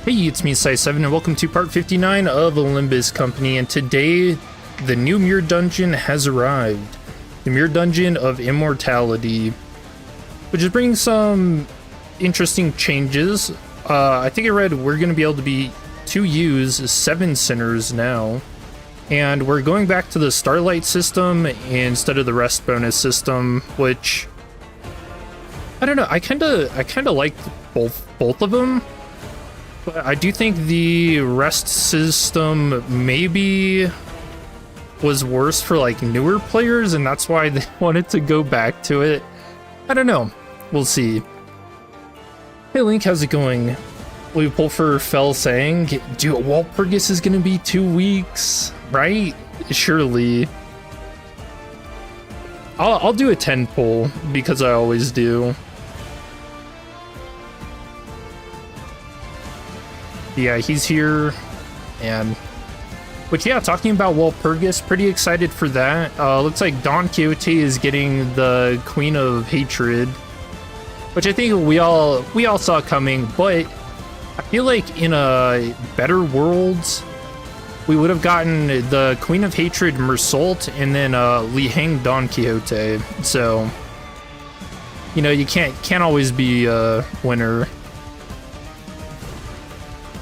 Hey, it's me, Sai7, and welcome to part 59 of Limbus Company, and today, the new Mirror Dungeon has arrived. The Mirror Dungeon of Immortality, which is bringing some interesting changes. I think I read we're going to be able to use 7 Sinners now, and we're going back to the Starlight system instead of the Rest bonus system, which, I don't know, I kind of like both of them. But I do think the rest system maybe was worse for like newer players, and that's why they wanted to go back to it. I don't know. We'll see. Hey Link, how's it going? We pull for Fell saying, dude, Walpurgis is gonna be 2 weeks, right? Surely. I'll do a 10 pull because I always do. Yeah, he's here, but yeah, talking about Walpurgis, pretty excited for that. Looks like Don Quixote is getting the Queen of Hatred, which I think we all saw coming, but I feel like in a better world, we would have gotten the Queen of Hatred Mersault and then Li Heng Don Quixote. So, you know, you can't always be a winner.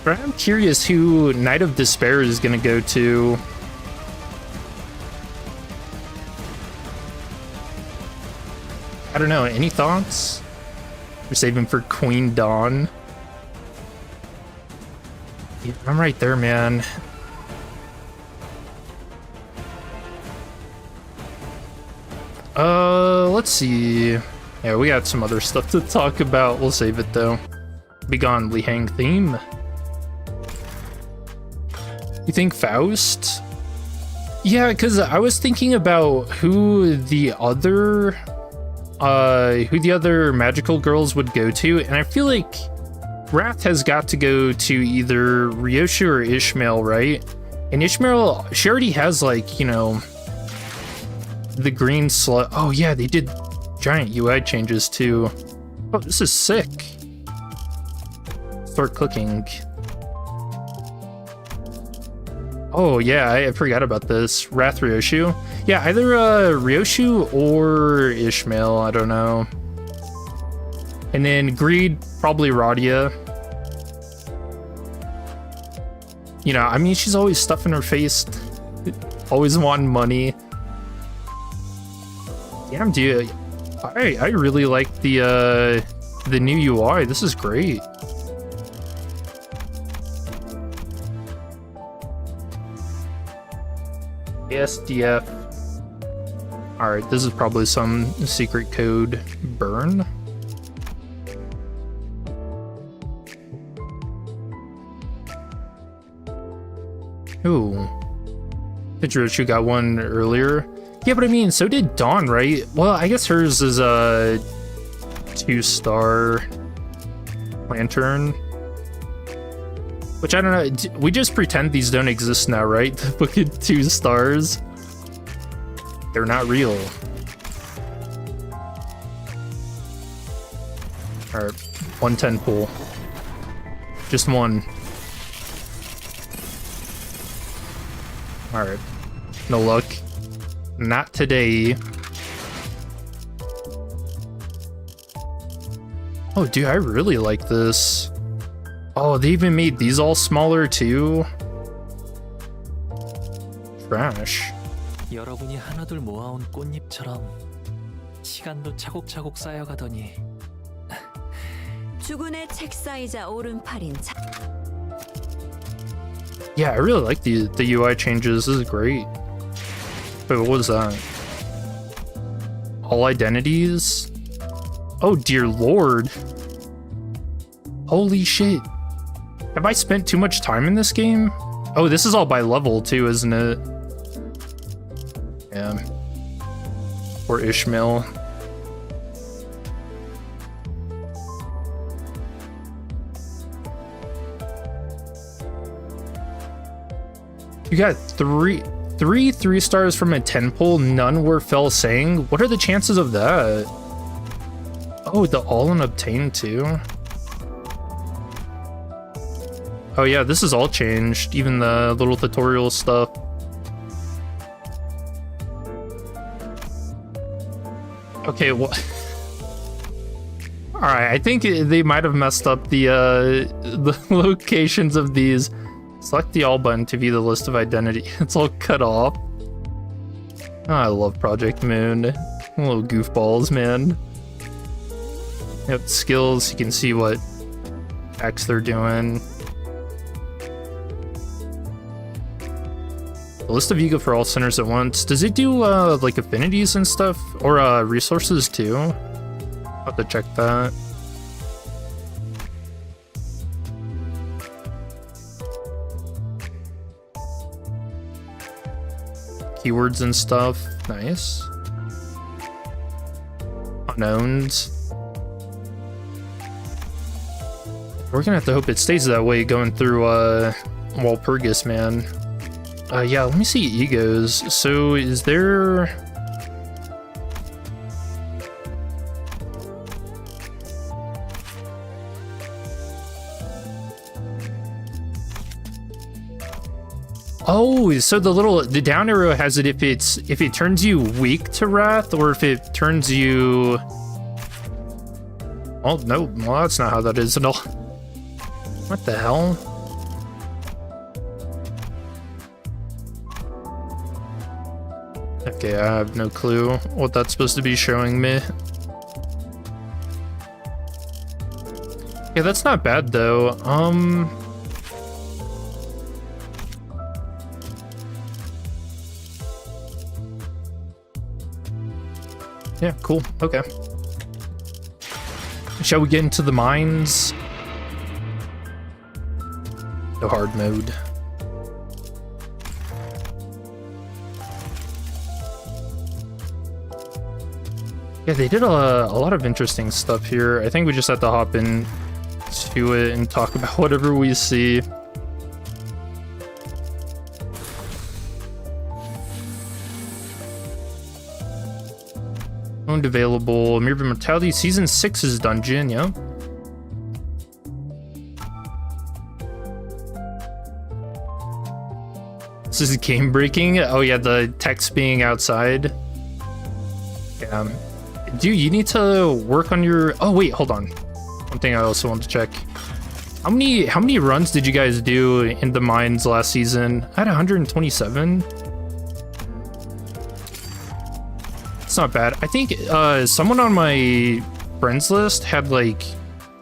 But I'm curious who Knight of Despair is going to go to. I don't know. Any thoughts? We're saving for Queen Dawn. Yeah, I'm right there, man. Let's see. Yeah, we got some other stuff to talk about. We'll save it, though. Begone Li Heng theme. You think Faust? Yeah, because I was thinking about who the other magical girls would go to, and I feel like Wrath has got to go to either Ryoshu or Ishmael, right? And Ishmael, she already has, like, you know, the green slut. Oh yeah, they did giant UI changes too. Oh, this is sick. Start cooking. Oh yeah, I forgot about this. Wrath Ryoshu. Yeah, either Ryoshu or Ishmael, I don't know. And then Greed, probably Radia. You know, I mean, she's always stuffing her face, always wanting money. Damn, dude, I really like the new UI. This is great. ASDF. Alright, this is probably some secret code burn. Ooh. Hidrochu got one earlier. Yeah, but I mean, so did Dawn, right? Well, I guess hers is a 2-star lantern. Which, I don't know, we just pretend these don't exist now, right? The book at 2 stars. They're not real. Alright, 110 pull. Just one. Alright, no luck. Not today. Oh, dude, I really like this. Oh, they even made these all smaller too? Trash. 여러분이 하나둘 모아온 꽃잎처럼 시간도 차곡차곡 쌓여가더니 주군의 책사이자 오른팔인 Yeah, I really like the UI changes. This is great. Wait, what was that? All identities? Oh dear lord. Holy shit. Have I spent too much time in this game? Oh, this is all by level too, isn't it? Yeah. Or Ishmael. You got three 3 stars from a 10 pull, none were Fell saying. What are the chances of that? Oh, the all unobtained too. Oh yeah, this is all changed, even the little tutorial stuff. Okay, well, all right. I think they might have messed up the locations of these. Select the all button to view the list of identity. It's all cut off. Oh, I love Project Moon. Little goofballs, man. Yep, skills. You can see what acts they're doing. The list of ego for all centers at once. Does it do like affinities and stuff, or resources too? I'll have to check that. Keywords and stuff. Nice. Unknowns. We're gonna have to hope it stays that way going through Walpurgis, man. Yeah, let me see egos. So is there... Oh, so the down arrow has it if it turns you weak to wrath, or if it turns you... Oh no, well that's not how that is at all. What the hell? Okay, I have no clue what that's supposed to be showing me. Yeah, that's not bad though. Yeah, cool. Okay. Shall we get into the mines? No hard mode. Yeah, they did a lot of interesting stuff here. I think we just have to hop in to it and talk about whatever we see. Owned available. Mirror of Immortality Season 6's dungeon, yeah. This is game breaking. Oh yeah, the text being outside. Yeah. Dude, you need to work on your... Oh wait, hold on. One thing I also want to check. How many runs did you guys do in the mines last season? I had 127. It's not bad. I think someone on my friends list had like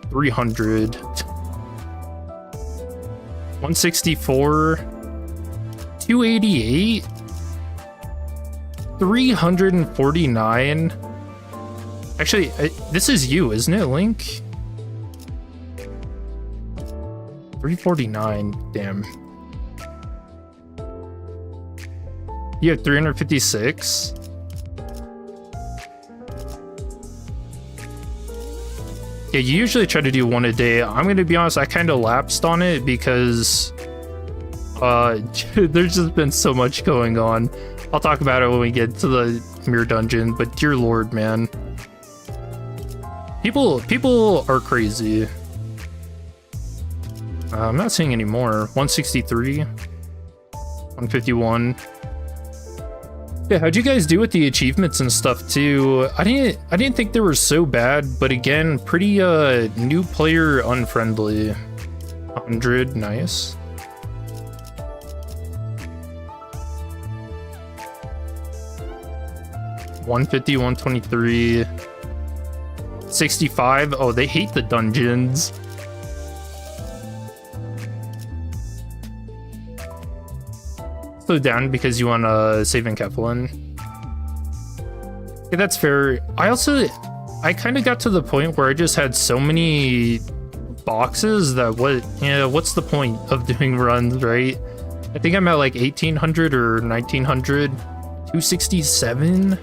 300. 164. 288. 349. Actually, this is you, isn't it, Link? 349. Damn. You have 356. Yeah, you usually try to do one a day. I'm gonna be honest, I kind of lapsed on it because there's just been so much going on. I'll talk about it when we get to the mirror dungeon, but dear lord, man. People are crazy. I'm not seeing any more. 163. 151. Yeah, how'd you guys do with the achievements and stuff too? I didn't think they were so bad, but again, pretty new player unfriendly. 100, nice. $150, 123, 65. Oh, they hate the dungeons. Slow down because you want to save in Keflin. Yeah, that's fair. I kind of got to the point where I just had so many boxes that what's the point of doing runs, right? I think I'm at like 1800 or 1900. 267.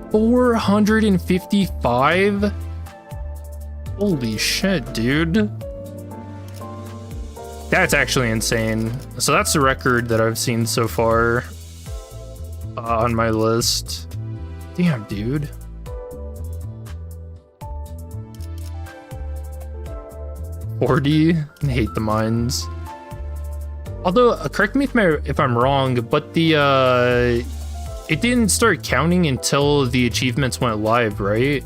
455. Holy shit, dude. That's actually insane. So that's the record that I've seen so far on my list. Damn, dude. 40? I hate the mines. Although, correct me if I'm wrong, but the it didn't start counting until the achievements went live, right?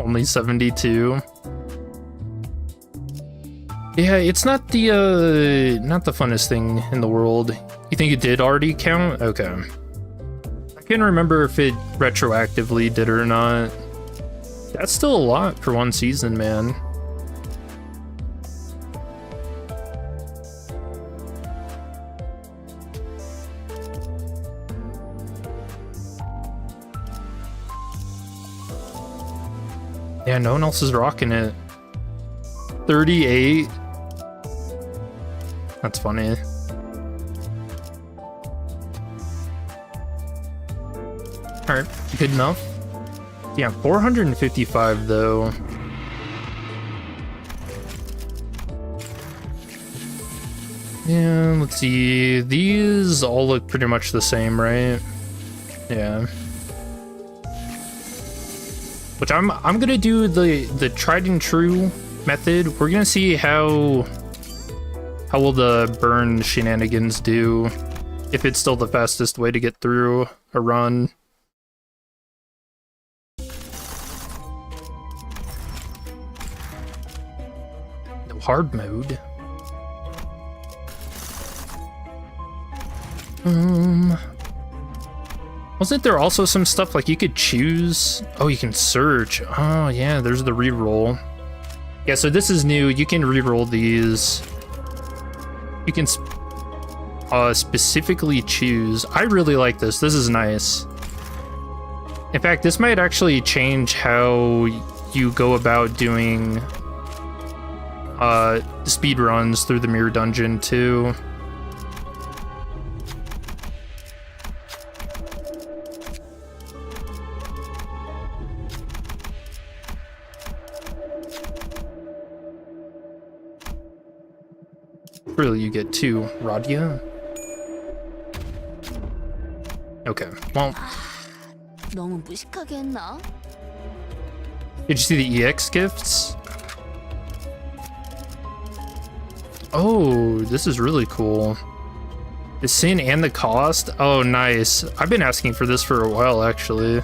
Only 72. Yeah, it's not the funnest thing in the world. You think it did already count? Okay. I can't remember if it retroactively did or not. That's still a lot for one season, man. Yeah, no one else is rocking it. 38. That's funny. Alright, good enough. Yeah, 455 though. Yeah, let's see. These all look pretty much the same, right? Yeah. Which I'm gonna do the tried and true method. We're gonna see how will the burn shenanigans do, if it's still the fastest way to get through a run. No hard mode. Wasn't there also some stuff like you could choose? Oh, you can search. Oh yeah, there's the reroll. Yeah, so this is new. You can reroll these. You can specifically choose. I really like this. This is nice. In fact, this might actually change how you go about doing speed runs through the mirror dungeon too. Really, you get 2 Radia. Okay, well. 너무 무식하게 했나? Did you see the EX gifts? Oh, this is really cool. The sin and the cost? Oh, nice. I've been asking for this for a while, actually.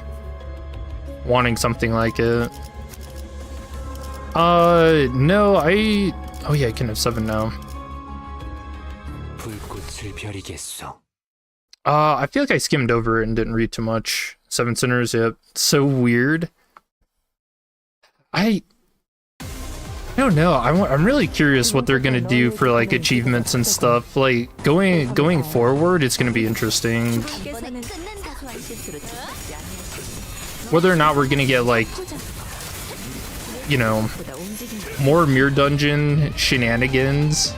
Wanting something like it. No, oh yeah, I can have 7 now. I feel like I skimmed over it and didn't read too much. 7 Sinners, yep. So weird. I don't know. I'm really curious what they're gonna do for like achievements and stuff. Like going forward, it's gonna be interesting. Whether or not we're gonna get like, you know, more mirror dungeon shenanigans.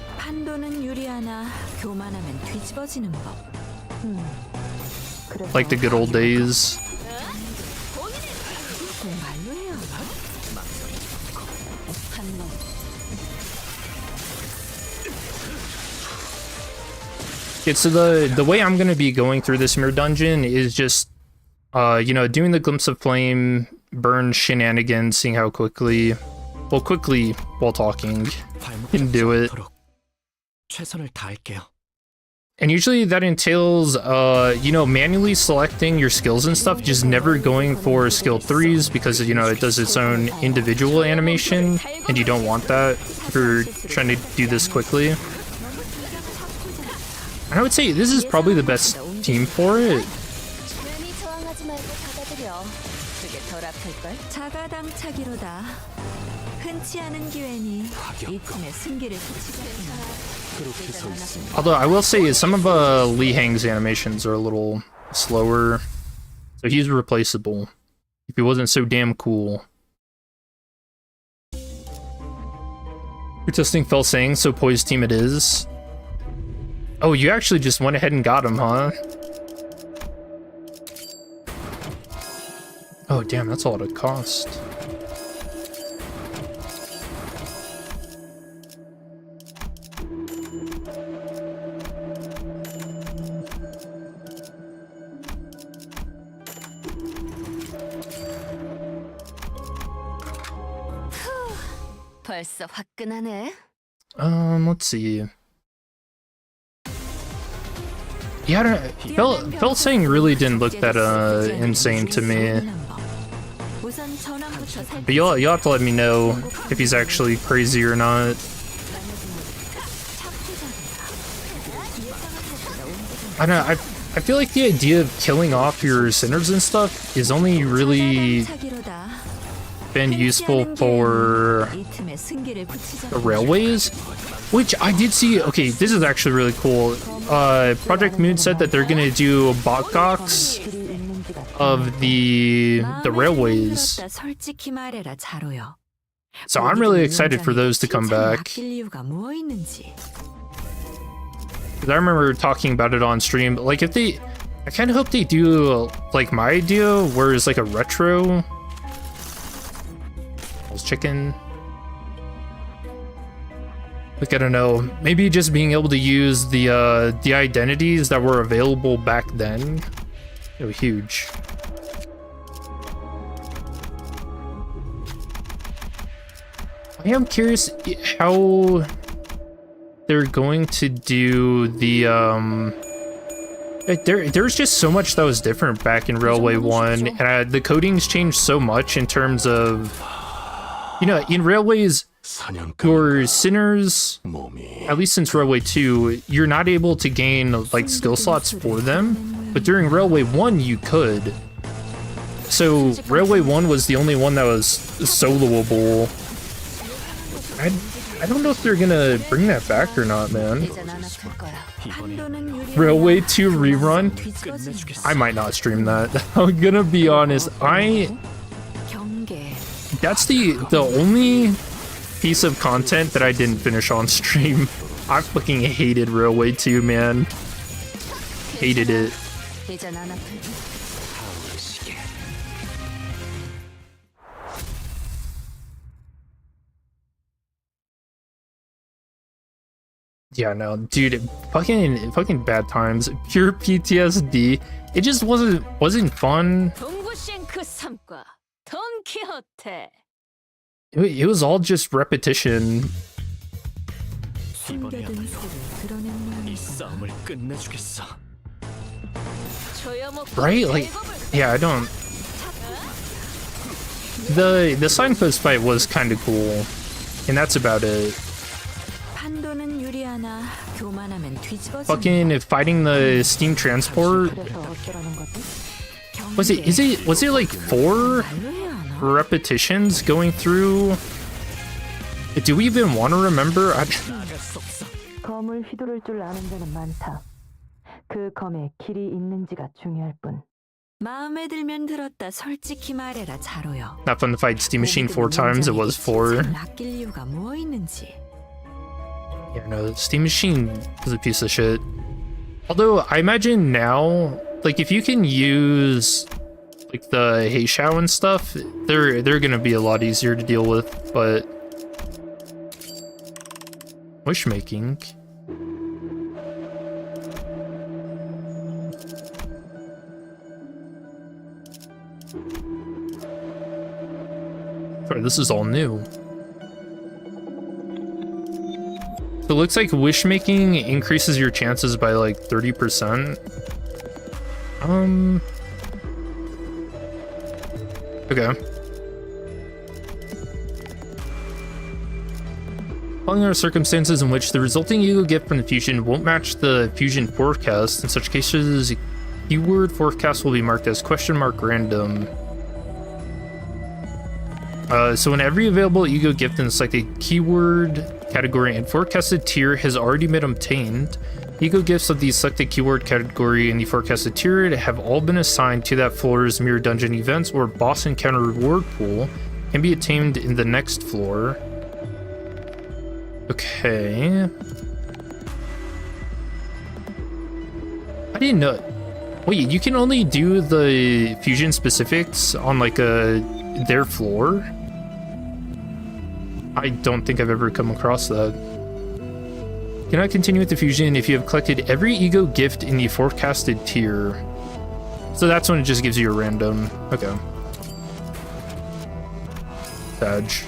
Like the good old days. Okay, so the way I'm gonna be going through this mirror dungeon is just you know, doing the glimpse of flame, burn shenanigans, seeing how quickly while talking can do it. And usually that entails, you know, manually selecting your skills and stuff, just never going for skill 3s because, you know, it does its own individual animation, and you don't want that if you're trying to do this quickly. And I would say this is probably the best team for it. Although I will say some of Li Hang's animations are a little slower, so he's replaceable if he wasn't so damn cool. You're testing Fell saying, so poised team it is. Oh, you actually just went ahead and got him, huh? Oh damn, that's a lot of cost. 벌써 화끈하네. Let's see. Yeah, I don't, Felt saying really didn't look that insane to me. But you'll have to let me know if he's actually crazy or not. I don't know, I feel like the idea of killing off your sinners and stuff is only really been useful for the railways, which I did see. Okay, this is actually really cool. Project Moon said that they're gonna do bot gox of the railways, so I'm really excited for those to come back. Because I remember talking about it on stream, but like if they, I kind of hope they do like my idea, where it's like a retro chicken. Like, I don't know, maybe just being able to use the identities that were available back then. It was huge. I am curious how they're going to do the like there's just so much that was different back in Railway 1, and the codings changed so much in terms of, you know, in Railways, your sinners, at least since Railway 2, you're not able to gain like skill slots for them, but during Railway 1 you could. So Railway 1 was the only one that was soloable. I don't know if they're gonna bring that back or not, man. Railway 2 rerun? I might not stream that. I'm gonna be honest, that's the only piece of content that I didn't finish on stream. I fucking hated Railway 2, man. Hated it. Yeah, no, dude, fucking bad times. Pure PTSD. It just wasn't fun. It was all just repetition. Right? Like, yeah, I don't. The signpost fight was kind of cool, and that's about it. Fucking fighting the steam transport. Was it like 4 repetitions going through? Do we even want to remember? 검을 휘두를 줄 아는 데는 많다. 그 검에 길이 있는지가 중요할 뿐. 마음에 들면 들었다. 솔직히 말해라, 자로요. Not fun to fight Steam Machine 4 times. It was 4. 아낄 이유가 뭐 있는지. Yeah, no, Steam Machine is a piece of shit. Although I imagine now, like if you can use like the Heishao and stuff, they're gonna be a lot easier to deal with. But wish making. Sorry, this is all new. So it looks like wish making increases your chances by like 30%. Okay. Following are circumstances in which the resulting ego gift from the fusion won't match the fusion forecast. In such cases, keyword forecast will be marked as $random. So when every available ego gift in the selected keyword category and forecasted tier has already been obtained, ego gifts of the selected keyword category in the forecasted tier have all been assigned to that floor's mirror dungeon events or boss encounter reward pool, can be attained in the next floor. Okay. I didn't know. Wait, you can only do the fusion specifics on like their floor? I don't think I've ever come across that. Cannot continue with the fusion if you have collected every ego gift in the forecasted tier. So that's when it just gives you a random. Okay. Badge.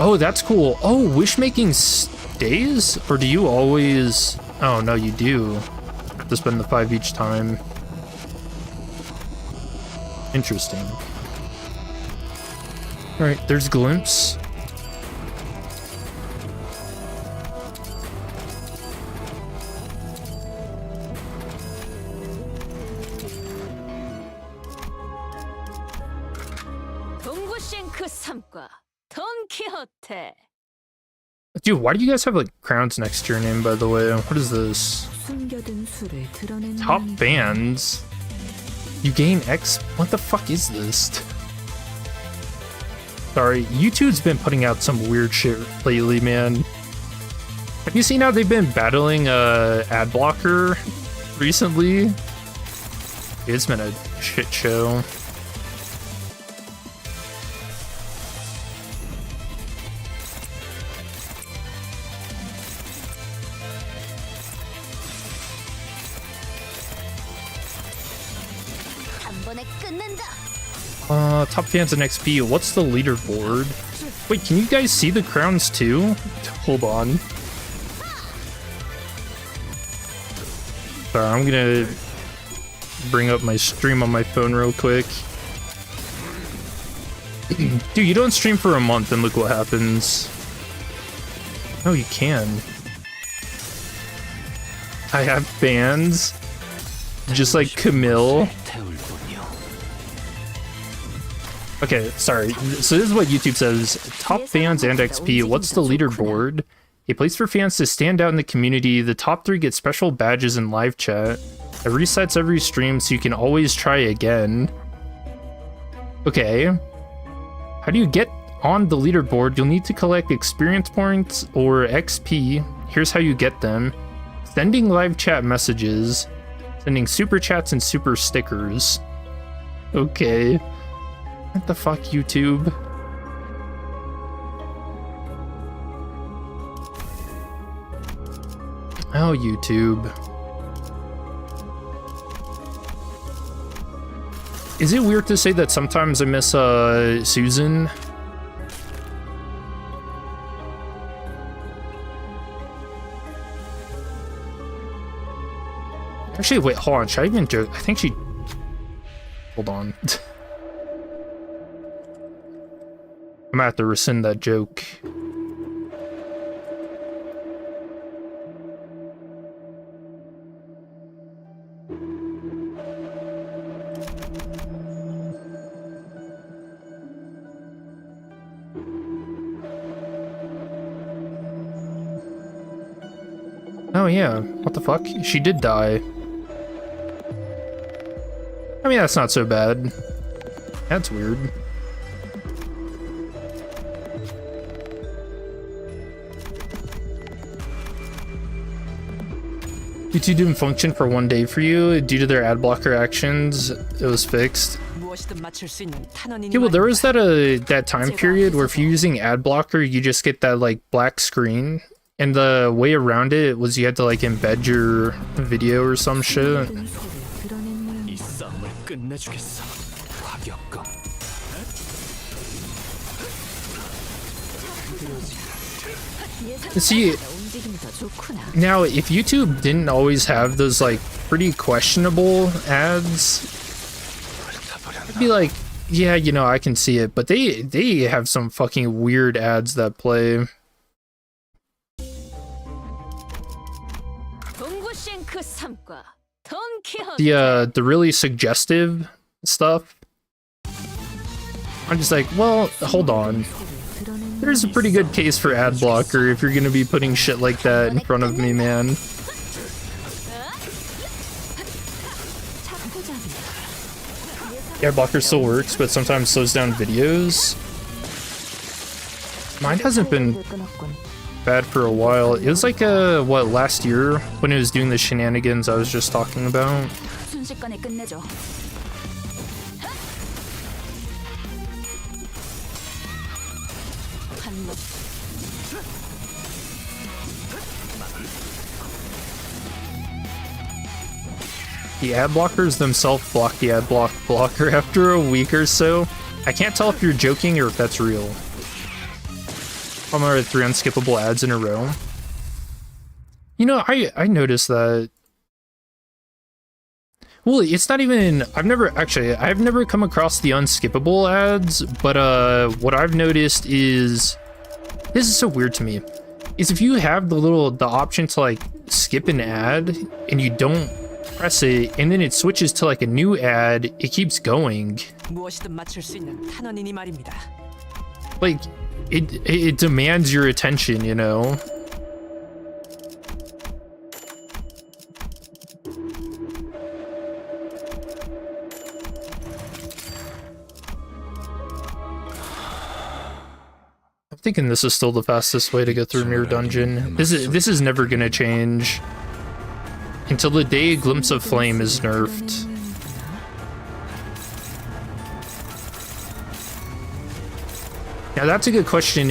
Oh, that's cool. Oh, wish making stays? Or do you always... Oh, no, you do. Have to spend the 5 each time. Interesting. Alright, there's Glimpse. Dude, why do you guys have like crowns next to your name, by the way? What is this? Top fans? You gain X? What the fuck is this? Sorry, YouTube's been putting out some weird shit lately, man. Have you seen how they've been battling ad blocker recently? It's been a shit show. Top fans and XP. What's the leaderboard? Wait, can you guys see the crowns too? Hold on. Sorry, I'm gonna bring up my stream on my phone real quick. Dude, you don't stream for a month and look what happens. Oh, you can. I have fans. Just like Camille. Okay, sorry. So this is what YouTube says. Top fans and XP. What's the leaderboard? A place for fans to stand out in the community. The top 3 get special badges in live chat. It resets every stream so you can always try again. Okay. How do you get on the leaderboard? You'll need to collect experience points or XP. Here's how you get them. Sending live chat messages. Sending super chats and super stickers. Okay. What the fuck, YouTube? Oh, YouTube. Is it weird to say that sometimes I miss Susan? Actually, wait, hold on. Should I even joke? I think she... Hold on. I'm gonna have to rescind that joke. Oh yeah, what the fuck? She did die. I mean, that's not so bad. That's weird. YouTube didn't function for 1 day for you due to their ad blocker actions. It was fixed. Yeah, well, there was that time period where if you're using ad blocker, you just get that like black screen, and the way around it was you had to like embed your video or some shit. See, now if YouTube didn't always have those like pretty questionable ads, it'd be like, yeah, you know, I can see it, but they have some fucking weird ads that play. The really suggestive stuff. I'm just like, well, hold on. There's a pretty good case for ad blocker if you're gonna be putting shit like that in front of me, man. Ad blocker still works, but sometimes slows down videos. Mine hasn't been bad for a while. It was like what, last year when it was doing the shenanigans I was just talking about. The ad blockers themselves block the ad blocker after a week or so. I can't tell if you're joking or if that's real. I'm already 3 unskippable ads in a row. You know, I noticed that. Well, it's not even, I've never come across the unskippable ads, but what I've noticed is, this is so weird to me, is if you have the option to like skip an ad and you don't press it and then it switches to like a new ad, it keeps going. Like, it demands your attention, you know? I'm thinking this is still the fastest way to get through Mirror Dungeon. This is never gonna change until the day Glimpse of Flame is nerfed. Now that's a good question.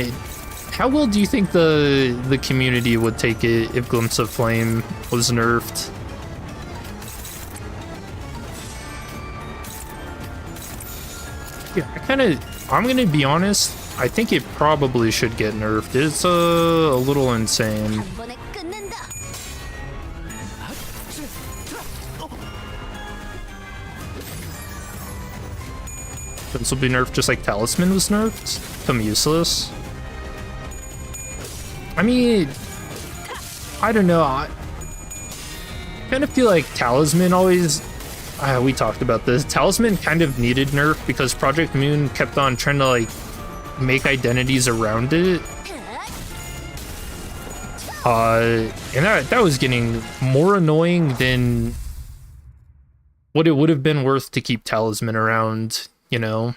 How well do you think the community would take it if Glimpse of Flame was nerfed? Yeah, I'm gonna be honest, I think it probably should get nerfed. It's a little insane. This will be nerfed just like Talisman was nerfed. Become useless. I mean, I don't know. I kind of feel like Talisman always... we talked about this. Talisman kind of needed nerf because Project Moon kept on trying to like make identities around it. And that was getting more annoying than what it would have been worth to keep Talisman around, you know?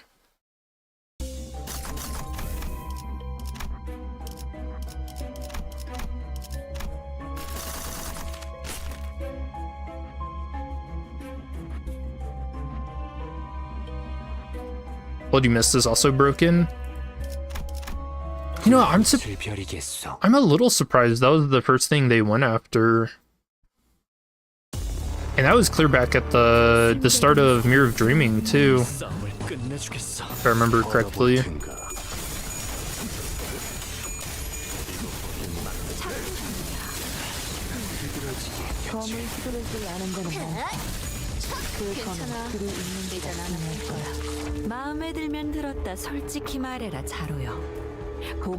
Bloody Mist is also broken. You know, I'm a little surprised that was the first thing they went after. And that was clear back at the start of Mirror of Dreaming, too. If I remember correctly.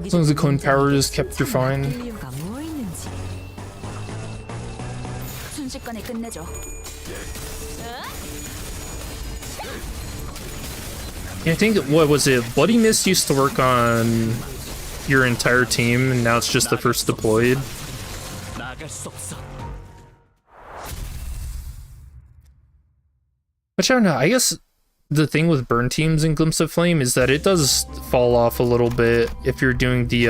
As long as the clone power is kept, you're fine. Yeah, I think, what was it? Bloody Mist used to work on your entire team, and now it's just the first deployed. Which I don't know, I guess the thing with burn teams in Glimpse of Flame is that it does fall off a little bit if you're doing the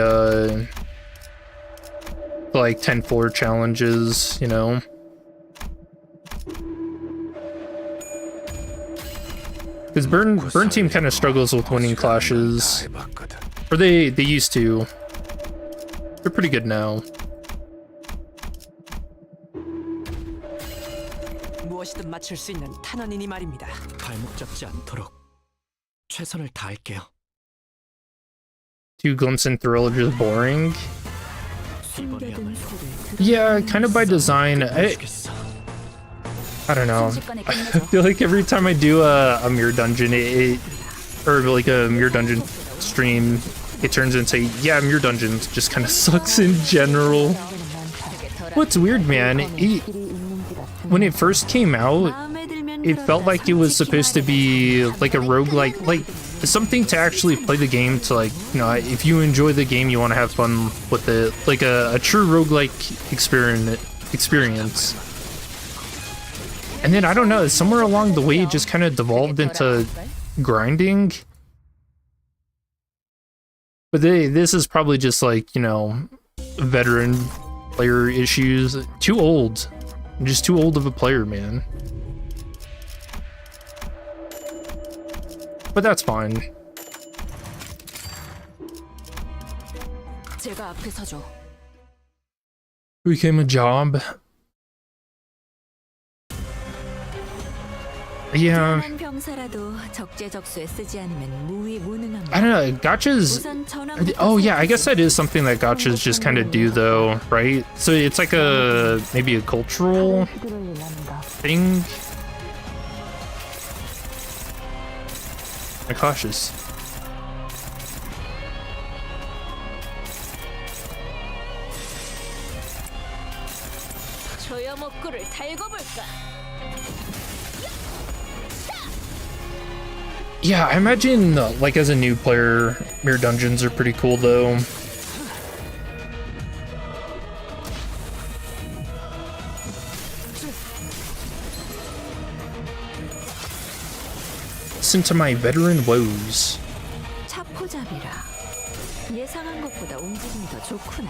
like 10-4 challenges, you know? Because burn team kind of struggles with winning clashes. Or they used to. They're pretty good now. 무엇이든 맞출 수 있는 탄원이니 말입니다. 발목 잡지 않도록 최선을 다할게요. Do Glimpse and Thrill are just boring? Yeah, kind of by design. I don't know. I feel like every time I do a Mirror Dungeon, or like a Mirror Dungeon stream, it turns into, yeah, Mirror Dungeons just kind of sucks in general. What's weird, man, when it first came out, it felt like it was supposed to be like a roguelike, like something to actually play the game to, like, you know, if you enjoy the game, you want to have fun with it, like a true roguelike experience. And then, I don't know, somewhere along the way, it just kind of devolved into grinding. But this is probably just like, you know, veteran player issues. Too old. I'm just too old of a player, man. But that's fine. Became a job. Yeah, 한 병사라도 적재적소에 쓰지 않으면 무위무능합니다. I don't know. Gachas. 우선 전원 Oh yeah, I guess that is something that gachas just kind of do, though, right? So it's like a maybe a cultural 휘두를 일 아닌가. thing. I'm cautious. 조여목구를 달고 볼까? Yeah, I imagine like as a new player, mirror dungeons are pretty cool, though. Listen to my veteran woes. 차포잡이라. 예상한 것보다 움직임이 더 좋구나.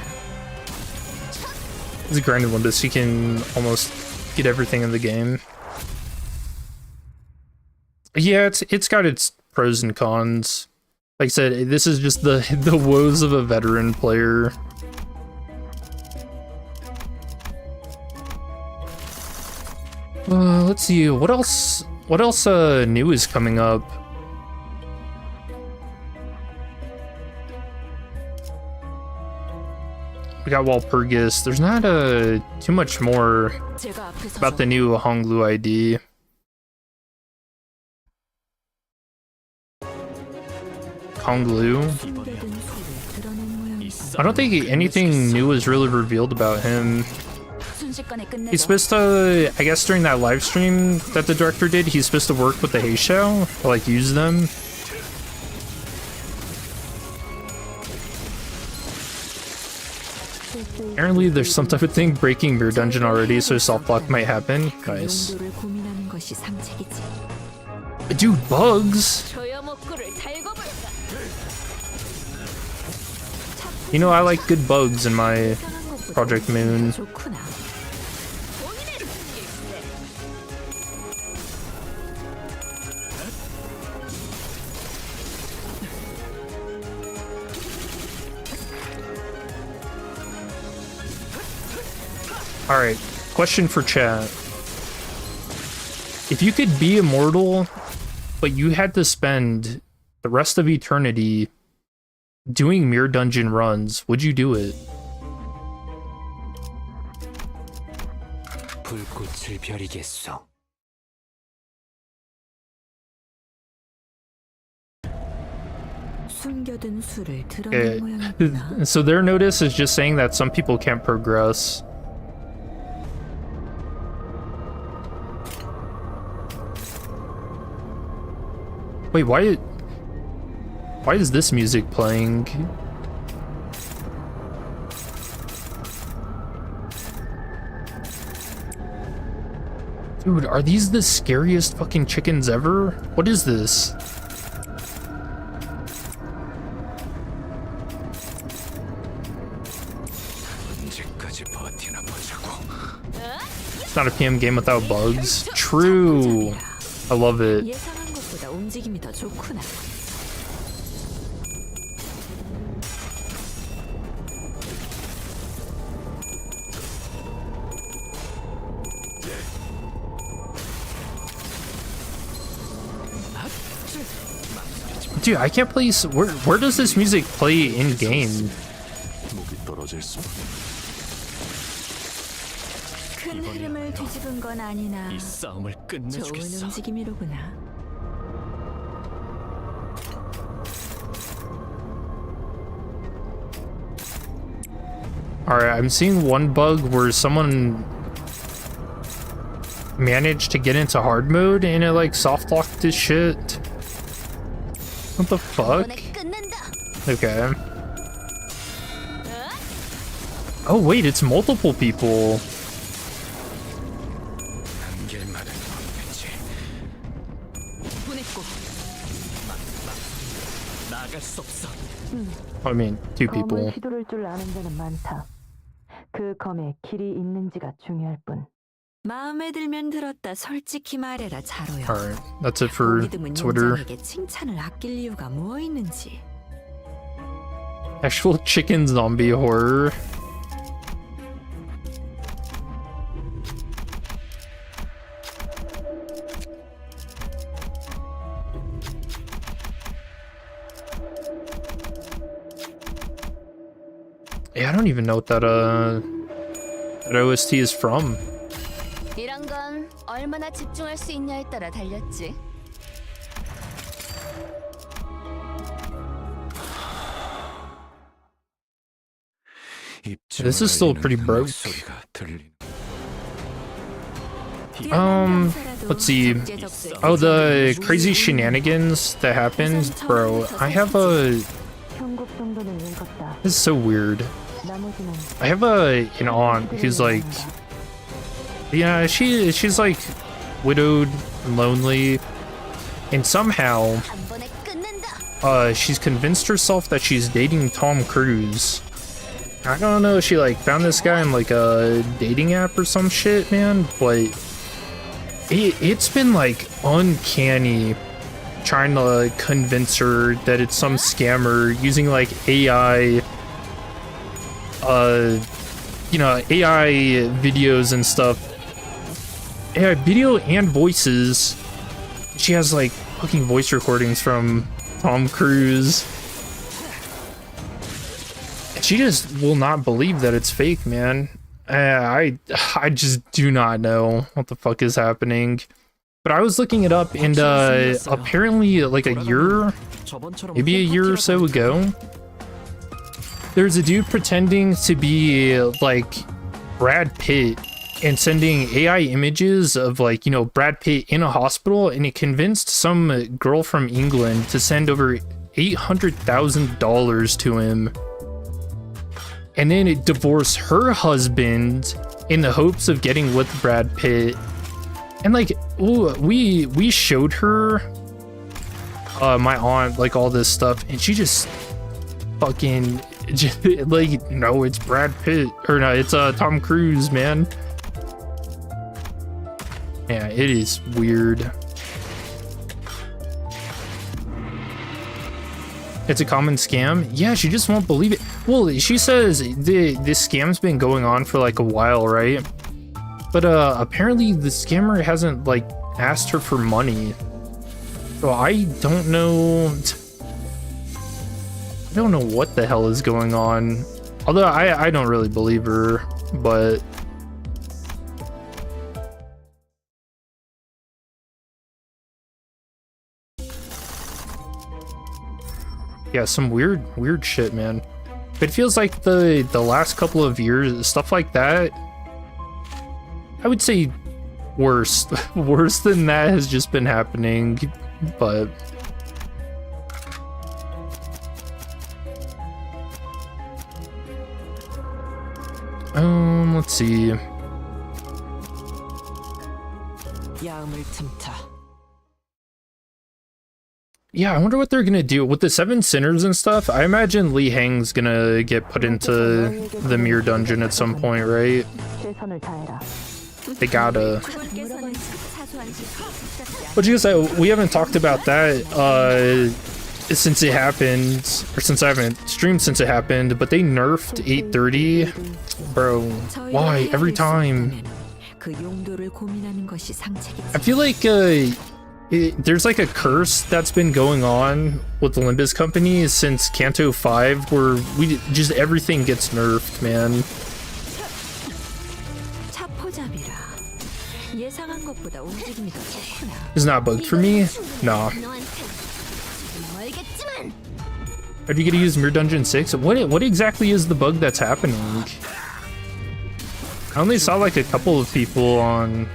He's a grinded Limbus, he can almost get everything in the game. Yeah, it's got its pros and cons. Like I said, this is just the woes of a veteran player. Let's see, what else new is coming up? We got Walpurgis. There's not too much more 제가 앞에 about the new Honglu ID. Honglu? 숨겨둔 수를 드러낸 모양이다. I don't think anything new was really revealed about him. 순식간에 끝내줘. He's supposed to, I guess during that live stream that the director did, he's supposed to work with the Heishou, to like use them. Apparently there's some type of thing breaking Mirror Dungeon already, so soft lock might happen. Nice. 용도를 고민하는 것이 상책이지. Dude, bugs! 조여목구를 달고 볼까? You know, I like good bugs in my 예상한 것보다 Project 움직임이 Moon. 더 좋구나. 본인의 일세. Alright, question for chat. If you could be immortal, but you had to spend the rest of eternity doing Mirror Dungeon runs, would you do it? 불꽃을 벼리겠소. 숨겨둔 수를 Okay. 드러낸 모양이구나. So their notice is just saying that some people can't progress. Wait, why is this music playing? Dude, are these the scariest fucking chickens ever? What is this? 언제까지 버티나 보자고. It's not a PM game without bugs. True. I love it. 예상한 것보다 움직임이 더 좋구나. Dude, I can't place. Where does this music play in game? 목이 떨어질 수. 큰 흐름을 뒤집은 건 아니나 이 싸움을 좋은 끝내주겠어. 움직임이로구나. Alright, I'm seeing one bug where someone managed to get into hard mode and it like soft locked his shit. What the fuck? 이번에 끝낸다. Okay. Oh wait, it's multiple people. 한길만은 없겠지. 보냈고. 나갈 수 없어. I mean, two people. 검을 휘두를 줄 아는 자는 많다. 그 검에 길이 있는지가 중요할 뿐. 마음에 들면 들었다. 솔직히 말해라, 자로요. Alright, that's it for 보기 드문 Twitter. 용장에게 칭찬을 아낄 이유가 뭐 있는지. Actual chicken zombie horror. Yeah, I don't even know what that OST is from. 이런 건 얼마나 집중할 수 있냐에 따라 달렸지. This is still pretty broke. Let's see. Oh, the crazy shenanigans that happened, bro. I have a. 편곡 정도는 읽었다. This is so weird. 나머지는 I have an aunt who's like, yeah, she's like widowed and lonely, and somehow, 한 번에 끝낸다. she's convinced herself that she's dating Tom Cruise. I don't know, she like found this guy in like a dating app or some shit, man, but it's been like uncanny trying to convince her that it's some scammer using like AI, you know, AI videos and stuff. AI video and voices. She has like fucking voice recordings from Tom Cruise. She just will not believe that it's fake, man. I just do not know what the fuck is happening. But I was looking it up, and apparently like a year, maybe a year or so ago, there's a dude pretending to be like Brad Pitt and sending AI images of like, you know, Brad Pitt in a hospital, and he convinced some girl from England to send over $800,000 to him. And then it divorced her husband in the hopes of getting with Brad Pitt. And like, ooh, we showed her, my aunt, like all this stuff, and she just fucking just, like, no, it's Brad Pitt, or no, it's Tom Cruise, man. Yeah, it is weird. It's a common scam? Yeah, she just won't believe it. Well, she says this scam's been going on for like a while, right? But apparently the scammer hasn't like asked her for money. So I don't know. I don't know what the hell is going on. Although I don't really believe her, but yeah, some weird shit, man. It feels like the last couple of years, stuff like that, I would say worse than that has just been happening, but let's see. 야음을 틈타. Yeah, I wonder what they're gonna do with the 7 sinners and stuff. I imagine Lee Hang's gonna get put into the mirror dungeon at some point, right? 최선을 다해라. They gotta. But you guys say we haven't talked about that since it happened, or since I haven't streamed since it happened. But they nerfed 830, bro. Why every time? 그 용도를 고민하는 것이 상책이지. I feel like there's like a curse that's been going on with the Limbus company since Kanto 5, where we just everything gets nerfed, man. 차포잡이라. 예상한 것보다 움직임이 더 좋구나. It's not bugged for me. Nah. 알겠지만 Are you gonna use Mirror Dungeon 6? What exactly is the bug that's happening? I only saw like a couple of people on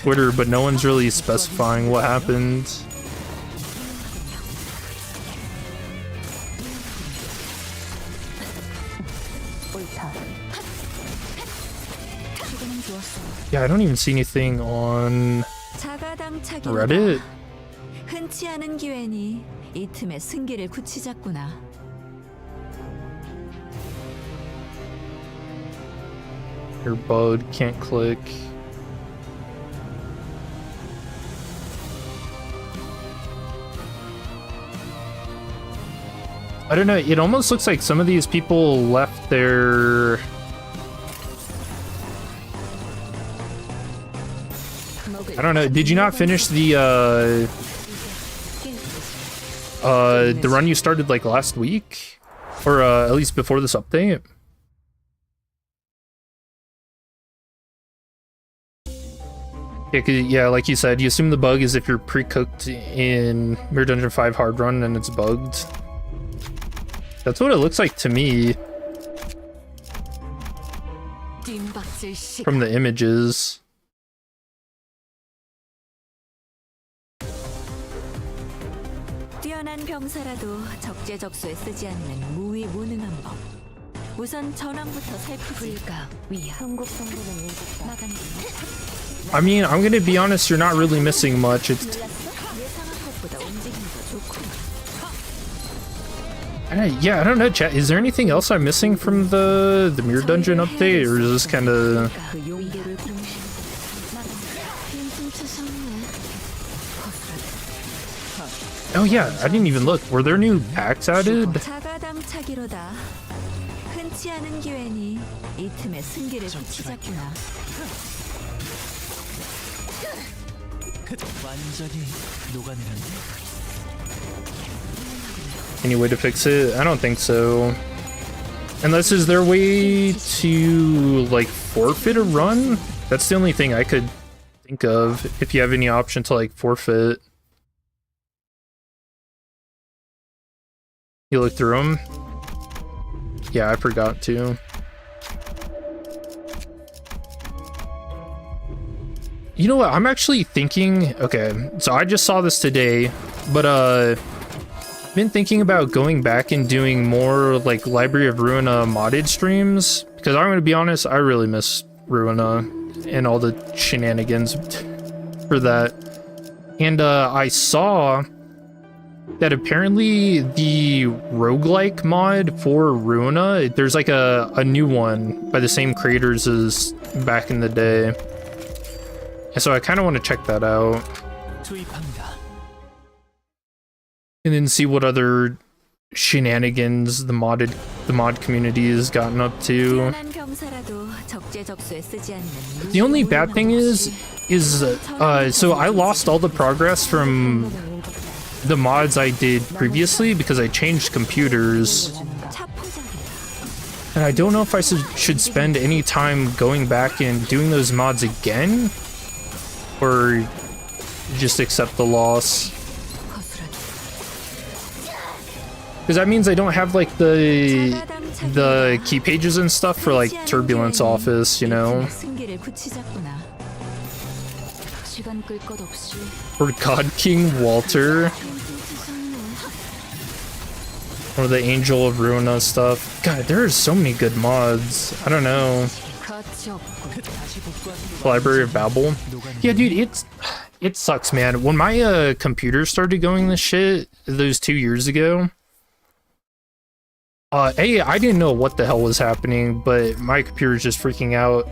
Twitter, but no one's really specifying what happened. Yeah, I don't even see anything on Reddit. 흔치 않은 기회니 이 틈에 승기를 굳히자꾸나. Your bud can't click. I don't know, it almost looks like some of these people left their I don't know, did you not finish the run you started like last week? Or at least before this update. Yeah, yeah, like you said, you assume the bug is if you're pre-cooked in Mirror Dungeon 5 hard run and it's bugged. That's what it looks like to me from the images. 뛰어난 병사라도 적재적소에 쓰지 않는 무위무능한 법. 우선 전황부터 살피지. I mean, I'm gonna be honest, you're not really missing much. It's yeah, I don't know, chat. Is there anything else I'm missing from the Mirror Dungeon update, or is this kind of? Oh yeah, I didn't even look. Were there new packs added? 자가당차기로다. 흔치 않은 기회니 이 틈에 승기를 붙이자꾸나. 완전히 녹아내렸네. Any way to fix it? I don't think so. Unless is there a way to like forfeit a run? That's the only thing I could think of. If you have any option to like forfeit. You look through them? Yeah, I forgot to. You know what? I'm actually thinking, okay, so I just saw this today, but been thinking about going back and doing more like Library of Ruina modded streams, because I'm going to be honest, I really miss Ruina and all the shenanigans for that. And I saw that apparently the roguelike mod for Ruina, there's like a new one by the same creators as back in the day. And so I kind of want to check that out. And then see what other shenanigans the mod community has gotten up to. The only bad thing is so I lost all the progress from the mods I did previously because I changed computers. And I don't know if I should spend any time going back and doing those mods again, or just accept the loss. Because that means I don't have like the key pages and stuff for like Turbulence Office, you know? Or God King Walter. Or the Angel of Ruina stuff. God, there are so many good mods. I don't know. Library of Babel. Yeah, dude, it sucks, man. When my computer started going this shit those 2 years ago, I didn't know what the hell was happening, but my computer was just freaking out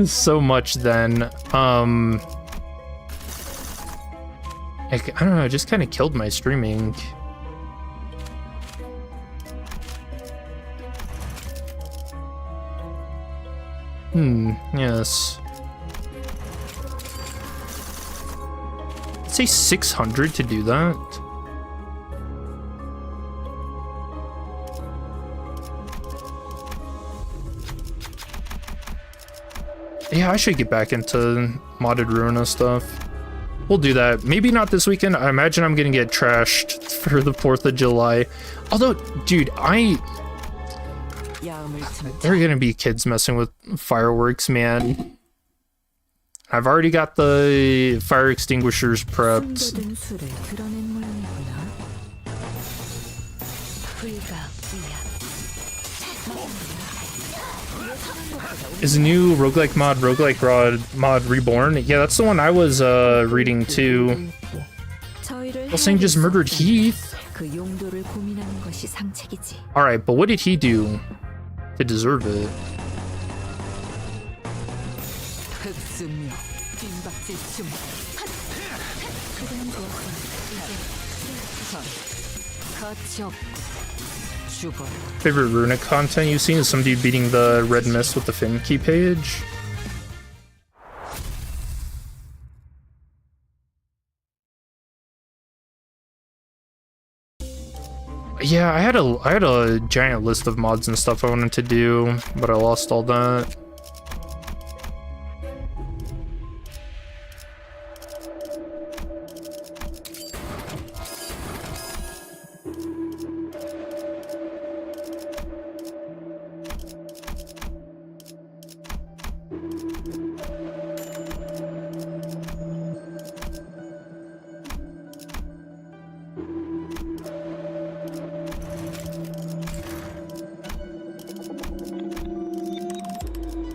so much then. I don't know, it just kind of killed my streaming. Yes. Let's say 600 to do that. Yeah, I should get back into modded Ruina stuff. We'll do that. Maybe not this weekend. I imagine I'm gonna get trashed for the 4th of July. Although, dude, there are gonna be kids messing with fireworks, man. I've already got the fire extinguishers prepped. Is a new roguelike mod Reborn? Yeah, that's the one I was reading too. Well, saying just murdered Heath. Alright, but what did he do to deserve it? Favorite runic content you've seen is some dude beating the red mist with the Finn key page. Yeah, I had a giant list of mods and stuff I wanted to do, but I lost all that.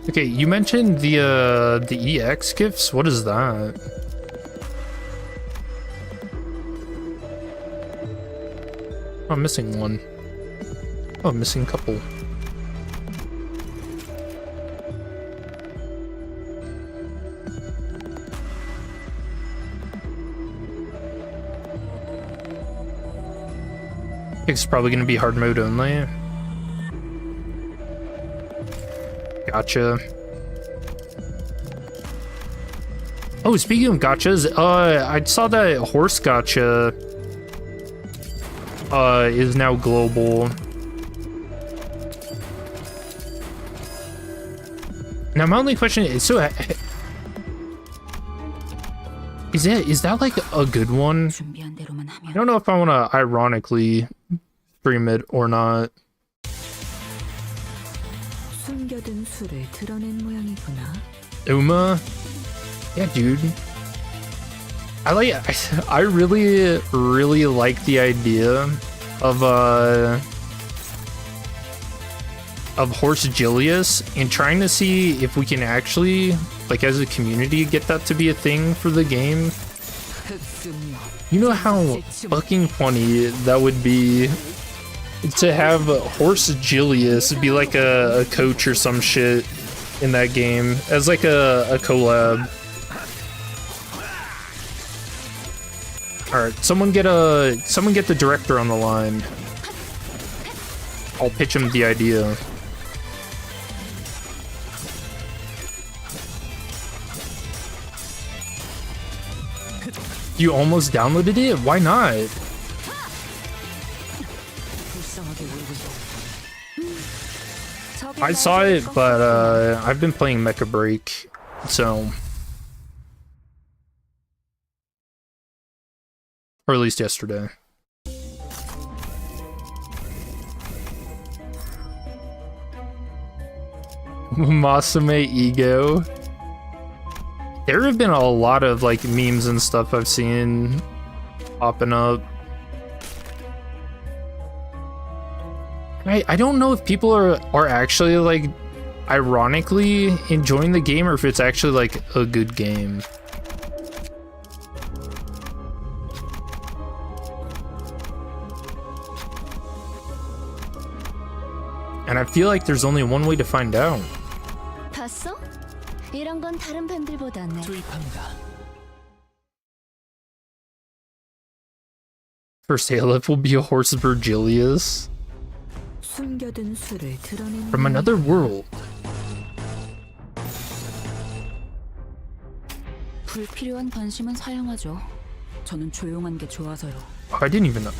Okay, you mentioned the EX gifts. What is that? Oh, I'm missing one. Oh, I'm missing a couple. It's probably gonna be hard mode only. Gotcha. Oh, speaking of gachas, I saw that horse gacha is now global. Now my only question is, so is that like a good one? I don't know if I want to ironically stream it or not. 숨겨둔 수를 드러낸 모양이구나. Uma? Yeah, dude. I really like the idea of Horse Julius and trying to see if we can actually, like as a community, get that to be a thing for the game. You know how fucking funny that would be to have Horse Julius be like a coach or some shit in that game as like a collab. Alright, someone get the director on the line. I'll pitch him the idea. You almost downloaded it? Why not? I saw it, but I've been playing Mecha Break, so, or at least yesterday. Masame ego. There have been a lot of like memes and stuff I've seen popping up. I don't know if people are actually like ironically enjoying the game or if it's actually like a good game. And I feel like there's only one way to find out. 봤어? 이런 건 다른 팬들보다는 투입합니다. First Aleph will be a horse Virgilius 숨겨둔 수를 드러낸 from another world. 불필요한 관심은 사양하죠. 저는 조용한 게 좋아서요. Oh, I didn't even know.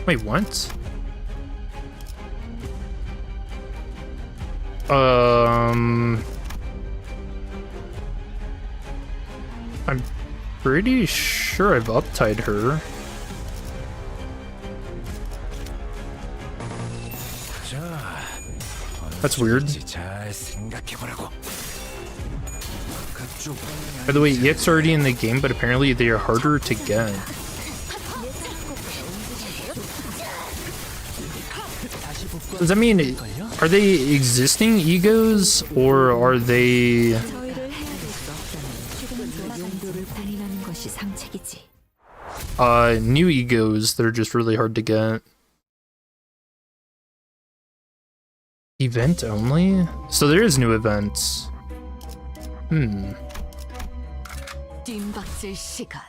Wait, what? I'm pretty sure I've uptied her. That's weird. By the way, EX are already in the game, but apparently they are harder to get. Does that mean, are they existing egos, or are they... new egos that are just really hard to get? Event only? So there is new events. 뒷박질 시간.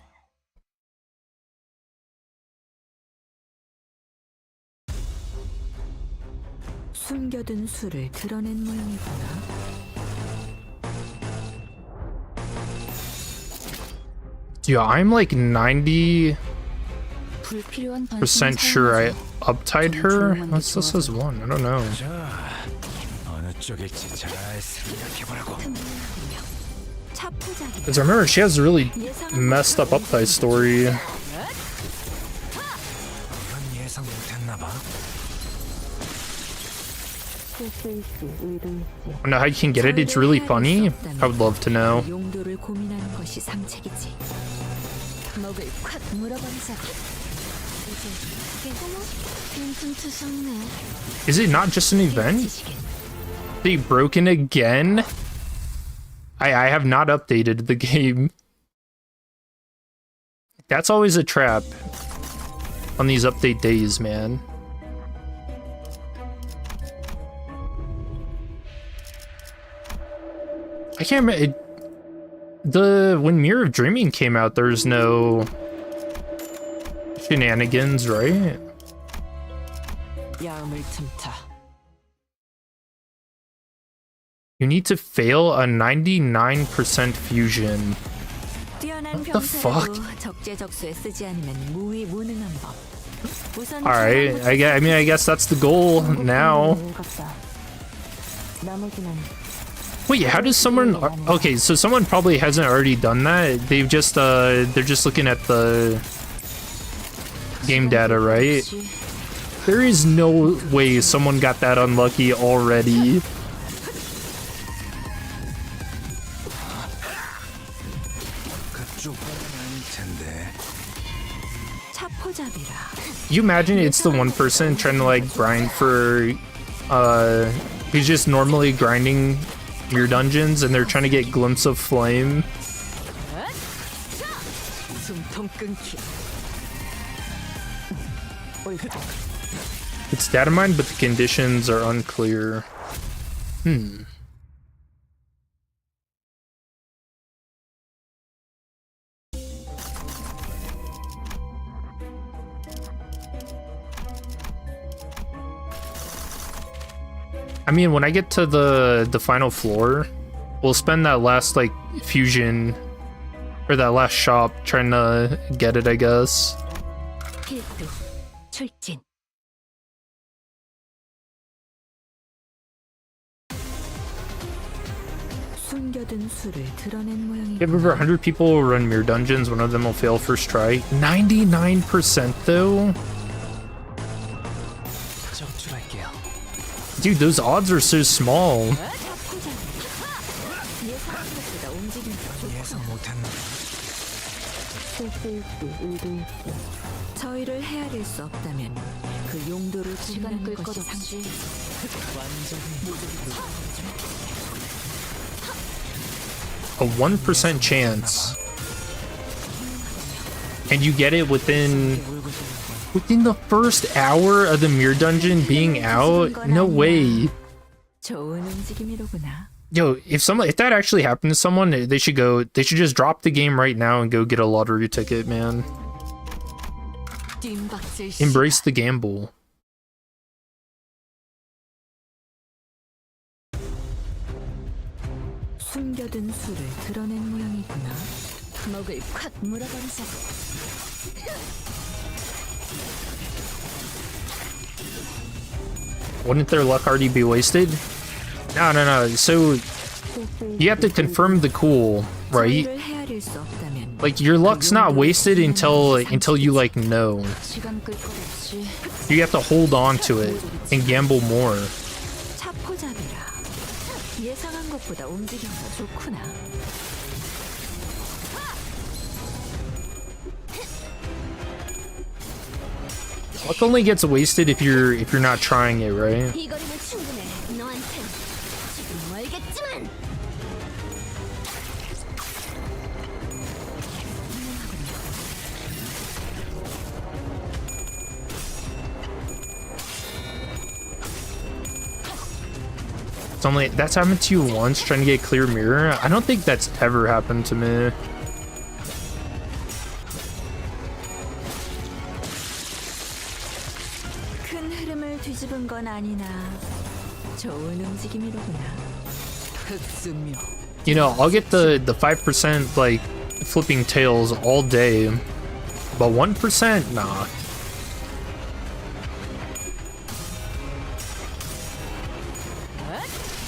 숨겨둔 수를 드러낸 모양이구나. Yeah, I'm like 90 불필요한 번심은 percent sure I 사용하죠. uptied her? What's this says 1? I don't know. 자, 어느 쪽일지 잘 생각해보라고. 차포자기. Because I remember she has a really messed up uptight story. 이건 예상 못했나봐. I know how you can get it. It's really funny. I would love to know. 용도를 고민하는 것이 상책이지. 목을 콱 물어버리자. 이제 어머, 빈틈투성네. Is it not just an event? They broken again? I have not updated the game. That's always a trap on these update days, man. I can't remember. When Mirror of Dreaming came out, there's no shenanigans, right? 야음을 틈타. You need to fail a 99% fusion. 뛰어난 What the fuck? 병사라도 적재적소에 쓰지 않으면 무위무능한 법. 우선 Alright, I mean, I guess that's the goal now. Wait, how does someone... Okay, so someone probably hasn't already done that. They've just, they're just looking at the game data, right? There is no way someone got that unlucky already. 그쪽은 아닐 텐데. 차포잡이라. You imagine it's the one person trying to like grind for who's just normally grinding your dungeons and they're trying to get glimpse of flame. 숨통 끊기. It's data mined, but the conditions are unclear. I mean, when I get to the final floor, we'll spend that last like fusion or that last shop trying to get it, I guess. 필수. 출진. 숨겨둔 수를 드러낸 모양이. If over 100 people will run mirror dungeons, one of them will fail first try. 99% though? 적출할게요. Dude, those odds are so small. 예상 못했나? 저희를 헤아릴 수 없다면 그 용도를 시간 고민하는 끌 것 것이 없이 A 1% chance. And you get it within the first hour of the mirror dungeon being out? No way. 좋은 움직임이로구나. Yo, if that actually happened to someone, they should just drop the game right now and go get a lottery ticket, man. 뜀박질 Embrace the gamble. 숨겨둔 수를 드러낸 모양이구나. 목을 콱 물어버리자. Wouldn't their luck already be wasted? No. So you have to confirm the cool, right? 저희를 헤아릴 수 없다면 Like your luck's not wasted until you like know. 시간 끌 것 없이 You have to hold on to it and gamble more. 차포잡이라. 예상한 것보다 움직임이 좋구나. Luck only gets wasted if you're not trying it, right? 이 거리면 충분해. 너한텐 지금 멀겠지만. It's only that's happened to you once trying to get clear mirror. I don't think that's ever happened to me. 큰 흐름을 뒤집은 건 아니나 좋은 움직임이로구나. 흑승묘. You know, I'll get the 5% like flipping tails all day, but 1%, nah.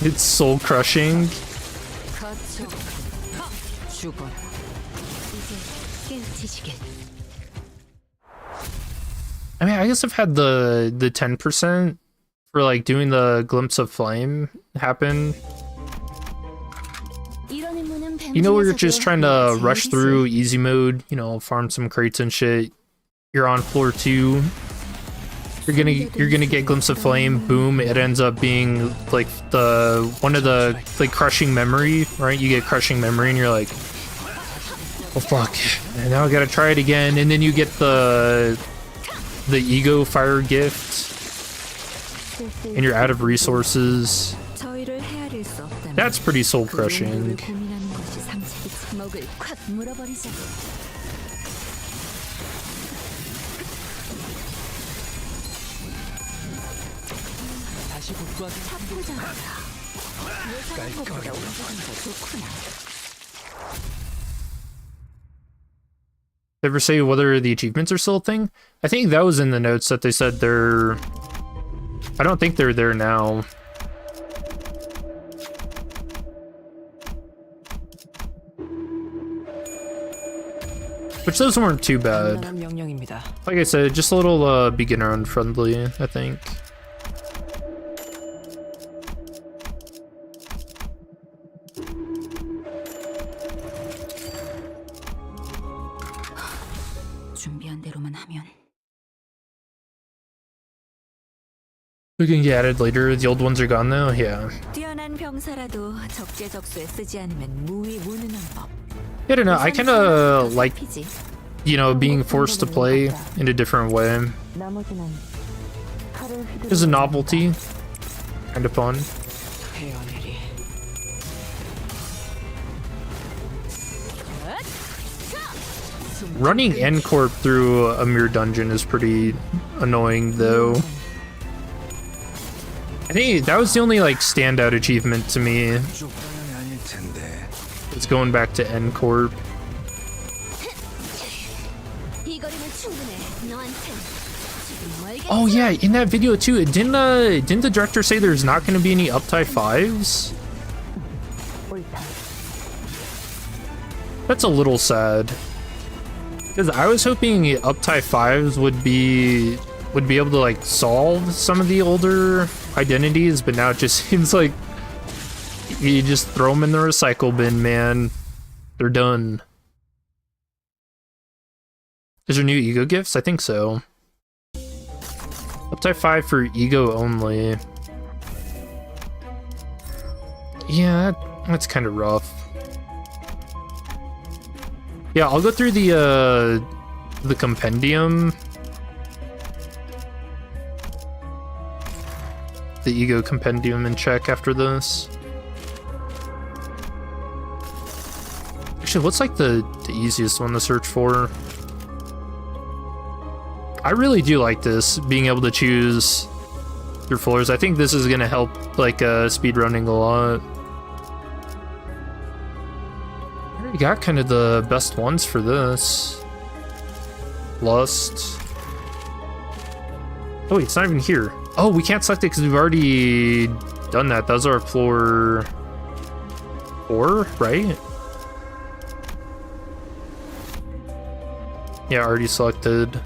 It's soul crushing. 거쳐. 죽어라. 이제 깨우치시길. I mean, I guess I've had the 10% for like doing the glimpse of flame happen. 이런 임무는 뱀 You know, we're 중에서도 just trying 내가 to 제일 rush 있어. through easy mode, you know, farm some crates and shit. You're on floor 2. You're gonna get glimpse of flame. Boom! It ends up being like one of the like crushing memory, right? You get crushing memory, and you're like, oh fuck! And now I gotta try it again, and then you get the ego fire gift, and you're out of resources. 저희를 헤아릴 수 없다면 That's pretty soul 그 crushing. 용도를 고민하는 것이 상책이지. 목을 콱 물어버리자. 다시 복구하기 예상한 것보다 움직임이 더 좋구나. They ever say whether the achievements are still a thing? I think that was in the notes that they said they're... I don't think they're there now. Which those weren't too bad. 간단한 명령입니다. Like I said, just a little beginner unfriendly, I think. 준비한 대로만 하면. We can get added later. The old ones are gone now? Yeah. 뛰어난 병사라도 적재적소에 쓰지 않으면 무위무능한 법. I don't know. I kind of like, 피지. you know, being forced to play in a different way. 나머지는 칼을 휘두르. There's a novelty. Kind of fun. 헤어내리. Running N-Corp through a mirror dungeon is pretty annoying, though. I think that was the only, like, standout achievement to me. 그쪽 방향이 아닐 텐데. It's going back to N-Corp. 이 거리면 충분해. 너한텐 지금 멀게. Oh yeah, in that video too, didn't the director say there's not going to be any uptie 5s? 옳다. That's a little sad. Because I was hoping uptie 5s would be able to like solve some of the older identities, but now it just seems like you just throw them in the recycle bin, man. They're done. Is there new ego gifts? I think so. Uptie 5 for ego only. Yeah, that's kind of rough. Yeah, I'll go through the compendium. The ego compendium and check after this. Actually, what's like the easiest one to search for? I really do like this, being able to choose your floors. I think this is gonna help like speedrunning a lot. I already got kind of the best ones for this. Lust. Oh wait, it's not even here. Oh, we can't select it because we've already done that. Those are floor 4, right? Yeah, already selected.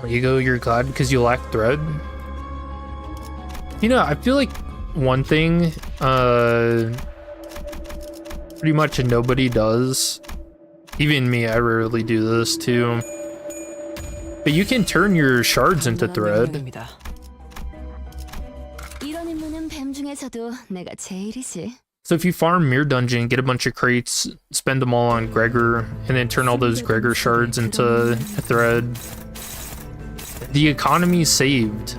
You go, you're glad because you lack thread. You know, I feel like one thing pretty much nobody does, even me, I rarely do this too, but you can turn your shards into thread. 명령입니다. 이런 임무는 뱀 중에서도 내가 제일이지. So if you farm Mirror Dungeon, get a bunch of crates, spend them all on Gregor, and then turn all those Gregor shards into a thread, the economy saved.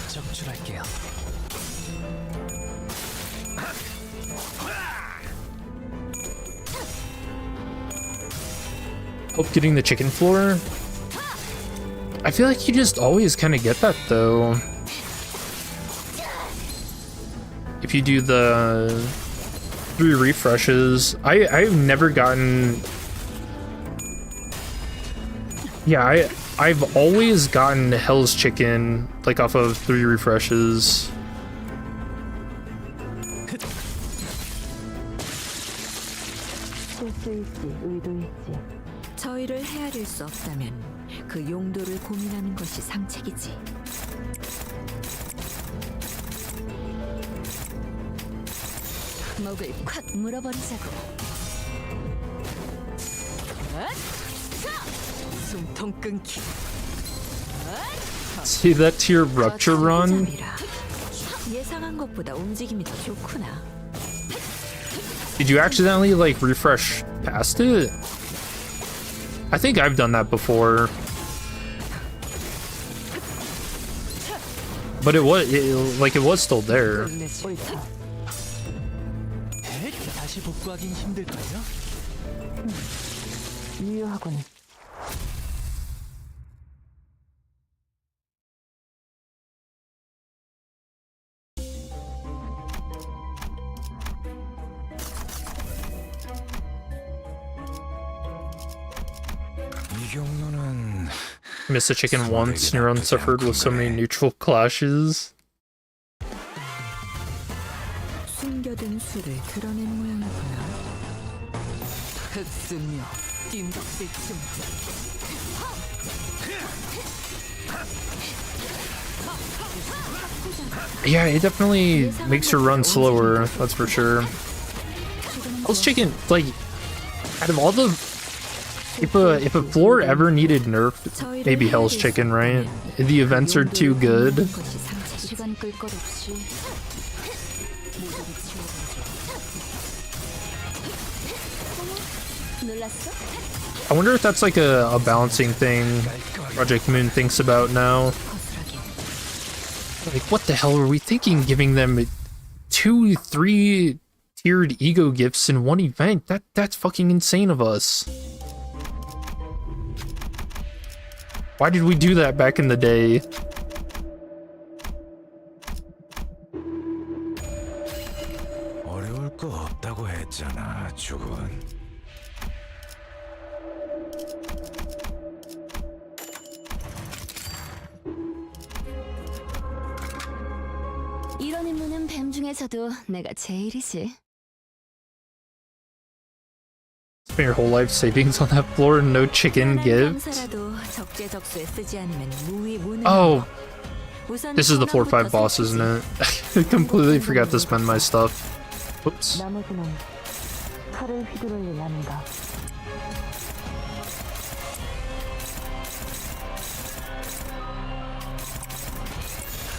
적출할게요. Hope getting the chicken floor. I feel like you just always kind of get that though. If you do the 3 refreshes, I've never gotten. Yeah, I've always gotten Hell's Chicken like off of 3 refreshes. 실수일지 의도일지 저희를 헤아릴 수 없다면 그 용도를 고민하는 것이 상책이지. 목을 콱 물어버리자고. 숨통 끊기. See that tier rupture run? 예상한 것보다 움직임이 더 좋구나. Did you accidentally like refresh past it? I think I've done that before. But it was still there. 옳다. 다시 복구하긴 힘들걸요? 유효하군. 이 경로는 Miss a chicken once and your run suffered with so many neutral clashes. 숨겨둔 수를 드러낸 모양이구나. 흑승려 띵덕질춤. Yeah, it definitely makes your run slower, that's for sure. Hell's Chicken, like, out of all the... If a floor ever needed nerfed, maybe Hell's Chicken, right? The events are too good. 시간 끌 것 없이 놀랐어? I wonder if that's like a balancing thing Project Moon thinks about now. Like, what the hell were we thinking giving them 2, 3 tiered ego gifts in one event? That's fucking insane of us. Why did we do that back in the day? 어려울 거 없다고 했잖아, 죽은. 이런 임무는 뱀 중에서도 내가 제일이지. Spend your whole life savings on that floor and no chicken gift? Oh, this is the 4-5 boss, isn't it? I completely forgot to spend my stuff. Oops. 나머지는 칼을 휘두르려 하는가.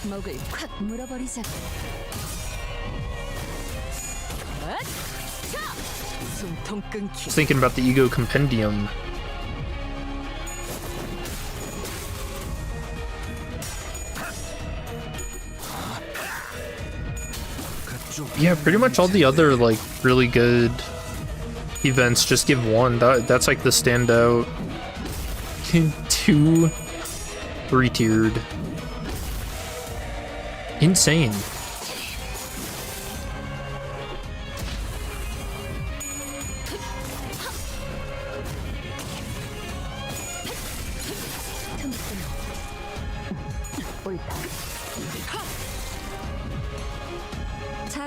목을 콱 물어버리자고. 숨통 끊기. Just thinking about the ego compendium. Yeah, pretty much all the other like really good events just give 1. That's like the standout. 2 3-tiered. Insane.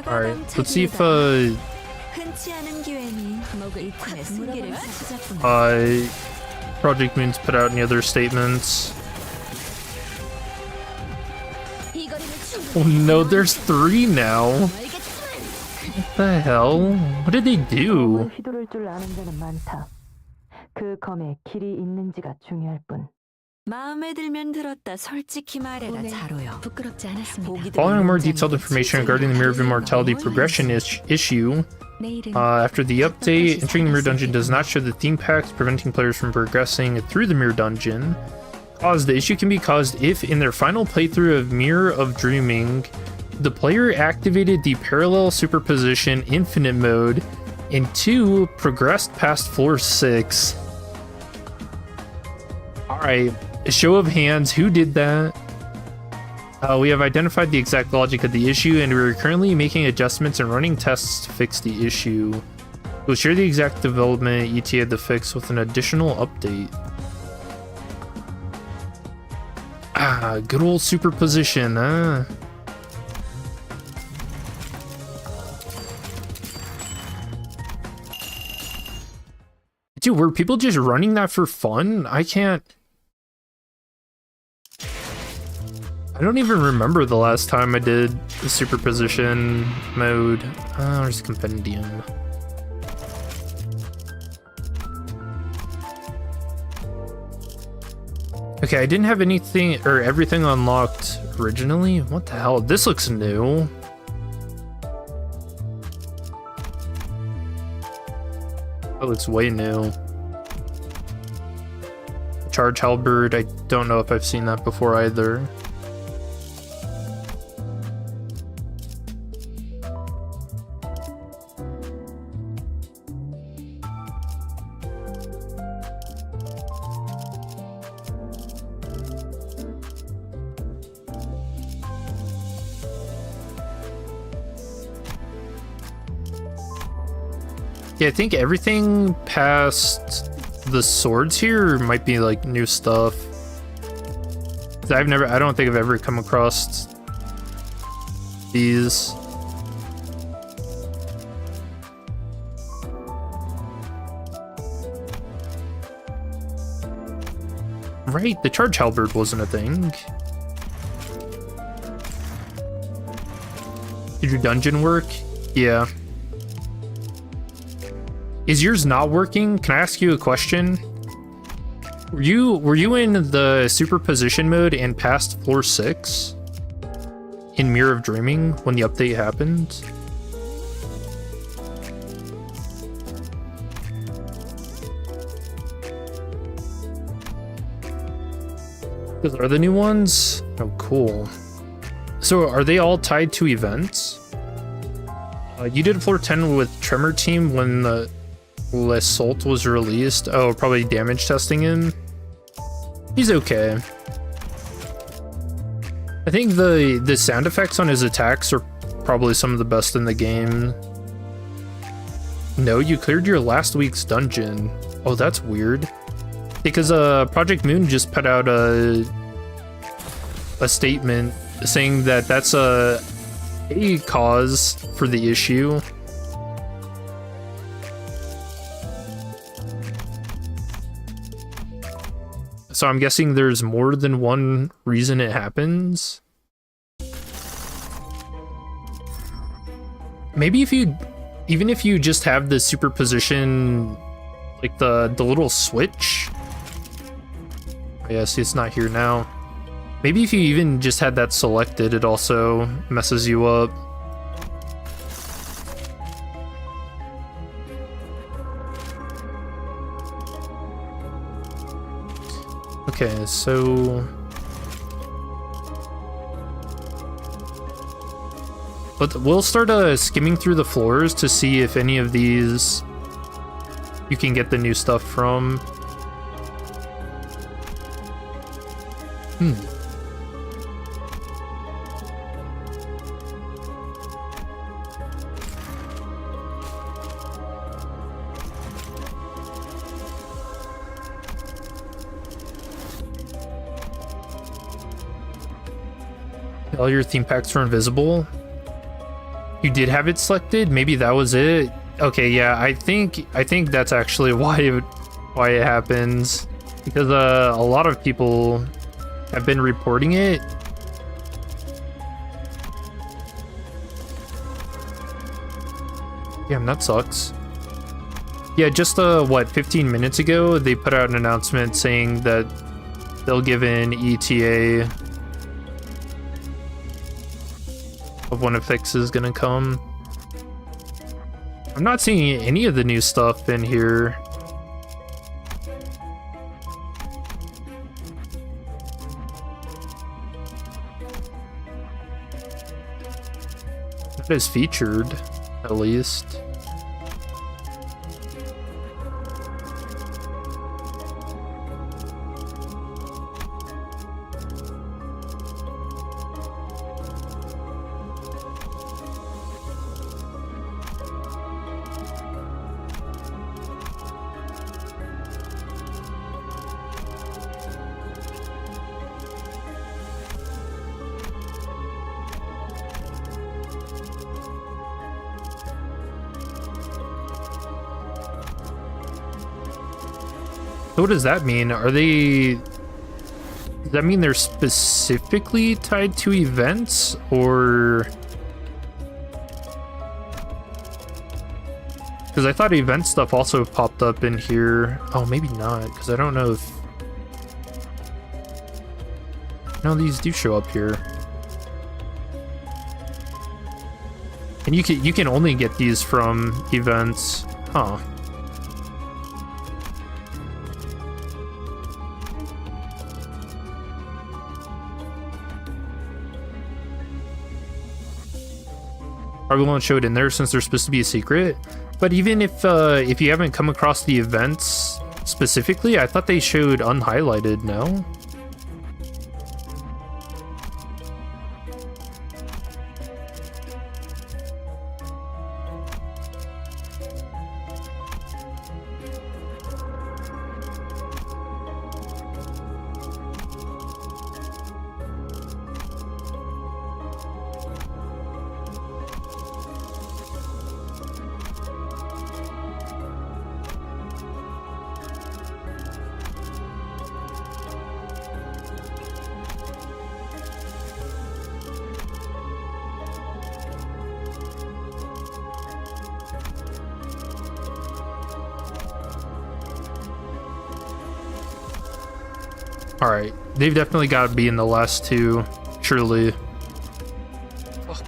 Alright, let's see if Project Moon's put out any other statements. Oh no, there's 3 now. What the hell? What did they do? 휘두를 줄 아는 자는 많다. 그 검에 길이 있는지가 중요할 뿐. 마음에 들면 들었다. 솔직히 말해라, 자로요. 부끄럽지 않았습니다. Following more detailed information regarding the Mirror of Immortality progression issue, after the update, entering the Mirror Dungeon does not show the theme packs, preventing players from progressing through the Mirror Dungeon. The issue can be caused if, in their final playthrough of Mirror of Dreaming, the player activated the Parallel Superposition Infinite mode and 2 progressed past floor 6. Alright, a show of hands, who did that? We have identified the exact logic of the issue, and we're currently making adjustments and running tests to fix the issue. We'll share the exact development ETA of the fix with an additional update. Ah, good old superposition, huh? Dude, were people just running that for fun? I don't even remember the last time I did the superposition mode. There's compendium. Okay, I didn't have anything or everything unlocked originally. What the hell? This looks new. That looks way new. Charge halberd, I don't know if I've seen that before either. Yeah, I think everything past the swords here might be like new stuff. I don't think I've ever come across these. Right, the charge halberd wasn't a thing. Did your dungeon work? Yeah. Is yours not working? Can I ask you a question? Were you in the superposition mode and past floor 6 in Mirror of Dreaming when the update happened? Those are the new ones? Oh, cool. So are they all tied to events? You did floor 10 with Tremor Team when the L'Assault was released. Oh, probably damage testing him. He's okay. I think the sound effects on his attacks are probably some of the best in the game. No, you cleared your last week's dungeon. Oh, that's weird. Because Project Moon just put out a statement saying that that's a cause for the issue. So I'm guessing there's more than one reason it happens. Maybe even if you just have the superposition, like the little switch. Yeah, see, it's not here now. Maybe if you even just had that selected, it also messes you up. Okay, so... But we'll start skimming through the floors to see if any of these you can get the new stuff from. All your theme packs were invisible. You did have it selected? Maybe that was it. Okay, yeah, I think that's actually why it happens, because a lot of people have been reporting it. Damn, that sucks. Yeah, just what, 15 minutes ago they put out an announcement saying that they'll give an ETA of when a fix is gonna come. I'm not seeing any of the new stuff in here. That is featured, at least. So what does that mean? Are they... Does that mean they're specifically tied to events, or... Because I thought event stuff also popped up in here. Oh, maybe not, because I don't know if... No, these do show up here. And you can only get these from events. Huh. Probably won't show it in there since they're supposed to be a secret. But even if you haven't come across the events specifically, I thought they showed unhighlighted, no? Alright, they've definitely got to be in the last two, surely. Fuck.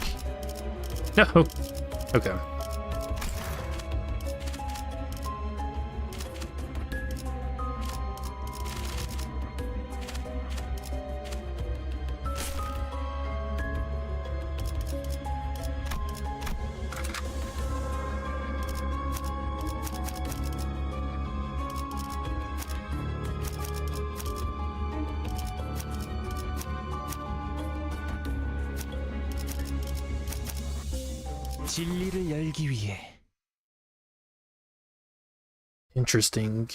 No. Okay. 진리를 열기 위해. Interesting.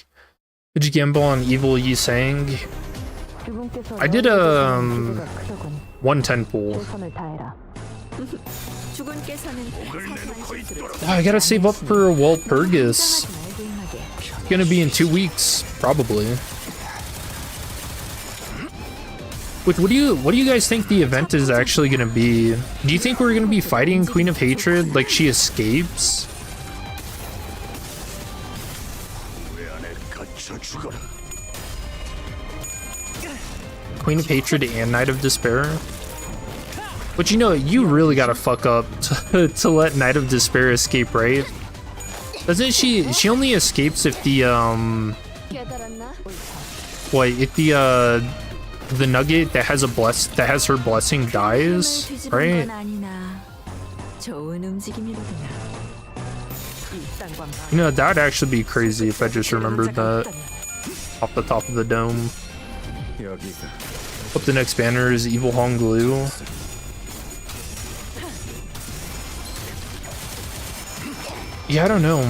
Did you gamble on evil Yi Sang? I did a 110 pool. Oh, I gotta save up for Walpurgis. It's gonna be in 2 weeks, probably. What do you guys think the event is actually gonna be? Do you think we're gonna be fighting Queen of Hatred like she escapes? Queen of Hatred and Knight of Despair? But you know, you really gotta fuck up to let Knight of Despair escape, right? Doesn't she only escapes if the if the nugget that has her blessing dies, right? You know, that'd actually be crazy if I just remembered that off the top of the dome. Hope the next banner is Evil Hong Glue. Yeah, I don't know.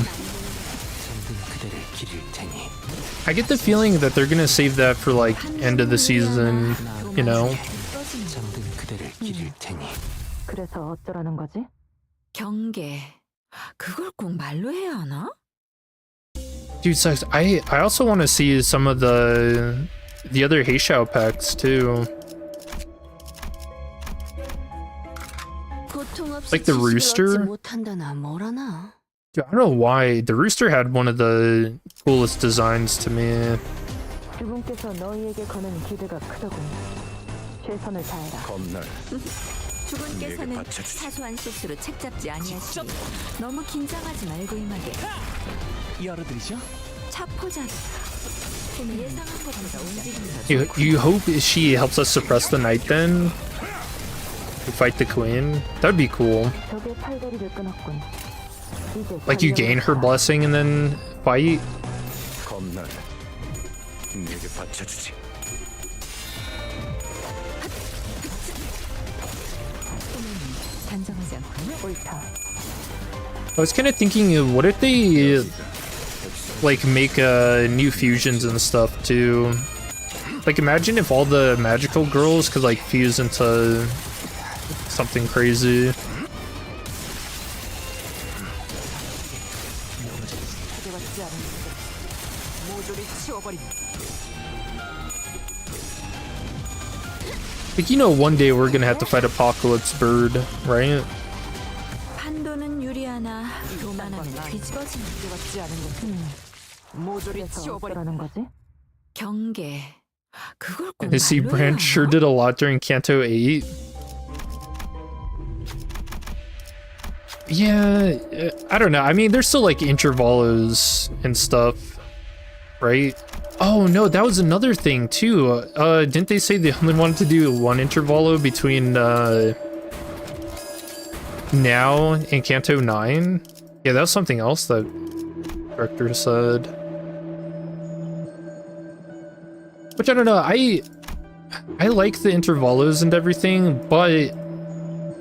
I get the feeling that they're gonna save that for like end of the season, you know? 그래서 어쩌라는 거지? 경계. 그걸 꼭 말로 해야 하나? Dude, sucks. I also want to see some of the other Heishao packs too. Like the rooster. Dude, I don't know why the rooster had one of the coolest designs to me. 주분께서 너희에게 거는 기대가 크더군. 최선을 다해라. 주군께서는 사소한 실수로 책 잡지 아니하시니 너무 긴장하지 말고 임하게. 열어드리죠. 차포자다. 예상한 것보다 움직임이 더 You hope she helps us suppress the knight then? To fight the queen? That'd be cool. 적의 팔다리를 끊었군. 이제 Like you gain her blessing and then fight? 내게 바쳐주지. 단정하지 않군요. 옳다. I was kind of thinking, what if they like make new fusions and stuff too? Like imagine if all the magical girls could like fuse into something crazy. 모조리 치워버립니다. Like, you know, one day we're gonna have to fight Apocalypse Bird, right? 판도는 유리하나 교만하면 뒤집어지는 뜨겁지 않은 것들 모조리 그래서 치워버립니다. 어쩌라는 거지? 경계. 그걸 꼭 The Sea 말로 Branch 해야 sure 하나? did a lot during Kanto 8. Yeah, I don't know. I mean, there's still like intervalos and stuff, right? Oh no, that was another thing too. Didn't they say they only wanted to do one intervalo between now and Kanto 9? Yeah, that was something else that director said. Which I don't know. I like the intervalos and everything, but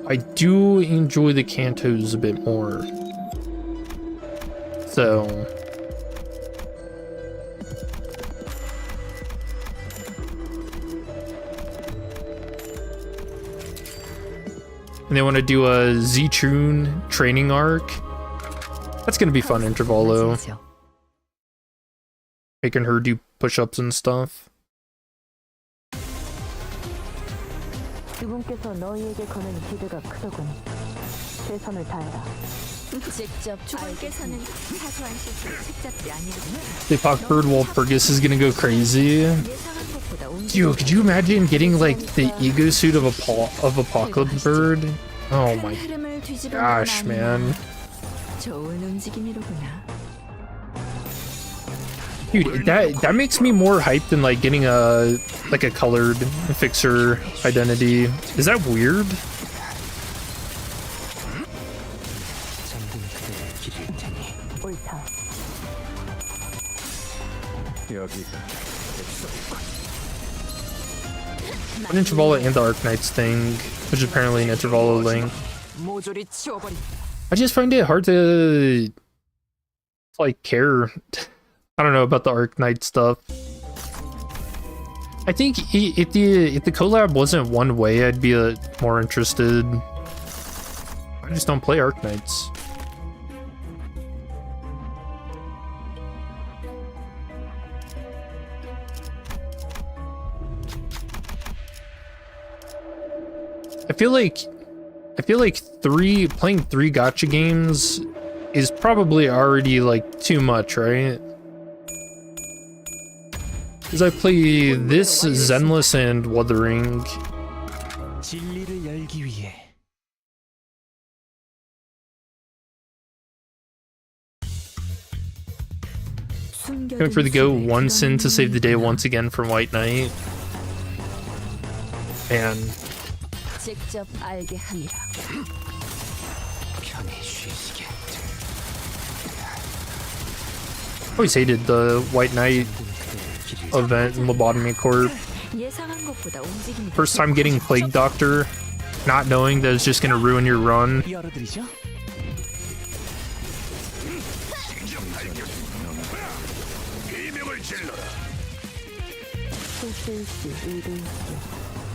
I do enjoy the cantos a bit more. So and they want to do a Z-Trune training arc. That's gonna be fun, intervalo. Making her do push-ups and stuff. 그분께서 너희에게 거는 기대가 크더군. 최선을 다해라. 직접 주분께서는 사소한 실수를 책잡지 아니거든요. They pop Bird while Purgus is gonna go crazy. 예상한 것보다 Dude, could you imagine getting like the ego suit of Apocalypse Bird? Oh my 흐름을 뒤집어 gosh, man. 좋은 움직임이로구나. Dude, that makes me more hyped than like getting a colored fixer identity. Is that weird? 옳다. 여기가 An intervalo and the Arknights thing, which is apparently an intervalo link. 모조리 치워버립니다. I just find it hard to like care. I don't know about the Arknight stuff. I think if the collab wasn't one way, I'd be more interested. I just don't play Arknights. I feel like playing three gacha games is probably already like too much, right? Because I play this, Zenless, and Wuthering. 진리를 열기 위해 Going for the go one sin to save the day once again from White Knight. Man, 직접 알게 함이라. 편히 쉬시게. always hated the White Knight event in Lobotomy Corp. 예상한 것보다 움직임이 First time getting Plague Doctor, not knowing that it's just gonna ruin your run. 열어드리죠. 실수일지 의도일지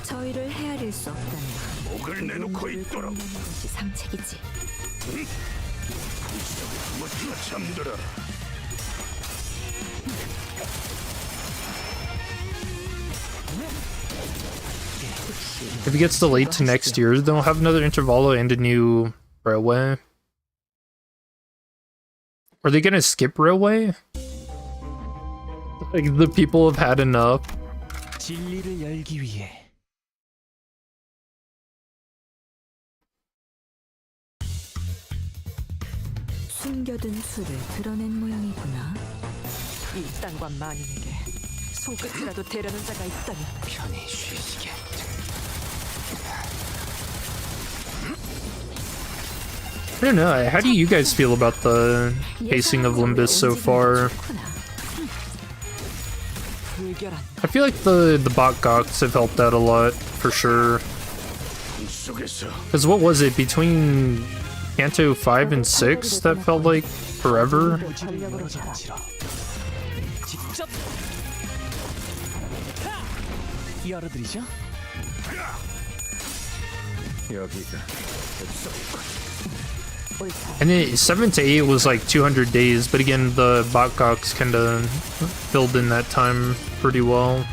저희를 헤아릴 수 없다면 목을 내놓고 있도록 것이 상책이지. 잠들어라. If it gets delayed to next year, they'll have another intervalo and a new railway. Are they gonna skip railway? Like, the people have had enough. 진리를 열기 위해 숨겨둔 수를 드러낸 모양이구나. 이 땅과 만인에게 손끝이라도 대려는 자가 있다면 편히 쉬시게. I don't know, how do you guys feel about the pacing of Limbus so far? 불결한 I feel like the bot goks have helped out a lot, for sure. 속에서 Because what was it, between Kanto 5 and 6, that felt like forever? 무지를 열어주지라. 직접 열어드리죠. 여기가 And then 7 to 8 was like 200 days, but again, the botcocks kind of filled in that time pretty well.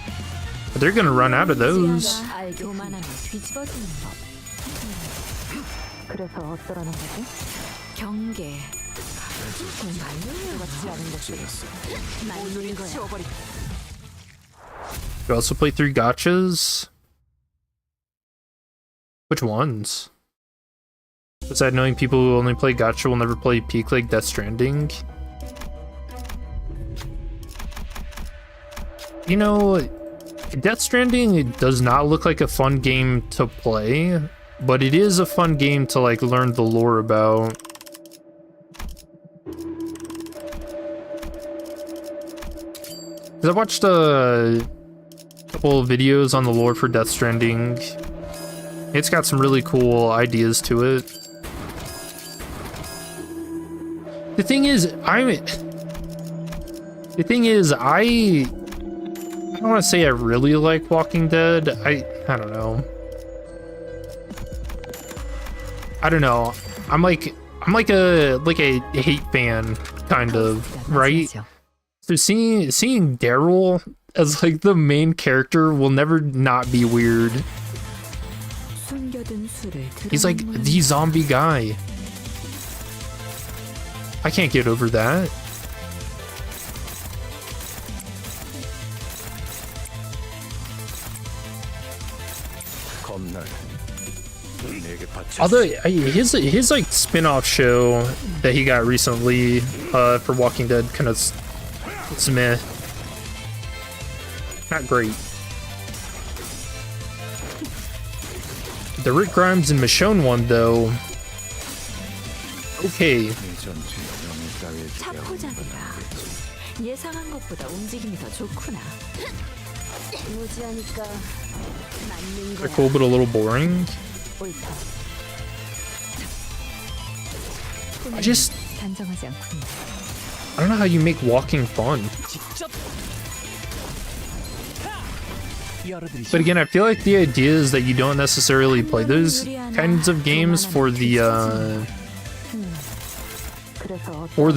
But they're gonna run out of those. 교만하면 뒤집어지는 법. 그래서 어쩌라는 거지? 경계. 맞지 않은 것들이 만누린 거야. You also play 3 gachas? Which ones? Besides knowing people who only play gacha will never play peak like Death Stranding. You know, Death Stranding does not look like a fun game to play, but it is a fun game to like learn the lore about. Cause I watched a couple of videos on the lore for Death Stranding. It's got some really cool ideas to it. The thing is, I don't want to say I really like Walking Dead. I don't know. I'm like a hate fan kind of, right? So seeing Daryl as like the main character will never not be weird. He's like the zombie guy. I can't get over that. Although his like spin-off show that he got recently for Walking Dead kind of it's meh. Not great. The Rick Grimes and Michonne one though. Okay. 차포자리라. 예상한 것보다 움직임이 더 좋구나. 무지하니까 맞는 They're 거야. cool but a little boring. 옳다. 단정하지 않군요. I don't know how you make walking fun. But again, I feel like the idea is that you don't necessarily play those kinds of games for the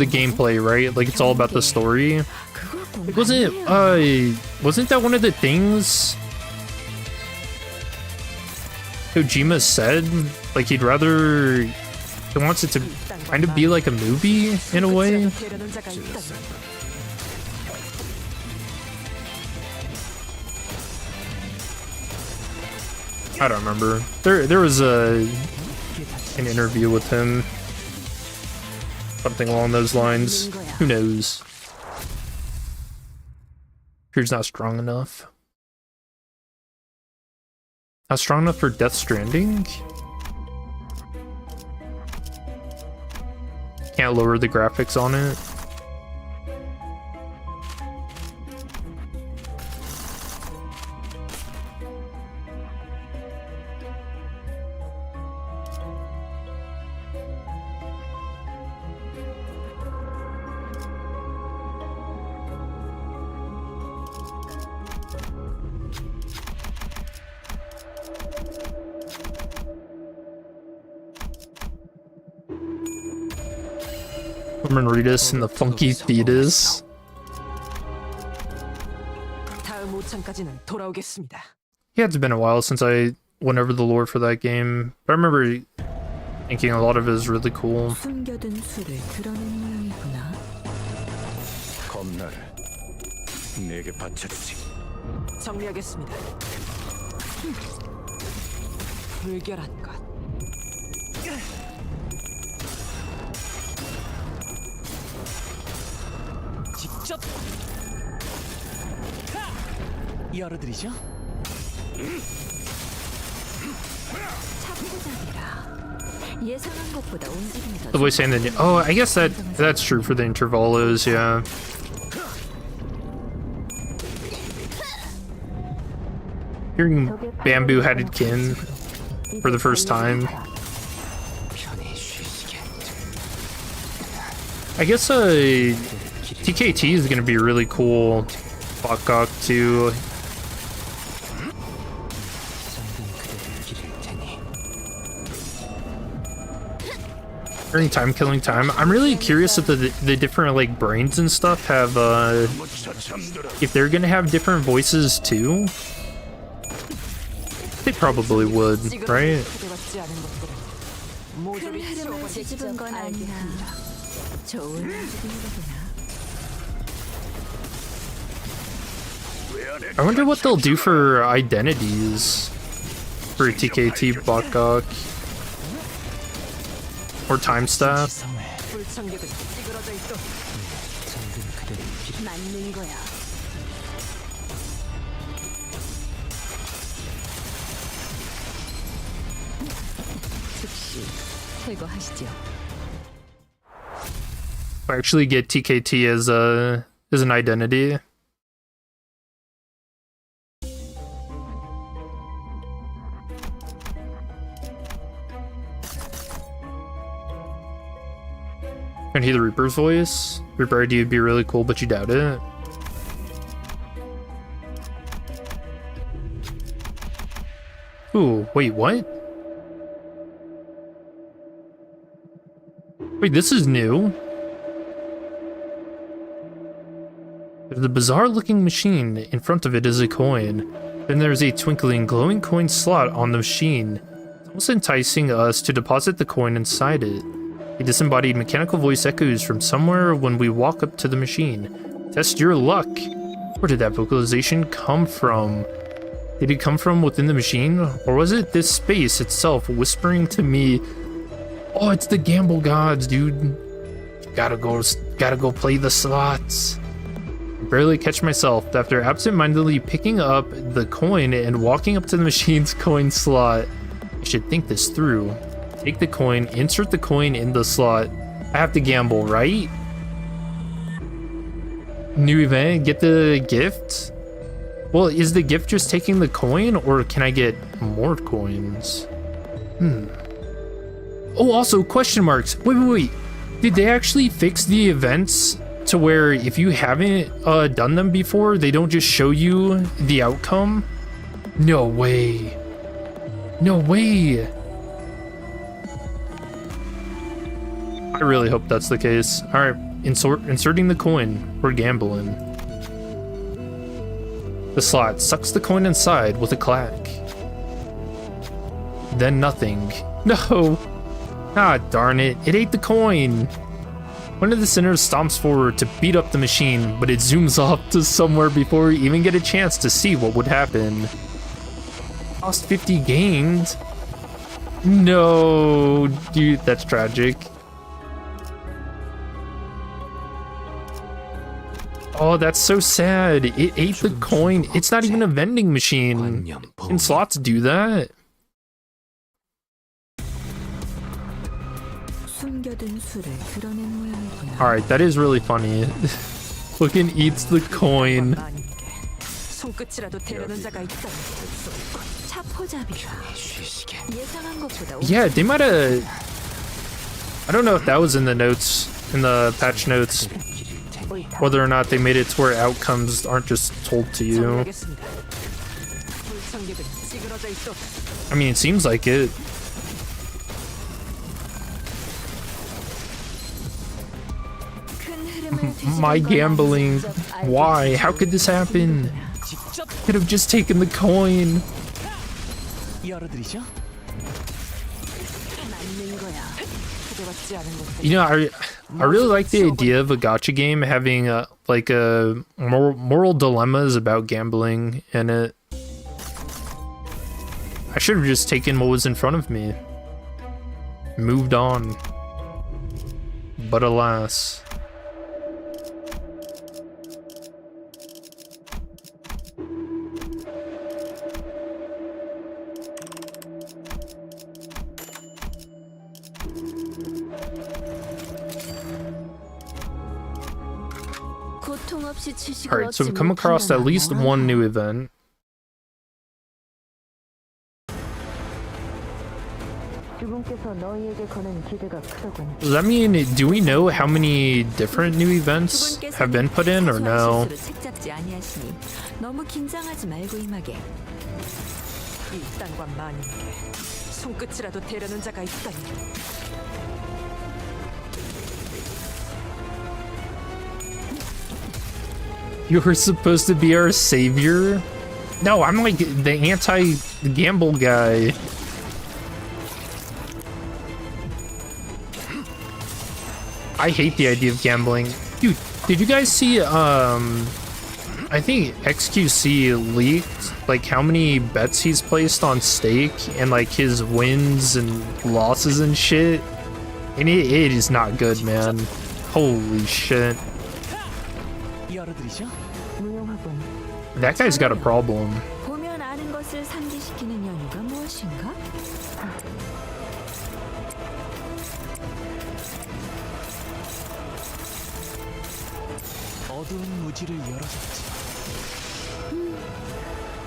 gameplay, right? Like it's all about the story. Like, wasn't that one of the things Kojima said? Like he wants it to kind of be like a movie in a way. I don't remember. There was an interview with him. Something along those lines. Who knows? Here's not strong enough. Not strong enough for Death Stranding? Can't lower the graphics on it. Ritas and the Funky Thetas. Yeah, it's been a while since I went over the lore for that game, but I remember thinking a lot of it is really cool. 정리하겠습니다. 불결한 것. 직접 열어드리죠. The voice saying that. Oh, I guess that's true for the intervalos. Yeah. Hearing bamboo-headed kin for the first time. I guess TKT is gonna be really cool. Botcock too. during killing time. I'm really curious if the different like brains and stuff have 무차 잠들어. if they're gonna have different voices too. They probably would, right? 초대받지 않은 것들은 모조리 큰 흐름을 뒤집은 건 아니야. 좋은 움직임이구나. I wonder what they'll do for identities for TKT Botgok or time staff. 지성에 불청객은 찌그러져 있어. 잠든 그대를 길 맞는 거야. 즉시 퇴거하시죠. If I actually get TKT as an identity. Can I hear the Reaper's voice? Reaper ID would be really cool, but you doubt it. Ooh, wait, what? Wait, this is new. There's a bizarre-looking machine. In front of it is a coin. Then there's a twinkling, glowing coin slot on the machine. It's almost enticing us to deposit the coin inside it. A disembodied mechanical voice echoes from somewhere when we walk up to the machine. Test your luck. Where did that vocalization come from? Did it come from within the machine? Or was it this space itself whispering to me? Oh, it's the gamble gods, dude. Gotta go play the slots. I barely catch myself after absent-mindedly picking up the coin and walking up to the machine's coin slot. I should think this through. Take the coin, insert the coin in the slot. I have to gamble, right? New event, get the gift? Well, is the gift just taking the coin, or can I get more coins? Oh, also, question marks. Wait. Did they actually fix the events to where if you haven't done them before, they don't just show you the outcome? No way. No way. I really hope that's the case. Alright, inserting the coin. We're gambling. The slot sucks the coin inside with a clack. Then nothing. No! Ah, darn it. It ate the coin! One of the sinners stomps forward to beat up the machine, but it zooms off to somewhere before we even get a chance to see what would happen. Lost 50 gained? No, dude, that's tragic. Oh, that's so sad. It ate the coin. It's not even a vending machine. Can slots do that? Alright, that is really funny. Fucking eats the coin. 손끝이라도 대려는 자가 있다. Yeah, they might have... I don't know if that was in the notes, in the patch notes. Whether or not they made it to where outcomes aren't just told to you. I mean, it seems like it. My gambling. Why? How could this happen? Could have just taken the coin. You know, I really like the idea of a gacha game having like a moral dilemmas about gambling in it. I should have just taken what was in front of me. Moved on. But alas. Alright, so we've come across at least one new event. Does that mean, do we know how many different new events have been put in, or no? You were supposed to be our savior? No, I'm like the anti-gamble guy. I hate the idea of gambling. Dude, did you guys see, I think XQC leaked, like, how many bets he's placed on stake and, like, his wins and losses and shit? And it is not good, man. Holy shit. 열어드리죠? 무용하군. That guy's got a problem. 보면 아는 것을 상기시키는 연유가 무엇인가? 어두운 무지를 열어줬지.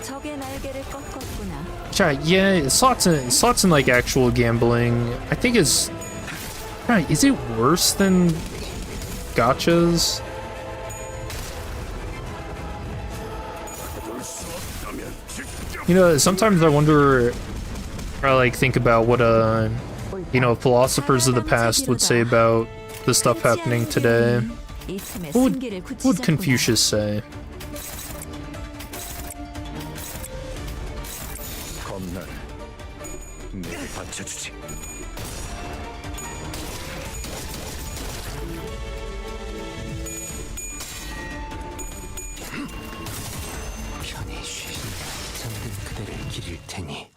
적의 날개를 꺾었구나. Yeah, slots in like actual gambling. I think is it worse than gachas? You know, sometimes I wonder, or like think about what you know, philosophers of the past would say about the stuff happening today. What would Confucius say? 겁나네. 내게 받쳐주지. 편히 쉬. 잠든 그대를 기릴 테니.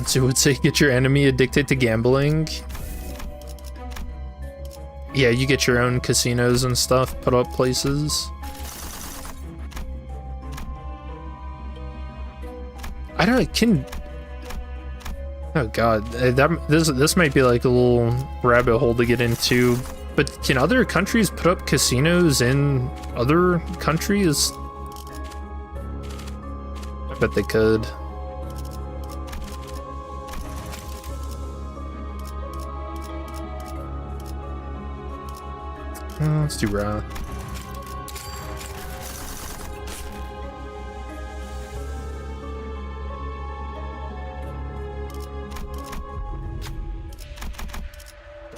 Sun would say, get your enemy addicted to gambling. Yeah, you get your own casinos and stuff, put up places. I don't can. Oh god, this might be like a little rabbit hole to get into. But can other countries put up casinos in other countries? I bet they could. Let's do Wrath.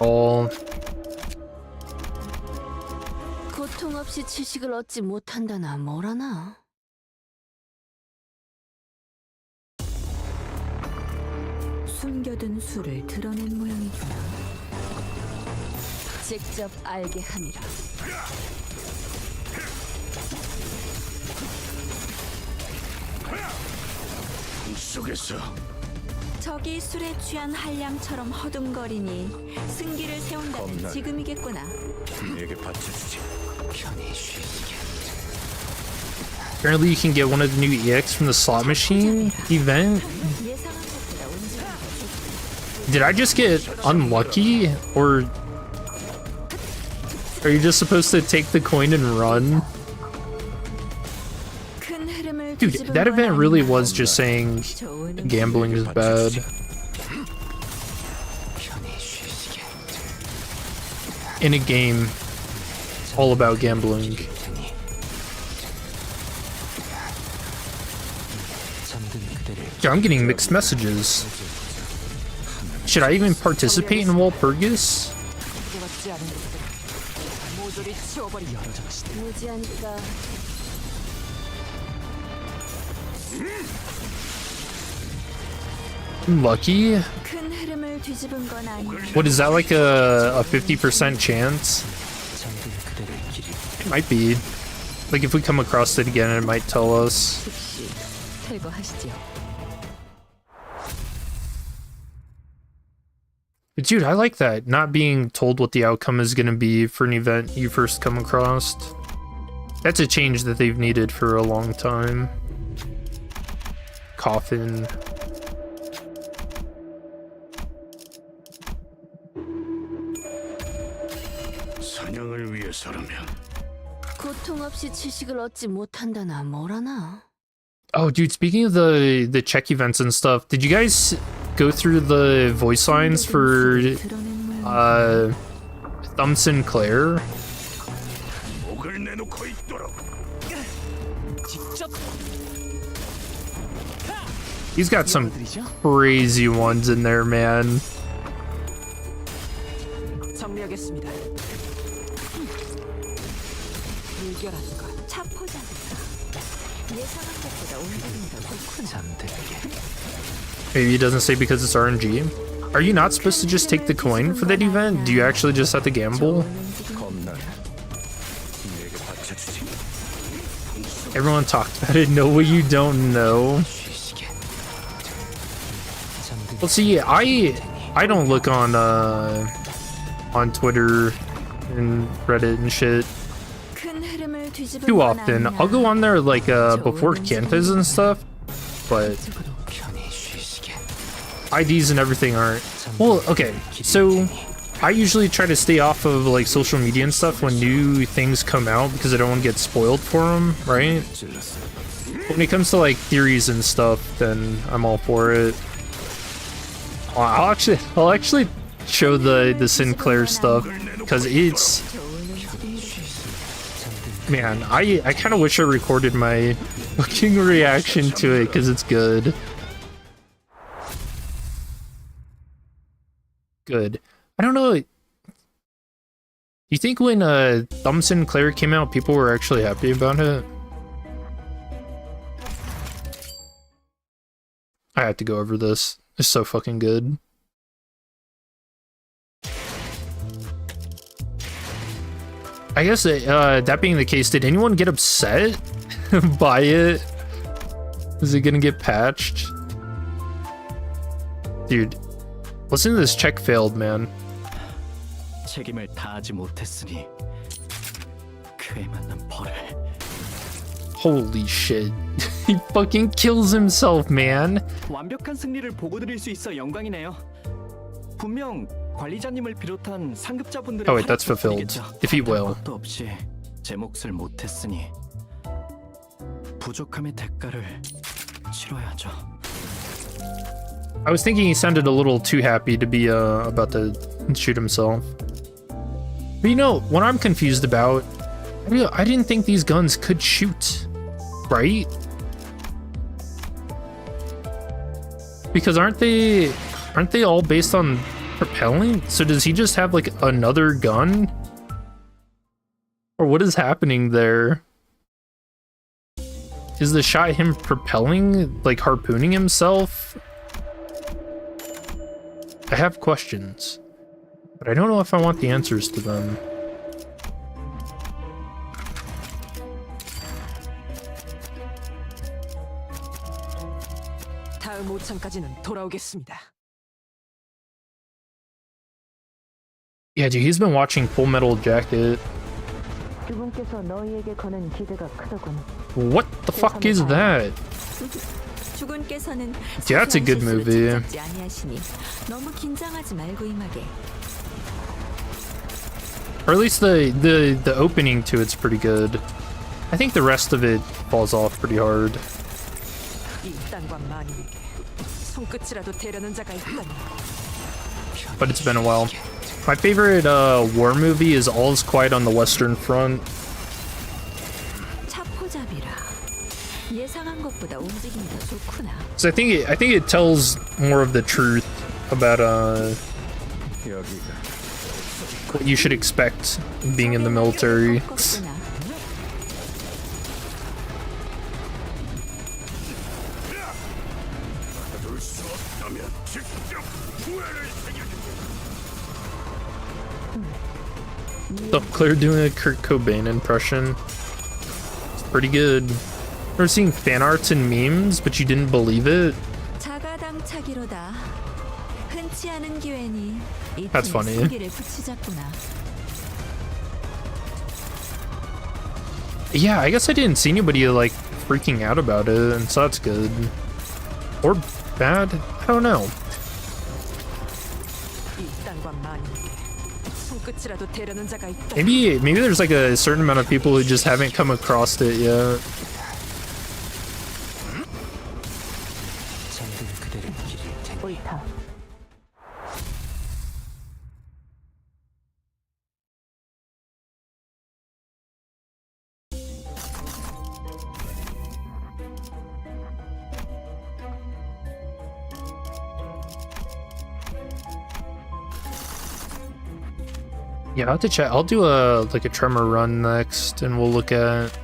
All. 고통 없이 지식을 얻지 못한다나 뭐라나. 숨겨둔 수를 드러낸 모양이구나. 직접 알게 함이라. 속에서 적이 술에 취한 한량처럼 허둥거리니 승기를 세운다면 겁나네. 지금이겠구나. 내게 받쳐주지. 편히 쉬게. Apparently you can get one of the new EX from the slot machine event. 예상한 것보다 운전이 Did I just get unlucky? Or are you just supposed to take the coin and run? 큰 흐름을 Dude, 뒤집은 that 건 event really 아니야. was just saying 좋은 gambling is bad. 편히 쉬게. In a game all about gambling. 테니. 잠든 그대를 Yeah, I'm getting mixed messages. Should I even participate in Walpurgis? 같지 않은 것들 모조리 치워버리 열어줬지. 무지하니까 Lucky? 큰 흐름을 뒤집은 건 아니야. What is that, like a 50% chance? 잠든 그대를 기릴 It might be. Like if we come across it again, it might tell us. 즉시 퇴거하시죠. But dude, I like that. Not being told what the outcome is going to be for an event you first come across. That's a change that they've needed for a long time. Coffin. 사냥을 위해서라면 고통 없이 지식을 얻지 못한다나 뭐라나. Oh, dude, speaking of the Czech events and stuff, did you guys go through the voice lines for 드러낸 모양. Thumb Sinclair? 목을 내놓고 있도록. 직접 He's got some 열어드리죠. crazy ones in there, man. 처리하겠습니다. 물결하는 것. 차포자입니다. 예상한 것보다 움직임이 더 좋구나. 잠들게. Maybe it doesn't say because it's RNG. Are you not supposed to just take the coin for that event? Do you actually just have to gamble? 겁나네. 내게 바쳐주지. Everyone talked about it. No way you don't know. 쉬시게. 잠들게. Well, see, I don't look on Twitter and Reddit and shit 큰 흐름을 뒤집은 too 건 often. 아니야. I'll go on there like before Kantas and stuff, but 편히 쉬시게. IDs and everything aren't. Well, okay, so I usually try to stay off of like social media and stuff when new things come out because I don't want to get spoiled for them, right? When it comes to like theories and stuff, then I'm all for it. I'll actually show the Sinclair stuff because it's, man, I kind of wish I recorded my fucking reaction to it because it's good. Good. I don't know. You think when Thumb Sinclair came out, people were actually happy about it? I have to go over this. It's so fucking good. I guess that being the case, did anyone get upset by it? Is it gonna get patched? Dude, listen to this check failed, man. 책임을 다하지 못했으니 그에 맞는 벌을. Holy shit. He fucking kills himself, man. 완벽한 승리를 보고드릴 수 있어 영광이네요. 분명 관리자님을 비롯한 상급자분들의 Oh wait, that's fulfilled. 활약 If he will. 것도 없이 제 몫을 못했으니 부족함의 대가를 치러야죠. I was thinking he sounded a little too happy to be about to shoot himself. But you know, what I'm confused about, I didn't think these guns could shoot, right? Because aren't they all based on propelling? So does he just have like another gun? Or what is happening there? Is the shot him propelling, like harpooning himself? I have questions, but I don't know if I want the answers to them. 다음 5창까지는 돌아오겠습니다. Yeah, dude, he's been watching Full Metal Jacket. 주분께서 너희에게 거는 기대가 크더군. What the fuck is that? 주군께서는 Yeah, that's a good movie. 아니하시니 너무 긴장하지 말고 임하게. Or at least the opening to it's pretty good. I think the rest of it falls off pretty hard. 이 땅과 만인에게 손끝이라도 대려는 자가 있다니. But it's been a while. My favorite war movie is All's Quiet on the Western Front. 차포잡이라. 예상한 것보다 움직임이 더 좋구나. So I think it tells more of the truth about what you should expect being in the military. 둘 수 없다면 직접 후회를 새겨주지. So Claire doing a Kurt Cobain impression. It's pretty good. Ever seen fan arts and memes, but you didn't believe it? 자가당차기로다. 흔치 않은 기회니 이 That's 팀에 funny. 승기를 붙이자꾸나. Yeah, I guess I didn't see anybody like freaking out about it, and so that's good. Or bad? I don't know. 이 땅과 만인에게 손끝이라도 대려는 자가 있다. Maybe there's like a certain amount of people who just haven't come across it yet. 잠든 그대를 기릴 테니. 옳다. Yeah, I'll have to check. I'll do a tremor run next, and we'll look at.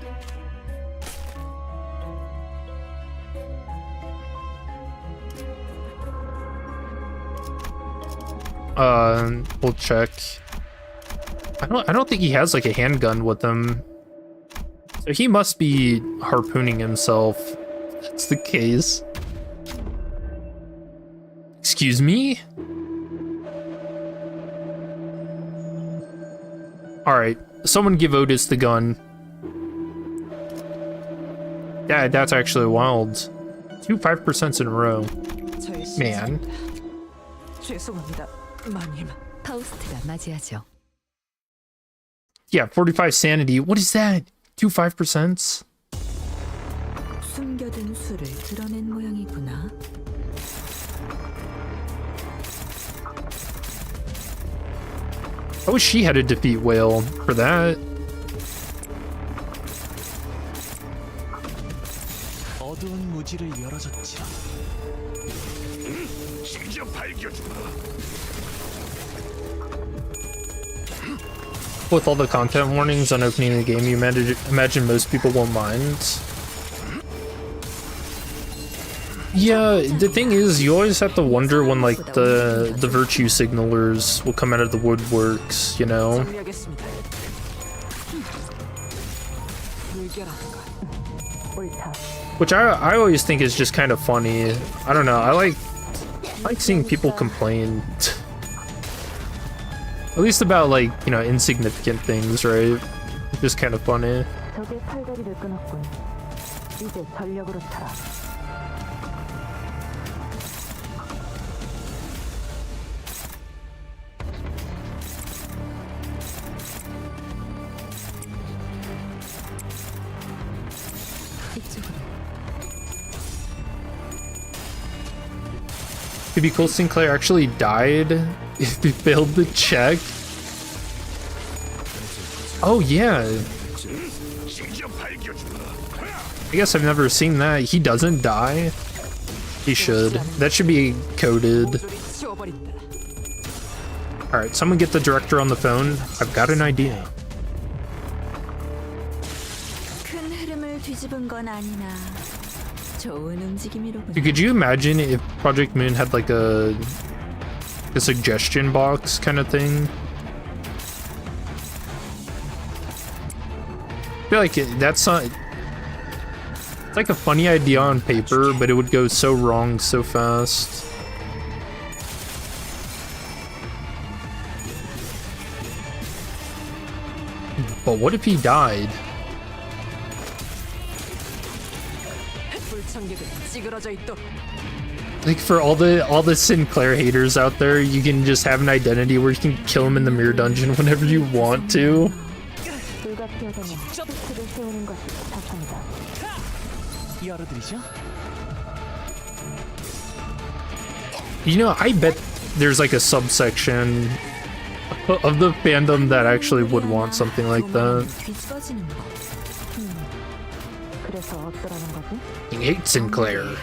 We'll check. I don't think he has like a handgun with him. So he must be harpooning himself. If that's the case. Excuse me? Alright, someone give Otis the gun. Yeah, that's actually wild. 2 5% in a row. Man. 죄송합니다, 마님. 파우스트가 맞이하죠. Yeah, 45 sanity. What is that? 2 5%? 숨겨둔 수를 드러낸 모양이구나. I wish she had to defeat Whale for that. 어두운 무지를 열어줬지. 직접 밝혀주마. With all the content warnings on opening the game, you imagine most people won't mind. Yeah, the thing is, you always have to wonder when like the virtue signalers will come out of the woodworks, you know? 정리하겠습니다. 물결하는가. 옳다. Which I always think is just kind of funny. I don't know, I like seeing people complain. At least about like, you know, insignificant things, right? Just kind of funny. 적의 팔다리를 끊었군. 이제 전력으로 차라. It'd be cool Sinclair actually died if he failed the check. Oh yeah. 직접 밝혀주마. I guess I've never seen that. He doesn't die. He should. That should be coded. 치워버린다. Alright, someone get the director on the phone. I've got an idea. 큰 흐름을 뒤집은 건 아니나. 좋은 움직임이로군. Could you imagine if Project Moon had like a suggestion box kind of thing? I feel like that's not. It's like a funny idea on paper, but it would go so wrong so fast. But what if he died? 불청객은 찌그러져 있도록. Like for all the Sinclair haters out there, you can just have an identity where you can kill him in the mirror dungeon whenever you want to. 불가피하다면 스를 세우는 것이 답합니다. 열어드리죠. You know, I bet there's like a subsection of the fandom that actually would want something like that. 뒤집어지는 거. 그래서 어떠라는 거지? He hates Sinclair.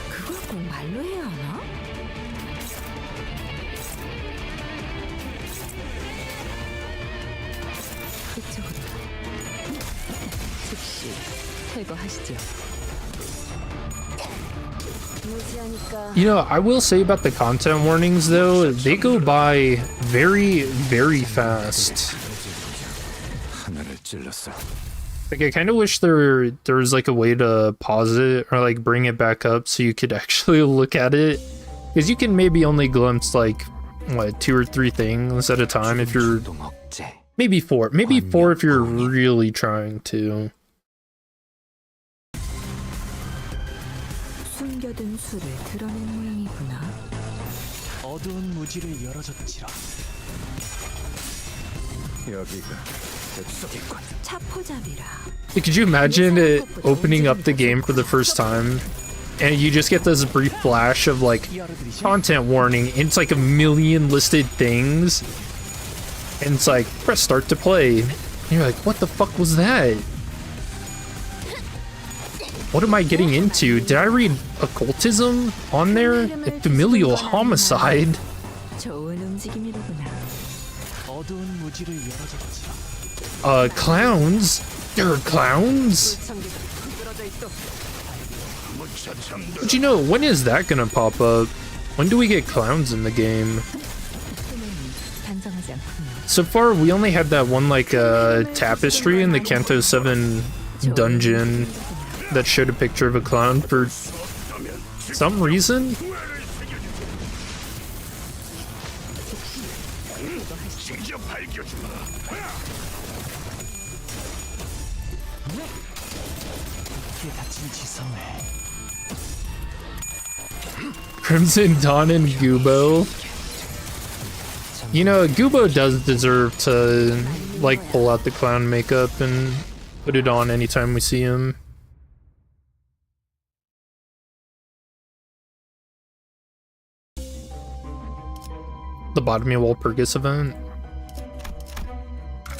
그걸 꼭 말로 해야 하나? 그쪽으로. 즉시 퇴거하시죠. 무지하니까 You know, I will say about the content warnings though, they go by very, very fast. 하나를 찔렀어. Like I kind of wish there was like a way to pause it or like bring it back up so you could actually look at it, because you can maybe only glimpse like what 2 or 3 things at a time if you're maybe 4 if you're really trying to. 숨겨둔 수를 드러낸 모양이구나. 어두운 무지를 열어줬지라. 여기가 뱃속이군. 차포잡이라. Could you imagine it opening up the game for the first time and you just get this brief flash of like content warning and it's like a million listed things and it's like press start to play and you're like, what the fuck was that? What am I getting into? Did I read occultism on there? A familial homicide? 좋은 움직임이로구나. 어두운 무지를 열어줬지. Clowns? There are clowns? But you know, when is that gonna pop up? When do we get clowns in the game? 반성하지 않군요. So far, we only had that one, like, tapestry in the Kanto 7 dungeon that showed a picture of a clown for some reason. Crimson Dawn and Gubo. You know, Gubo does deserve to, like, pull out the clown makeup and put it on anytime we see him. The Botany Walpurgis event.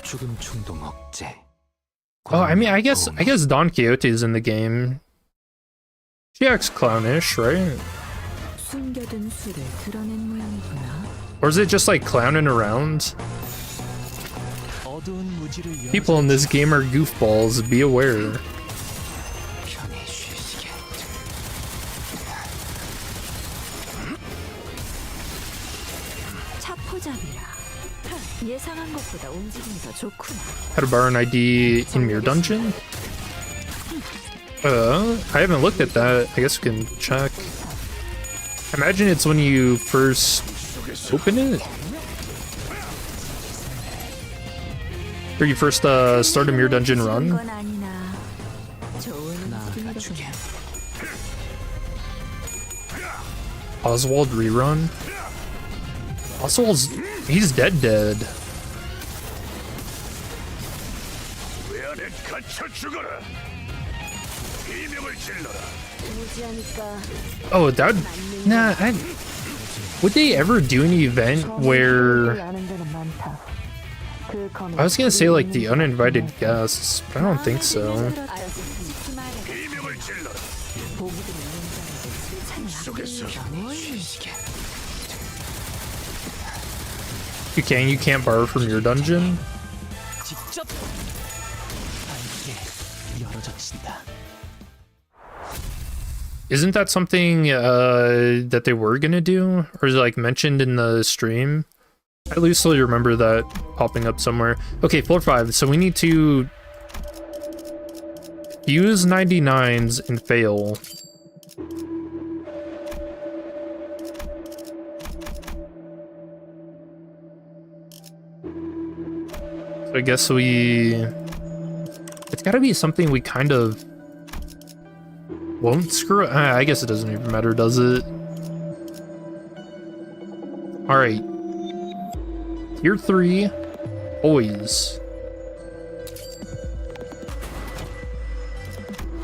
죽음 충동 억제. Oh, I mean, I guess Don Quixote is in the game. She acts clownish, right? 숨겨둔 수를 드러낸 모양이구나. Or is it just like clowning around? 어두운 무지를 People in this game are goofballs, be aware. 편히 쉬시게. 차포잡이라. 예상한 것보다 움직임이 더 좋구나. How to borrow an ID in Mirror Dungeon? I haven't looked at that. I guess we can check. I imagine it's when you first open it? Or you first start a Mirror Dungeon run? 건 아니나. 좋은 움직임이로구나. Oswald rerun? Oswald's... he's dead. 왜 안에 갇혀 죽어라. 비명을 질러라. 무지하니까 Oh, that... nah, would they ever do an event where... 아는 데는 많다. 그 검에 I was gonna say like the uninvited guests, but I don't think so. 비명을 질러라. 속에서 쉬시게. You can't borrow from your dungeon? 직접 알게 열어젖힌다. Isn't that something that they were gonna do? Or is it like mentioned in the stream? I loosely remember that popping up somewhere. Okay, floor 5. So we need to use 99s and fail. So I guess it's gotta be something we kind of won't screw up. I guess it doesn't even matter, does it? Alright. Tier 3, poise.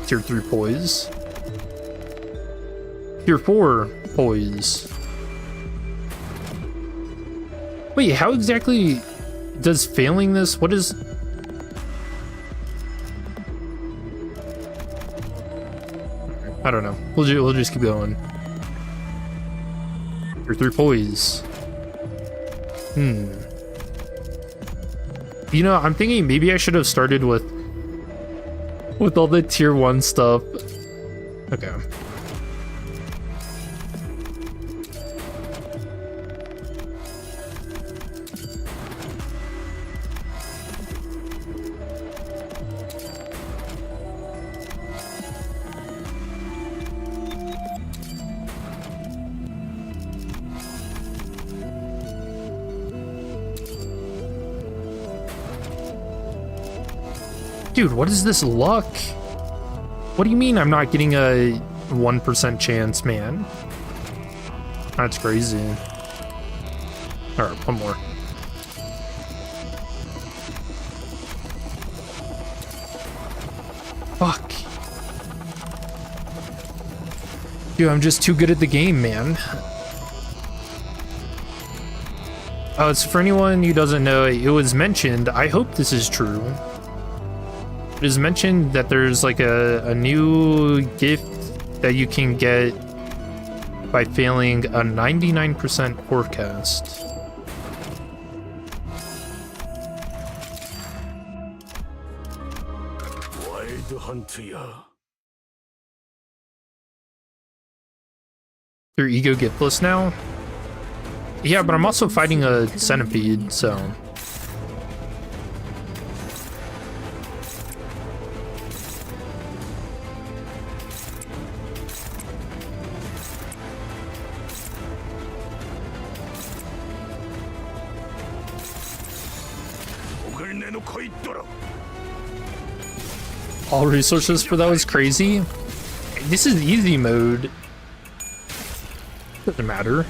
Tier 3, poise. Tier 4, poise. Wait, how exactly does failing this? What is... I don't know. We'll just keep going. Tier 3, poise. You know, I'm thinking maybe I should have started with all the tier 1 stuff. Okay. Dude, what is this luck? What do you mean I'm not getting a 1% chance, man? That's crazy. Alright, one more. Fuck. Dude, I'm just too good at the game, man. Oh, it's for anyone who doesn't know, it was mentioned, I hope this is true. It is mentioned that there's like a new gift that you can get by failing a 99% forecast. 헌트야. Your ego giftless now? Yeah, but I'm also fighting a centipede, so... 목을 내놓고 있도록. All resources for that was crazy. This is easy mode. Doesn't matter.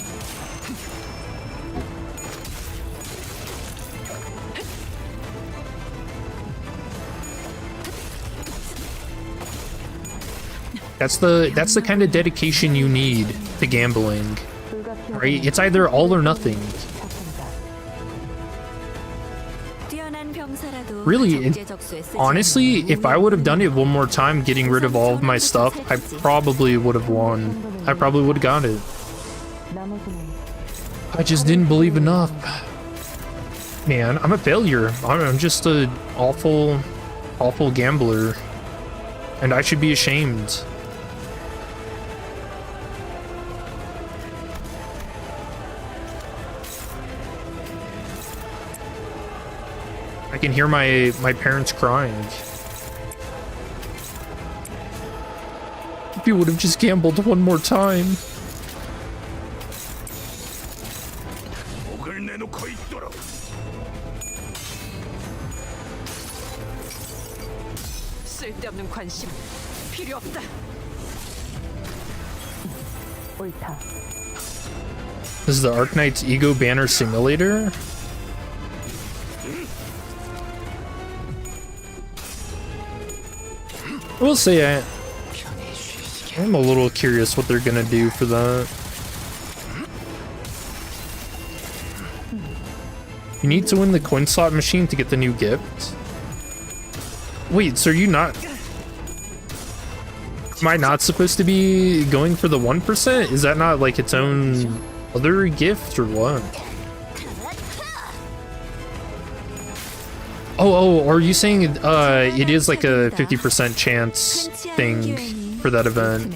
That's the kind of dedication you need to gambling, right? It's either all or nothing. Really, honestly, if I would have done it one more time, getting rid of all of my stuff, I probably would have won. I probably would have got it. I just didn't believe enough. Man, I'm a failure. I'm just an awful, awful gambler. And I should be ashamed. I can hear my parents crying. If you would have just gambled one more time. 목을 내놓고 있도록. 쓸데없는 관심 필요 없다. 옳다. This is the Arknight's Ego Banner Simulator? I will say I'm a little curious what they're gonna do for that. You need to win the coin slot machine to get the new gift. Wait, so are you not... Am I not supposed to be going for the 1%? Is that not like its own other gift or what? Oh, are you saying it is like a 50% chance thing for that event?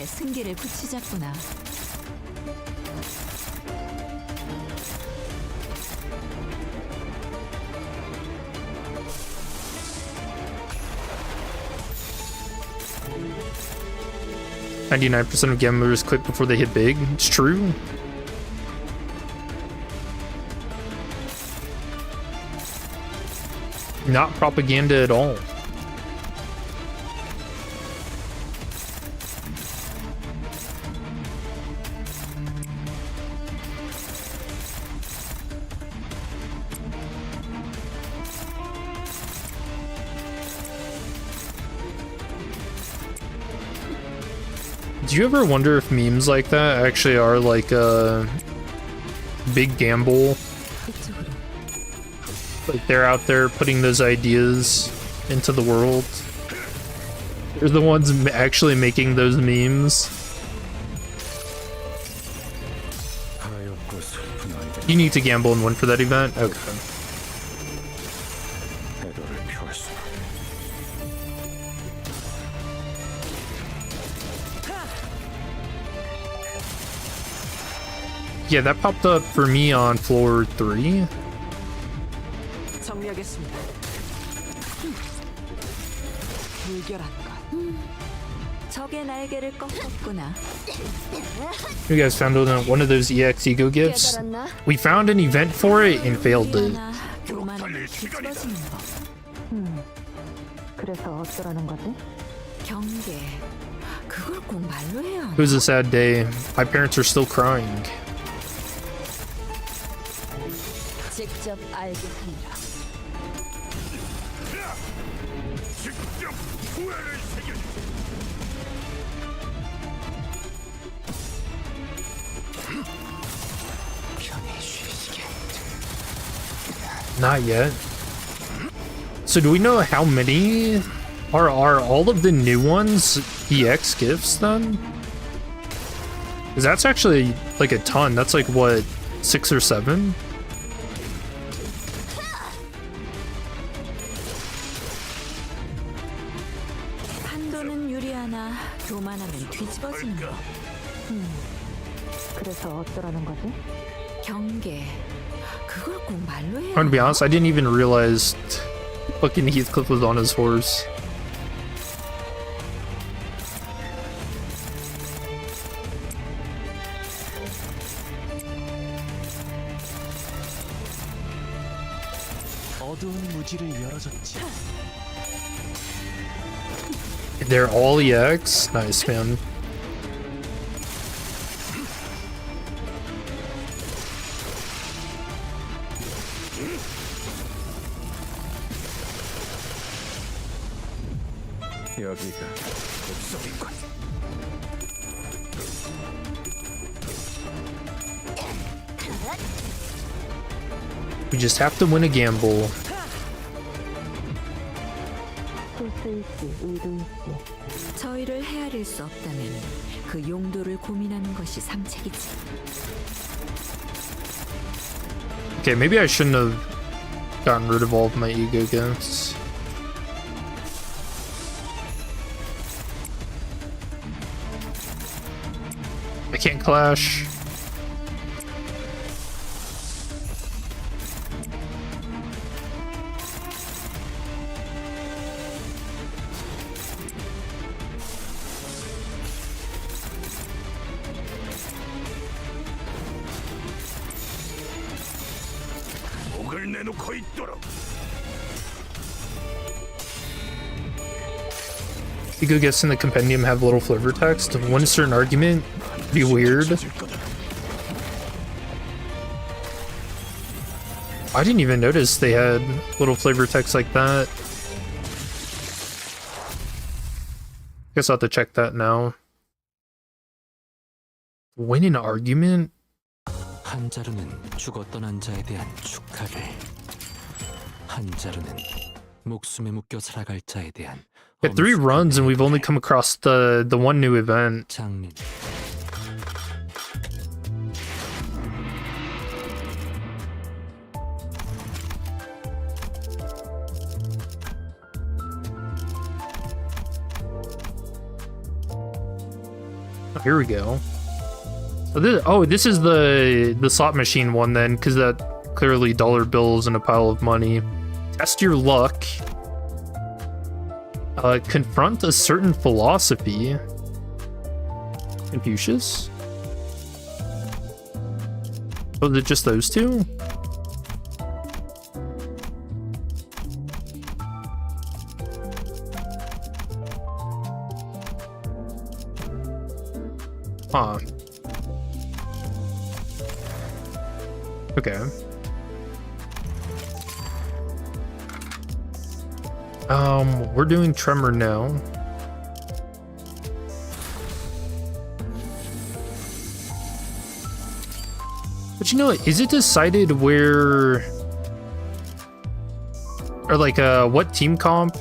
%of gamblers quit before they hit big. It's true. Not propaganda at all. Do you ever wonder if memes like that actually are like a big gamble? Like they're out there putting those ideas into the world. They're the ones actually making those memes. You need to gamble and win for that event? Okay. Yeah, that popped up for me on floor 3. 정리하겠습니다. 불결한가. 적의 날개를 꺾었구나. You guys found one of those EX ego gifts? We found an event for it and failed it. 그래서 어쩌라는 거지? 경계. 그걸 꼭 말로 해야 하나? It was a sad day. My parents are still crying. 직접 알게 하리라. 직접 후회를 새겨. Not yet. So do we know how many are all of the new ones EX gifts then? Because that's actually like a ton. That's like what, 6 or 7? 뒤집어지는 거. 그래서 어쩌라는 거지? 경계. 그걸 꼭 말로 해야 I'm gonna be honest, I didn't even realize fucking Heathcliff was on his horse. 어두운 무지를 열어줬지. They're all EX? Nice, man. 여기가 옥석이군. We just have to win a gamble. 소스일지 의도일지. 저희를 헤아릴 수 없다면 그 용도를 고민하는 것이 상책이지. Okay, maybe I shouldn't have gotten rid of all of my ego gifts. I can't clash. 목을 내놓고 있도록. Ego gifts in the compendium have little flavor text. One certain argument be weird. I didn't even notice they had little flavor text like that. Guess I'll have to check that now. Win an argument? 한 자루는 죽어 떠난 자에 대한 축하를, 한 자루는 목숨에 묶여 살아갈 자에 대한 We had 3 runs and we've only come across the one new event. 장린. Oh, here we go. So this is the slot machine one then, because that clearly dollar bills and a pile of money. Test your luck. Confront a certain philosophy. Confucius? Was it just those two? Huh. Okay. We're doing Tremor now. But you know, is it decided where, or like what team comp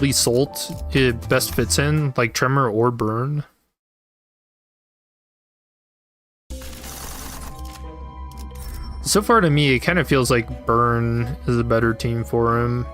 Lee Salt it best fits in, like Tremor or Burn? So far to me, it kind of feels like Burn is a better team for him.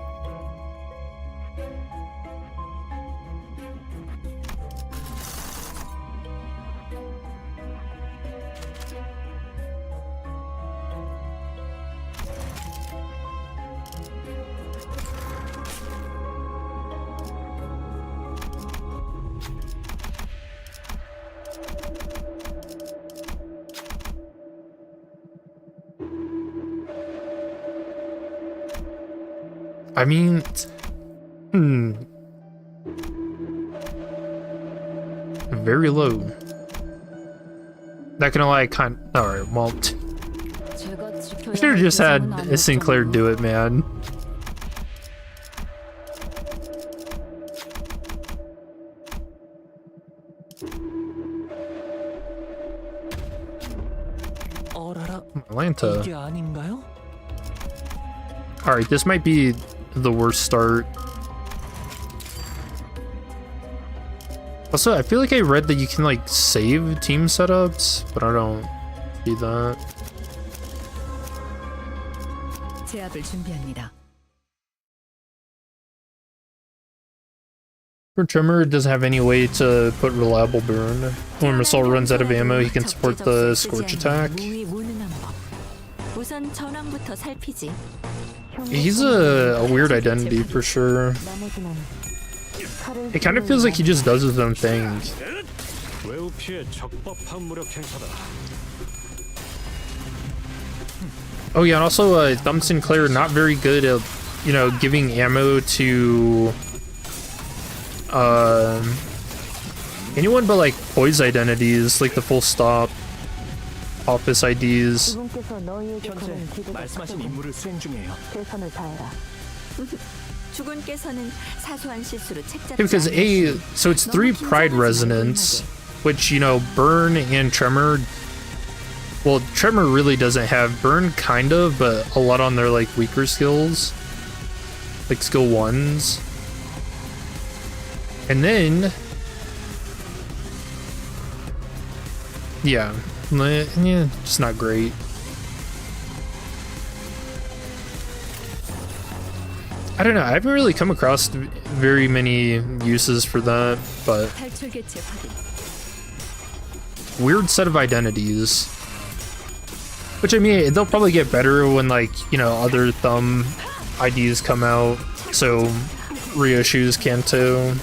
I mean, very low. Not gonna lie, alright, well, I should have just had Sinclair do it, man. 어라라, Atlanta. 이게 아닌가요? Alright, this might be the worst start. Also, I feel like I read that you can like save team setups, but I don't see that. 제압을 준비합니다. For Tremor, it doesn't have any way to put reliable burn. When Masol runs out of ammo, he can support the Scorch attack. 우선 전황부터 살피지. He's a weird identity for sure. 나머지는 칼을 It kind of feels like he just does his own thing. 외우 피해 적법한 무력 행사다. Oh yeah, and also Thumb Sinclair not very good at, you know, giving ammo to anyone but like Poise identities, like the full stop office IDs. 그분께서 너희에게 거는 기대가 말씀하신 크고 임무를 수행 중이에요. 최선을 다해라. 주군께서는 사소한 실수로 책잡지 Because 않으시니 so it's 3 Pride Resonance, which, you know, Burn and Tremor. Well, Tremor really doesn't have Burn, kind of, but a lot on their like weaker skills, like skill 1s. And then, yeah, it's not great. I don't know, I haven't really come across very many uses for that, but 탈출 개체 확인. weird set of identities. Which, I mean, they'll probably get better when, like, you know, other Thumb IDs come out, so reissues can too.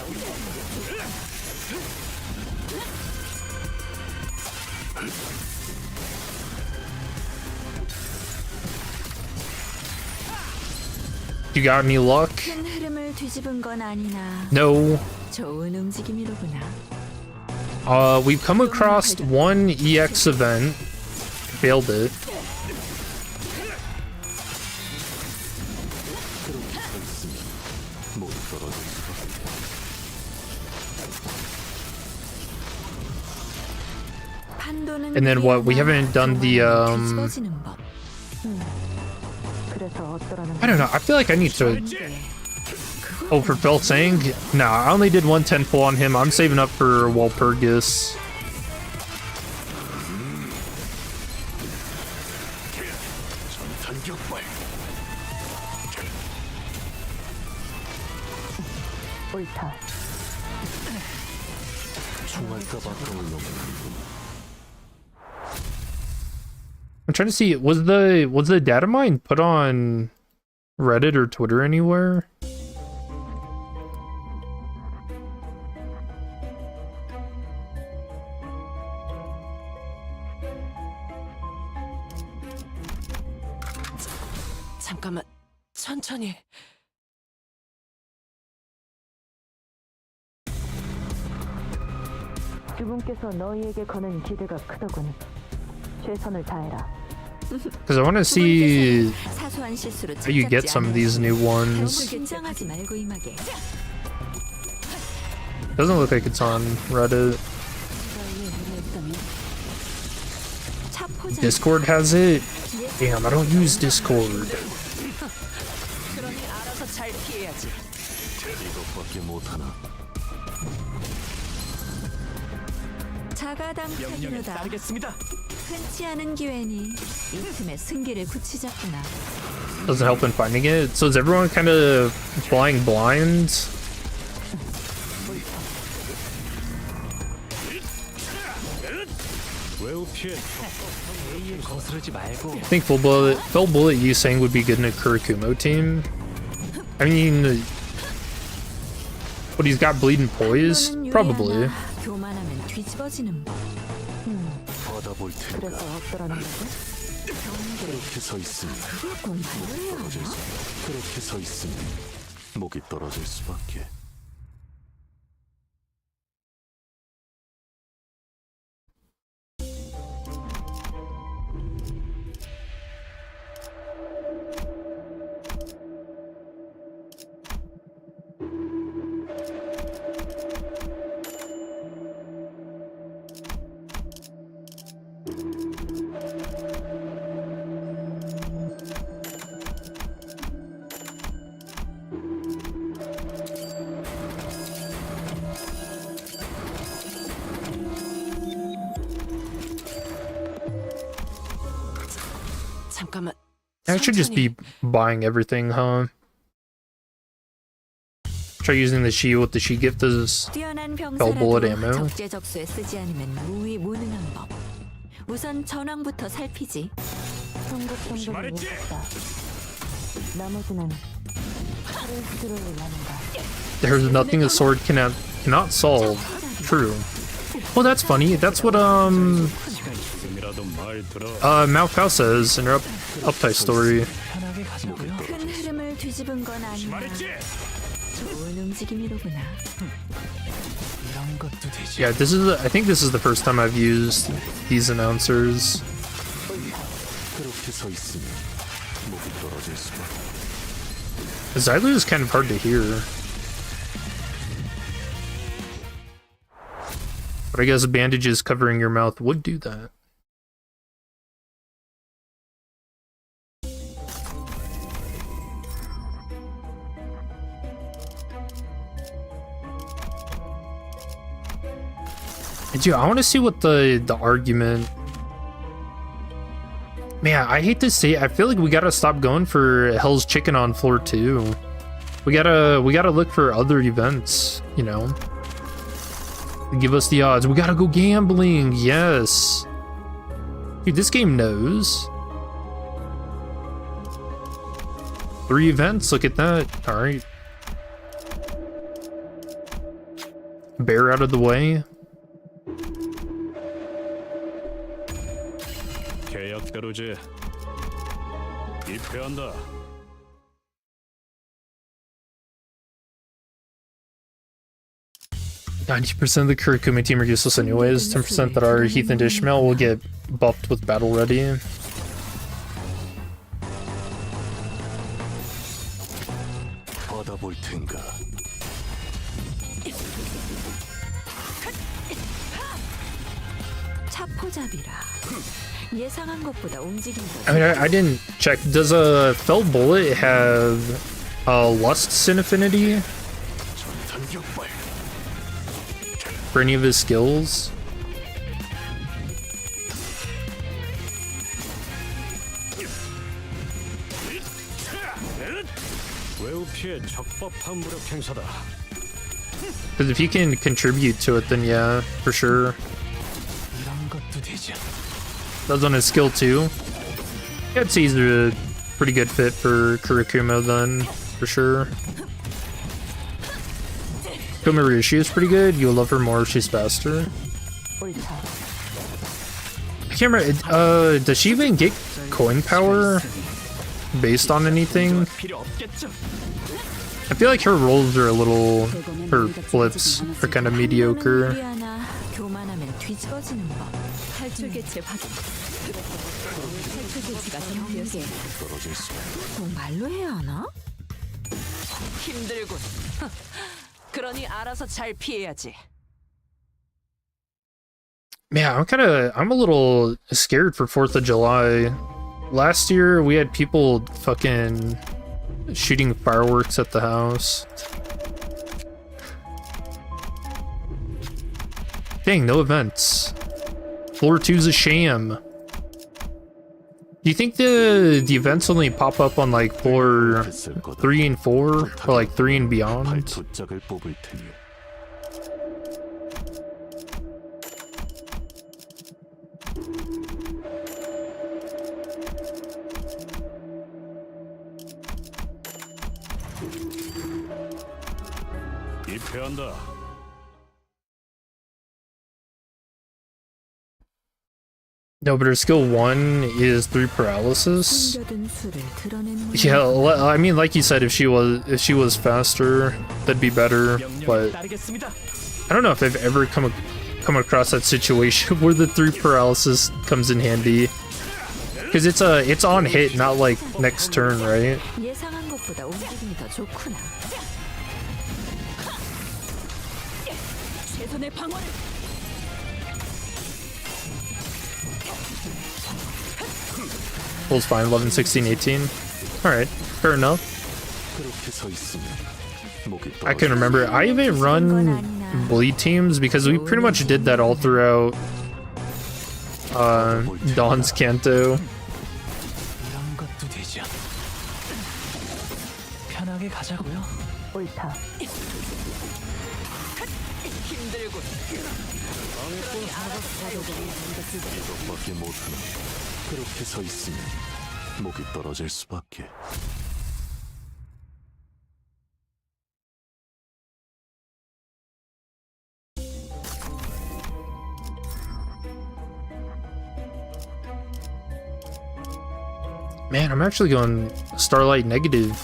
You got any luck? 큰 흐름을 뒤집은 건 아니나 No. 좋은 움직임이로구나. We've come across one EX event. Failed it. And then what? We haven't done the 그래서 어떠라는 I don't know. I feel like I need to. Oh, for Felsang? Nah, I only did 110 pull on him. I'm saving up for Walpurgis. 옳다. I'm trying to see, was the data mine put on Reddit or Twitter anywhere? 잠깐만, 천천히. 주분께서 너희에게 거는 기대가 크더군. 최선을 다해라. Because I want to see 사소한 실수로 how you get some of these new ones. 긴장하지 말고 임하게. Doesn't look like it's on Reddit. Discord has it? Damn, I don't use Discord. 그러니 알아서 잘 피해야지. 이것밖에 못하나. 자가당착이로다. 따르겠습니다. 흔치 않은 기회니 이 틈에 승기를 굳히자꾸나. Doesn't help in finding it. So is everyone kind of flying blind? 외우 피해 거스르지 말고. I think full bullet Yusang would be good in a Kurikumo team. I mean, but he's got bleeding poise? Probably. 교만하면 뒤집어지는 법. 받아볼 테니까. 그래서 어떠라는 거지? 그렇게 서 있으면 공부를 떨어질 수. 그렇게 서 있으면 목이 떨어질 수밖에. 잠깐만. I should just be buying everything, huh? Try using the Shi. What the Shi gift is. 뛰어난 bullet 병사라도 ammo. 적재적소에 쓰지 않으면 무위무능한 법. 우선 전황부터 살피지. 성급 정도는 예쁘다. 나머지는 칼을 휘두르고 나는가. There's nothing a sword cannot solve. True. Well, that's funny. That's what Mao Kao says in her uptight story. 편하게 가자고요. 큰 흐름을 뒤집은 건 아니야. 좋은 움직임이로구나. 이런 것도 되지. Yeah, I think this is the first time I've used these announcers. 그렇게 서 있으면 목이 떨어질 수밖에. Zylu is kind of hard to hear. But I guess bandages covering your mouth would do that. Dude, I want to see what the argument. Man, I hate to say it, I feel like we gotta stop going for Hell's Chicken on floor 2. We gotta look for other events, you know. Give us the odds. We gotta go gambling. Yes. Dude, this game knows. 3 events. Look at that. All right. Bear out of the way. 계약대로지. 입회한다. 90% of the Kurikumi team are useless anyways. 10% that are Heath and Ishmael will get buffed with battle ready. 받아볼 텐가. 차포잡이라. 예상한 것보다 움직임이 I mean, I didn't check. Does a Fell Bullet have Lust Sin Affinity 전탄격발. for any of his skills? 외우 피해 적법한 무력 행사다. Because if he can contribute to it, then yeah, for sure. 이런 것도 되지. That's on his skill too. Yeah, I'd say he's a pretty good fit for Kurikumo then, for sure. Komarishi is pretty good. You'll love her more if she's faster. I can't remember. Does she even get coin power based on anything? 필요 없겠죠. I feel like her rolls are a little, her flips are kind of mediocre. 하나 교만하면 뒤집어지는 법. 탈출개체 확인. 탈출개체가 전개돼. 떨어질 수. 꼭 말로 해야 하나? 힘들군. 그러니 알아서 잘 피해야지. Man, I'm a little scared for 4th of July. Last year, we had people fucking shooting fireworks at the house. Dang, no events. Floor 2's a sham. Do you think the events only pop up on like floor 3 and 4? Or like 3 and beyond? 발톱짝을 뽑을 테니. 입회한다. No, but her skill 1 is 3 paralysis. 숨겨둔 수를 드러내는 Yeah, I mean, like you said, if she was faster, that'd be better. But 따르겠습니다. I don't know if I've ever come across that situation where the 3 paralysis comes in handy. Because it's on hit, not like next turn, right? 예상한 것보다 움직임이 더 좋구나. 최선의 방어를. Pulls fine, 11, 16, 18. Alright, fair enough. 그렇게 서 있으면 목이 I can 떨어질 remember. I haven't run bleed teams because we pretty much did that all throughout Dawn's Kanto. 이런 것도 되지. 편하게 가자고요. 옳다. 이것밖에 못하나. 그렇게 서 있으면 목이 떨어질 수밖에. Man, I'm actually going Starlight negative.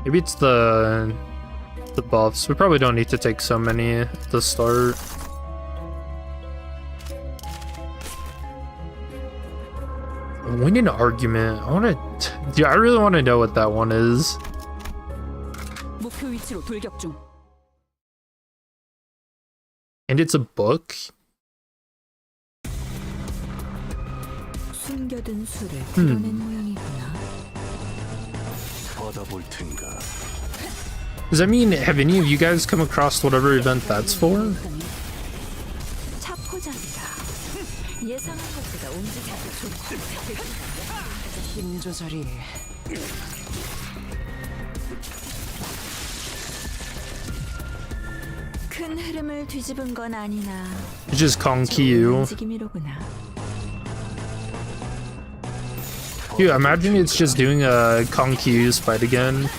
Maybe it's the buffs. We probably don't need to take so many at the start. Winning an argument. Dude, I really want to know what that one is. 목표 위치로 돌격 중. And it's a book? 숨겨둔 수를 드러낸 모양이구나. 받아볼 텐가. Does that mean, have any of you guys come across whatever event that's for? 차포장이다. 예상한 것보다 움직임이 좋고. 힘 조절이 큰 흐름을 뒤집은 건 아니나. It's just Kong Kyu. 움직임이로구나. Dude, imagine it's just doing a Kong Kyu's fight again.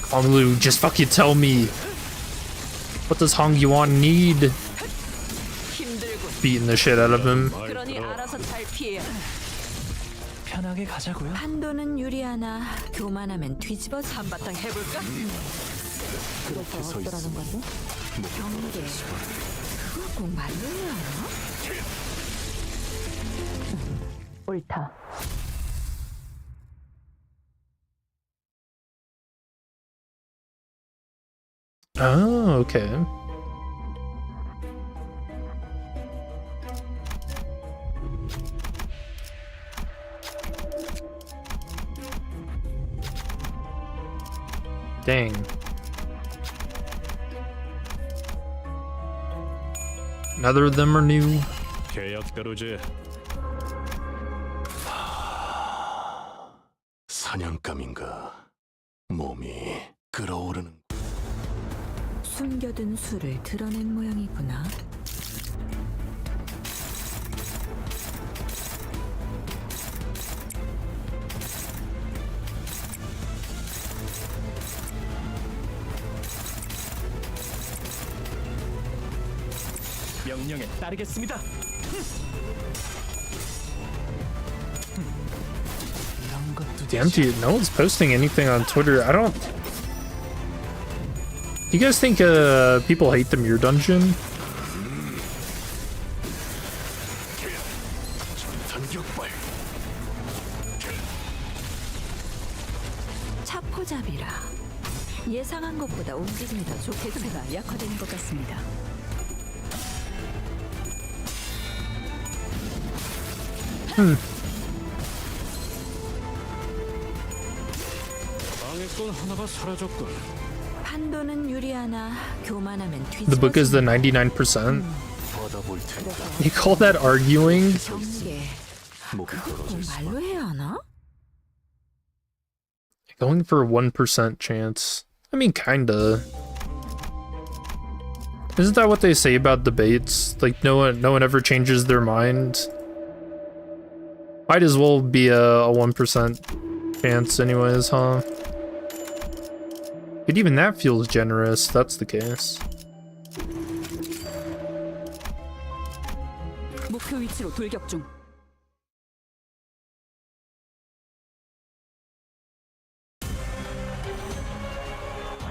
Kong Lu, just fucking tell me. What does Hong Yuan need? 힘들군. Beating the shit out of him. 그러니 알아서 잘 피해야. 편하게 가자고요. 판도는 유리하나 교만하면 뒤집어서 한바탕 해볼까? 그렇게 서 있으면 경계. 그거 꼭 말로 해야 하나? 옳다. Oh, okay. Dang. Neither of them are new. 계약대로지. 사냥감인가. 몸이 끓어오르는. 숨겨둔 수를 드러낸 모양이구나. 명령에 따르겠습니다. 이런 것도 Damn, dude, no one's posting anything on Twitter. I don't. You guys think people hate the Mirror Dungeon? 전격발. 차포잡이라. 예상한 것보다 움직임이 더 좋게 제가 약화되는 것 같습니다. 방해꾼 하나가 사라졌군. 판도는 유리하나 교만하면 뒤집어서. The book is the 99%. 받아볼 텐가. You call that arguing? 경계. 목이 그거 꼭 떨어질 수밖에. 말로 해야 하나? Going for a 1% chance. I mean, kinda. Isn't that what they say about debates? Like, no one ever changes their mind. Might as well be a 1% chance anyways, huh? But even that feels generous, that's the case. 목표 위치로 돌격 중.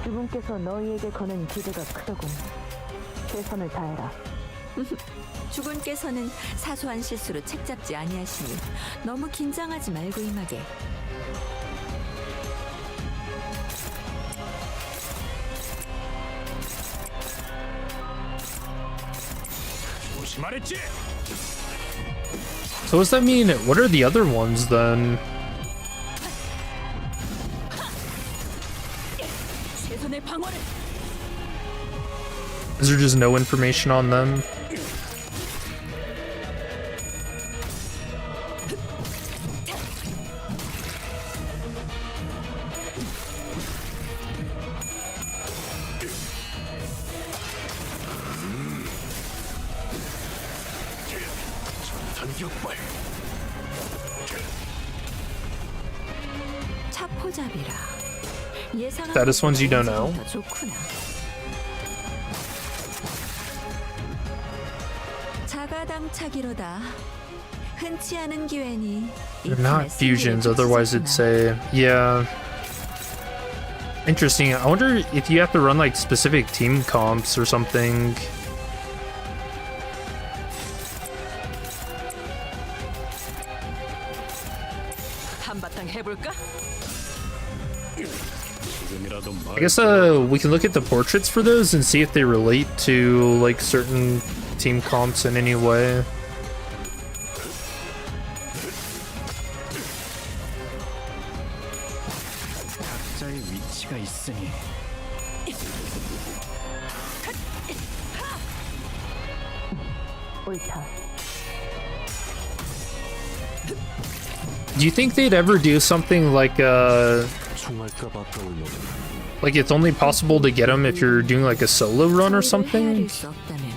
주분께서 너희에게 거는 기대가 크더군. 최선을 다해라. 주군께서는 사소한 실수로 책잡지 아니하시니 너무 긴장하지 말고 임하게. 조심하랬지. So what's that mean? What are the other ones then? 최선의 방어를. Is there just no information on them? 차포잡이라. 예상한 Status ones you don't 것보다 know. 더 좋구나. 자가당차기로다. 흔치 않은 기회니. They're not fusions, otherwise it'd say, yeah. Interesting. I wonder if you have to run like specific team comps or something. 한바탕 해볼까? I guess we can look at the portraits for those and see if they relate to like certain team comps in any way. 각자의 위치가 있으니 옳다. Do you think they'd ever do something like 총알값 아까울 like it's only possible to get them if you're doing like a solo run or something? 헤아릴 수 없다면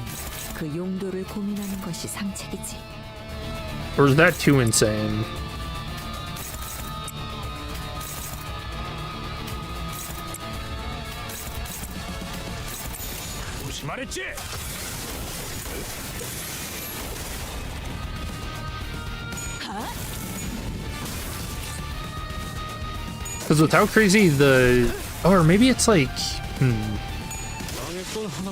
그 용도를 고민하는 것이 상책이지. Or is that too insane? 말했지. Because with how crazy the... Or maybe it's like...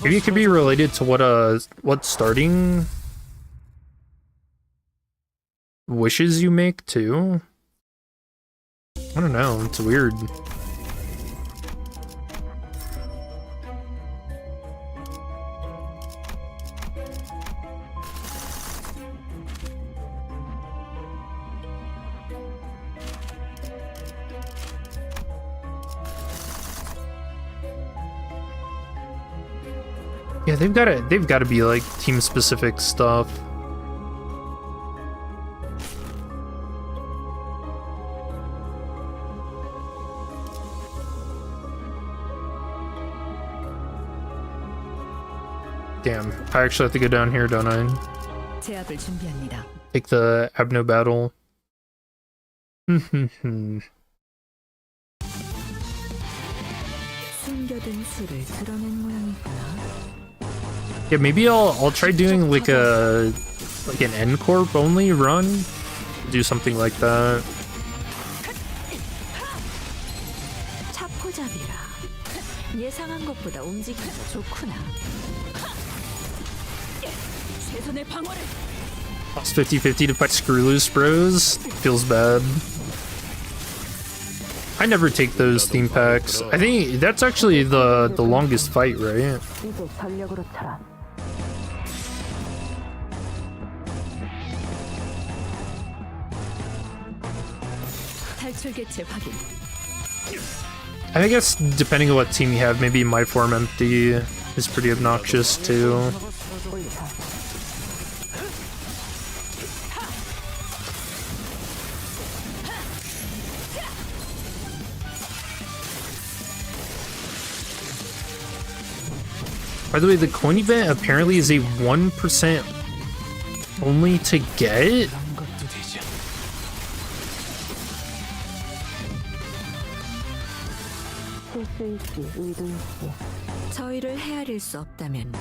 Maybe it could be related to what starting wishes you make too? I don't know, it's weird. Yeah, they've got to be like team specific stuff. Damn, I actually have to go down here, don't I? 제압을 준비합니다. Take the Abno battle. 숨겨둔 수를 드러낸 모양이구나. Yeah, maybe I'll try doing like an N Corp only run. Do something like that. 차포잡이라. 예상한 것보다 움직임이 더 좋구나. 최선의 방어를. It's 50-50 to fight screw loose bros. Feels bad. I never take those theme packs. I think that's actually the longest fight, right? 이제 전력으로 쳐라. 탈출 개체 확인. I guess depending on what team you have, maybe my form empty is pretty obnoxious too. By the way, the coin event apparently is a 1% only to get? 실수일지 의도일지. 저희를 헤아릴 수 없다면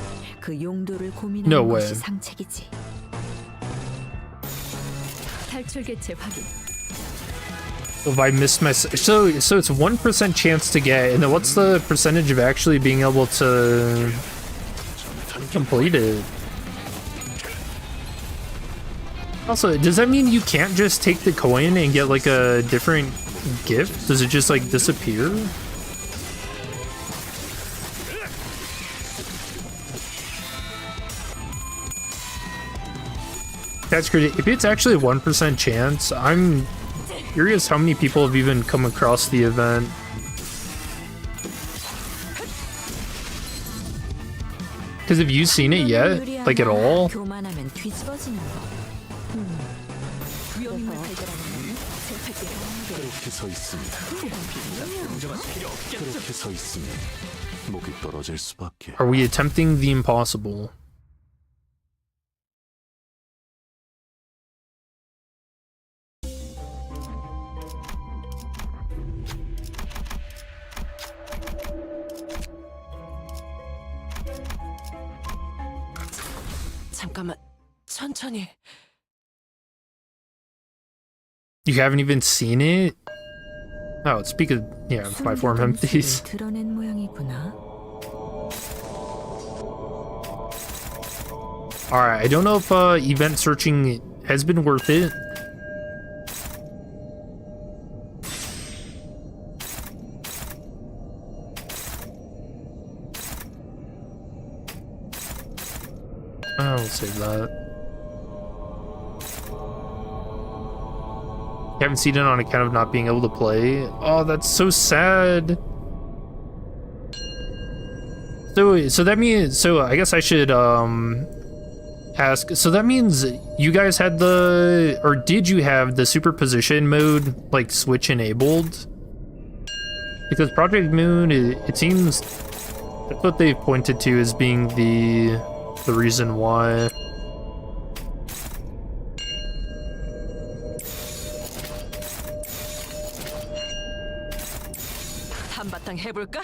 그 용도를 No 고민하는 way. 것이 상책이지. 탈출 개체 확인. If I missed my... So it's 1% chance to get, and then what's the percentage of actually being able to complete it? Also, does that mean you can't just take the coin and get like a different gift? Does it just like disappear? That's crazy. If it's actually a 1% chance, I'm curious how many people have even come across the event. Because have you seen it yet? Like at all? 교만하면 뒤집어지는 거. 위험인물 발견하면 제압할게. 그렇게 서 있으면 그렇게 서 있으면 목이 떨어질 수밖에. Are we attempting the impossible? 잠깐만, 천천히. You haven't even seen it? Oh, speak of, yeah, my form empties. 드러낸 모양이구나. Alright, I don't know if event searching has been worth it. I'll save that. You haven't seen it on account of not being able to play? Oh, that's so sad. So that means, so I guess I should ask, so that means you guys had the, or did you have the superposition mode like switch enabled? Because Project Moon, it seems that's what they've pointed to as being the reason why. 한바탕 해볼까?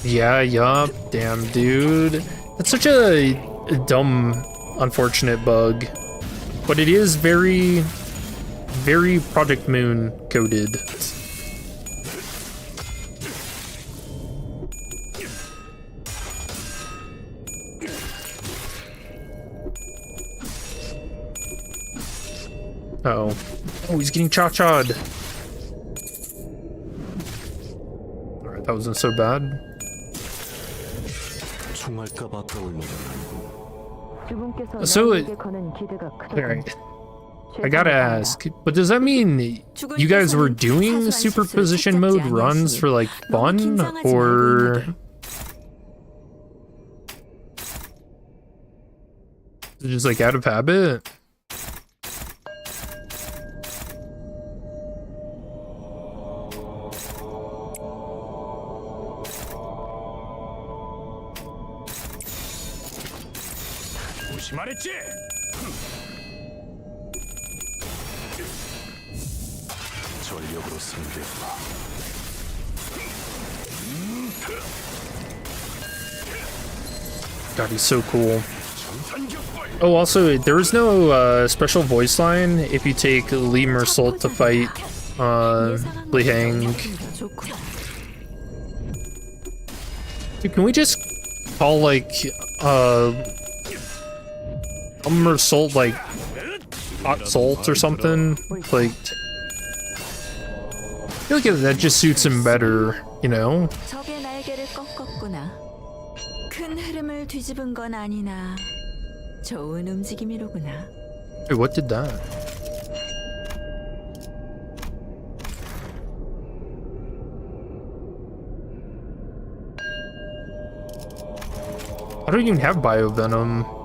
Yeah, yup, damn dude. That's such a dumb, unfortunate bug. But it is very, very Project Moon coded. Uh-oh. Oh, he's getting cha-cha'd. Alright, that wasn't so bad. 총알까 아까울 So, alright. I gotta ask, but does that mean you guys were doing superposition mode runs for like fun, or is it just like out of habit? 말했지? 전력으로 상대해봐. God, he's so cool. Oh, also, there is no special voice line if you take Limbus to fight Lihang. Dude, can we just call like Salt like hot salt or something? Like, I feel like that just suits him better, you know? 적의 날개를 꺾었구나. 큰 흐름을 뒤집은 건 아니나 좋은 움직임이로구나. Wait, what did that? I don't even have biovenom.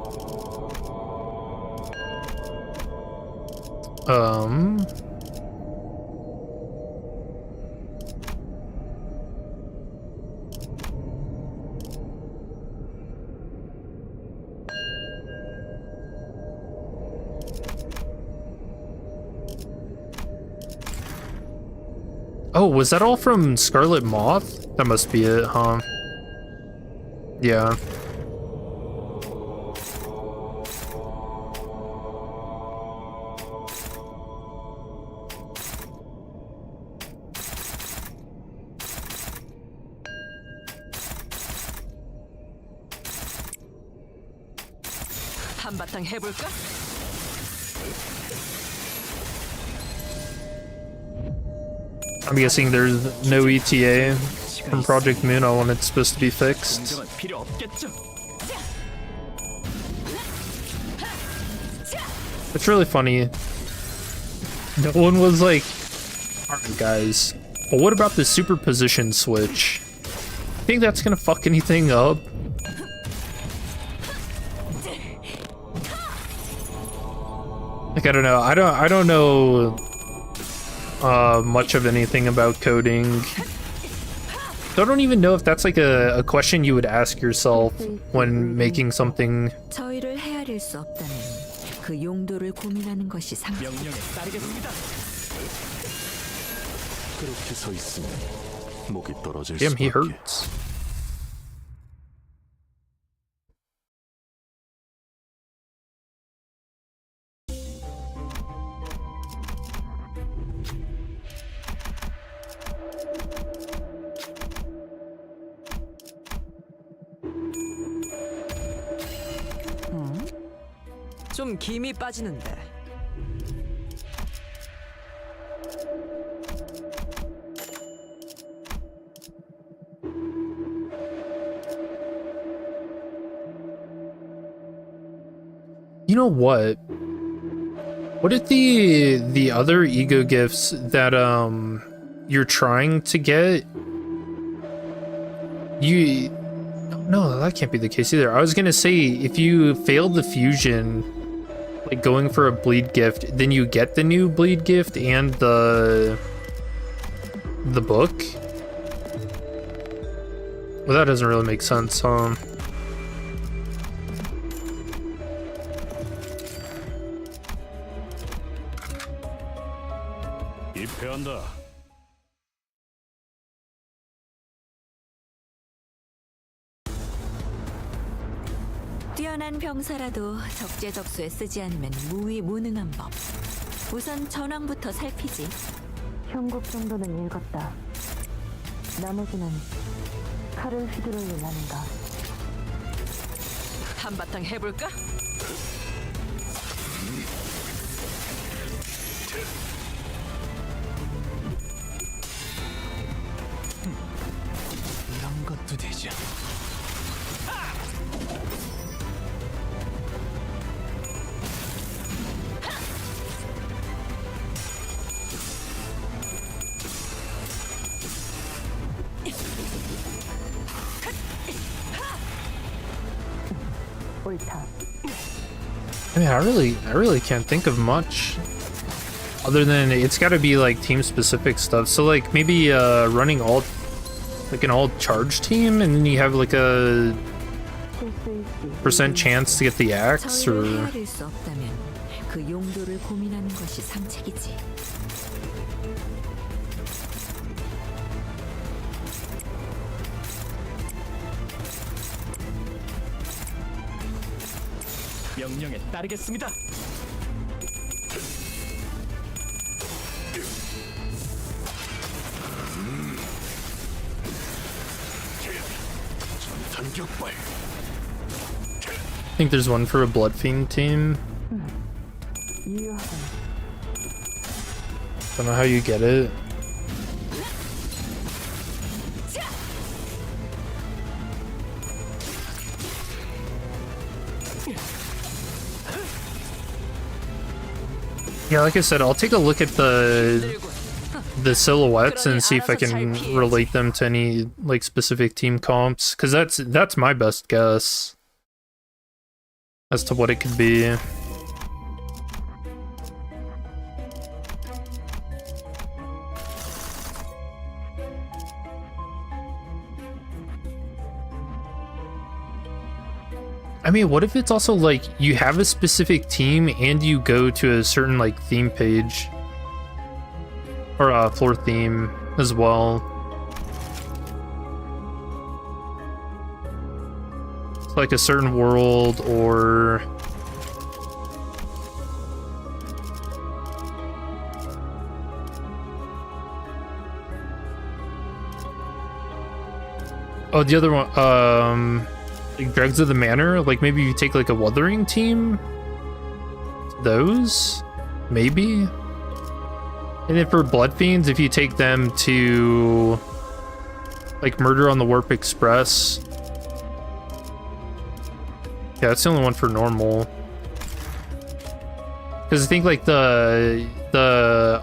Oh, was that all from Scarlet Moth? That must be it, huh? Yeah. 한바탕 해볼까? I'm guessing there's no ETA from Project Moon on when it's supposed to be fixed. 공정은 필요 없겠죠? It's really funny. No one was like, alright guys, well, what about the superposition switch? Think that's gonna fuck anything up? Like, I don't know. I don't know much of anything about coding. So I don't even know if that's like a question you would ask yourself when making something. 저희를 헤아릴 수 없다면 그 용도를 고민하는 것이 명령에 따르겠습니다. 그렇게 서 있으면 목이 떨어질 Damn, he 수밖에. hurts. 좀 김이 빠지는데. You know what? What if the other ego gifts that you're trying to get, you no, that can't be the case either. I was gonna say if you fail the fusion, like going for a bleed gift, then you get the new bleed gift and the book. Well, that doesn't really make sense, huh? 입회한다. 뛰어난 병사라도 적재적소에 쓰지 않으면 무위무능한 법. 우선 전황부터 살피지. 형국 정도는 읽었다. 나머지는 칼을 휘두를 일 아닌가. 한바탕 해볼까? 이런 것도 되죠. 옳다. I mean, I really can't think of much other than it's got to be like team specific stuff. So like maybe running all like an all charge team, and then you have like a % chance to get the axe, or 헤아릴 수 없다면 그 용도를 고민하는 것이 상책이지. 명령에 따르겠습니다. 전격발. I think there's one for a Blood Fiend team. 유효하군. Don't know how you get it. Yeah, like I said, I'll take a look at the silhouettes and see if I can relate them to any like specific team comps, because that's my best guess as to what it could be. I mean, what if it's also like you have a specific team and you go to a certain like theme page or a floor theme as well? It's like a certain world or oh, the other one, like Dregs of the Manor, like maybe you take like a Wuthering team, those, maybe. And then for Blood Fiends, if you take them to like Murder on the Warp Express, yeah, that's the only one for normal. Because I think like the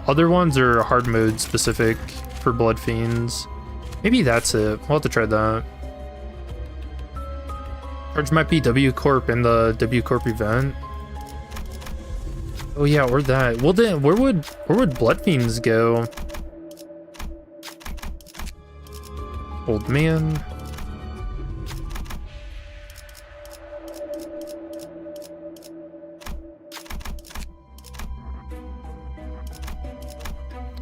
other ones are hard mode specific for Blood Fiends. Maybe that's it. We'll have to try that. Charge might be W Corp in the W Corp event. Oh yeah, or that. Well then, where would Blood Fiends go? Old man.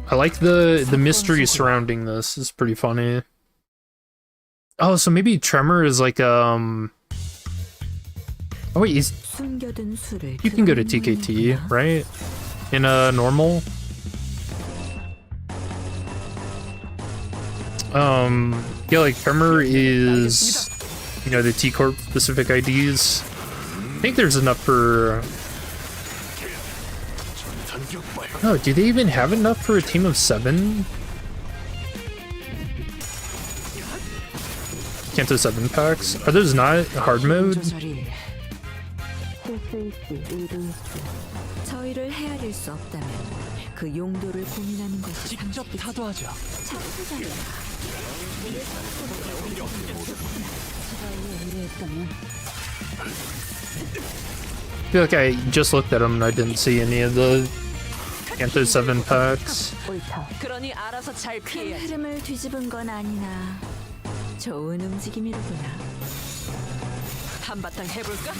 I like the mystery surrounding this. It's pretty funny. Oh, so maybe Tremor is like oh wait, you can go to TKT, right? In a normal. Yeah, like Tremor is, you know, the T Corp specific IDs. I think there's enough for No, do they even have enough for a team of 7? Canto 7 packs? Are those not hard mode? 조절이 실수일지 의도일지 저희를 헤아릴 수 없다면 그 용도를 고민하는 것이 직접 타도하죠. 참수자리야. I feel like I just looked at them and I didn't see any of the Canto 7 packs. 옳다. 그러니 알아서 잘 큰 피해야지. 흐름을 뒤집은 건 아니나 좋은 움직임이로구나. 한바탕 해볼까?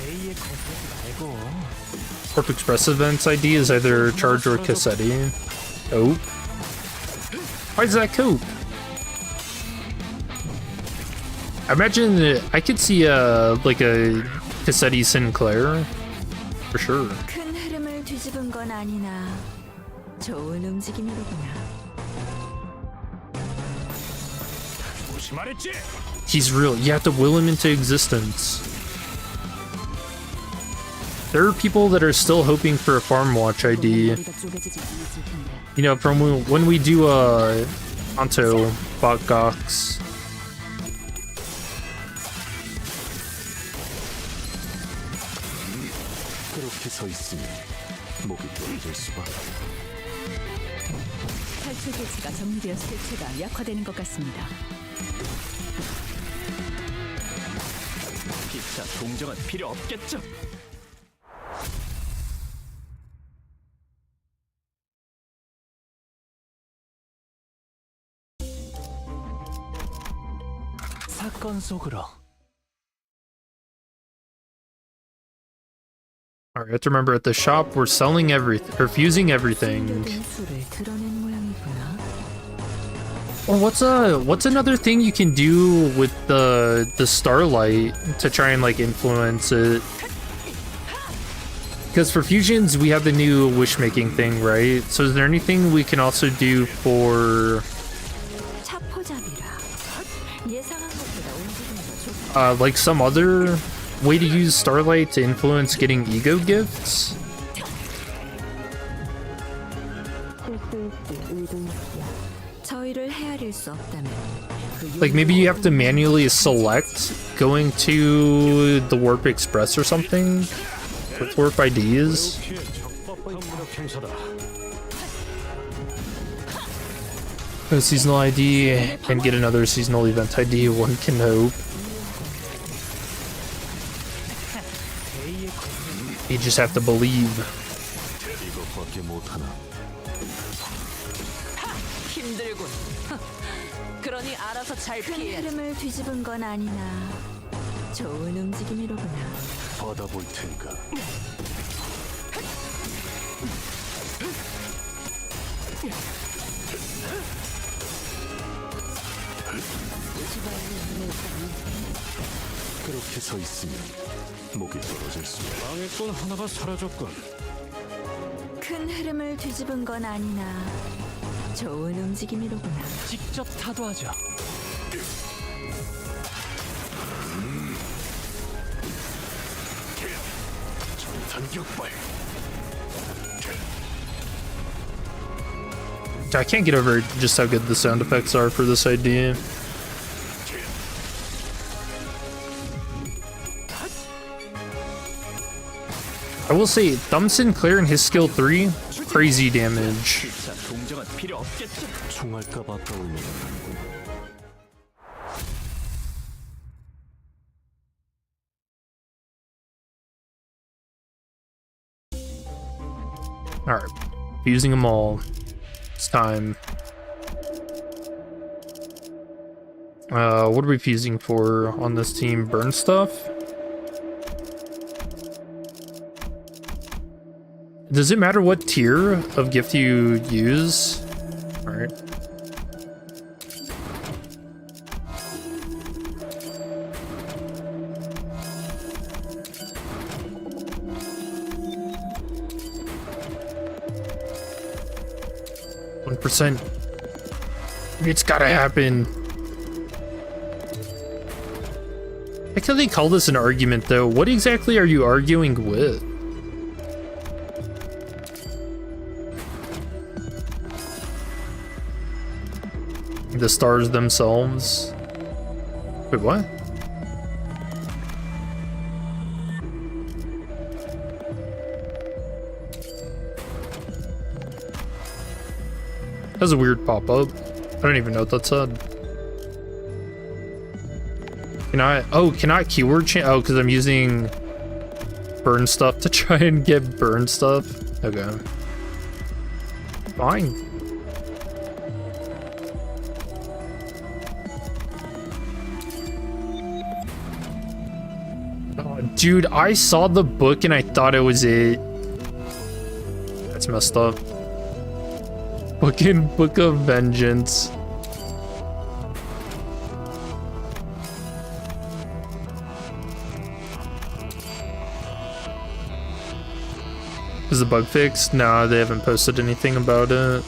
A의 컨셉 말고 Corp Express events ID is either Charge or Cassetti. Oh. Why is that Cope? I imagine I could see like a Cassetti Sinclair for sure. 큰 흐름을 뒤집은 건 아니나 좋은 움직임이로구나. 조심하랬지. He's real. You have to will him into existence. There are people that are still hoping for a Farm Watch ID. You know, from when we do Anto bot Gox. 그렇게 서 있으니 목이 떨어질 수밖에. 탈출 개체가 정리되었을 때 체가 약화되는 것 같습니다. 기차 동정은 필요 없겠죠. 사건 속으로. Alright, I have to remember at the shop we're selling everything, or fusing everything. 숨겨둔 수를 드러낸 모양이구나. Or what's another thing you can do with the starlight to try and like influence it? Because for fusions we have the new wish making thing, right? So is there anything we can also do for 차포잡이라. 예상한 것보다 움직임이 더 좋다. like some other way to use starlight to influence getting ego gifts? 실수일지 의도일지야. 저희를 헤아릴 수 없다면 그 Like maybe you have to manually select going to the Warp Express or something with Warp IDs. A seasonal ID and get another seasonal event ID, one can hope. You just have to believe. 이것밖에 못하나. 힘들군. 그러니 알아서 잘 큰 피해야지. 흐름을 뒤집은 건 아니나 좋은 움직임이로구나. 받아볼 테니까. 그렇게 서 있으면 목이 떨어질 수. 방해꾼 하나가 사라졌군. 큰 흐름을 뒤집은 건 아니나 좋은 움직임이로구나. 직접 타도하죠. 전탄격발. I can't get over just how good the sound effects are for this idea. I will say, Thumb Sinclair and his skill 3, crazy damage. 기차 동정은 필요 없겠죠. 총알값 아까우면 Alright, using them all. It's time. What are we fusing for on this team? Burn stuff? Does it matter what tier of gift you use? Alright. %. It's gotta happen. I can they call this an argument though. What exactly are you arguing with? The stars themselves. Wait, what? That's a weird pop-up. I don't even know what that said. Can I? Oh, can I keyword change? Oh, because I'm using burn stuff to try and get burn stuff. Okay. Fine. Oh, dude, I saw the book and I thought it was it. That's messed up. Fucking Book of Vengeance. Is the bug fixed? Nah, they haven't posted anything about it.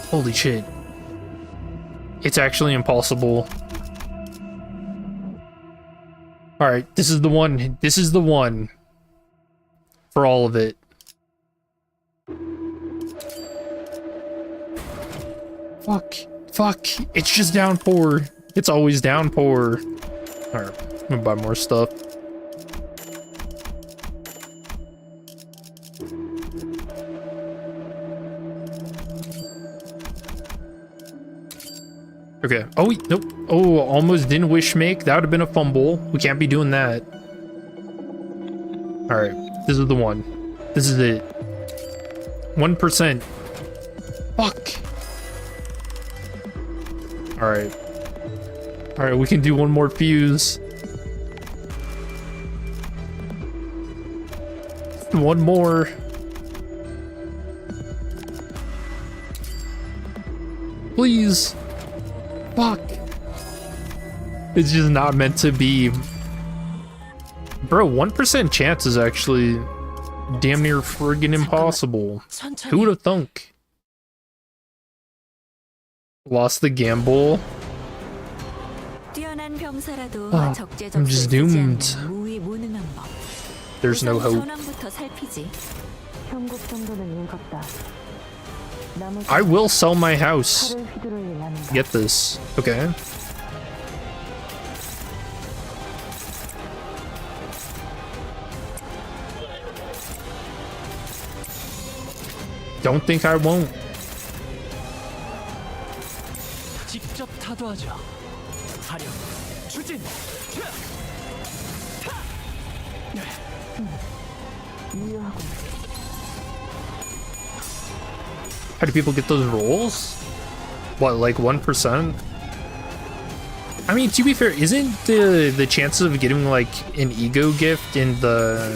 Holy shit. It's actually impossible. Alright, this is the one. This is the one. For all of it. Fuck. Fuck. It's just downpour. It's always downpour. Alright, I'm gonna buy more stuff. Okay. Oh, wait, nope. Oh, almost didn't wish make. That would have been a fumble. We can't be doing that. All right. This is the one. This is it. 1%. Fuck. All right. All right. We can do one more fuse. One more. Please. Fuck. It's just not meant to be. Bro, 1% chance is actually damn near friggin' impossible. Who would have thunk? Lost the gamble. I'm just doomed. There's no hope. I will sell my house. Get this. Okay. Don't think I won't. 직접 타도하죠. 화력, 추진. How do people get those rolls? What, like 1%? I mean, to be fair, isn't the chances of getting like an ego gift in the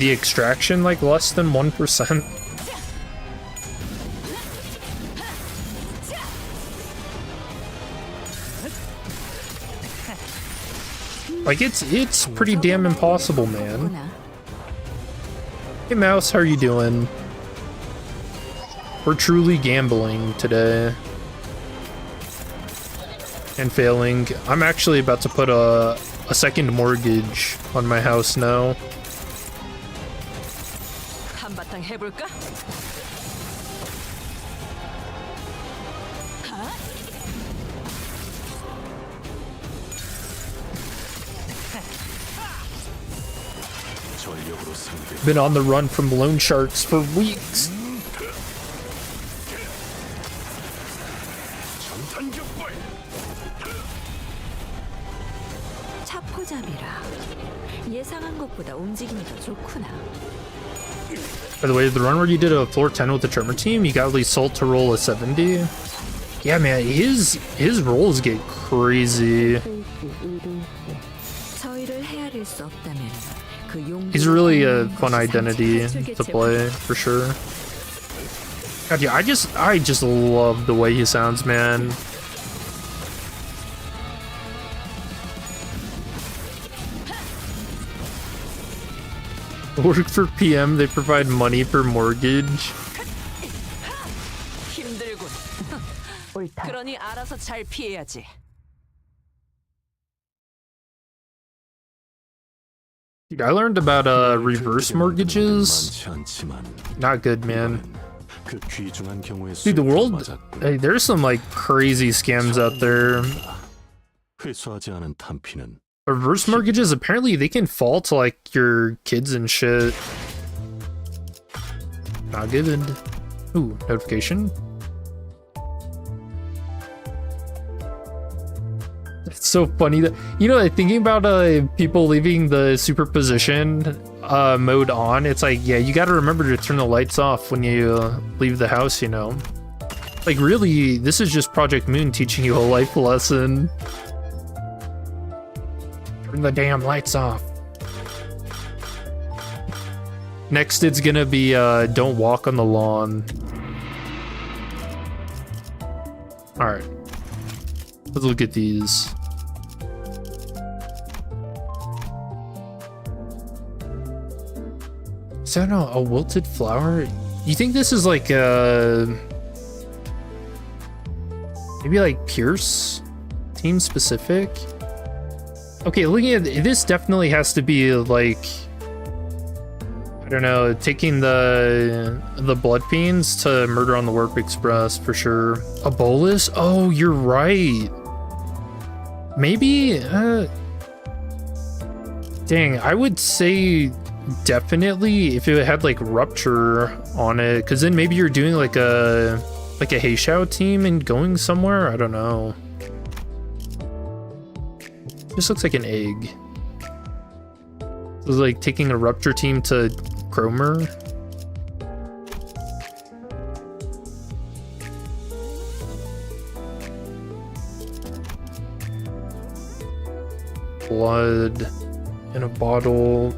extraction like less than 1%? Like it's pretty damn impossible, man. Hey Mouse, how are you doing? We're truly gambling today. And failing. I'm actually about to put a second mortgage on my house now. 한바탕 해볼까? 전력으로 상대. Been on the run from loan sharks for weeks. 차포잡이라. 예상한 것보다 움직임이 더 좋구나. By the way, the run where you did a floor 10 with the Tremor team, you got at least Salt to roll a 70. Yeah, man, his rolls get crazy. 저희를 헤아릴 수 없다면 그 용기. He's really a fun identity to play, for sure. God, yeah, I just love the way he sounds, man. Work for PM, they provide money for mortgage. 힘들군. 옳다. 그러니 알아서 잘 피해야지. Dude, I learned about reverse mortgages. 많지 않지만 Not good, man. 그 귀중한 경우에 Dude, the world, 맞았고 hey, there's some like crazy scams out there. 회수하지 않은 탄피는 Reverse mortgages, apparently they can fall to like your kids and shit. Not good. Ooh, notification. It's so funny that, you know, thinking about people leaving the superposition mode on, it's like, yeah, you gotta remember to turn the lights off when you leave the house, you know? Like, really, this is just Project Moon teaching you a life lesson. Turn the damn lights off. Next, it's gonna be don't walk on the lawn. Alright. Let's look at these. Is that a wilted flower? You think this is like maybe like Pierce team specific? Okay, looking at this, definitely has to be like, I don't know, taking the blood fiends to Murder on the Warp Express for sure. A bolus? Oh, you're right. Maybe dang, I would say definitely if it had like Rupture on it, because then maybe you're doing like a Heishao team and going somewhere. I don't know. This looks like an egg. It was like taking a Rupture team to Cromer. Blood in a bottle.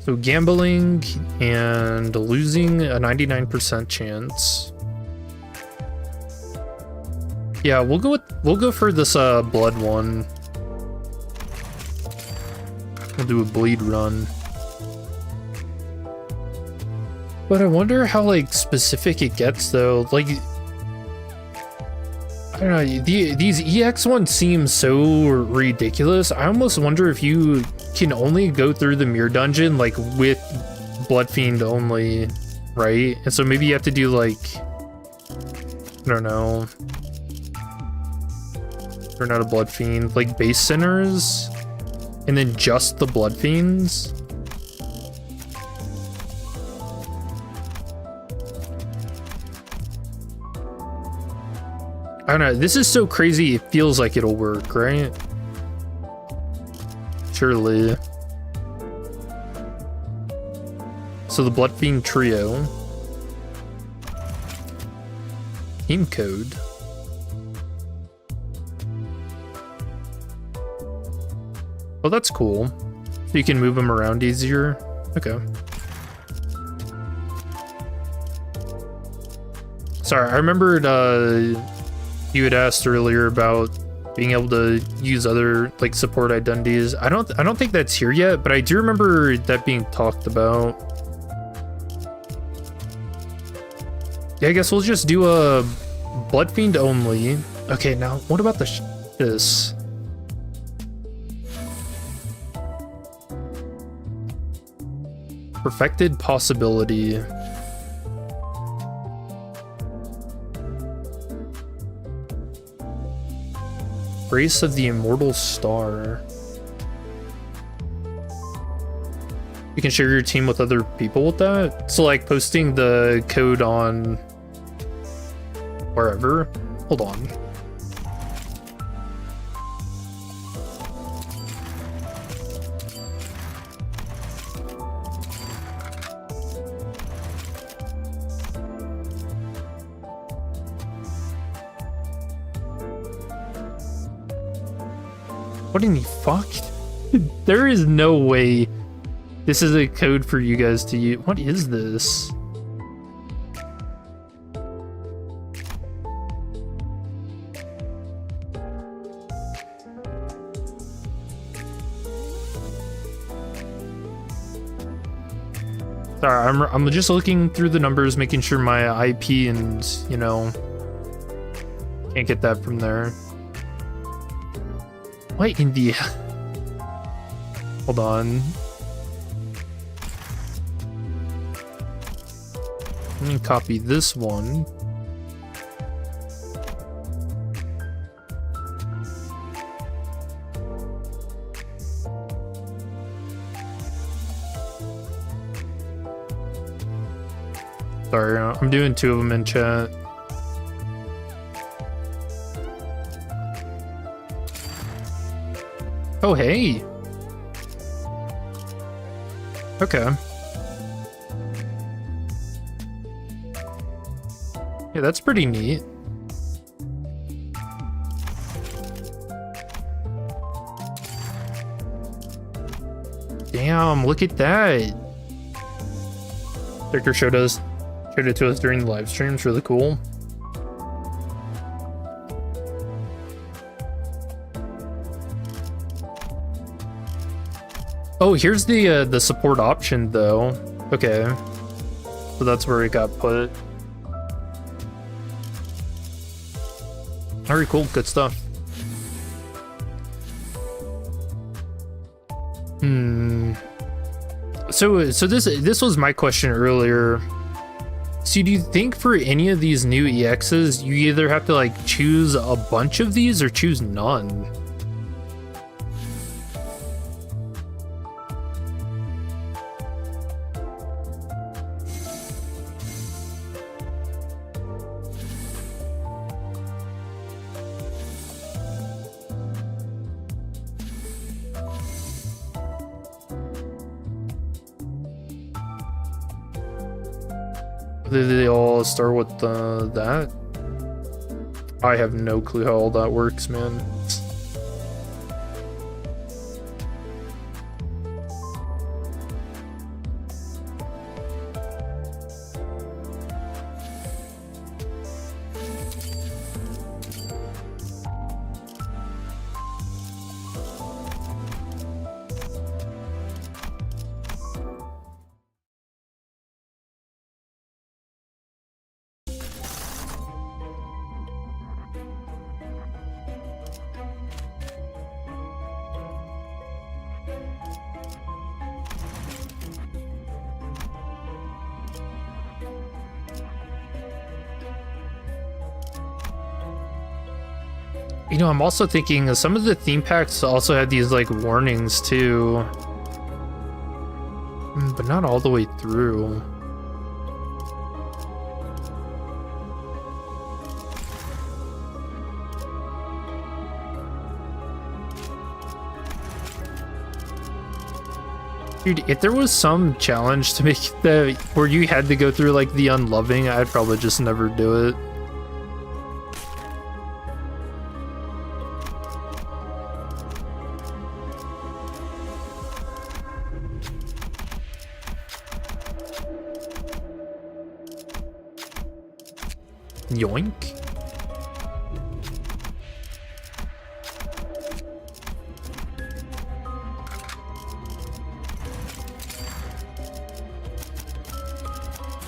So gambling and losing a 99% chance. Yeah, we'll go for this blood one. We'll do a bleed run. But I wonder how like specific it gets though. Like, I don't know, these EX ones seem so ridiculous. I almost wonder if you can only go through the mirror dungeon like with Blood Fiend only, right? And so maybe you have to do like, I don't know, turn out a Blood Fiend, like base sinners, and then just the Blood Fiends. I don't know, this is so crazy, it feels like it'll work, right? Surely. So the Blood Fiend trio. Team code. Oh, that's cool. So you can move them around easier. Okay. Sorry, I remembered you had asked earlier about being able to use other like support identities. I don't think that's here yet, but I do remember that being talked about. Yeah, I guess we'll just do a Blood Fiend only. Okay, now what about this? Perfected possibility. Grace of the Immortal Star. You can share your team with other people with that? So like posting the code on wherever? Hold on. What in the fuck? There is no way this is a code for you guys to use. What is this? Sorry, I'm just looking through the numbers, making sure my IP and, you know, can't get that from there. What India? Hold on. Let me copy this one. Sorry, I'm doing two of them in chat. Oh, hey. Okay. Yeah, that's pretty neat. Damn, look at that. Victor showed it to us during the live stream. It's really cool. Oh, here's the support option though. Okay. So that's where it got put. Very cool, good stuff. So this was my question earlier. So do you think for any of these new EXs, you either have to like choose a bunch of these or choose none? Did they all start with that? I have no clue how all that works, man. You know, I'm also thinking some of the theme packs also had these like warnings too, but not all the way through. Dude, if there was some challenge to make that where you had to go through like the unloving, I'd probably just never do it. Yoink.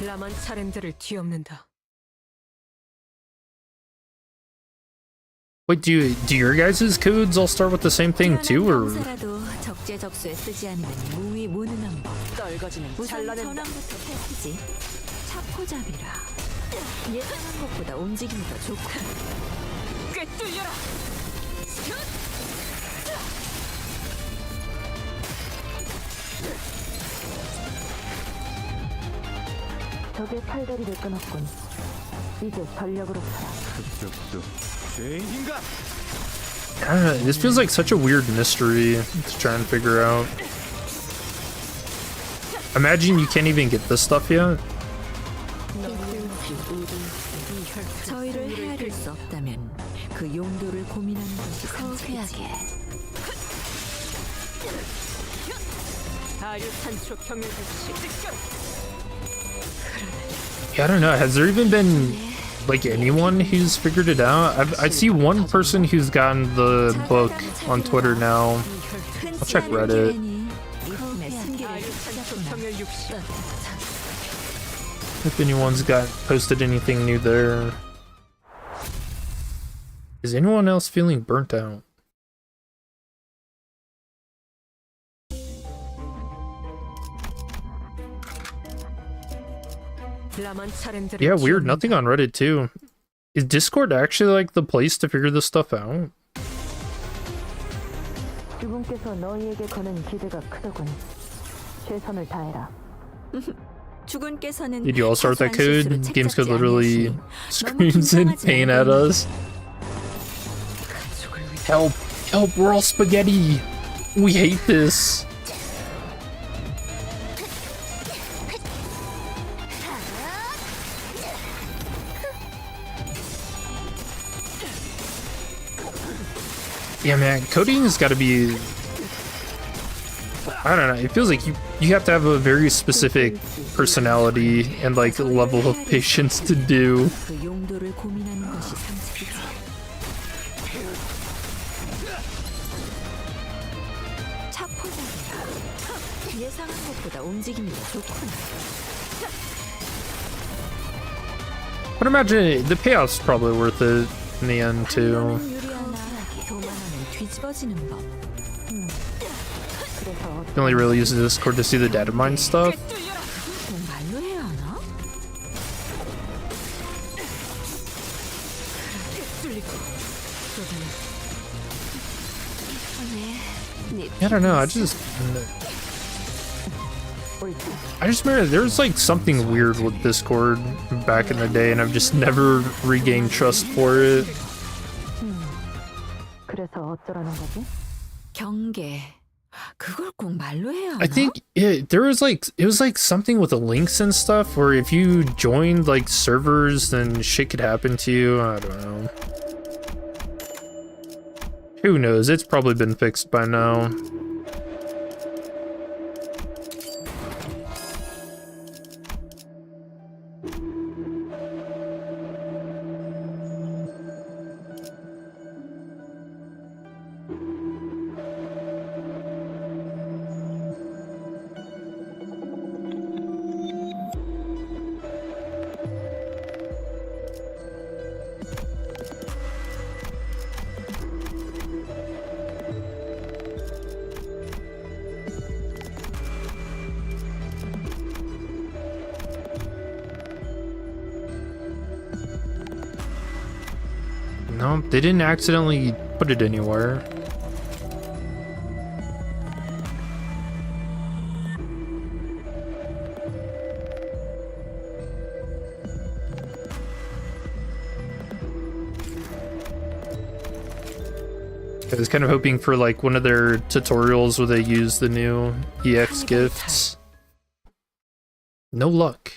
라만 차렘들을 뒤엎는다. Wait, do your guys' codes all start with the same thing too, or? 적재적소에 쓰지 않으면 무위 무능한 법. 떨거지는 우선 잘라낸다. 전환부터 패키지. 차코잡이라. 예상한 것보다 움직임이 더 좋고. 꿰뚫려라. 적의 팔다리를 끊었군. 이제 전력으로 살아. I don't know, this feels like such a weird mystery to try and figure out. Imagine you can't even get this stuff yet. 저희를 헤아릴 수 없다면 그 용도를 고민하는 것이 상책이지. 아류탄초 경멸 대치. Yeah, I don't know. Has there even been like anyone who's figured it out? I see one person who's gotten the book on Twitter now. I'll check Reddit. 아류탄초 경멸 60. If anyone's got posted anything new there. Is anyone else feeling burnt out? Yeah, weird. Nothing on Reddit too. Is Discord actually like the place to figure this stuff out? 주군께서 너희에게 거는 기대가 크더군. 최선을 다해라. 주군께서는 Did you all start that 사소한 code? 실수를 Games code 책잡지 literally 아니하시니 screams in 긴장하지 pain 말고 at us. Help! Help! We're all spaghetti! We hate this! Yeah, man, coding has got to be... I don't know, it feels like you have to have a very specific personality and like level of patience to do. 그 용도를 고민하는 것이 상책이지. 차포자기야. 예상한 것보다 움직임이 좋구나. But imagine the payoff's probably worth it in the end too. 유리하나 교만하면 뒤집어지는 법. 그래서 You only really use Discord to see the data mine stuff. 말로 해야 하나? I don't know, I just remember there was like something weird with Discord back in the day and I've just never regained trust for it. 그래서 어쩌라는 거지? 경계. 그걸 꼭 말로 해야 하나? I think it was like something with the links and stuff where if you joined like servers then shit could happen to you. I don't know. Who knows? It's probably been fixed by now. No, they didn't accidentally put it anywhere. I was kind of hoping for like one of their tutorials where they use the new EX gifts. No luck.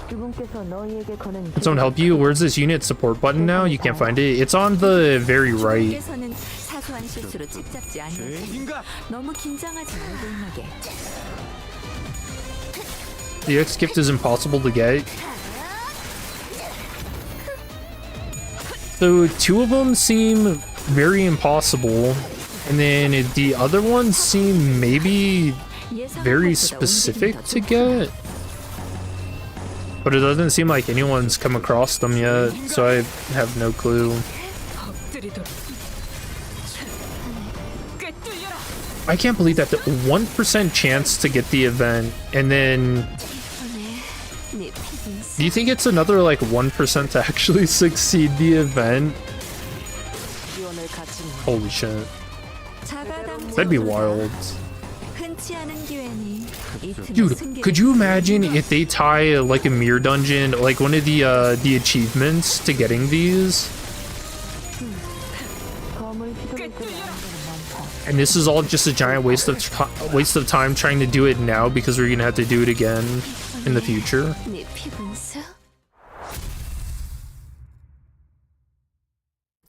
Can someone help you? Where's this unit support button now? You can't find it. It's on the very right. 사소한 실수로 찍잡지 아니하시니 너무 긴장하지 말고 임하게. The X gift is impossible to get. So two of them seem very impossible, and then the other ones seem maybe very specific to get. But it doesn't seem like anyone's come across them yet, so I have no clue. I can't believe that the 1% chance to get the event, and then... Do you think it's another like 1% to actually succeed the event? Holy shit. That'd be wild. Dude, could you imagine if they tie like a mirror dungeon, like one of the achievements to getting these? And this is all just a giant waste of time trying to do it now because we're gonna have to do it again in the future.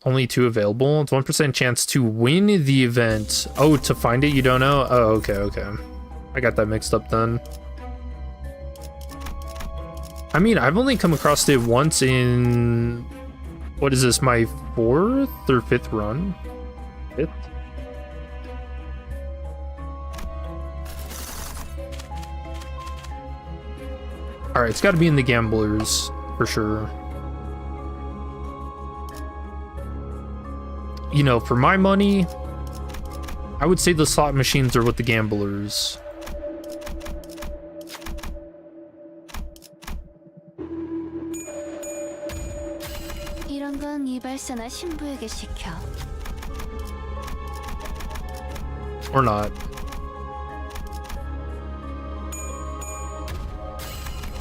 Only 2 available. It's 1% chance to win the event. Oh, to find it, you don't know? Oh, okay. I got that mixed up then. I mean, I've only come across it once in... What is this, my 4th or 5th run? 5th? Alright, it's gotta be in the gamblers, for sure. You know, for my money, I would say the slot machines are with the gamblers. 이런 건 이발사나 신부에게 시켜. Or not.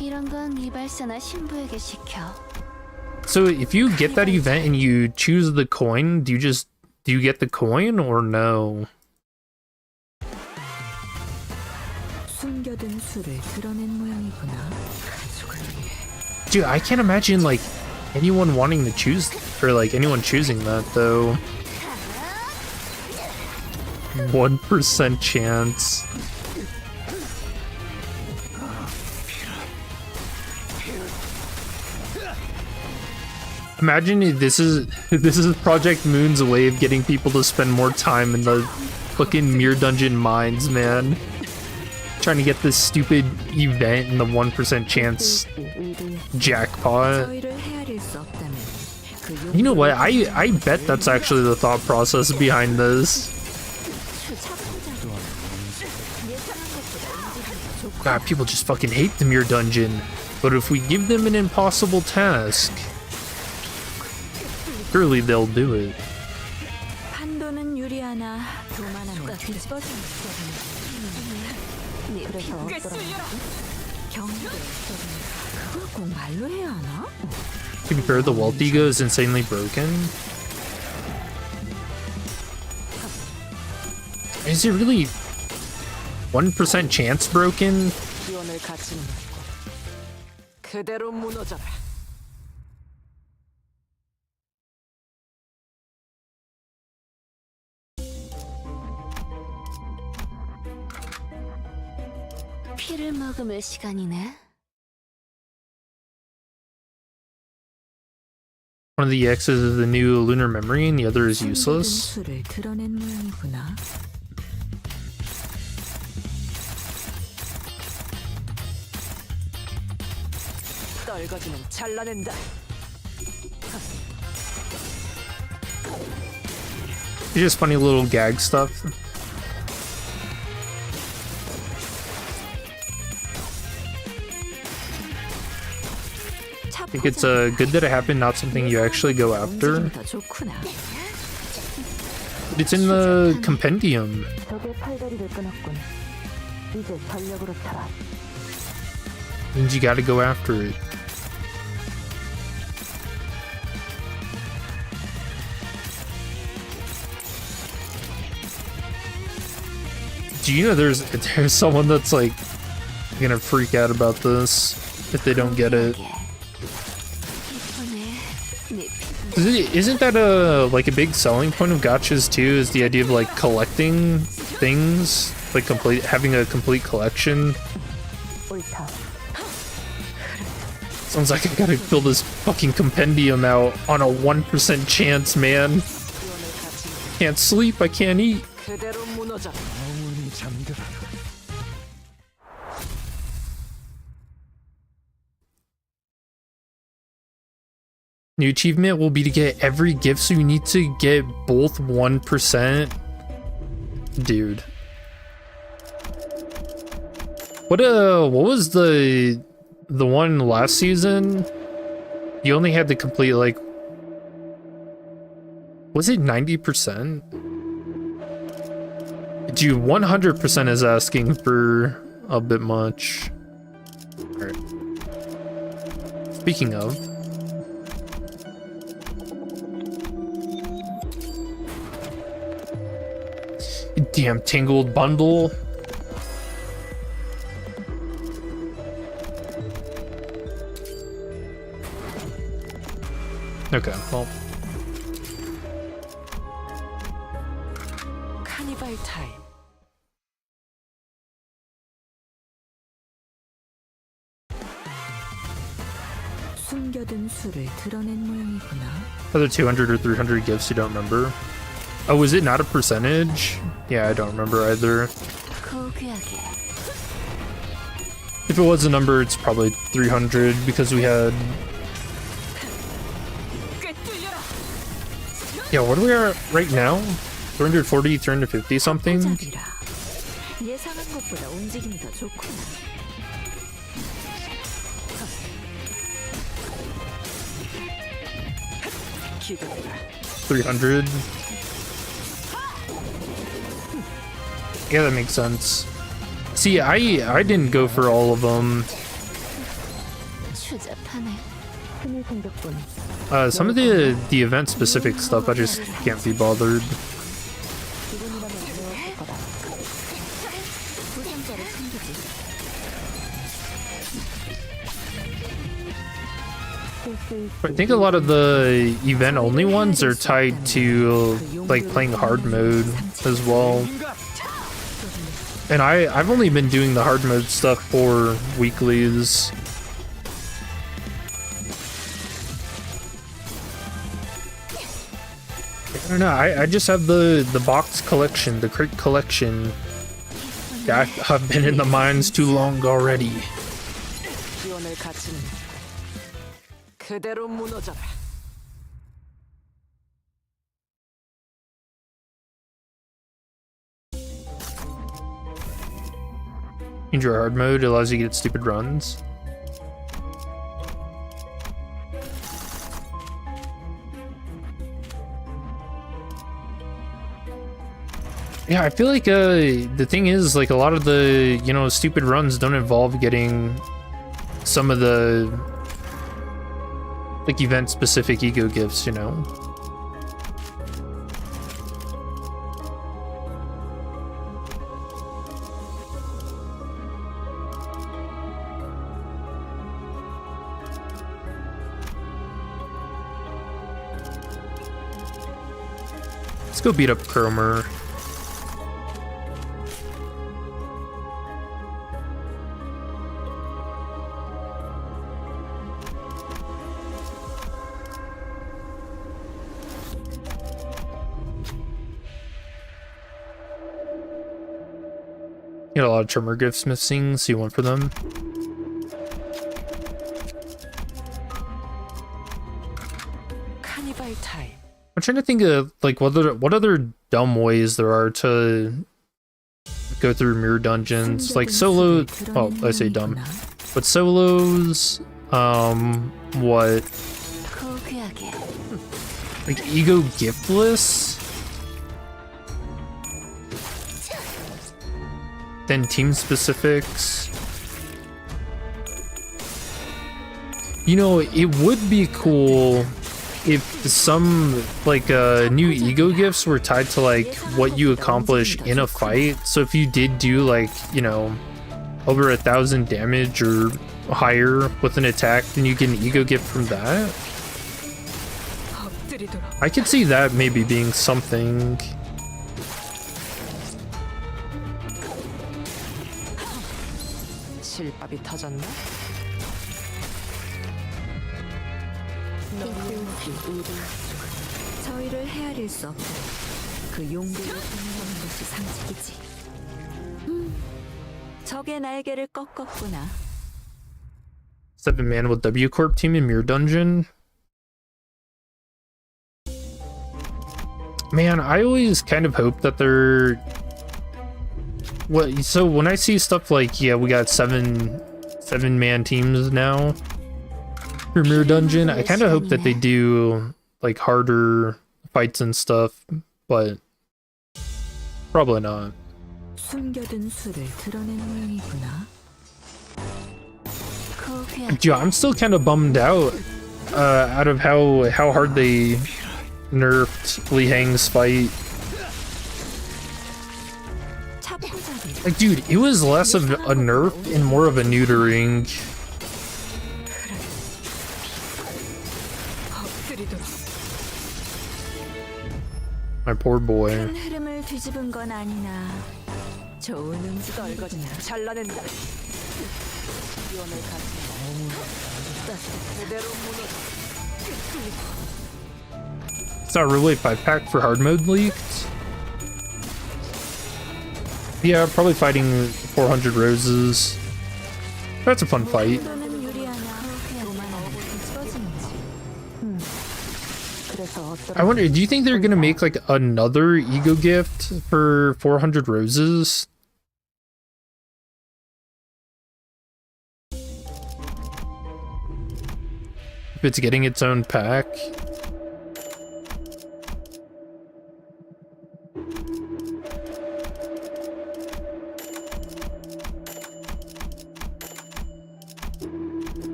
이런 건 이발사나 신부에게 시켜. So if you get that event and you choose the coin, do you get the coin or no? 숨겨둔 수를 드러낸 모양이구나. Dude, I can't imagine like anyone wanting to choose or like anyone choosing that though. 1% chance. Imagine this is Project Moon's way of getting people to spend more time in the fucking Mirror Dungeon mines, man. Trying to get this stupid event in the 1% chance jackpot. You know what? I bet that's actually the thought process behind this. God, people just fucking hate the Mirror Dungeon. But if we give them an impossible task, surely they'll do it. 판도는 유리하나 교만하면 그걸 꼭 말로 해야 하나? To be fair, the wealth ego is insanely broken. Is it really 1% chance broken? 기원을 갖추는 그대로 무너져라. 피를 머금을 시간이네. One of the X's is the new lunar memory and the other is useless. 수를 드러낸 모양이구나. 떨거지는 잘라낸다. It's just funny little gag stuff. I think it's good that it happened, not something you actually go after. But it's in the compendium. 적의 팔다리를 끊었군. 이제 전력으로 쳐라. Means you gotta go after it. Do you know there's someone that's like gonna freak out about this if they don't get it? Isn't that like a big selling point of gachas too? Is the idea of like collecting things, like having a complete collection? Sounds like I gotta fill this fucking compendium out on a 1% chance, man. Can't sleep, I can't eat. 그대로 무너져라. New achievement will be to get every gift, so you need to get both 1%. Dude. What was the one last season? You only had to complete like, was it 90%? Dude, 100% is asking for a bit much. Alright. Speaking of, damn Tangled bundle. Okay, well. 카니발 타임. 숨겨둔 수를 드러낸 모양이구나. Other 200 or 300 gifts you don't remember? Oh, is it not a percentage? Yeah, I don't remember either. If it was a number, it's probably 300 because we had... Yeah, what are we at right now? 340, 350 something? 예상한 것보다 움직임이 더 좋구나. 300. Yeah, that makes sense. See, I didn't go for all of them. 추잡하네. 큰일 생겼군. Some of the event specific stuff I just can't be bothered. 지금이라면 어려웠을 거다. 부상자를 챙기지. I think a lot of the event only ones are tied to like playing hard mode as well. And I've only been doing the hard mode stuff for weeklies. I don't know, I just have the box collection, the crate collection. I've been in the mines too long already. 기원의 가치는 그대로 무너져라. Enjoy hard mode, allows you to get stupid runs. Yeah, I feel like the thing is, like, a lot of the, you know, stupid runs don't involve getting some of the like event specific ego gifts, you know. Let's go beat up Cromer. Got a lot of Tremor gifts missing. See one for them. 카니발 타임. I'm trying to think of like what other dumb ways there are to go through mirror dungeons, like solo. Oh, I say dumb, but solos. What? Like ego giftless. Then team specifics. You know, it would be cool if some like new ego gifts were tied to like what you accomplish in a fight. So if you did do like, you know, over 1,000 damage or higher with an attack, then you get an ego gift from that. I could see that maybe being something. 실밥이 터졌나? 저희를 헤아릴 수 없고 그 용기를 공유하는 것이 상식이지. 적의 날개를 꺾었구나. 7-man with W Corp team in Mirror Dungeon. Man, I always kind of hope that they're... What? So when I see stuff like, yeah, we got 7-man teams now for Mirror Dungeon, I kind of hope that they do like harder fights and stuff, but probably not. 숨겨둔 수를 드러내는 의미구나. Dude, I'm still kind of bummed out of how hard they nerfed Li Hang's fight. Like, dude, it was less of a nerf and more of a neutering. My poor boy. 큰 흐름을 뒤집은 건 아니나 좋은 음식 떨거지냐 잘라낸다. 기원의 가치는 그대로 무너져. Saw Relay 5-pack for hard mode leaked. Yeah, probably fighting 400 roses. That's a fun fight. 정도는 유리하나 도만하면 쓰러지는지. 그래서 어떤 I wonder, do you think they're gonna make like another ego gift for 400 roses? If it's getting its own pack.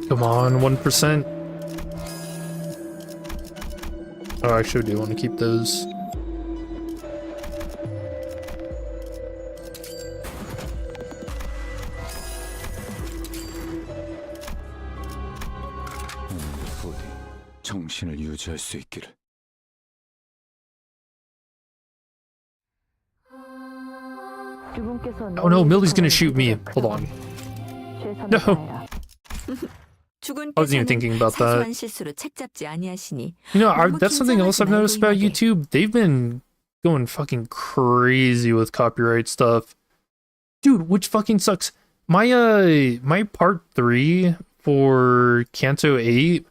Come on, 1%. Oh, I actually do want to keep those. 부디 정신을 유지할 수 있기를. Oh no, Millie's gonna shoot me. Hold on. No. I wasn't even thinking about that. 사소한 실수로 책 잡지 아니하시니. You know, that's something else I've noticed about YouTube. They've been going fucking crazy with copyright stuff. Dude, which fucking sucks. My part 3 for Kanto 8,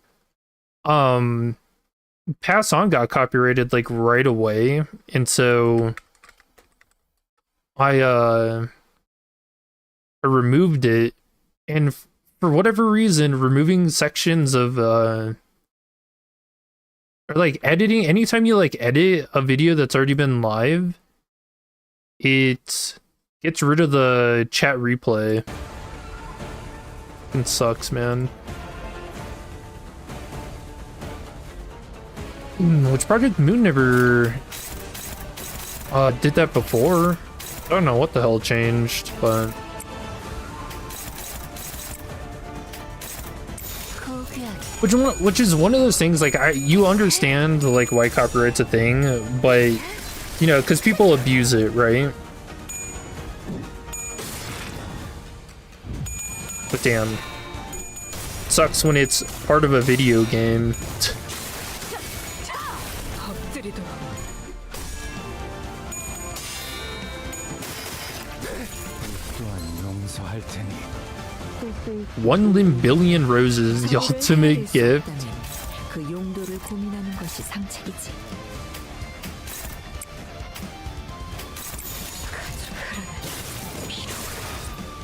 Pass On got copyrighted like right away, and so I removed it, and for whatever reason, removing sections of or like editing, anytime you like edit a video that's already been live, it gets rid of the chat replay. It sucks, man. Which Project Moon never did that before. I don't know what the hell changed, but which is one of those things, like, you understand like why copyright's a thing, but you know, because people abuse it, right? But damn, sucks when it's part of a video game. One limbillion roses, the ultimate gift. 그 용도를 고민하는 것이 상책이지.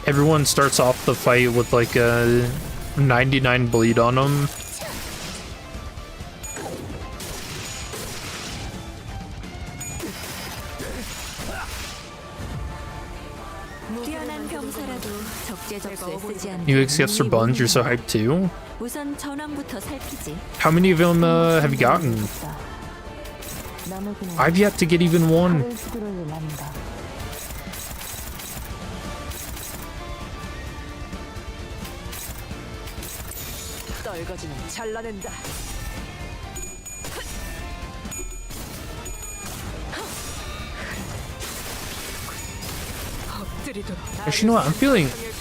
Everyone starts off the fight with like a 99 bleed on them. 뛰어난 병사라도 적재적소에 쓰지 않는 New gifts for buns, you're so hyped too. 우선 전원부터 살피지. How many of them have you gotten? I've yet to get even one. 떨거지는 잘라낸다. Actually, you know what?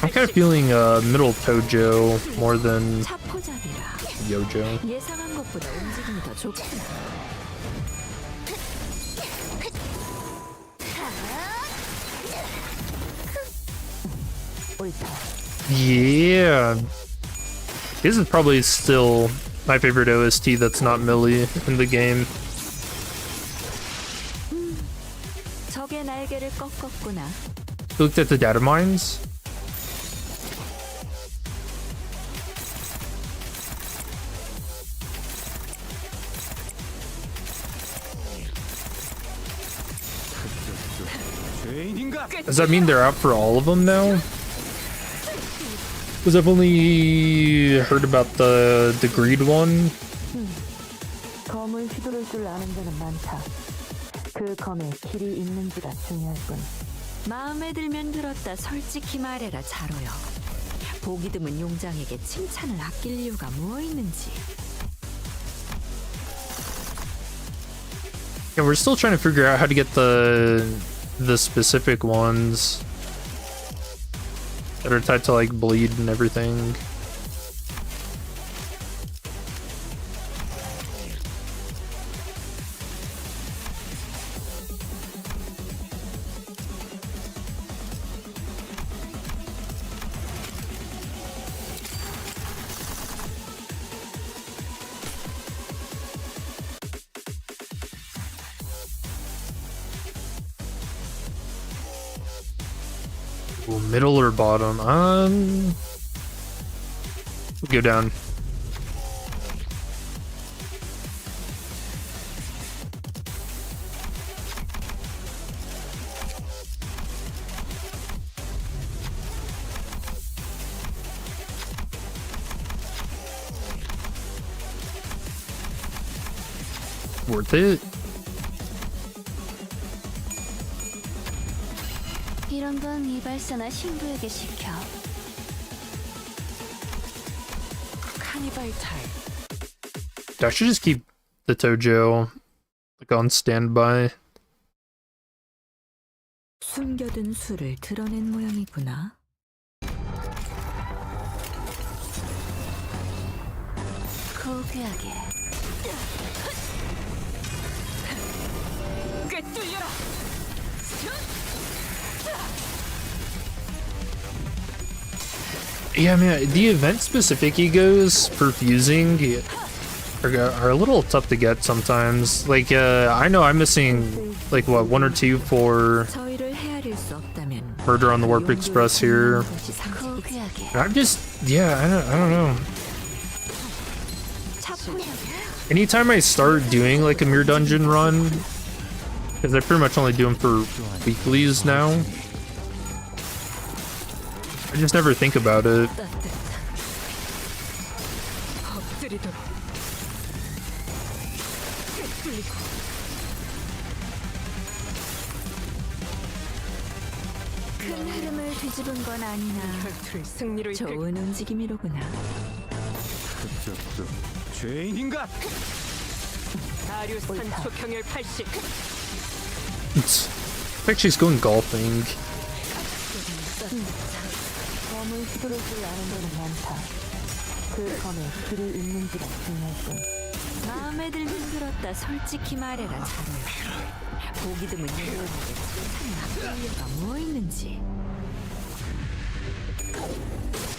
I'm kind of feeling middle Tojo more than 차포잡이라. Yojo. 예상한 것보다 움직임이 더 좋구나. Yeah. This is probably still my favorite OST that's not Millie in the game. 적의 날개를 꺾었구나. Looked at the data mines. Does that mean they're out for all of them now? Because I've only heard about the greed one. 검을 휘두를 줄 아는 데는 많다. 그 검에 길이 있는지가 중요할 뿐. 마음에 들면 들었다. 솔직히 말해라, 자로여. 보기 드문 용장에게 칭찬을 아낄 이유가 뭐 있는지. Yeah, we're still trying to figure out how to get the specific ones that are tied to like bleed and everything. Ooh, middle or bottom? Go down. Worth it? 이런 건 이발사나 신부에게 시켜. 카니발 타임. I should just keep the Tojo like on standby. 숨겨둔 수를 드러낸 모양이구나. 고귀하게. 꿰뚫려라. Yeah, man, the event-specific egos for fusing are a little tough to get sometimes. Like, I know I'm missing, like, what, 1 or 2 for 저희를 헤아릴 수 없다면 Murder on the Warp Express here. 고귀하게. I'm just, yeah, I don't know. Anytime I start doing, like, a Mirror Dungeon run, because I pretty much only do them for weeklies now, I just never think about it. 엎드리도록. 꿰뚫리고. 큰 흐름을 뒤집은 건 아니나 결투를 승리로 이끌. 좋은 움직임이로구나. 죄인인가? 다리우스 초경혈 80. I think she's going golfing. 검을 휘두르지 않은 데는 많다. 그 검에 길이 있는지가 중요할 뿐. 마음에 들면 들었다. 솔직히 말해라 자루야. 보기 드문 이유가 뭐 있는지.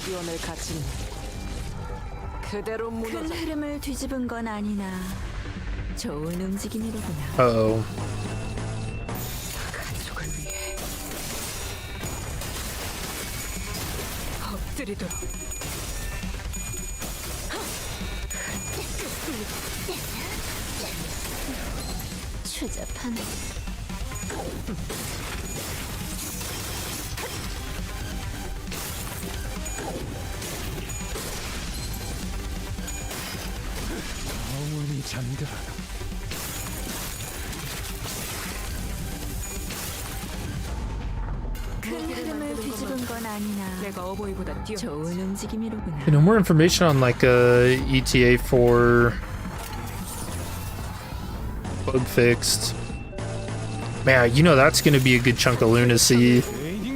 기원을 갖춘 그대로 큰 무너져. 흐름을 뒤집은 건 아니나 좋은 움직임이로구나. Uh-oh. 가족을 위해 엎드리도록. 추잡하네. 영원히 잠들어. 큰 흐름을 뒤집은 건 아니나 내가 어버이보다 뛰어. 좋은 움직임이로구나. You know, more information on like ETA for bug fixed. Man, you know that's gonna be a good chunk of lunacy.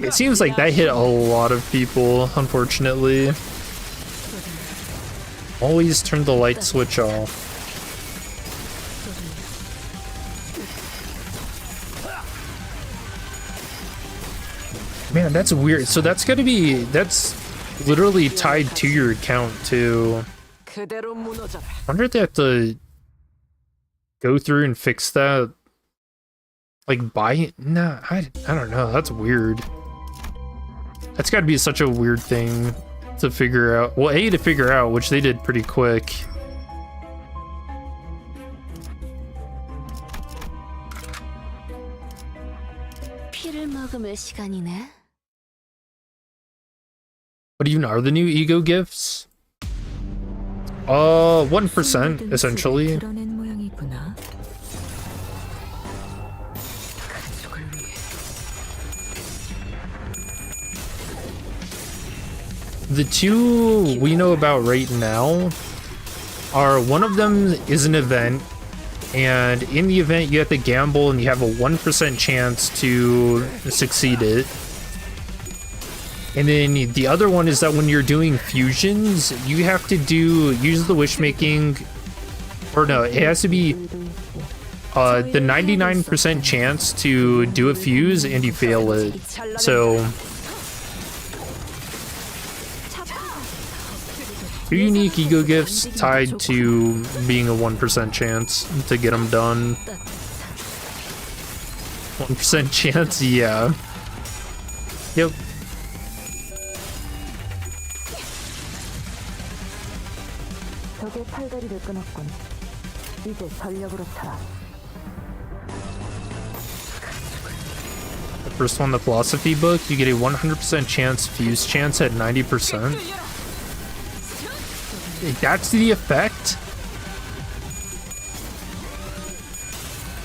It seems like that hit a lot of people, unfortunately. Always turn the light switch off. Man, that's weird. So that's literally tied to your account too. 그대로 무너져라. I wonder if they have to go through and fix that. Like buy it? Nah, I don't know. That's weird. That's got to be such a weird thing to figure out. Well, A, to figure out, which they did pretty quick. 피를 머금을 시간이네. What even are the new ego gifts? 1% essentially. 드러낸 모양이구나. 가족을 위해. The two we know about right now are, one of them is an event, and in the event you have to gamble and you have a 1% chance to succeed it. And then the other one is that when you're doing fusions, you have to use the wish making, or no, it has to be the 99% chance to do a fuse and you fail it. So 2 unique ego gifts tied to being a 1% chance to get them done. 1% chance, yeah. Yep. 이제 팔다리를 끊었군. 이제 전력으로 쳐라. The first one, the philosophy book, you get a 100% chance fuse chance at 90%. That's the effect?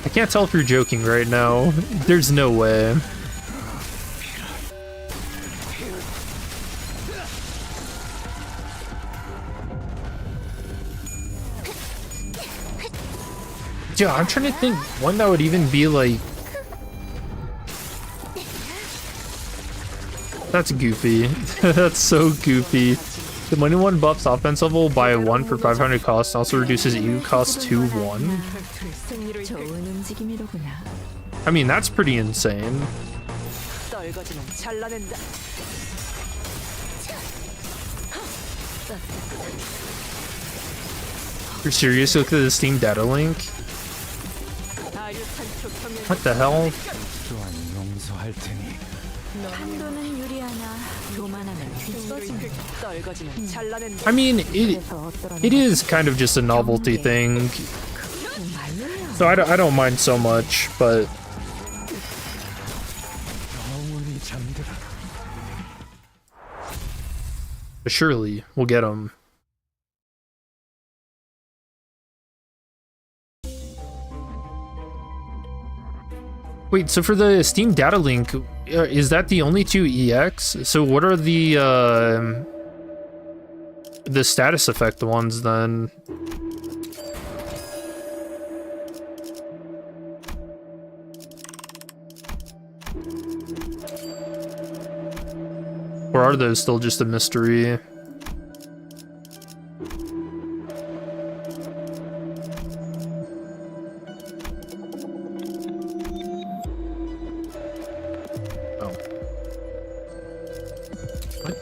I can't tell if you're joking right now. There's no way. Yeah, I'm trying to think one that would even be like... That's goofy. That's so goofy. The money one buffs offense level by 1 for 500 cost, also reduces EU cost to 1. 좋은 움직임이로구나. I mean, that's pretty insane. 떨거지는 잘라낸다. You're serious? Look at the Steam data link? What the hell? 또한 용서할 테니. 판도는 유리하나 교만하면 뒤집어지는. 떨거지는 잘라낸다. I mean, it is kind of just a novelty thing. So I don't mind so much, but 영원히 잠들어. surely we'll get them. Wait, so for the Steam data link, is that the only 2 EX? So what are the status effect ones then? Or are those still just a mystery? Oh. What?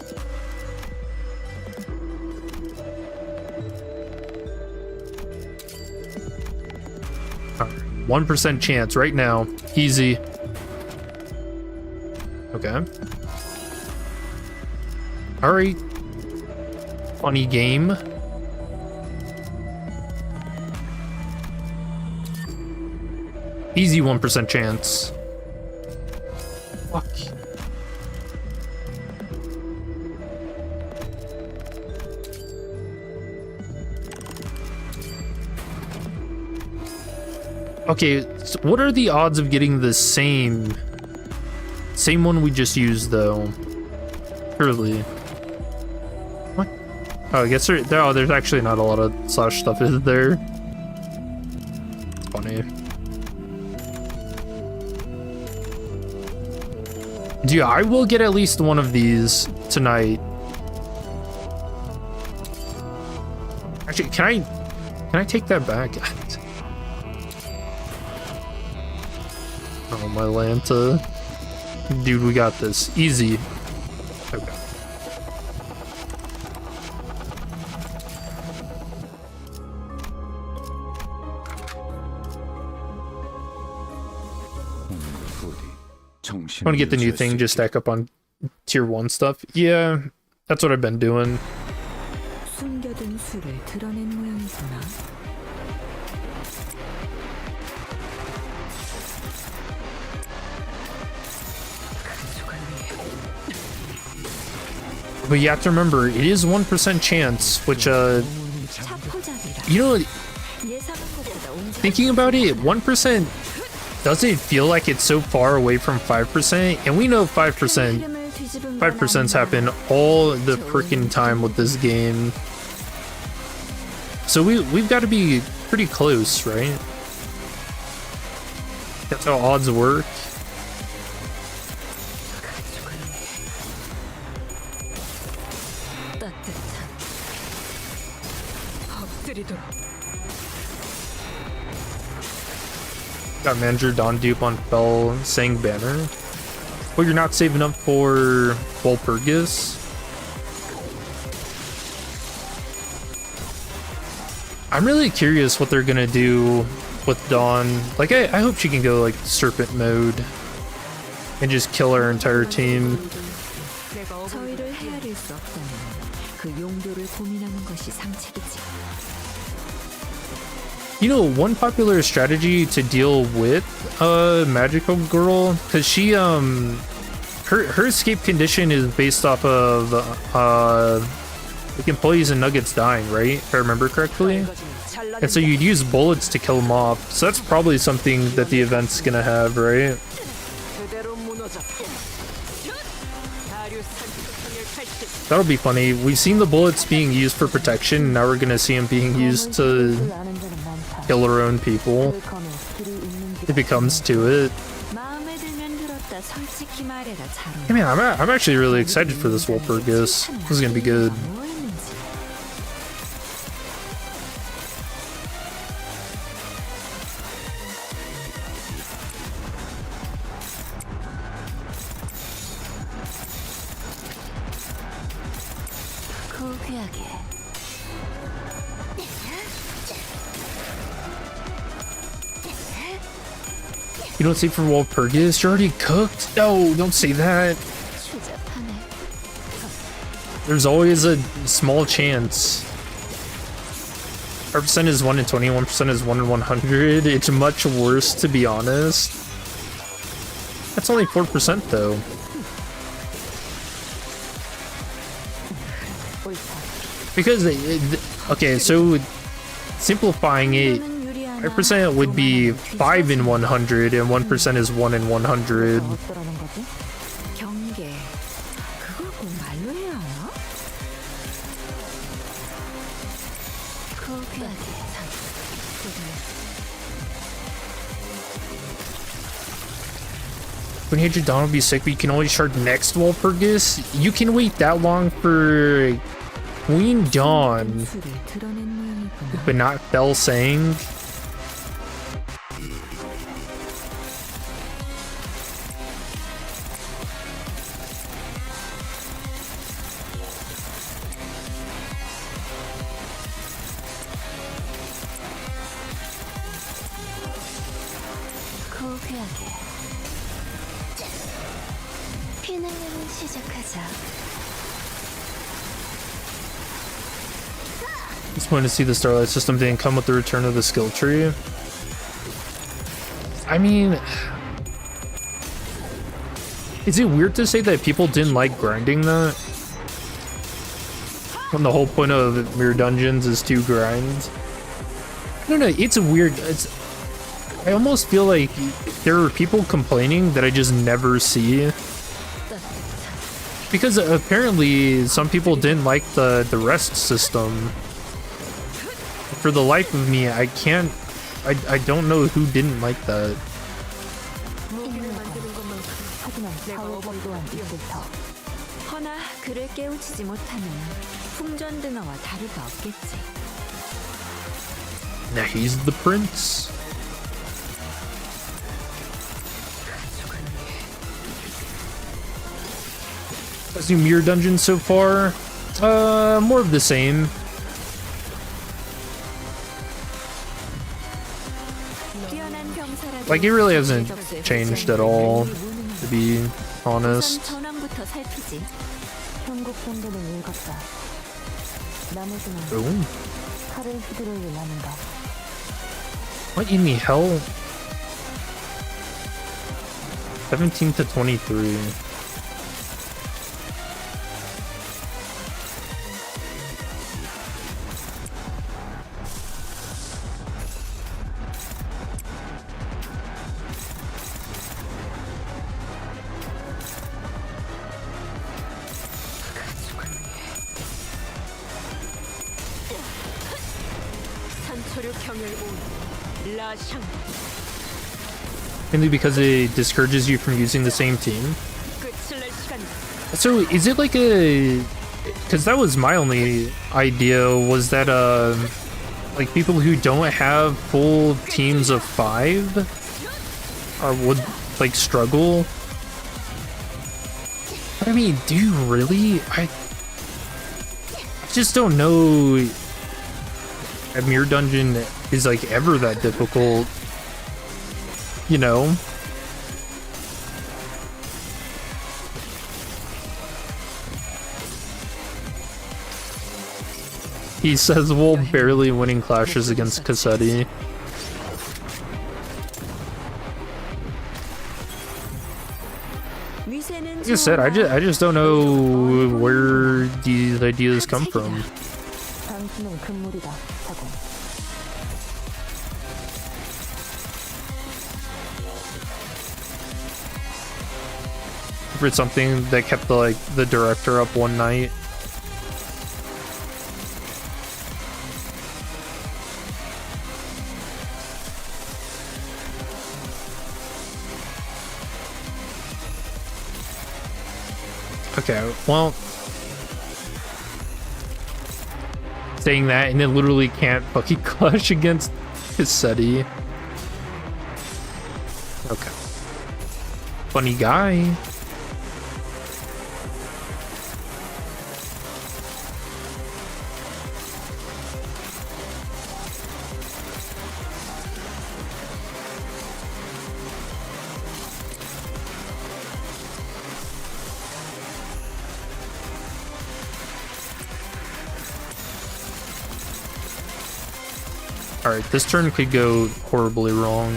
Alright, 1% chance right now. Easy. Okay. Alright. Funny game. Easy 1% chance. Fuck. Okay, so what are the odds of getting the same one we just used though? Surely. What? Oh, I guess there's actually not a lot of slash stuff, is there? It's funny. Dude, I will get at least one of these tonight. Actually, can I take that back? Oh, my Lanta. Dude, we got this. Easy. Okay. Want to get the new thing, just stack up on tier 1 stuff? Yeah, that's what I've been doing. 숨겨둔 수를 드러낸 모양이구나. But you have to remember, it is 1% chance, which, 차포잡이라. you know, 예상한 것보다 온전. thinking about it, 1% doesn't feel like it's so far away from 5%, and we know 5%. 5%'s happen all the freaking time with this game. So we've got to be pretty close, right? That's how odds work. Got manager Don dupe on Fell Sang banner. Well, you're not saving up for Walpurgis. I'm really curious what they're gonna do with Dawn. Like, I hope she can go like serpent mode and just kill our entire team. 저희를 헤아릴 수 없다면 그 용도를 고민하는 것이 상책이지. You know, one popular strategy to deal with magical girl, because she her escape condition is based off of like employees and nuggets dying, right? If I remember correctly. And so you'd use bullets to kill them off. So that's probably something that the event's gonna have, right? That'll be funny. We've seen the bullets being used for protection, now we're gonna see them being used to kill our own people. If it comes to it. I mean, I'm actually really excited for this Walpurgis. This is gonna be good. You don't say for Walpurgis? You're already cooked? No, don't say that. There's always a small chance. 1% is 1 in 20, 1% is 1 in 100. It's much worse, to be honest. That's only 4% though. Because, okay, so simplifying it, 5% would be 5 in 100, and 1% is 1 in 100. When you hit your dawn will be sick, but you can always start next Walpurgis. You can wait that long for Queen Dawn, but not Fell Sang. Just wanted to see the Starlight system didn't come with the return of the skill tree. I mean, is it weird to say that people didn't like grinding that? When the whole point of Mirror Dungeons is to grind? I don't know, it's weird. I almost feel like there are people complaining that I just never see. Because apparently some people didn't like the rest system. For the life of me, I don't know who didn't like that. Now he's the prince. Let's do Mirror Dungeons so far. More of the same. Like, it really hasn't changed at all, to be honest. Oh. What in the hell? 17 to 23. Mainly because it discourages you from using the same team. So is it like a... Because that was my only idea, was that like people who don't have full teams of 5 would like struggle. But I mean, do you really? I just don't know a Mirror Dungeon is like ever that difficult, you know? He says we'll barely winning clashes against Cassetti. 위세는 Like I said, I just don't know where these ideas come from. 당신은 금물이다, 자공. For something that kept the director up one night. Okay, well, saying that and then literally can't fucking clutch against Cassetti. Okay. Funny guy. Alright, this turn could go horribly wrong.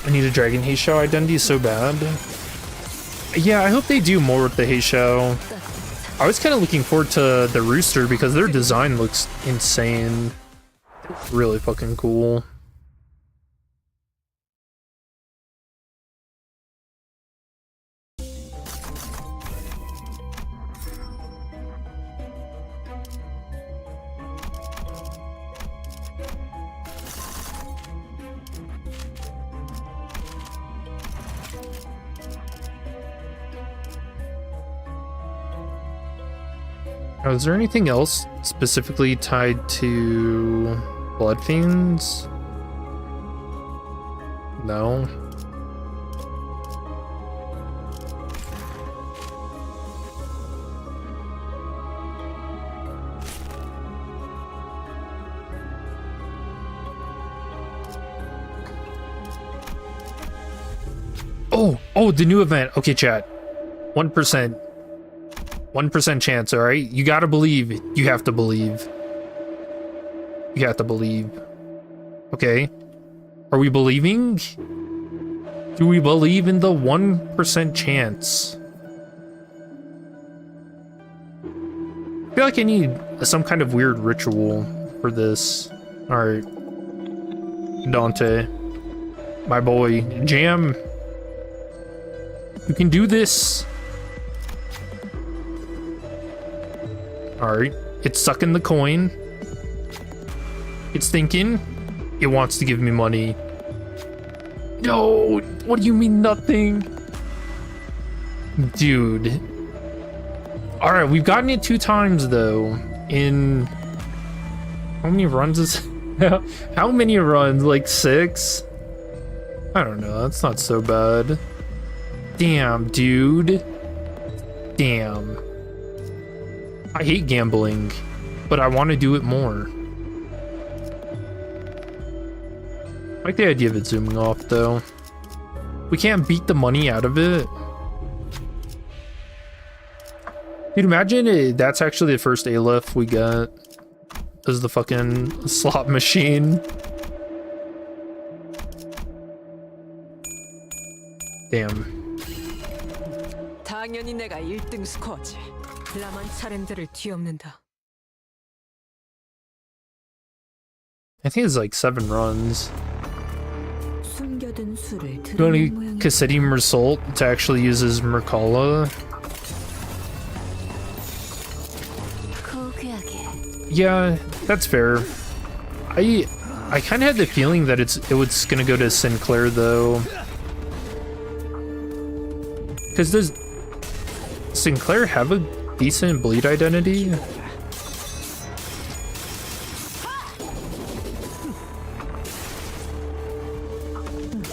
I need a Dragon Heisho identity so bad. Yeah, I hope they do more with the Heisho. I was kind of looking forward to the Rooster because their design looks insane. Really fucking cool. Oh, is there anything else specifically tied to Blood Fiends? No. Oh, the new event. Okay, chat. 1%. 1% chance, alright? You gotta believe. You have to believe. You have to believe. Okay. Are we believing? Do we believe in the 1% chance? I feel like I need some kind of weird ritual for this. Alright. Dante. My boy. Jam. You can do this. Alright, it's sucking the coin. It's thinking. It wants to give me money. No, what do you mean nothing? Dude. Alright, we've gotten it 2 times though. In... How many runs is... How many runs? Like 6? I don't know, that's not so bad. Damn, dude. Damn. I hate gambling, but I want to do it more. I like the idea of it zooming off, though. We can't beat the money out of it. Dude, imagine that's actually the first Aleph we got. Is the fucking slot machine. Damn. 당연히 내가 1등 스코어지. 라만 차량들을 뒤엎는다. I think it's like 7 runs. 숨겨둔 수를 You want 드러낸 to 모양이다. Cassetti Mersault to actually use his Merkala? Yeah, that's fair. I kind of had the feeling that it was gonna go to Sinclair though. Because does Sinclair have a decent bleed identity?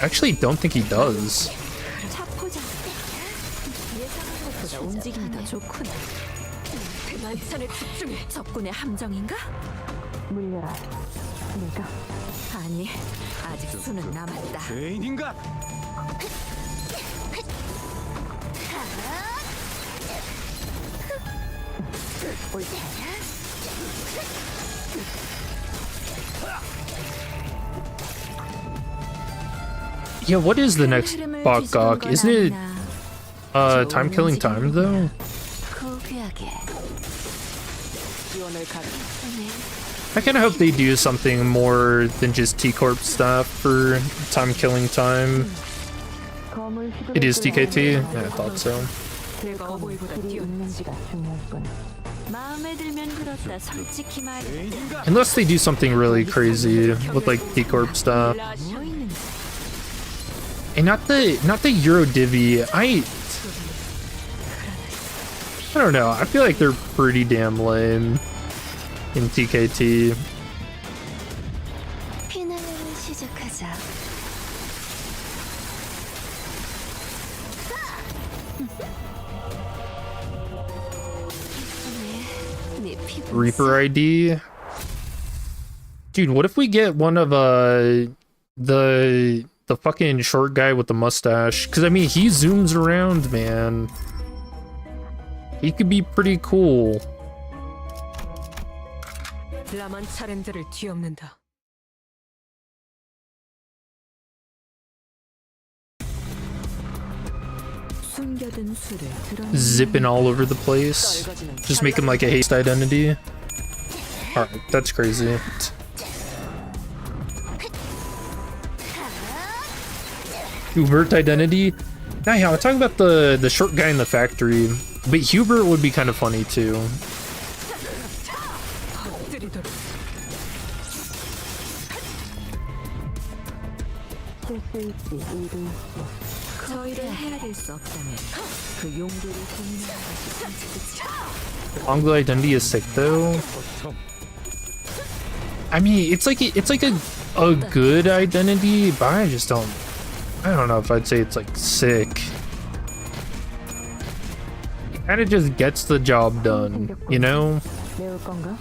I actually don't think he does. 예상보다 움직임이 더 좋구나. 만찬에 집중해. 적군의 함정인가? 물려라. 내가 아니, 아직 수는 남았다. 죄인인가? Yeah, what is the next Bakgok? Isn't it time killing time though? 고귀하게. I kind of hope they do something more than just T-Corp stuff for time killing time. 검을 휘두를 It is 줄 TKT? 아는 Yeah, I thought so. 그 검에 길이 있는지가 중요할 뿐. 마음에 들면 들었다. 솔직히 말해. Unless they do something really crazy with like T-Corp stuff. And not the Euro Divi. I don't know. I feel like they're pretty damn lame in TKT. 피날레를 시작하자. 네 피부. Reaper ID. Dude, what if we get one of the fucking short guy with the mustache? Cause I mean he zooms around, man. He could be pretty cool. 라만 차렌들을 뒤엎는다. 숨겨둔 수를 드러내. Zipping all over the place. Just make him like a haste identity. Alright, that's crazy. Hubert identity? Nah, yeah, I'm talking about the short guy in the factory. But Hubert would be kind of funny too. 실수 있지, 일도 있지. 저희를 해야 될 수 없다면 그 용도를 고민하는 것이 선택이지. Angle identity is sick though. I mean, it's like a good identity, but I don't know if I'd say it's like sick. It kind of just gets the job done, you know? 매울 건가?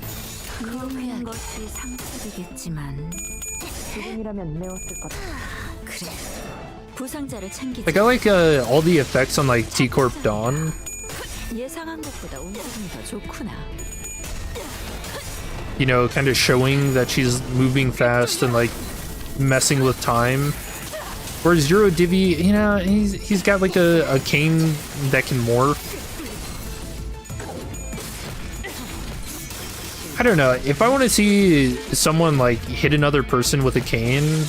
그러는 것이 상습이겠지만 지금이라면 매웠을 거다. 그래. 부상자를 챙기자. Like I like all the effects on like T-Corp Dawn. 예상한 것보다 움직임이 더 좋구나. You know, kind of showing that she's moving fast and like messing with time. Whereas Euro Divi, you know, he's got like a cane that can morph. I don't know. If I want to see someone like hit another person with a cane,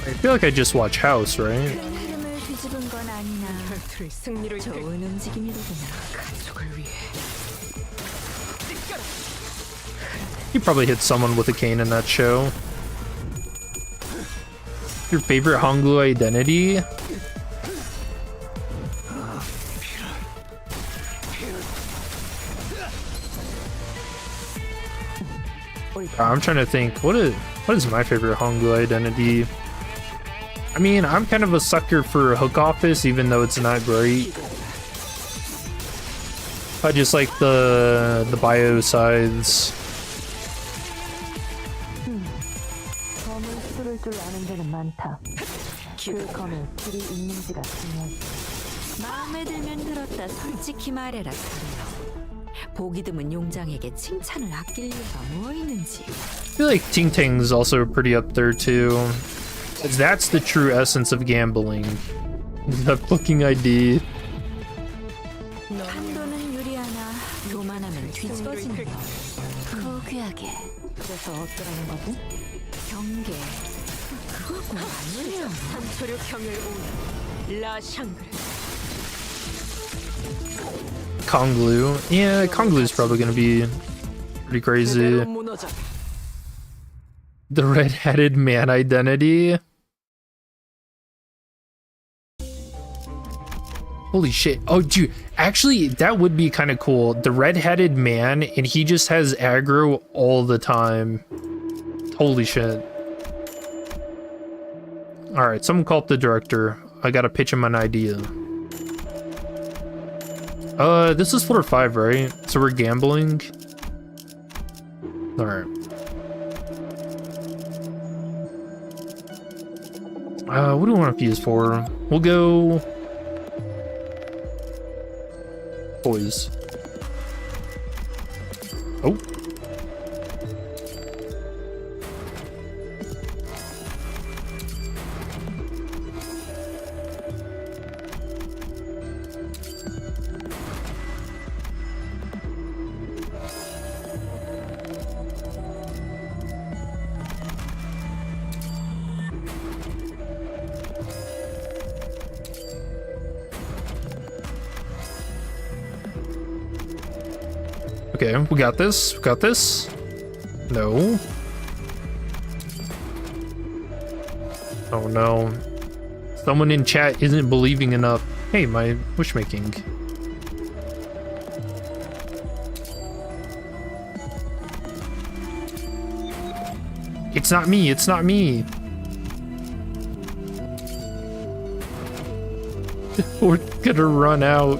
I feel like I just watch House, right? 흐름을 뒤집은 건 아니나. 좋은 움직임이로구나. 가족을 위해. You probably hit someone with a cane in that show. Your favorite Hangul identity? I'm trying to think. What is my favorite Hangul identity? I mean, I'm kind of a sucker for Hook Office, even though it's not great. I just like the bio sides. 검을 휘두를 줄 아는 데는 많다. 그 검에 길이 있는지가 중요하지. 마음에 들면 들었다. 솔직히 말해라. 보기 드문 용장에게 칭찬을 아낄 이유가 뭐 있는지. I feel like Ting Tang's also pretty up there too. That's the true essence of gambling. That fucking ID. 판도는 유리하나 교만하면 뒤집어지는 거. 고귀하게. 그래서 어쩌라는 거지? 경계. 그거고 아니에요. 산초류 경을 오는 라샹그르. Konglu. Yeah, Konglu's probably gonna be pretty crazy. 무너져. The red-headed man identity. Holy shit. Oh, dude. Actually, that would be kind of cool. The red-headed man, and he just has aggro all the time. Holy shit. Alright, someone call up the director. I gotta pitch him an idea. This is floor 5, right? So we're gambling? Alright. What do we want to fuse for? We'll go... Boys. Oh. Okay, we got this. We got this. No. Oh no. Someone in chat isn't believing enough. Hey, my wishmaking. It's not me, it's not me. We're gonna run out.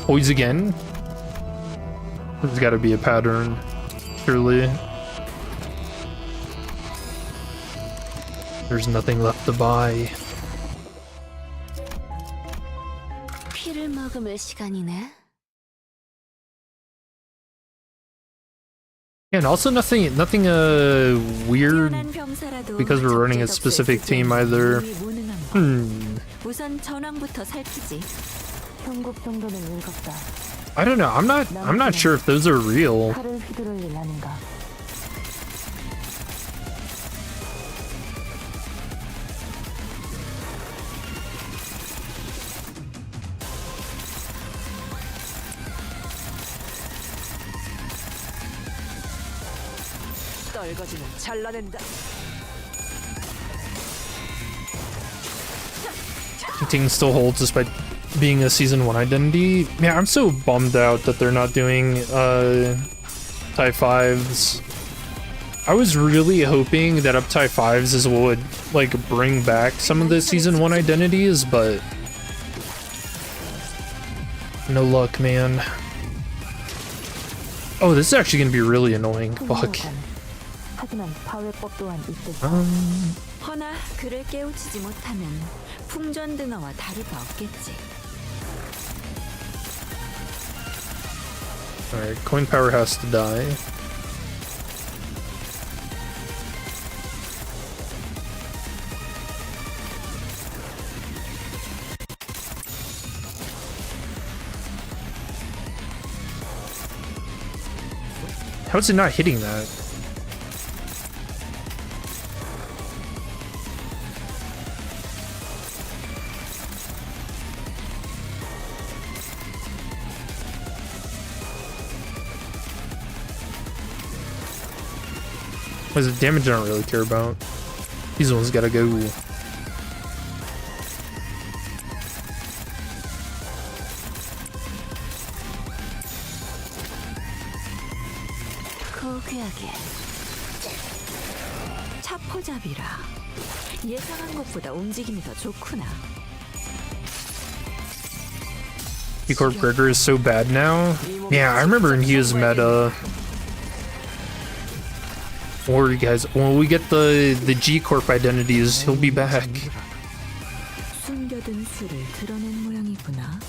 Poise again? There's gotta be a pattern, surely. There's nothing left to buy. 피를 머금을 시간이네. Yeah, and also nothing weird because we're running a specific team either. 우선 전황부터 살피지. 현국 정도는 읽었다. I don't know. I'm not sure if those are real. 칼을 휘두를 일 아닌가. 떨거지는 잘라낸다. Ting still holds despite being a season 1 identity. Yeah, I'm so bummed out that they're not doing tie 5s. I was really hoping that up tie 5s is what would like bring back some of the season 1 identities, but no luck, man. Oh, this is actually gonna be really annoying. Fuck. 하지만 파괴법 또한 있듯. 허나 그를 깨우치지 못하면 풍전 등어와 다르가 없겠지. Alright, coin power has to die. How is it not hitting that? What's the damage I don't really care about. These ones gotta go. 고귀하게. 차포잡이라. 예상한 것보다 움직임이 더 좋구나. P-Corp Gregor is so bad now. Yeah, I remember when he was meta. Or you guys, when we get the G-Corp identities, he'll be back. 숨겨둔 수를 드러낸 모양이구나.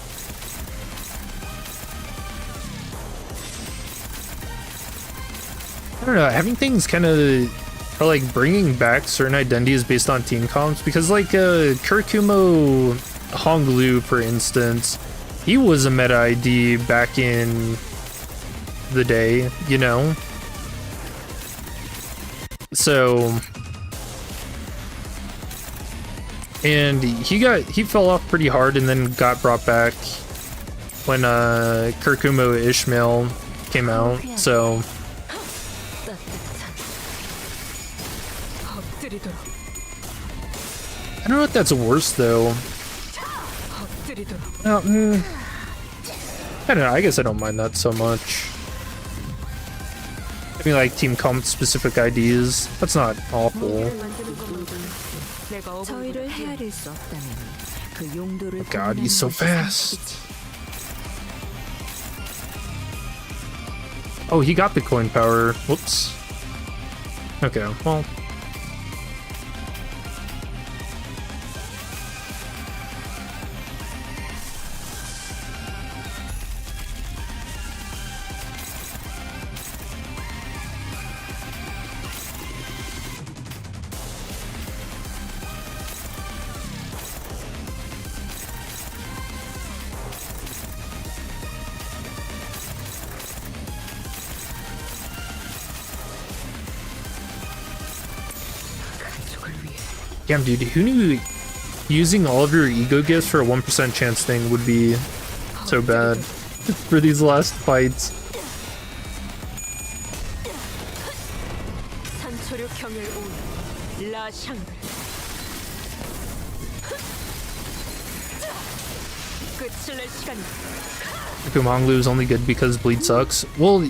I don't know, having things kind of are like bringing back certain identities based on team comps, because like Kurikumo Honglu, for instance, he was a meta ID back in the day, you know? So, and he fell off pretty hard and then got brought back when Kurikumo Ishmael came out. So I don't know if that's worse though. I don't know, I guess I don't mind that so much. I mean, like team comp specific IDs, that's not awful. 저희를 헤아릴 수 없다면 그 용도를 God, he's so fast. Oh, he got the coin power. Whoops. Okay, well. Damn, dude, who knew using all of your ego gifts for a 1% chance thing would be so bad for these last fights? Kumanglu is only good because bleed sucks. Well,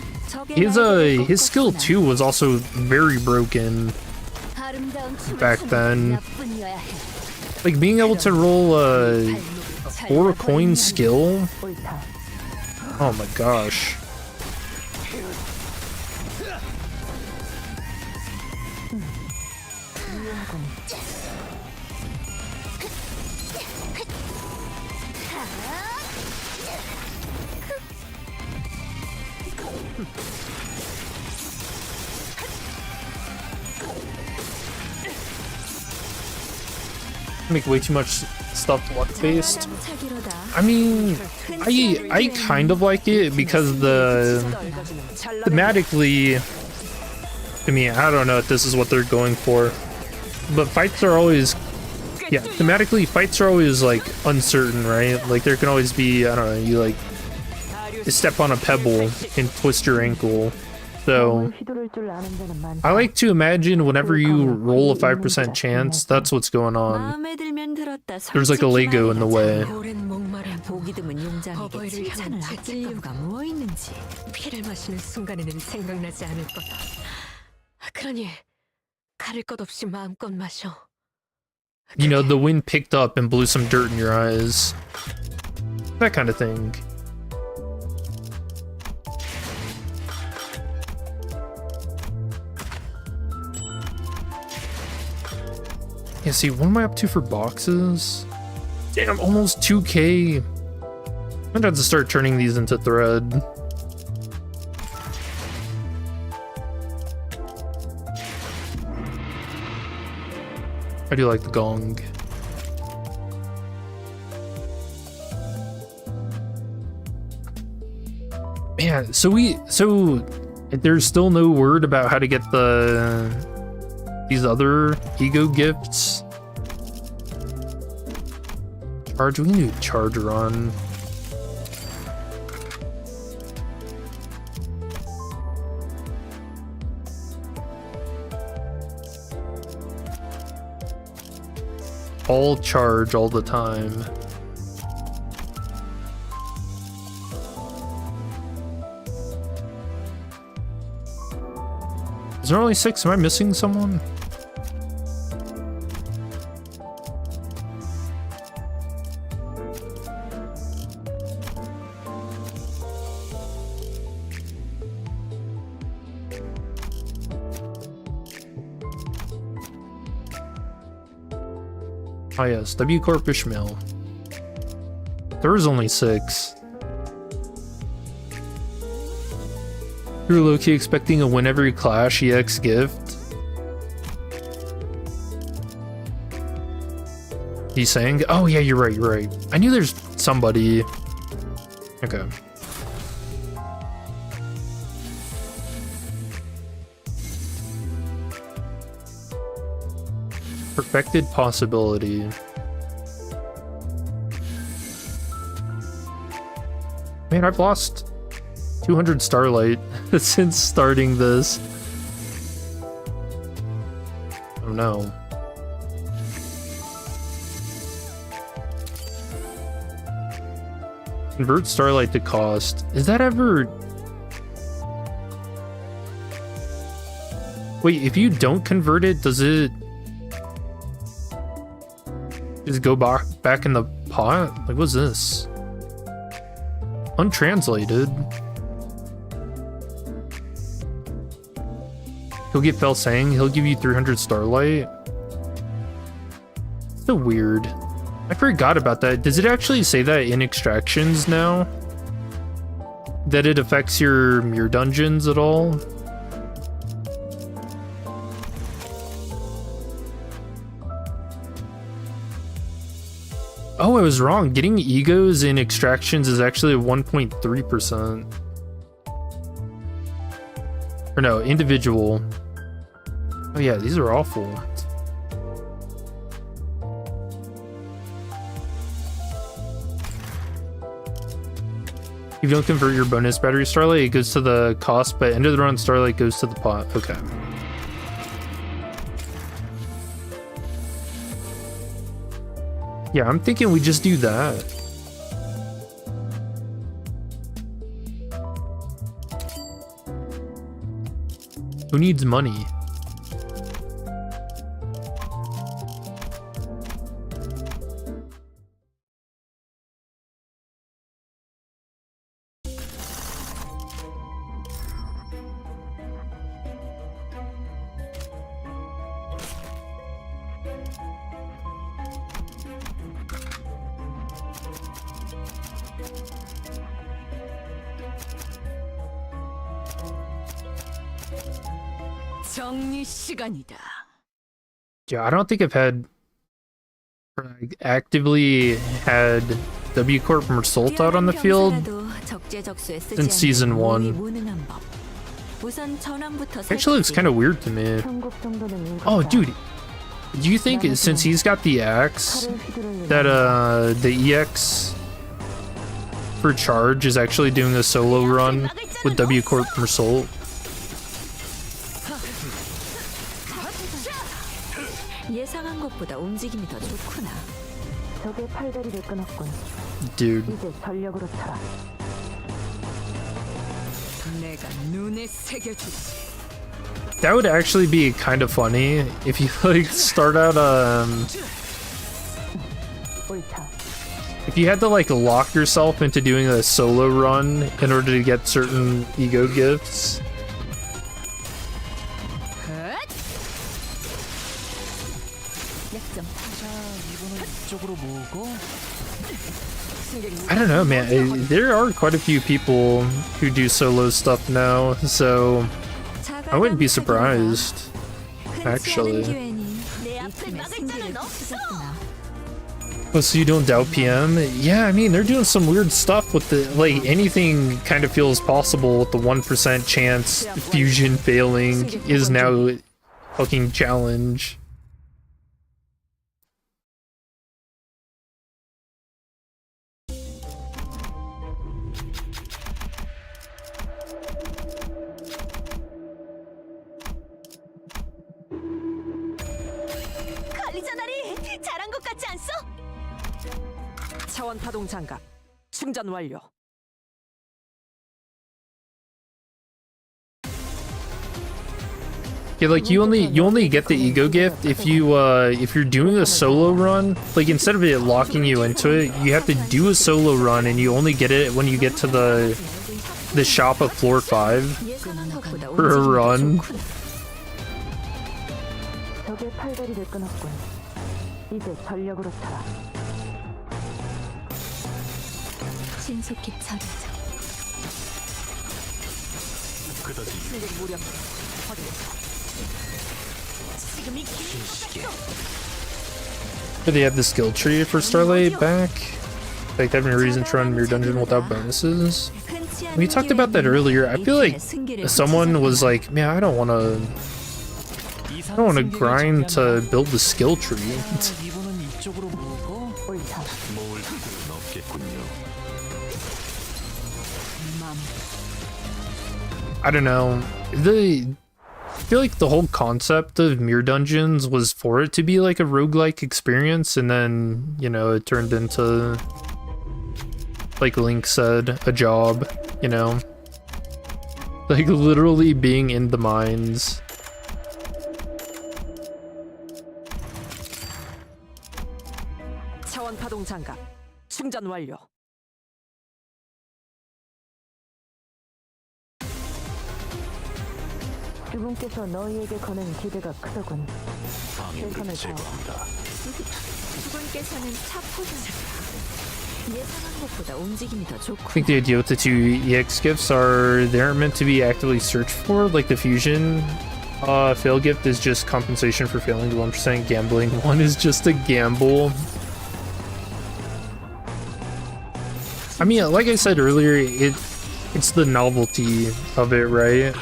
his skill 2 was also very broken back then. Like being able to roll a 4 coin skill. Oh my gosh. Make way too much stuff luck based. I mean, I kind of like it because thematically, I mean, I don't know if this is what they're going for, but fights are always, yeah, thematically fights are always like uncertain, right? Like there can always be, I don't know, you like step on a pebble and twist your ankle. So I like to imagine whenever you roll a 5% chance, that's what's going on. There's like a Lego in the way. 보기 드문 용장에게 칭찬을 아낄 이유가 뭐 있는지. 피를 마시는 순간에는 생각나지 않을 거다. 그러니 가릴 것 없이 마음껏 마셔. You know, the wind picked up and blew some dirt in your eyes. That kind of thing. Yeah, see, what am I up to for boxes? Damn, almost 2K. I'm gonna have to start turning these into thread. I do like the gong. Man, so there's still no word about how to get these other ego gifts. Charge, we need a charger on. All charge all the time. Is there only 6? Am I missing someone? Oh yes, W Corp Ishmael. There was only 6. You're low-key expecting a win every Clash EX gift. He's saying, oh yeah, you're right. I knew there's somebody. Okay. Perfected possibility. Man, I've lost 200 starlight since starting this. Oh no. Convert starlight to cost. Is that ever... Wait, if you don't convert it, does it just go back in the pot? Like, what's this? Untranslated. He'll get Fell Sang. He'll give you 300 starlight. So weird. I forgot about that. Does it actually say that in extractions now? That it affects your dungeons at all? Oh, I was wrong. Getting egos in extractions is actually 1.3%. Or no, individual. Oh yeah, these are awful. If you don't convert your bonus battery Starlight, it goes to the cost, but end of the run Starlight goes to the pot. Okay. Yeah, I'm thinking we just do that. Who needs money? 정리 시간이다. Yeah, I don't think I've had actively had W Corp Mersault out on the field since season 1. Actually, it's kind of weird to me. Oh, dude, do you think since he's got the axe that the EX for charge is actually doing a solo run with W Corp Mersault? 예상한 것보다 움직임이 더 좋구나. 적의 팔다리를 끊었군. Dude. 이제 전력으로 쳐라. 내가 눈에 새겨주지. That would actually be kind of funny if you like start out 옳다. if you had to like lock yourself into doing a solo run in order to get certain ego gifts. I don't know, man. There are quite a few people who do solo stuff now, so I wouldn't be surprised, actually. Oh, so you don't doubt PM? Yeah, I mean, they're doing some weird stuff with the, like, anything kind of feels possible with the 1% chance fusion failing is now a fucking challenge. 잘한 것 같지 않소? 차원 파동 장갑 충전 완료. Yeah, like you only get the ego gift if you're doing a solo run. Like instead of it locking you into it, you have to do a solo run, and you only get it when you get to the shop at floor 5 for a run. 적의 팔다리를 끊었군. 이제 전력으로 쳐라. 신속히 처리죠. Do they have the skill tree for Starlight back? Like having a reason to run Mirror Dungeon without bonuses? We talked about that earlier. I feel like someone was like, man, I don't want to grind to build the skill tree. I don't know. I feel like the whole concept of Mirror Dungeons was for it to be like a roguelike experience, and then, you know, it turned into, like Link said, a job, you know? Like literally being in the mines. 차원 파동 장갑 충전 완료. 주분께서 너희에게 거는 기대가 크더군. 방해물을 제거합니다. 주분께서는 차포자라. 예상한 것보다 움직임이 더 I 좋고. think the idea with the 2 EX gifts are they aren't meant to be actively searched for. Like the fusion fail gift is just compensation for failing to 1% gambling. One is just a gamble. I mean, like I said earlier, it's the novelty of it, right?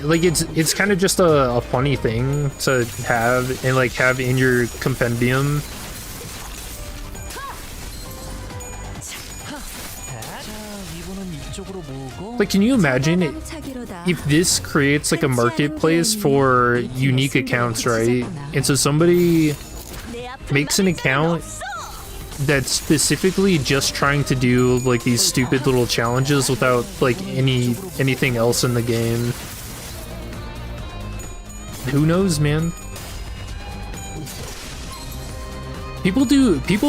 Like it's kind of just a funny thing to have and like have in your compendium. Like, can you imagine if this creates like a marketplace for unique accounts, right? And so somebody makes an account that's specifically just trying to do like these stupid little challenges without like anything else in the game. Who knows, man? People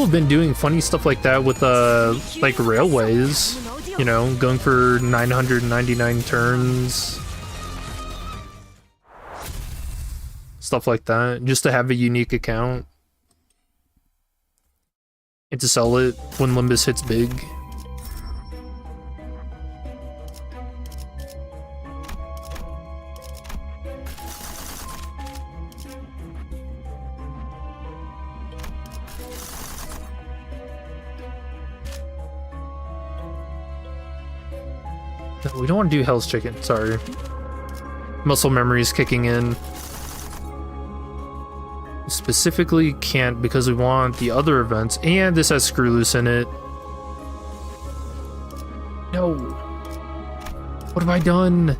have been doing funny stuff like that with like railways, you know, going for 999 turns. Stuff like that, just to have a unique account. And to sell it when Limbus hits big. No, we don't want to do Hell's Chicken, sorry. Muscle memory is kicking in. Specifically can't because we want the other events, and this has Screw Loose in it. No. What have I done?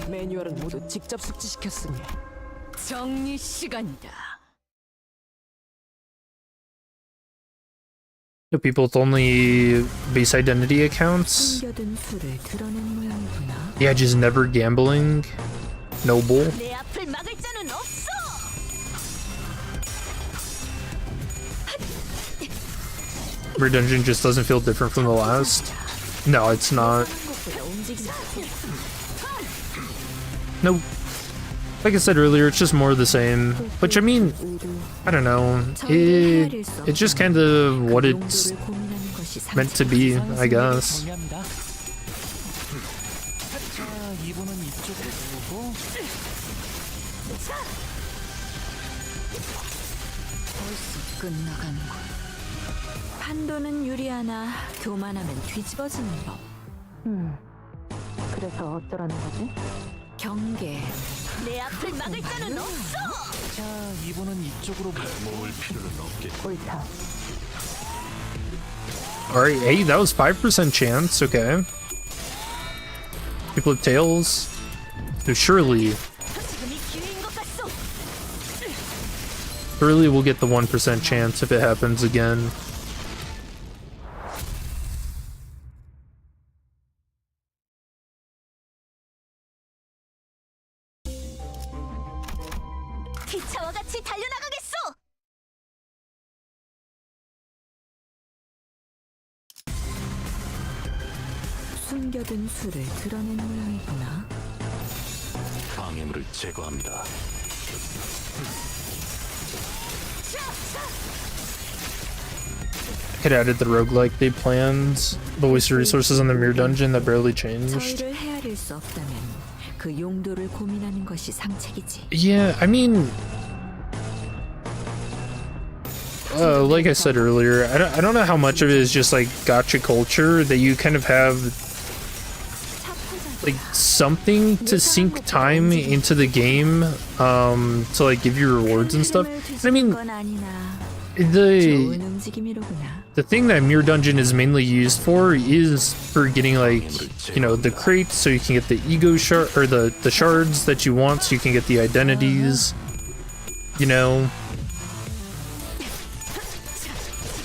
매뉴얼은 모두 직접 숙지시켰으니 정리 시간이다. No, people with only base identity accounts. 숨겨둔 수를 드러낸 모양이구나. Yeah, just never gambling. Noble. 내 앞을 막을 자는 없어. Your dungeon just doesn't feel different from the last. No, it's not. Nope. Like I said earlier, it's just more of the same. Which, I mean, I don't know. It's just kind of what it's meant to be, I guess. 판도는 유리하나 교만하면 뒤집어지는 법. 그래서 어쩌라는 거지? 경계. 내 앞을 막을 자는 없어. 옳다. Alright, hey, that was 5% chance, okay. People have tails. So surely 지금이 기회인 것 같소. we'll get the 1% chance if it happens again. 기차와 같이 달려나가겠소. 숨겨둔 수를 드러낸 모양이구나. 방해물을 제거합니다. It added the roguelike they planned, the wasted resources on the mirror dungeon that barely changed. 저희를 헤아릴 수 없다면 그 용도를 고민하는 것이 상책이지. Yeah, I mean, like I said earlier, I don't know how much of it is just like gacha culture that you kind of have like something to sink time into the game, to like give you rewards and stuff. And I mean, the thing that Mirror Dungeon is mainly used for is for getting like, you know, the crates so you can get the ego shard or the shards that you want so you can get the identities, you know.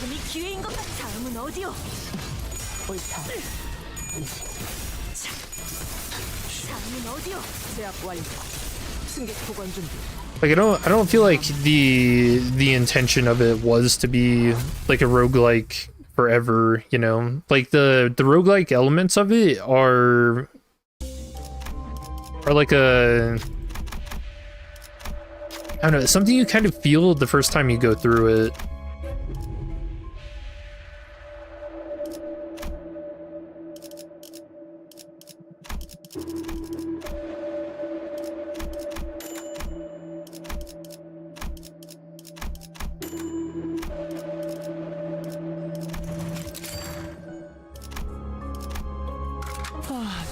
지금이 기회인 것 같아. 다음은 어디요? 옳다. 다음은 어디요? 제압 완료. 승객 보관 준비. Like I don't feel like the intention of it was to be like a roguelike forever, you know? Like the roguelike elements of it are like a, I don't know, something you kind of feel the first time you go through it.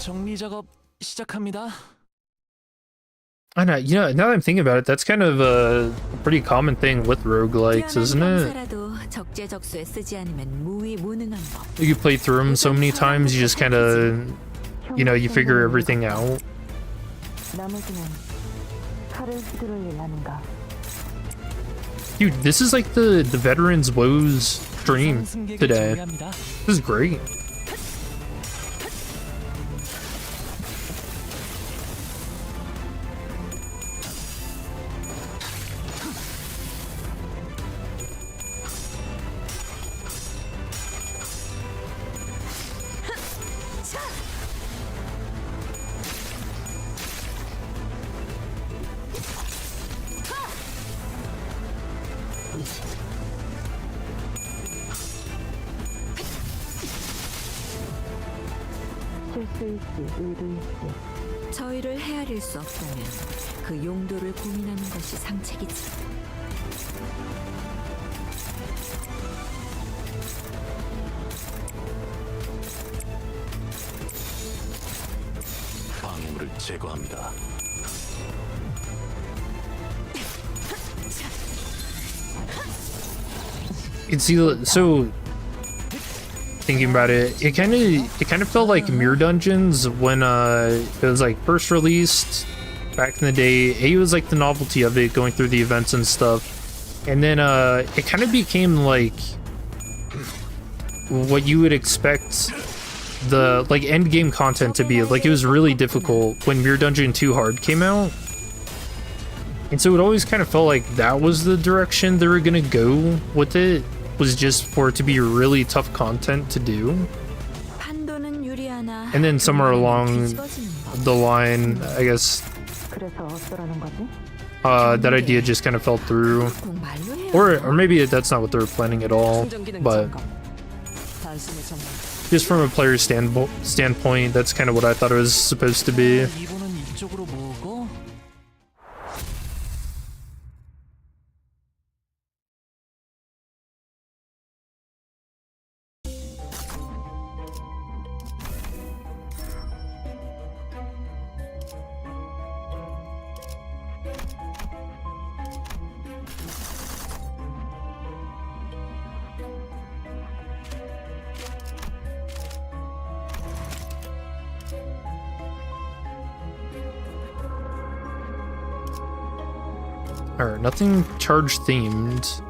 정리 작업 시작합니다. I know, you know, now that I'm thinking about it, that's kind of a pretty common thing with roguelikes, isn't it? 병사라도 적재적소에 쓰지 않으면 무위무능한 법. You play through them so many times, you just kind of, you know, you figure everything out. 나머지는 칼을 휘두를 하는가. Dude, this is like the Veterans Woes stream today. This is great. 실수일지 의도일지 저희를 헤아릴 수 없다면 그 용도를 고민하는 것이 상책이지. 방해물을 제거합니다. You see, so thinking about it, it kind of felt like Mirror Dungeons when it was like first released back in the day. It was like the novelty of it, going through the events and stuff, and then it kind of became like what you would expect the like end game content to be. Like it was really difficult when Mirror Dungeon 2 Hard came out. And so it always kind of felt like that was the direction they were gonna go with it, was just for it to be really tough content to do. And then somewhere along the line, I guess, 그래서 어쩌라는 거지? that idea just kind of fell through. Or maybe that's not what they were planning at all, but just from a player's standpoint, that's kind of what I thought it was supposed to be. 이분은 이쪽으로 모으고 Alright, nothing charge themed.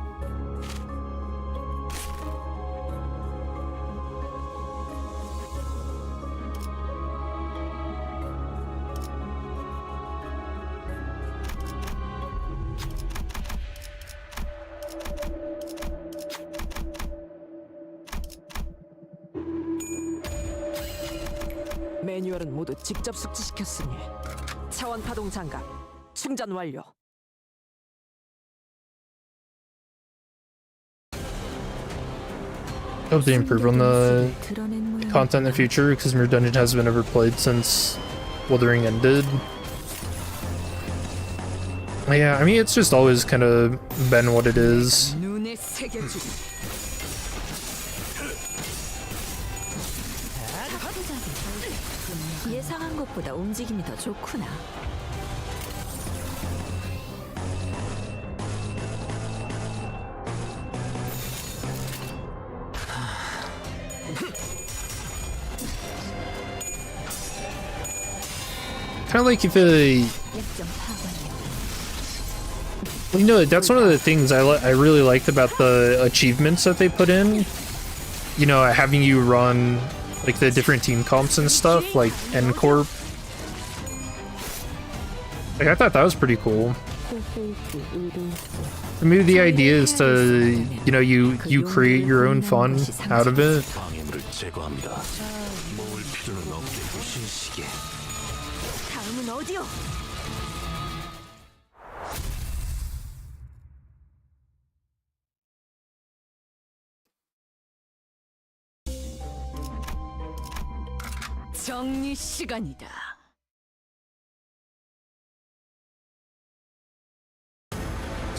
매뉴얼은 모두 직접 숙지시켰으니 차원 파동 장갑 충전 완료. Hope they improve on the content in the future, because Mirror Dungeon hasn't been overplayed since Wuthering ended. Yeah, I mean, it's just always kind of been what it is. 눈에 새겨주기. 예상한 것보다 움직임이 더 좋구나. Kind of like if you know, that's one of the things I really liked about the achievements that they put in. You know, having you run like the different team comps and stuff, like N Corp. Like I thought that was pretty cool. 실수일지 의도일지 Maybe the idea is to, you know, you create your own fun out of it. 방해물을 제거합니다. 모을 필요는 없게 신시계. 다음은 어디요? 정리 시간이다.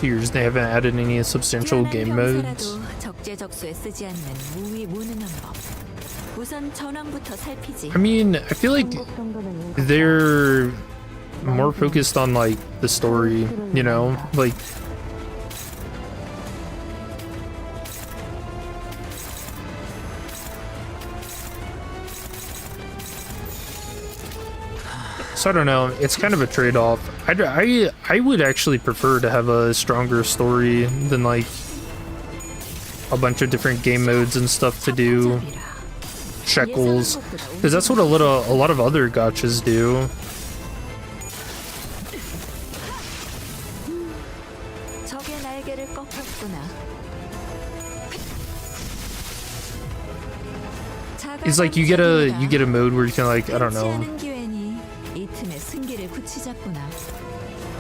2 years they haven't added any substantial game modes. 적재적소에 쓰지 않는 무위무능한 법. 우선 전황부터 살피지. I mean, I feel like 한국 정도는 읽었다. they're more focused on like the story, you know, like so I don't know, it's kind of a trade-off. I would actually prefer to have a stronger story than like a bunch of different game modes and stuff to do, shekels, because that's what a lot of other gachas do. 적의 날개를 꺾었구나. It's like you get a mode where you can like, I don't know, 이 틈에 승기를 굳히자꾸나.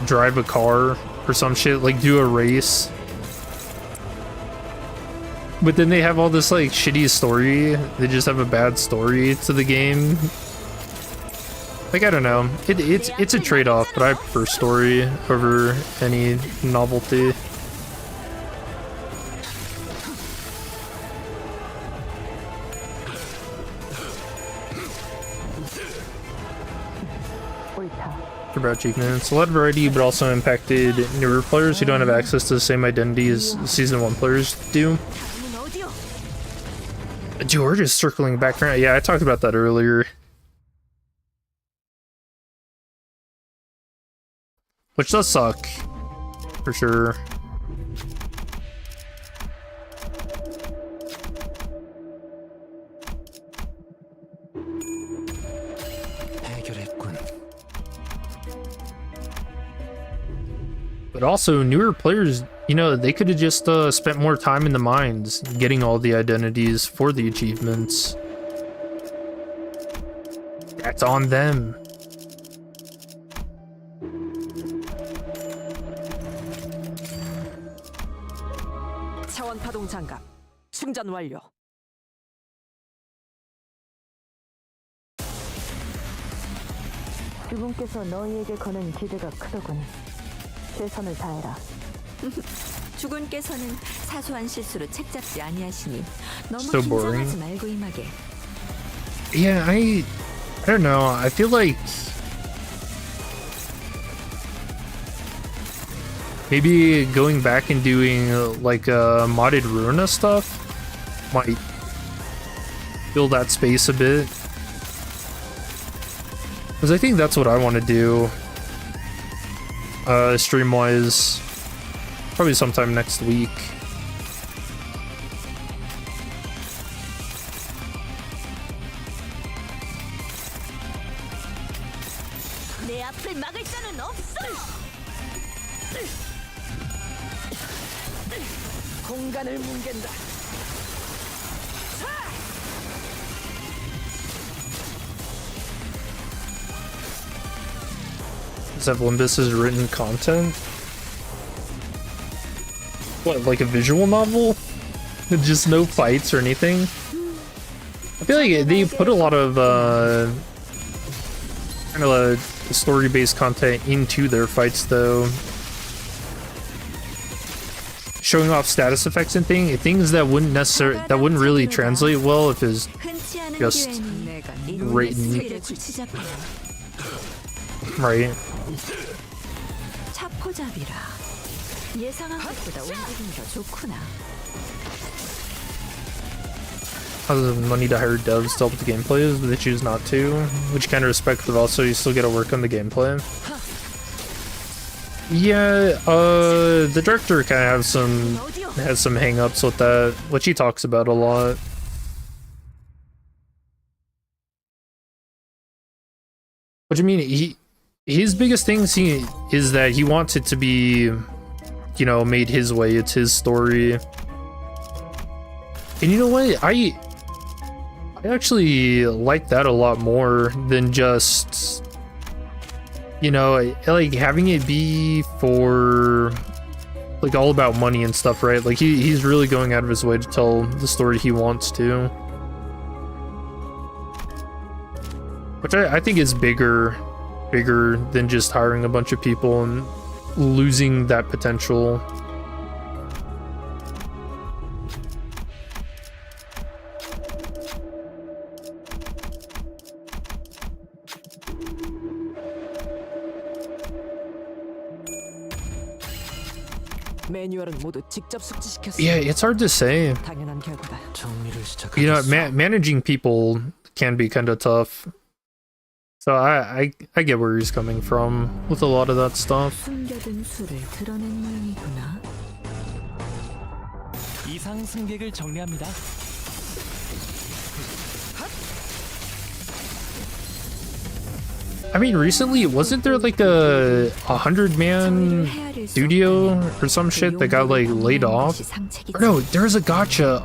drive a car or some shit, like do a race. But then they have all this like shitty story. They just have a bad story to the game. Like I don't know. It's a trade-off, but I prefer story over any novelty. About achievements. A lot of variety, but also impacted newer players who don't have access to the same identity as Season 1 players do. George is circling back around. Yeah, I talked about that earlier. Which does suck. For sure. 해결했군. But also, newer players, you know, they could have just spent more time in the mines, getting all the identities for the achievements. That's on them. 차원 파동 장갑 충전 완료. 주분께서 너희에게 거는 기대가 크더군. 최선을 다해라. 주군께서는 사소한 실수로 책 잡지 아니하시니 너무 So boring. 긴장하지 말고 임하게. Yeah, I don't know. I feel like maybe going back and doing like modded Runa stuff might fill that space a bit. Because I think that's what I want to do stream-wise, probably sometime next week. 내 앞을 막을 자는 없어. 공간을 뭉갠다. Is that Limbus' written content? What, like a visual novel? Just no fights or anything? I feel like they put a lot of kind of story-based content into their fights, though. Showing off status effects and things that wouldn't really translate well if it's just written. Right. 잡고잡이라. 예상한 것보다 움직임이 더 좋구나. Has the money to hire devs to help with the gameplay, but they choose not to, which kind of respect, but also you still got to work on the gameplay. Yeah, the director kind of has some hang-ups with that, which he talks about a lot. Which I mean, his biggest thing is that he wants it to be, you know, made his way. It's his story. And you know what? I actually like that a lot more than just, you know, like having it be for like all about money and stuff, right? Like he's really going out of his way to tell the story he wants to. Which I think is bigger than just hiring a bunch of people and losing that potential. 매뉴얼은 모두 직접 숙지시켰어. Yeah, it's hard to say. 당연한 결과다. 정리를 You know, 시작하겠어. managing people can be kind of tough. So I get where he's coming from with a lot of that stuff. 숨겨둔 수를 드러낸 모양이구나. 이상 승객을 정리합니다. I mean, recently, wasn't there like a 100-man studio or some shit that got like laid off? Or no, there was a Gacha,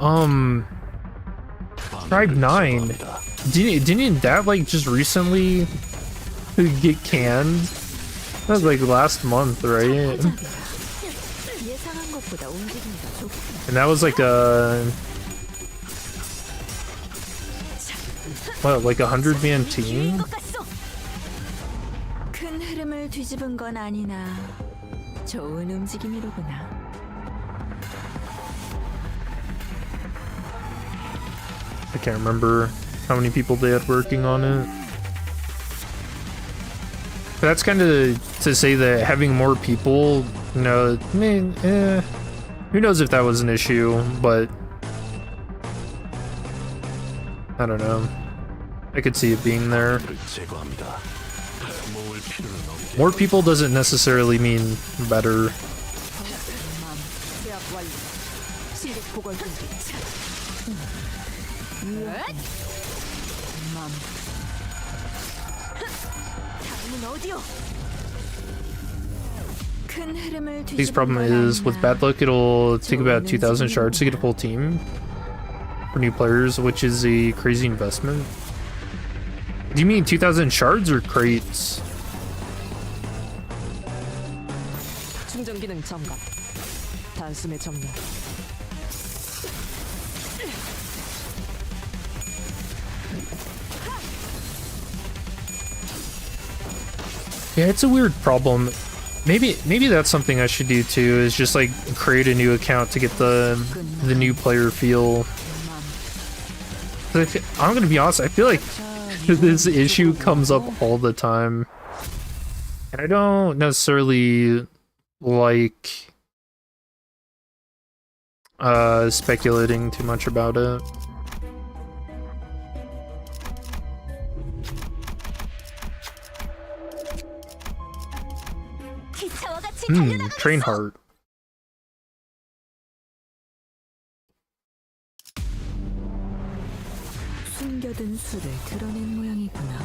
Tribe 9. Didn't that like just recently get canned? That was like last month, right? 예상한 것보다 움직임이 더 좋구나. And that was like a what, like a 100-man team? 큰 흐름을 뒤집은 건 아니나 좋은 움직임이로구나. I can't remember how many people they had working on it. But that's kind of to say that having more people, you know, who knows if that was an issue, but I don't know. I could see it being there. 제거합니다. 모을 필요는 없게. More people doesn't necessarily mean better. 제압 완료. 신속 보관 준비. 다음은 어디요? 큰 흐름을 Biggest 뒤집은 problem 건 is with 아니나 bad luck, it'll take about 2,000 shards to get a full team for new players, which is a crazy investment. Do you mean 2,000 shards or crates? 충전 기능 점검. 단숨에 정렬. Yeah, it's a weird problem. Maybe that's something I should do too, is just like create a new account to get the new player feel. I'm gonna be honest, I feel like this issue comes up all the time. And I don't necessarily like speculating too much about it. Train heart. 숨겨둔 수를 드러낸 모양이구나.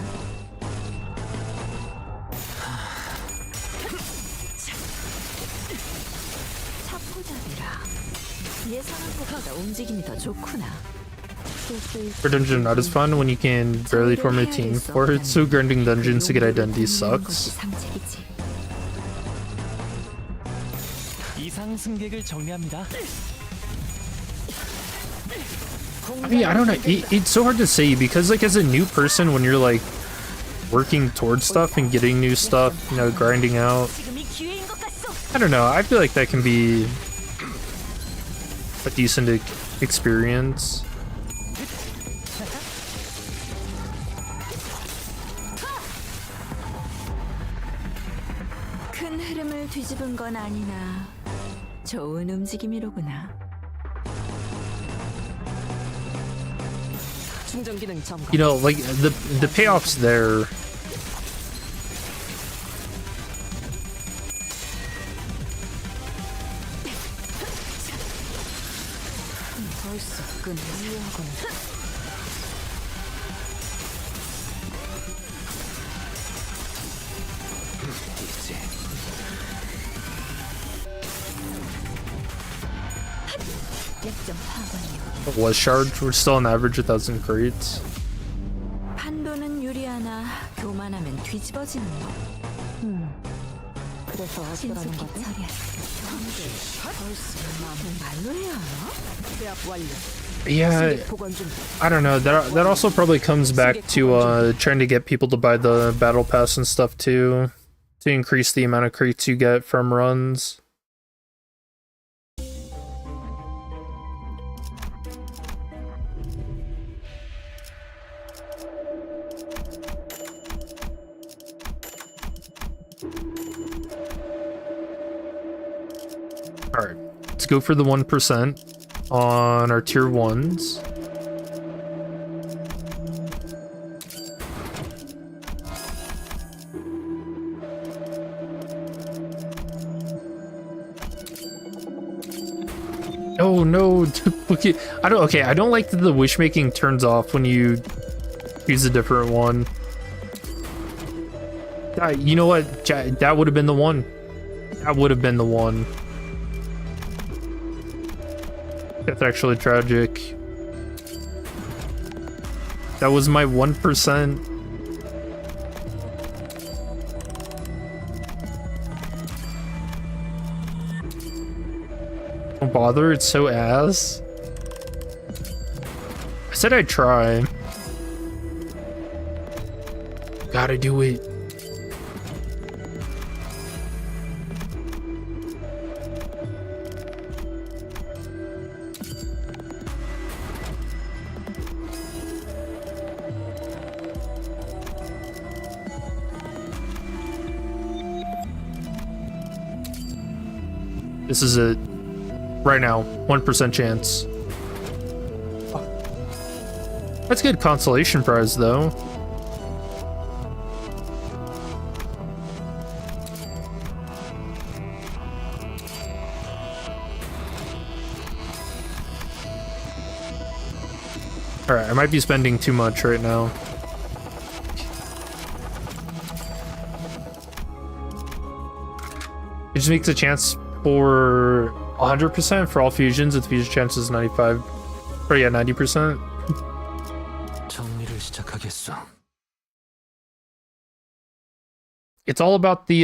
차포잡이라. 예상한 것보다 움직임이 더 좋구나. For dungeon not as fun when you can barely form a team for it, so grinding dungeons to get identity sucks. 이상 승객을 정리합니다. I mean, I don't know. It's so hard to say because, like, as a new person, when you're like working towards stuff and getting new stuff, you know, grinding out. I don't know. I feel like that can be a decent experience. 큰 흐름을 뒤집은 건 아니나 좋은 움직임이로구나. 충전 기능 점검. You know, like the payoff's there. 벌써 끝났구나. 약점 파악이요. Was shards? We're still on average 1,000 crates. 판도는 유리하나 교만하면 뒤집어지는 법. 그래서 어쩌라는 신속히 거지? 처리할 벌써 말로 해야 하나? 제압 완료. Yeah, 신속 보관 준비. I don't know. That also probably comes back to trying to get people to buy the battle pass and stuff too, to increase the amount of crates you get from runs. All right, let's go for the 1% on our tier 1s. Oh no, look at, I don't like that the wish making turns off when you use a different one. You know what? That would have been the one. That would have been the one. That's actually tragic. That was my 1%. Don't bother, it's so ass. I said I'd try. Gotta do it. This is it. Right now, 1% chance. That's a good consolation prize, though. Alright, I might be spending too much right now. It just makes a chance for 100% for all fusions. If the fusion chance is 95, or yeah, 90%. 정리를 시작하겠어. It's all about the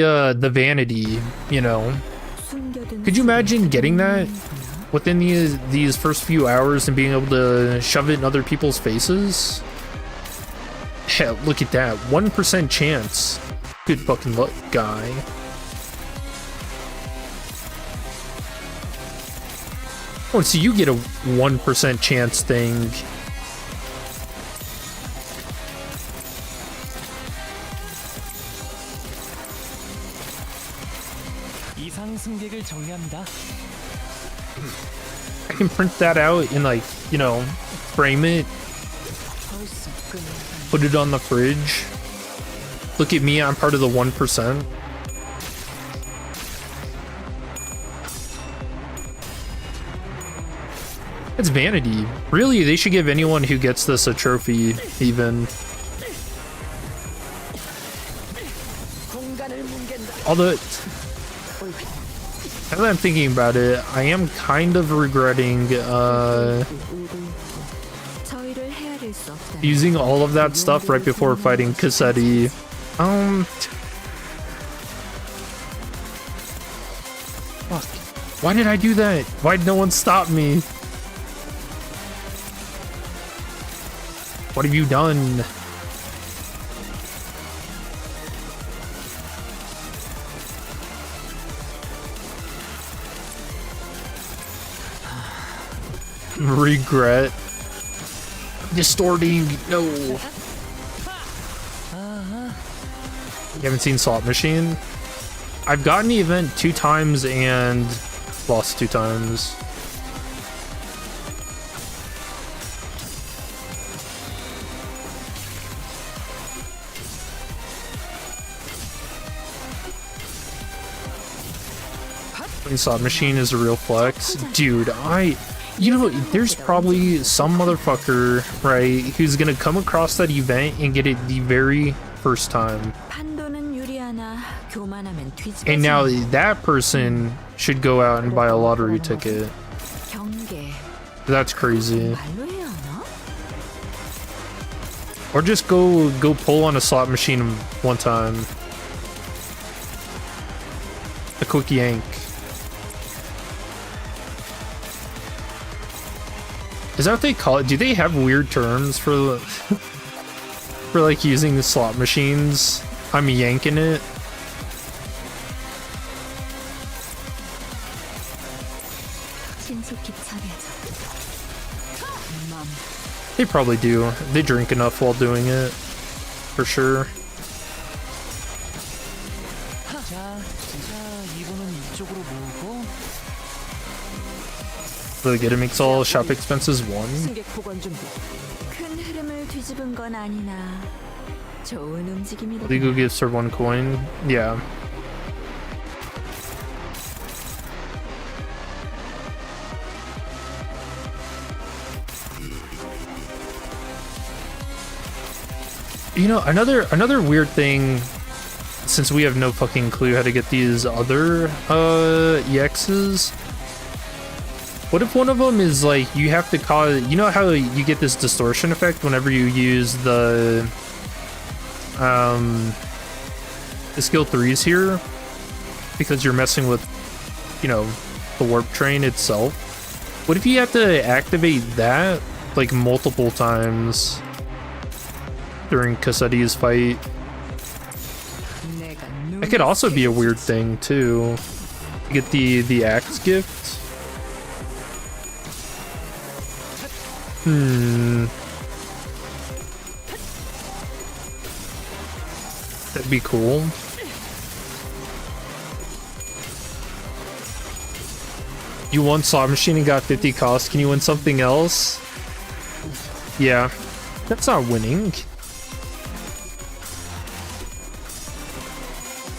vanity, you know. Could you imagine getting that within these first few hours and being able to shove it in other people's faces? Hell, look at that, 1% chance. Good fucking luck, guy. Oh, so you get a 1% chance thing. 이상 승객을 정리합니다. I can print that out and, like, you know, frame it, put it on the fridge. Look at me, I'm part of the 1%. It's vanity. Really, they should give anyone who gets this a trophy, even. Although, now that I'm thinking about it, I am kind of regretting using all of that stuff right before fighting Cassetti. Fuck. Why did I do that? Why did no one stop me? What have you done? Regret. Distorting. No. You haven't seen Slot Machine? I've gotten the event 2 times and lost 2 times. Slot Machine is a real flex. Dude, you know, there's probably some motherfucker, right, who's gonna come across that event and get it the very first time. And now that person should go out and buy a lottery ticket. That's crazy. Or just go pull on a slot machine one time. A quick yank. Is that what they call it? Do they have weird terms for for like using the slot machines? I'm yanking it. They probably do. They drink enough while doing it, for sure. 자, 이분은 이쪽으로 모으고 Look at it, makes all shop expenses 1. 승객 보관 준비. 큰 흐름을 뒤집은 건 아니나 좋은 움직임이다. Legal gifts are 1 coin. Yeah. You know, another weird thing, since we have no fucking clue how to get these other EXs. What if one of them is like you have to cause, you know how you get this distortion effect whenever you use the skill 3s here, because you're messing with, you know, the warp train itself. What if you have to activate that like multiple times during Cassetti's fight? That could also be a weird thing too. You get the axe gift. That'd be cool. You won Slot Machine and got 50 cost. Can you win something else? Yeah. That's not winning.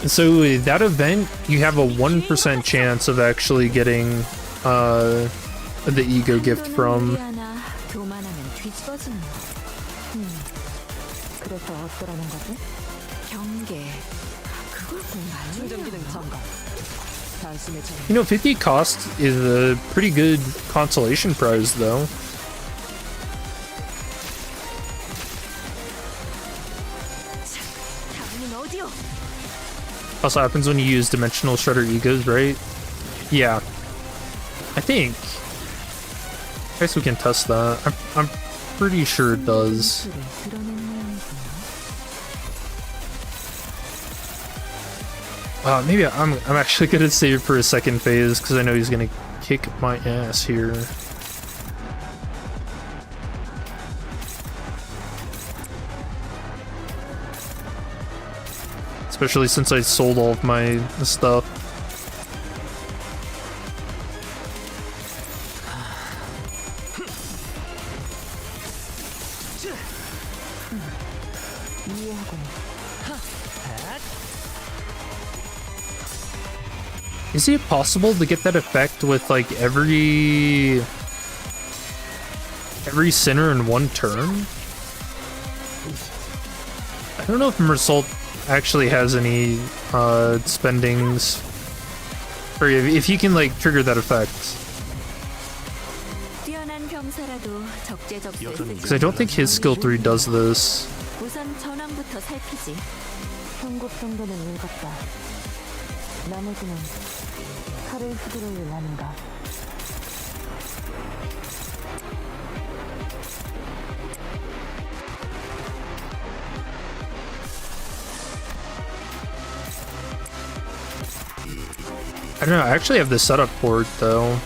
So that event, you have a 1% chance of actually getting the ego gift from. 교만하면 뒤집어지는 거. 그래서 어쩌라는 거지? 경계. 그걸 꼭 충전 말로 기능 점검. 단숨에 전. You know, 50 cost is a pretty good consolation prize, though. 다음은 어디요? Also happens when you use dimensional shredder egos, right? Yeah. I think. I guess we can test that. I'm pretty sure it does. Maybe I'm actually gonna save it for a second phase because I know he's gonna kick my ass here. Especially since I sold all of my stuff. Is it possible to get that effect with like every center in one turn? I don't know if Mersault actually has any spendings, or if you can like trigger that effect. Because I don't think his skill 3 does this. 우선 전황부터 살피지. 천국 정도는 읽었다. 나머지는 칼을 휘두를 하는가. I don't know, I actually have the setup for it though.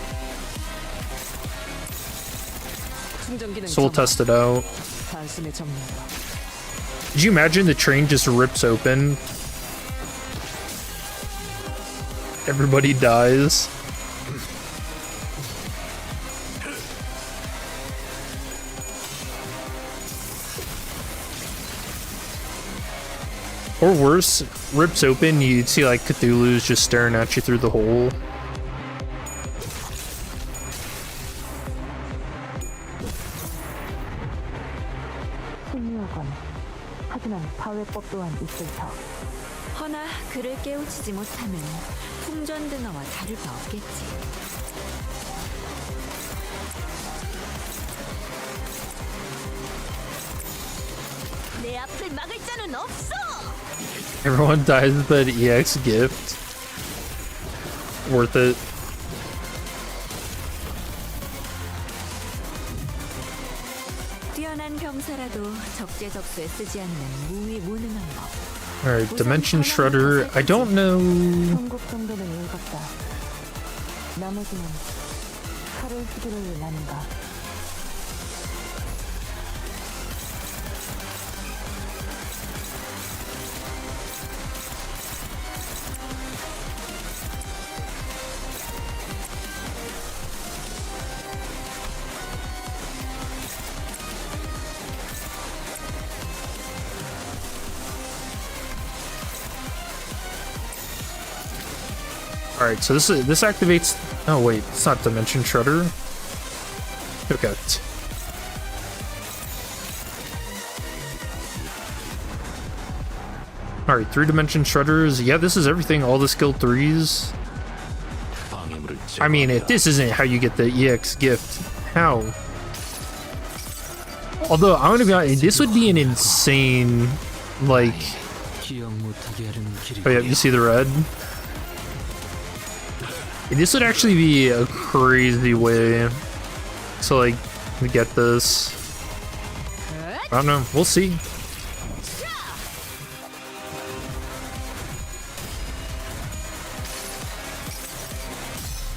So we'll test it out. 단숨에 접는다. Did you imagine the train just rips open? Everybody dies. Or worse, rips open, you'd see like Cthulhu's just staring at you through the hole. 승리하건 하지만 파괴법 또한 있을 터. 허나 그를 깨우치지 못하면 풍전등어와 다를 바 없겠지. 내 앞을 막을 자는 없어. Everyone dies with that EX gift. Worth it. 뛰어난 병사라도 적재적소에 쓰지 않는 무위무능한 법. Alright, Dimension Shredder. I don't know. 천국 정도는 읽었다. 나머지는 칼을 휘두를 하는가. All right, so this activates. Oh wait, it's not Dimension Shredder. Okay. All right, 3-dimension shredders. Yeah, this is everything. All the skill 3s. I mean, if this isn't how you get the EX gift, how? Although I'm gonna be honest, this would be an insane, like. Oh yeah, you see the red? This would actually be a crazy way to like get this. I don't know. We'll see.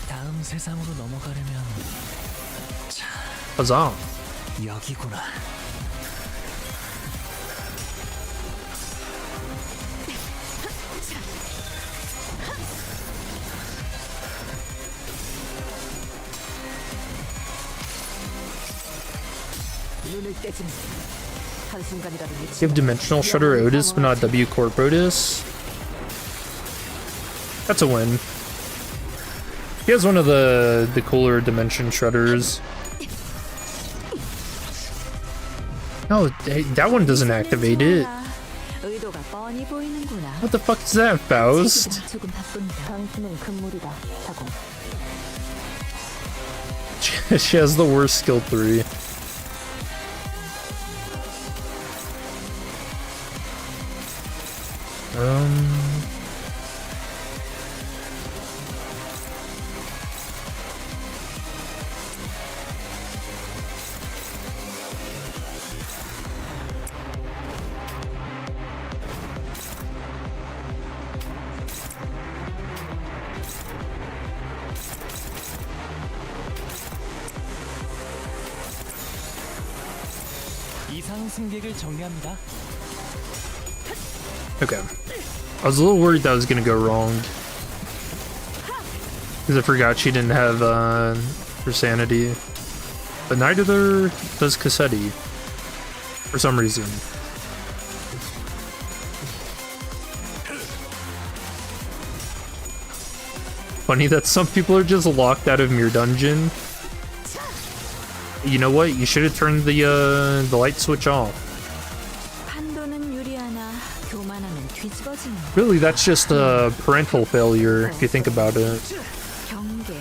다음 세상으로 넘어가려면 Huzzah. 여기구나. Give Dimensional Shredder Otis, but not W Corp Otis. That's a win. He has one of the cooler Dimension Shredders. No, that one doesn't activate it. 의도가 뻔히 보이는구나. What the fuck is that, Faust? 조금 바쁜다. 당신은 금물이다. 자고. She has the worst skill 3. 이상 승객을 정리합니다. Okay. I was a little worried that was gonna go wrong. Because I forgot she didn't have her sanity. But neither does Cassetti. For some reason. Funny that some people are just locked out of Mirror Dungeon. You know what? You should have turned the light switch off. 판도는 유리하나 교만하면 뒤집어지는 Really, that's just a parental failure if you think about it. 경계.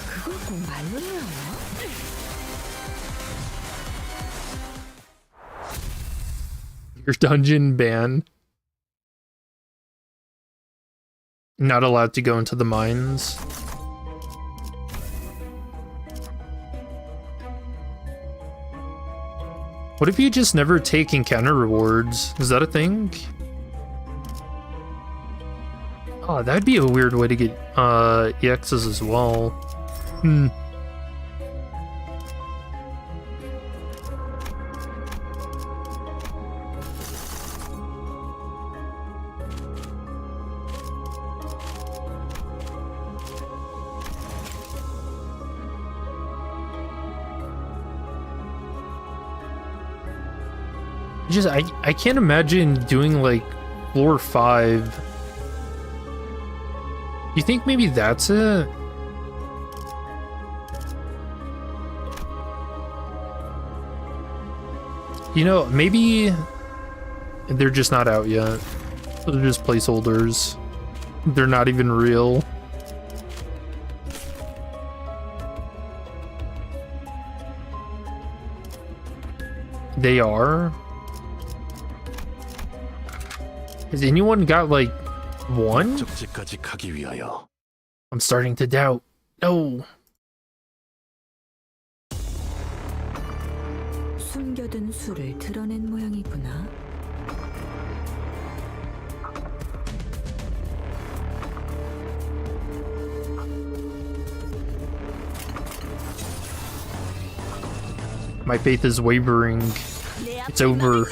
그걸 꼭 말로 해야 하나? Your dungeon ban. Not allowed to go into the mines. What if you just never take encounter rewards? Is that a thing? Oh, that'd be a weird way to get EXs as well. Hmm. Just I can't imagine doing like floor 5. You think maybe that's it? You know, maybe they're just not out yet. They're just placeholders. They're not even real. They are? Has anyone got like one? 목적지까지 가기 위하여 I'm starting to doubt. No. 숨겨둔 수를 드러낸 모양이구나. My faith is wavering. It's over.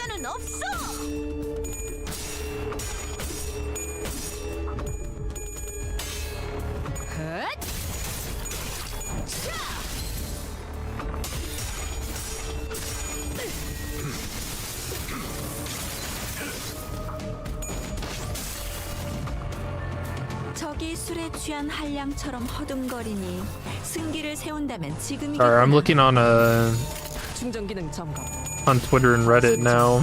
저기 저기 술에 취한 한량처럼 허둥거리니 승기를 세운다면 지금이겠구나. Alright, I'm looking 충전 기능 점검. on Twitter and Reddit now.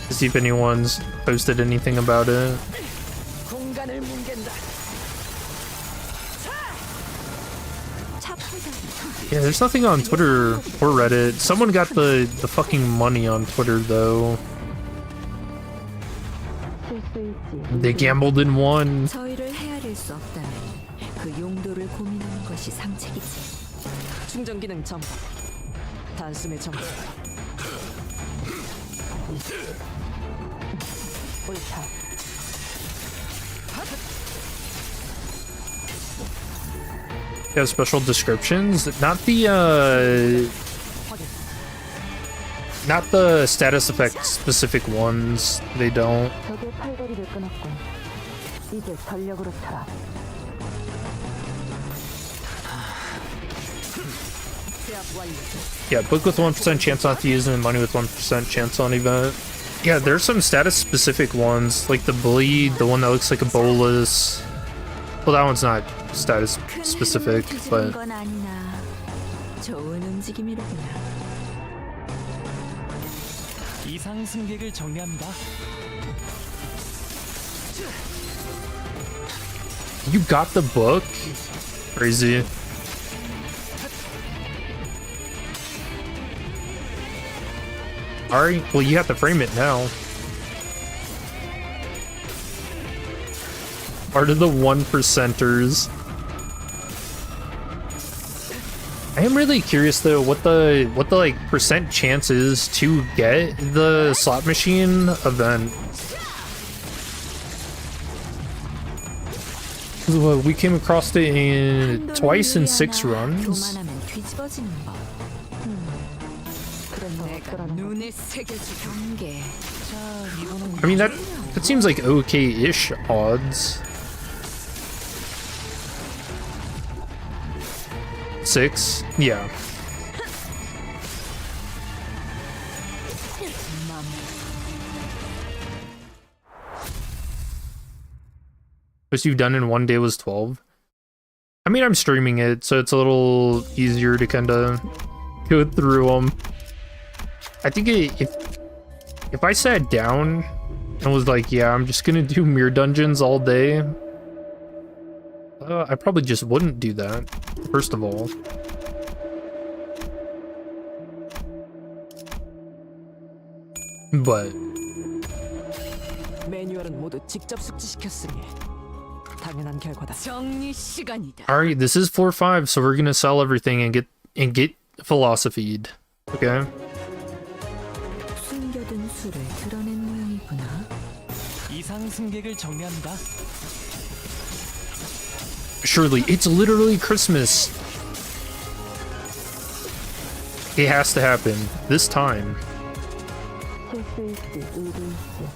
To see if anyone's posted anything about it. 공간을 뭉갠다. Yeah, there's nothing on Twitter or Reddit. Someone got the fucking money on Twitter though. They gambled and won. 저희를 헤아릴 수 없다면 그 용도를 고민하는 것이 상책이지. 충전 기능 점검. 단숨에 점검. 옳다. Yeah, special descriptions. Not the status effect specific ones. They don't. 적의 팔다리를 끊었군. 이제 전력으로 쳐라. Yeah, book with 1% chance on fuse and money with 1% chance on event. Yeah, there's some status specific ones, like the bleed, the one that looks like a bolus. Well, that one's not status specific, but 건 아니나 좋은 움직임이로구나. 이상 승객을 정리합니다. you got the book? Crazy. Alright, well you have to frame it now. Part of the 1%ers. I am really curious though what the like percent chance is to get the slot machine event. Well, we came across it twice in 6 runs. 교만하면 뒤집어지는 법. 눈에 새겨질 경계. I mean that seems like okay-ish odds. 6? Yeah. Most you've done in one day was 12. I mean, I'm streaming it, so it's a little easier to kind of go through them. I think if I sat down and was like, yeah, I'm just gonna do mirror dungeons all day, I probably just wouldn't do that, first of all. But 매뉴얼은 모두 직접 숙지시켰으니 당연한 결과다. 정리 시간이다. alright, this is floor 5, so we're gonna sell everything and get philosophied. Okay. 숨겨둔 수를 드러낸 모양이구나. 이상 승객을 정리합니다. Surely, it's literally Christmas. It has to happen this time. 실수일지 의도일지.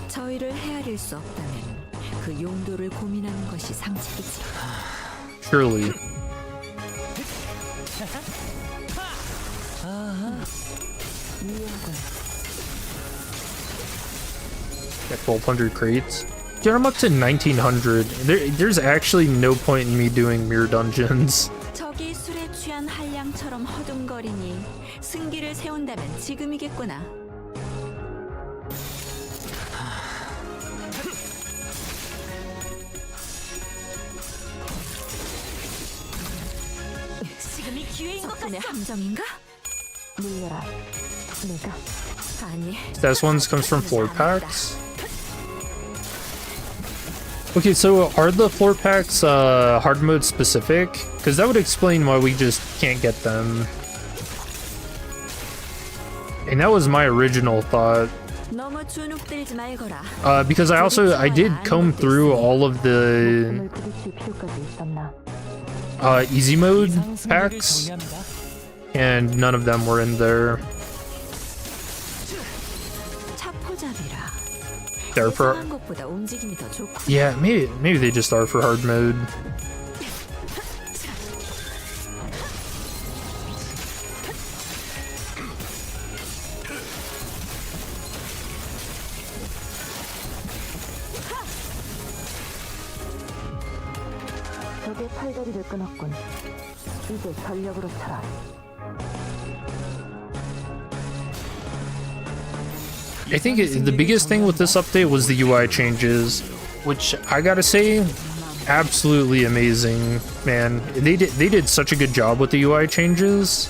저희를 헤아릴 수 없다면 그 용도를 고민하는 것이 상책이지. Surely. Got 1,200 crates. Dude, I'm up to 1,900. There's actually no point in me doing mirror dungeons. 저기 술에 취한 한량처럼 허둥거리니 승기를 세운다면 지금이겠구나. 지금이 기회인 것 같아. 함정인가? 밀려라. 내가 아니. This one comes from floor packs. Okay, so are the floor packs hard mode specific? Because that would explain why we just can't get them. And that was my original thought. 너무 주눅들지 말거라. Because I did comb through all of the 몸을 부딪힐 필요까지 있었나? easy mode 이상 승객을 packs, 정리합니다. and none of them were in there. 차포잡이라. They're for 예상한 것보다 움직임이 더 좋고. yeah, maybe they just are for hard mode. 적의 팔다리를 끊었군. 이제 전력으로 쳐라. I think the biggest thing with this update was the UI changes, which I gotta say, absolutely amazing, man. They did such a good job with the UI changes.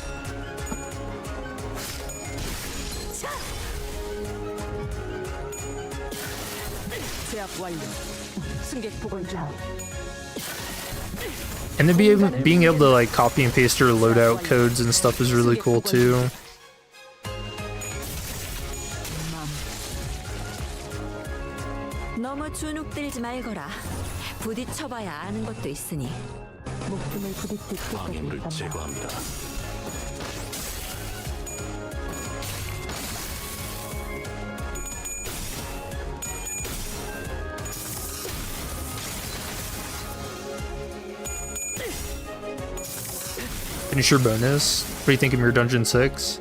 제압 완료. 승객 복원 중. And then being able to like copy and paste your loadout codes and stuff is really cool too. 너무 주눅들지 말거라. 부딪혀봐야 아는 것도 있으니. 목숨을 부딪힐 때까지 방해물을 있었나. 제거합니다. Finisher bonus. What do you think of your Dungeon 6?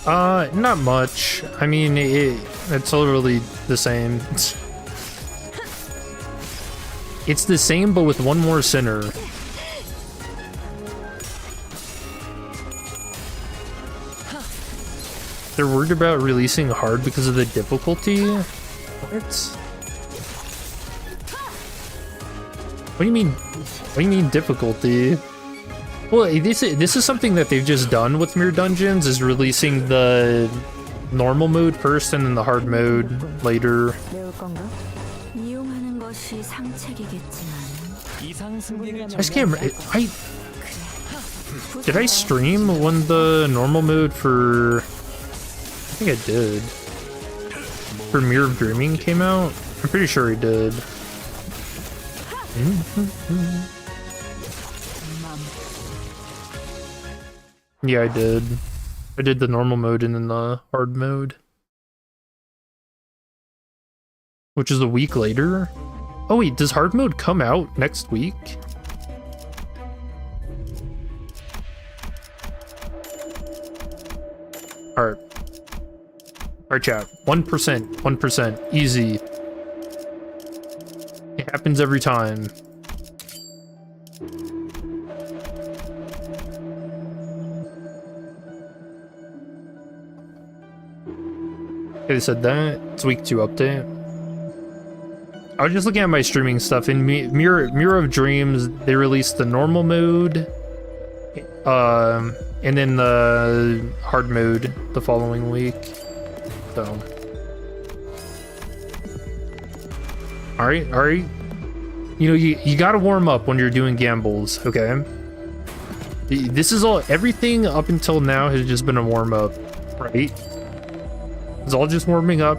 Not much. I mean, it's literally the same. It's the same, but with one more sinner. They're worried about releasing hard because of the difficulty? What? What do you mean? What do you mean difficulty? Well, this is something that they've just done with Mirror Dungeons, is releasing the normal mode first and then the hard mode later. 매울 건가? 이용하는 것이 상책이겠지만. 이상 승객을 I just can't remember. Did I stream when the normal mode for... I think I did. For Mirror of Dreaming came out? I'm pretty sure I did. Yeah, I did. I did the normal mode and then the hard mode. Which is a week later? Oh wait, does hard mode come out next week? Alright. Alright chat, 1%, 1%, easy. It happens every time. Okay, they said that. It's week 2 update. I was just looking at my streaming stuff. In Mirror of Dreams, they released the normal mode, and then the hard mode the following week. So, all right. You know, you gotta warm up when you're doing gambles, okay? This is all. Everything up until now has just been a warm up, right? It's all just warming up.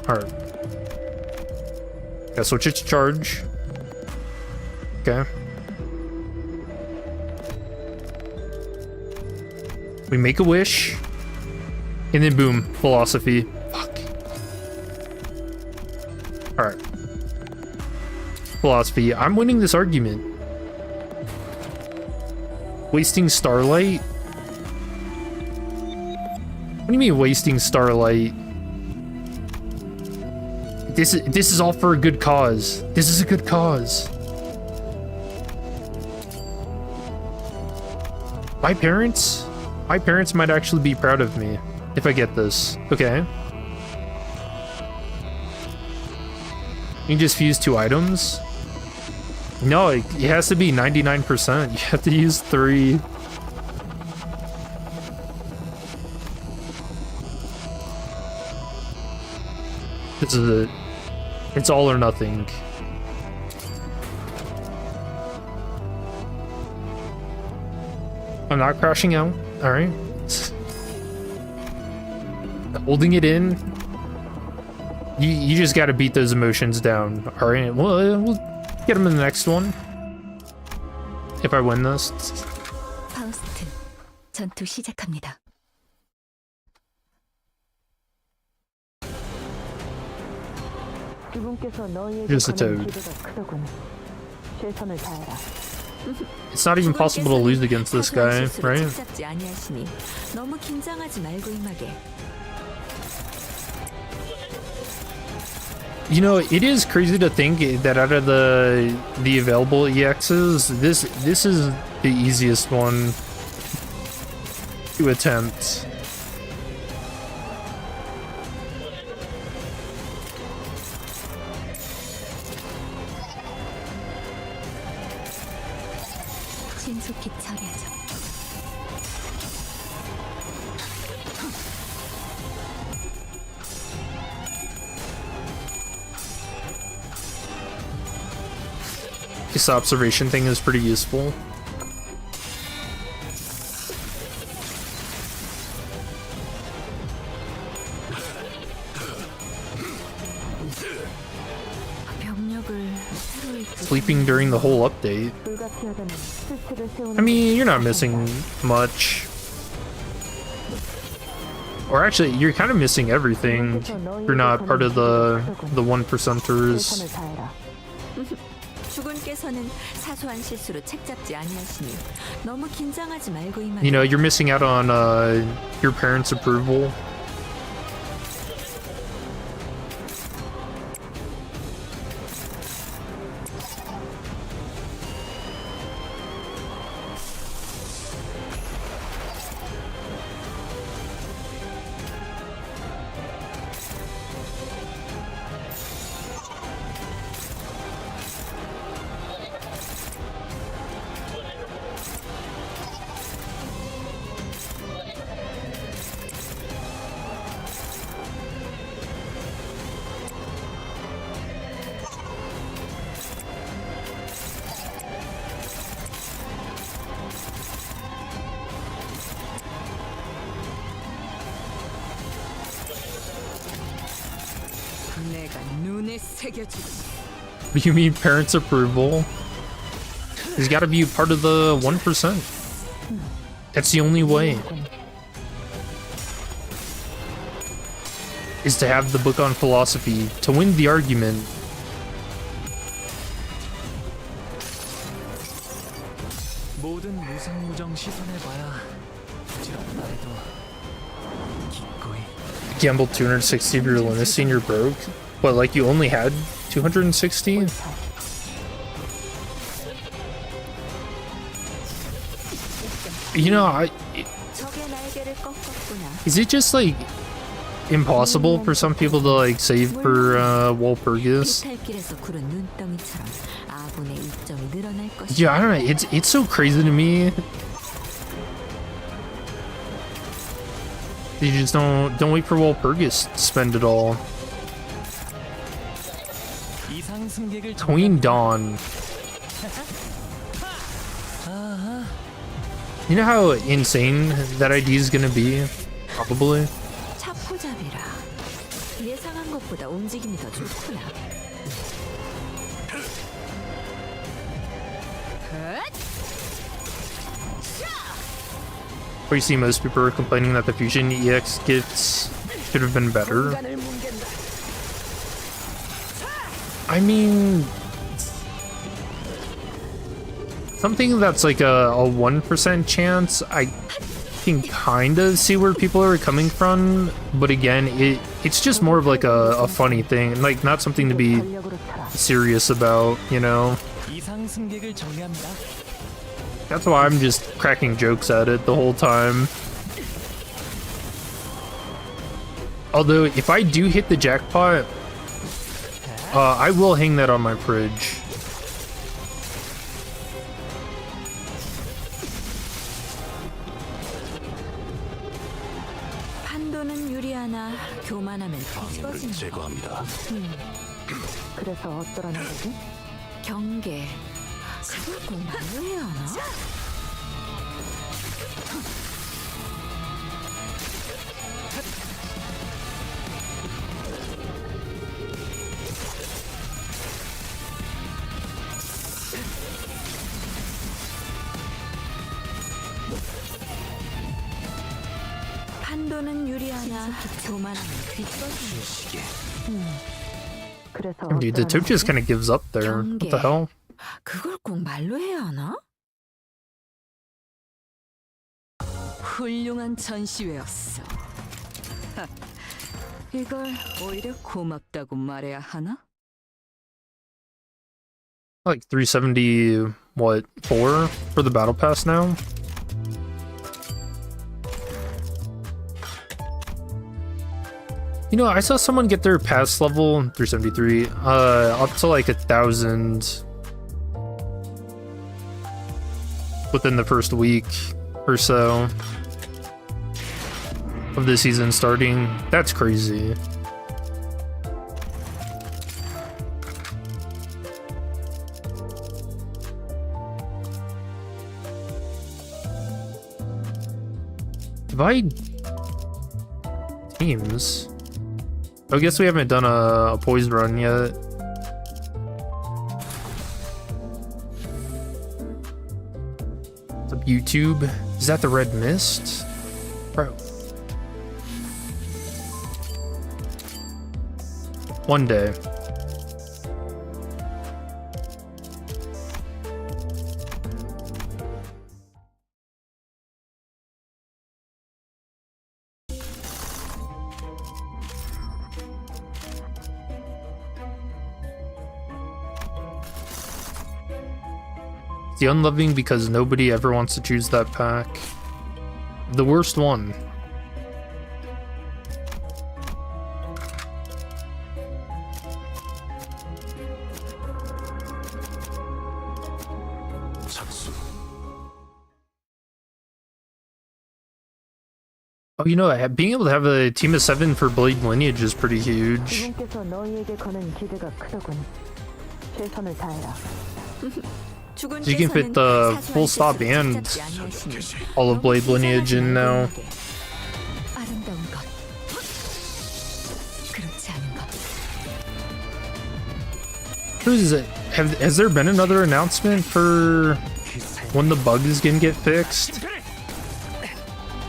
Alright. Gotta switch it to charge. Okay. We make a wish. And then boom, philosophy. Fuck. Alright. Philosophy. I'm winning this argument. Wasting starlight? What do you mean wasting starlight? This is all for a good cause. This is a good cause. My parents might actually be proud of me if I get this. Okay. You can just fuse 2 items? No, it has to be 99%. You have to use 3. This is it. It's all or nothing. I'm not crashing out. Alright. Holding it in. You just gotta beat those emotions down. Alright, well, we'll get them in the next one. If I win this. 파우스트, 전투 시작합니다. Just a toad. It's not even possible to lose against this guy, right? 너무 긴장하지 말고 임하게. You know, it is crazy to think that out of the available EXs, this is the easiest one to attempt. 신속히 처리하죠. This observation thing is pretty useful. Sleeping during the whole update. I mean, you're not missing much. Or actually, you're kind of missing everything. You're not part of the 1%ers. 주군께서는 사소한 실수로 책 잡지 아니하시니 너무 긴장하지 말고 이만. You know, you're missing out on your parents' approval. 내가 눈에 새겨주지. What do you mean parents' approval? He's got to be part of the 1%. That's the only way. Is to have the book on philosophy to win the argument. 모든 무성무정 시선해봐야 부질없다 해도 기꺼이. Gambled 260 of your lunacy and you're broke? What, like you only had 260? You know, 적의 날개를 꺾었구나. is it just like impossible for some people to like save for Walpurgis? 이탈길에서 구른 눈덩이처럼 아군의 이점이 늘어날 것이다. Yeah, I don't know. It's so crazy to me. You just don't wait for Walpurgis to spend it all. 이상 승객을 Queen Dawn. You know how insane that idea is gonna be? Probably. 차포잡이라. 예상한 것보다 움직임이 더 좋구나. Where you see most people are complaining that the Fusion EX gifts should have been better. I mean, something that's like a 1% chance, I can kind of see where people are coming from, but again, it's just more of like a funny thing, like not something to be serious about, you know? 이상 승객을 정리합니다. That's why I'm just cracking jokes at it the whole time. Although, if I do hit the jackpot, I will hang that on my fridge. 판도는 유리하나 교만하면 방해를 뒤집어진다. 제거합니다. 그래서 어떠라는 거지? 경계. 그걸 꼭 말로 해야 하나? 판도는 유리하나 교만하면 뒤집어진다. 시계. 그래서 Dude, the tip just kind of gives up there. What the hell? 그걸 꼭 말로 해야 하나? 훌륭한 전시회였어. 이걸 오히려 고맙다고 말해야 하나? Like 370, what, 4 for the battle pass now? You know, I saw someone get their pass level 373 up to like 1,000 within the first week or so of the season starting. That's crazy. Divide teams. I guess we haven't done a poised run yet. What's up, YouTube? Is that the red mist? Bro. One day. The unloving because nobody ever wants to choose that pack. The worst one. 착수. Oh, you know, being able to have a team of 7 for Blade Lineage is pretty huge. 그분께서 너희에게 거는 기대가 크더군. 최선을 다해라. You can fit the full stop and all of Blade Lineage in now. 아름다운 것. 그렇지 않은 것. Who is it? Has there been another announcement for when the bugs can get fixed?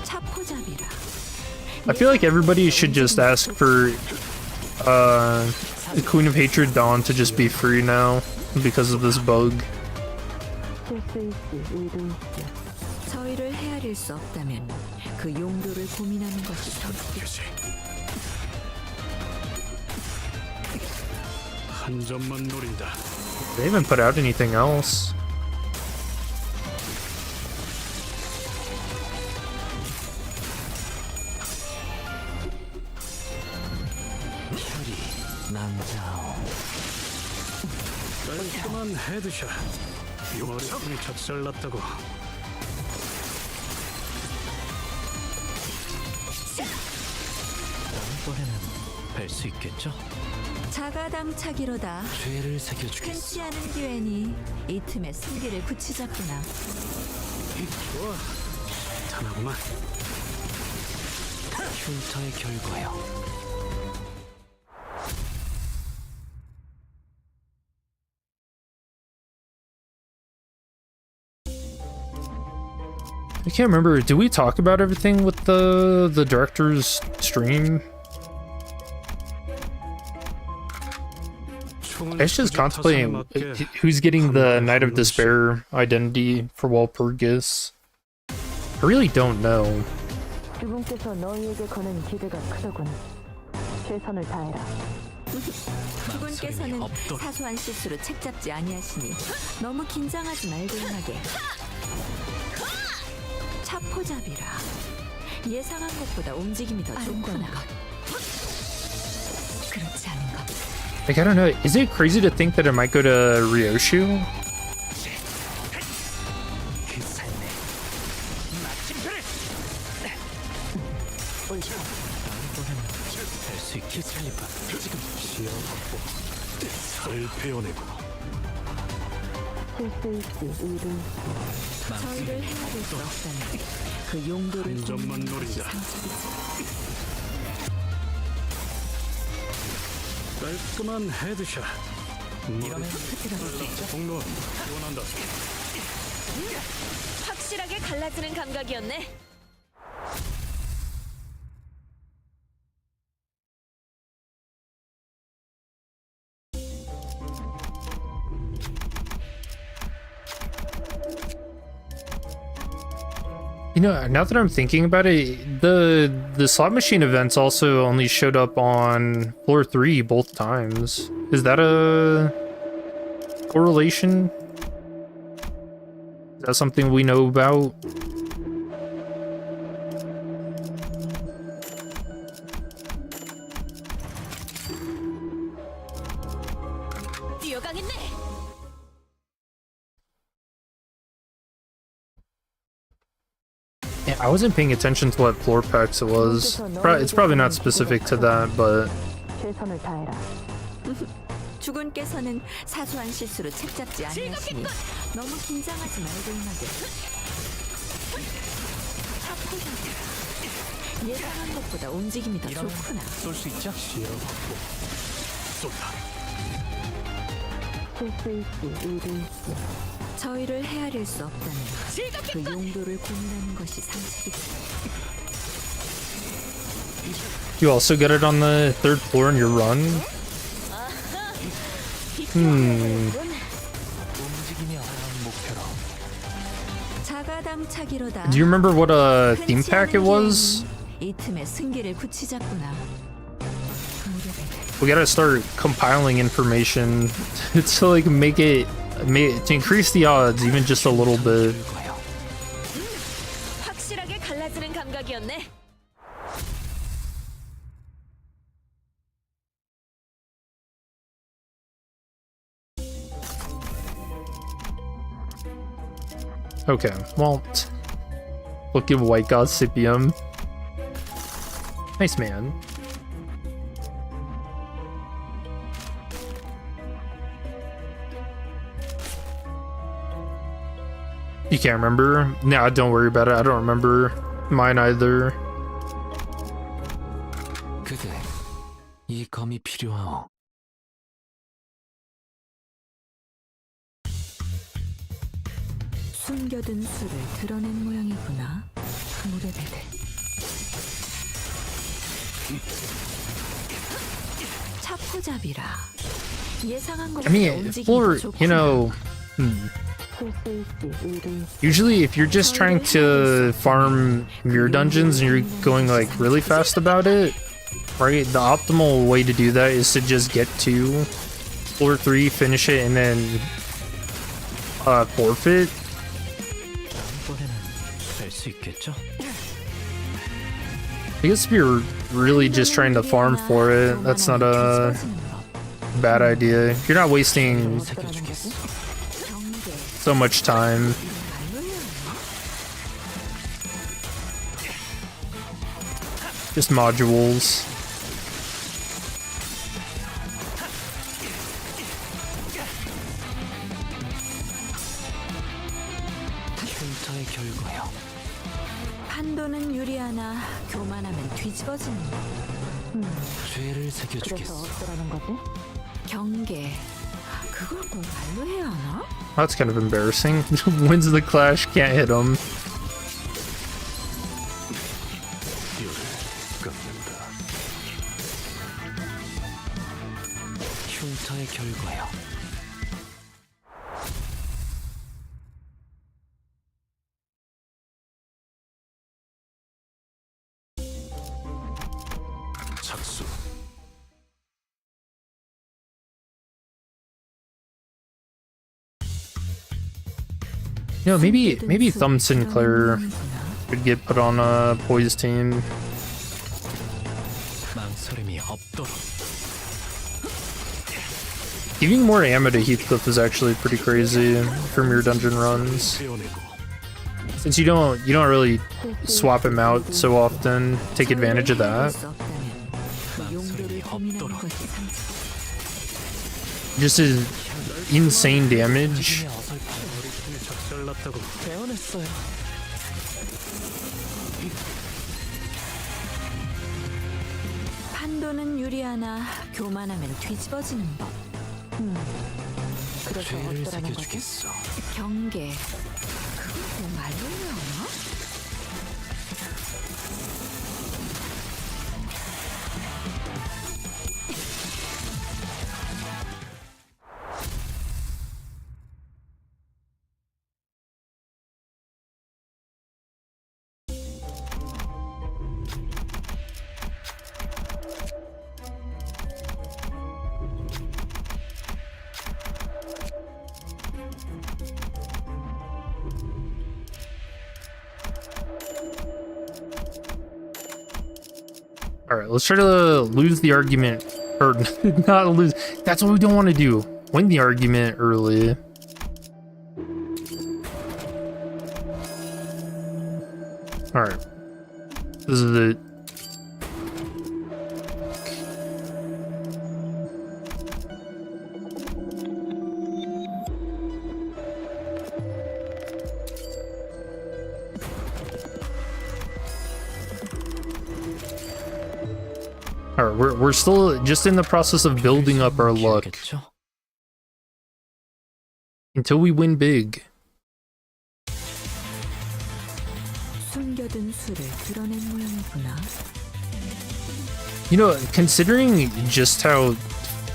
차포잡이라. I feel like everybody should just ask for the Queen of Hatred Dawn to just be free now because of this bug. 실수 있지, 의도 있지. 저희를 헤아릴 수 없다면 그 용도를 고민하는 것이 좋지. 한 점만 노린다. They haven't put out anything else. 남자오. 깔끔한 헤드샷. 머리통이 작살났다고. 다음번에는 뵐 수 있겠죠? 자가당차기로다. 죄를 새겨주겠어. 흔치 않은 기회니 이 틈에 승기를 붙이자꾸나. 좋아. 탄하구만. 흉터의 결과요. I can't remember. Did we talk about everything with the director's stream? I was just contemplating who's getting the Knight of Despair identity for Walpurgis. I really don't know. 그분께서 너희에게 거는 기대가 크더군. 최선을 다해라. 그분께서는 사소한 실수로 책 잡지 아니하시니 너무 긴장하지 말고 하게. 차포잡이라. 예상한 것보다 움직임이 더 좋구나. 그렇지 않은 것. Like, I don't know. Is it crazy to think that it might go to Ryoshu? 시야 확보. 살 베어내고. 실수 있지, 의도 있지. 저희를 헤아릴 수 없다면 그 용도를 한 점만 고민하는 것이 노린다. 상책이지. 깔끔한 헤드샷. 이러면 공로 지원한다. 확실하게 갈라지는 감각이었네. You know, now that I'm thinking about it, the slot machine events also only showed up on floor 3 both times. Is that a correlation? Is that something we know about? Yeah, I wasn't paying attention to what floor packs it was. It's probably not specific to that, but 최선을 다해라. 주군께서는 사소한 실수로 책 잡지 아니하시니 너무 긴장하지 말고 임하게. 예상한 것보다 움직임이 더 이러면 좋구나. 쏠 수 있죠? 쏜다. 실수 있지, 의도 있지. 저희를 헤아릴 수 없다면 그 용도를 고민하는 것이 상책이지. you also get it on the 3rd floor in your run? 움직임이 어려운 목표로. 자가당차기로다. Do you remember what theme pack it was? 이 틈에 승기를 붙이자꾸나. We gotta start compiling information to like to increase the odds even just a little bit. 확실하게 갈라지는 감각이었네. Okay, well, look at White Gossipium. Nice man. You can't remember? Nah, don't worry about it. I don't remember mine either. 그대, 이 검이 필요하오. 숨겨둔 수를 드러낸 모양이구나. 무례배들. 차포잡이라. 예상한 I 것보다 mean, 움직임이 for, 더 좋구나. you know, 실수 있지, 의도 있지. usually if you're just trying to farm mirror dungeons and you're going like really fast about it, right? The optimal way to do that is to just get to floor 3, finish it, and then forfeit. 다음번에는 될 수 있겠죠? I guess if you're really just trying to farm for it, that's not a bad idea. You're not wasting 새겨주겠어. so much time. Just modules. 흉터의 결과요. 판도는 유리하나 교만하면 뒤집어지는 법. 죄를 그래서 새겨주겠어. 어쩌라는 거지? 경계. 그걸 꼭 말로 해야 하나? That's kind of embarrassing. Wins the clash, can't hit him. 뼈를 깎는다. 흉터의 결과요. 착수. You know, maybe Thumb Sinclair could get put on a Poise team. 망설임이 없도록. Giving more ammo to Heathcliff is actually pretty crazy from your dungeon runs. 세워내고 Since you don't really swap him out so often, take advantage of that. 그 용도를 고민하는 것이 상책. Just his insane damage. 어설픈 머리통에 적절났다고 배워냈어요. 판도는 유리하나 교만하면 뒤집어지는 법. 그래서 죄를 어쩌라는 거지? 새겨주겠어. 경계. 그걸 꼭 말로 해야 하나? All right, let's try to lose the argument, or not lose. That's what we don't want to do. Win the argument early. All right, this is it. All right, we're still just in the process of building up our luck 기억했죠? until we win big. 숨겨둔 수를 드러낸 모양이구나. You know, considering just how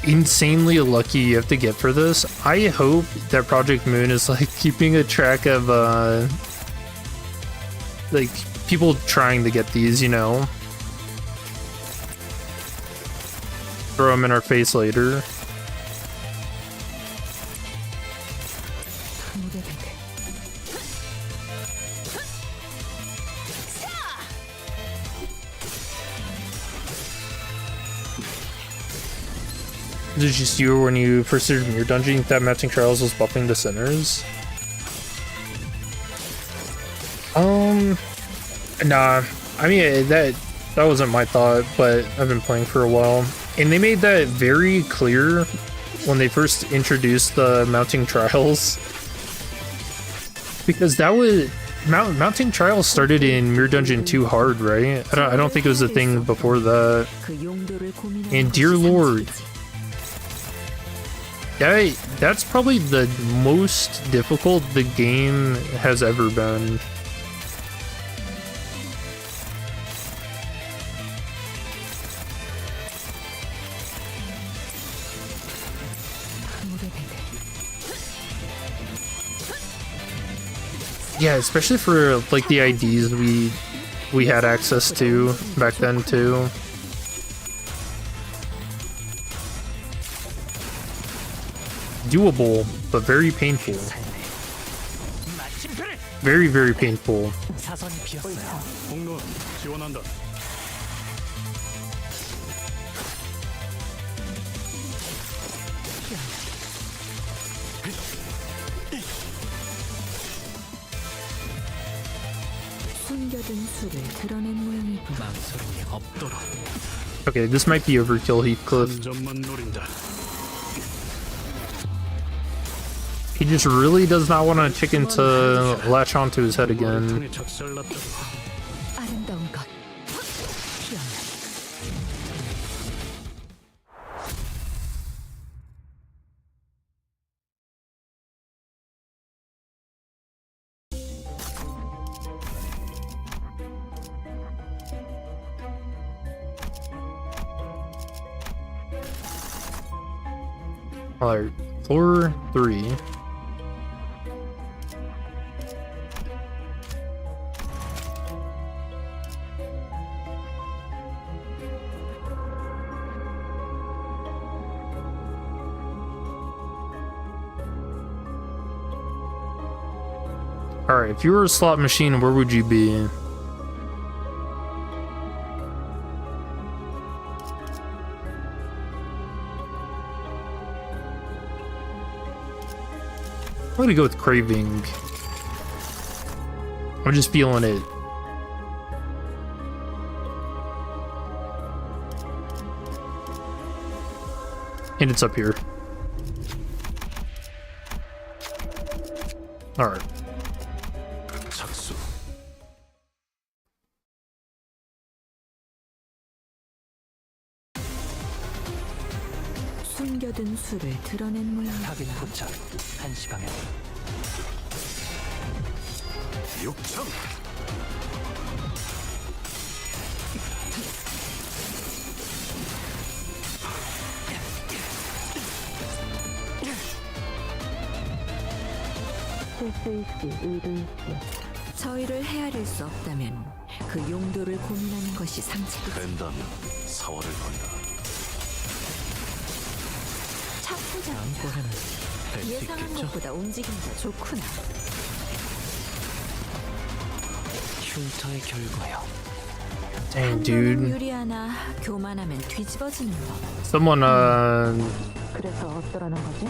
insanely lucky you have to get for this, I hope that Project Moon is like keeping a track of like people trying to get these, you know. Throw them in our face later. Did you see when you first entered Mirror Dungeon that Mounting Trials was buffing the sinners? Nah. I mean, that wasn't my thought, but I've been playing for a while. And they made that very clear when they first introduced the Mounting Trials. Because that was... Mounting Trials started in Mirror Dungeon 2 hard, right? I don't think it was a thing before that. And dear lord, that's probably the most difficult the game has ever been. Yeah, especially for like the IDs we had access to back then too. Doable, but very painful. Very, very painful. 사선이 비었어요. 공로 지원한다. 숨겨둔 수를 드러낸 모양이구나. 망설임이 없도록. Okay, this might be overkill, Heathcliff. 점만 노린다. He just really does not want a chicken to latch onto his head again. 통해 작살났다. 아름다운 것. Alright, floor 3. Alright, if you were a slot machine, where would you be? I'm gonna go with Craving. I'm just feeling it. And it's up here. Alright. 착수. 숨겨둔 수를 드러낸 모양. 타겟 포착. 1시 방향. 육청. 실수일시 의도일시. 저희를 헤아릴 수 없다면 그 용도를 고민하는 것이 상책이지. 된다면 사활을 건다. 차포장 다음번에는 될 수 예상한 있겠죠? 것보다 움직임이 좋구나. 흉터의 결과요. Dang, 판도는 dude. 유리하나 교만하면 뒤집어지는 법. Someone 그래서 어쩌라는 거지?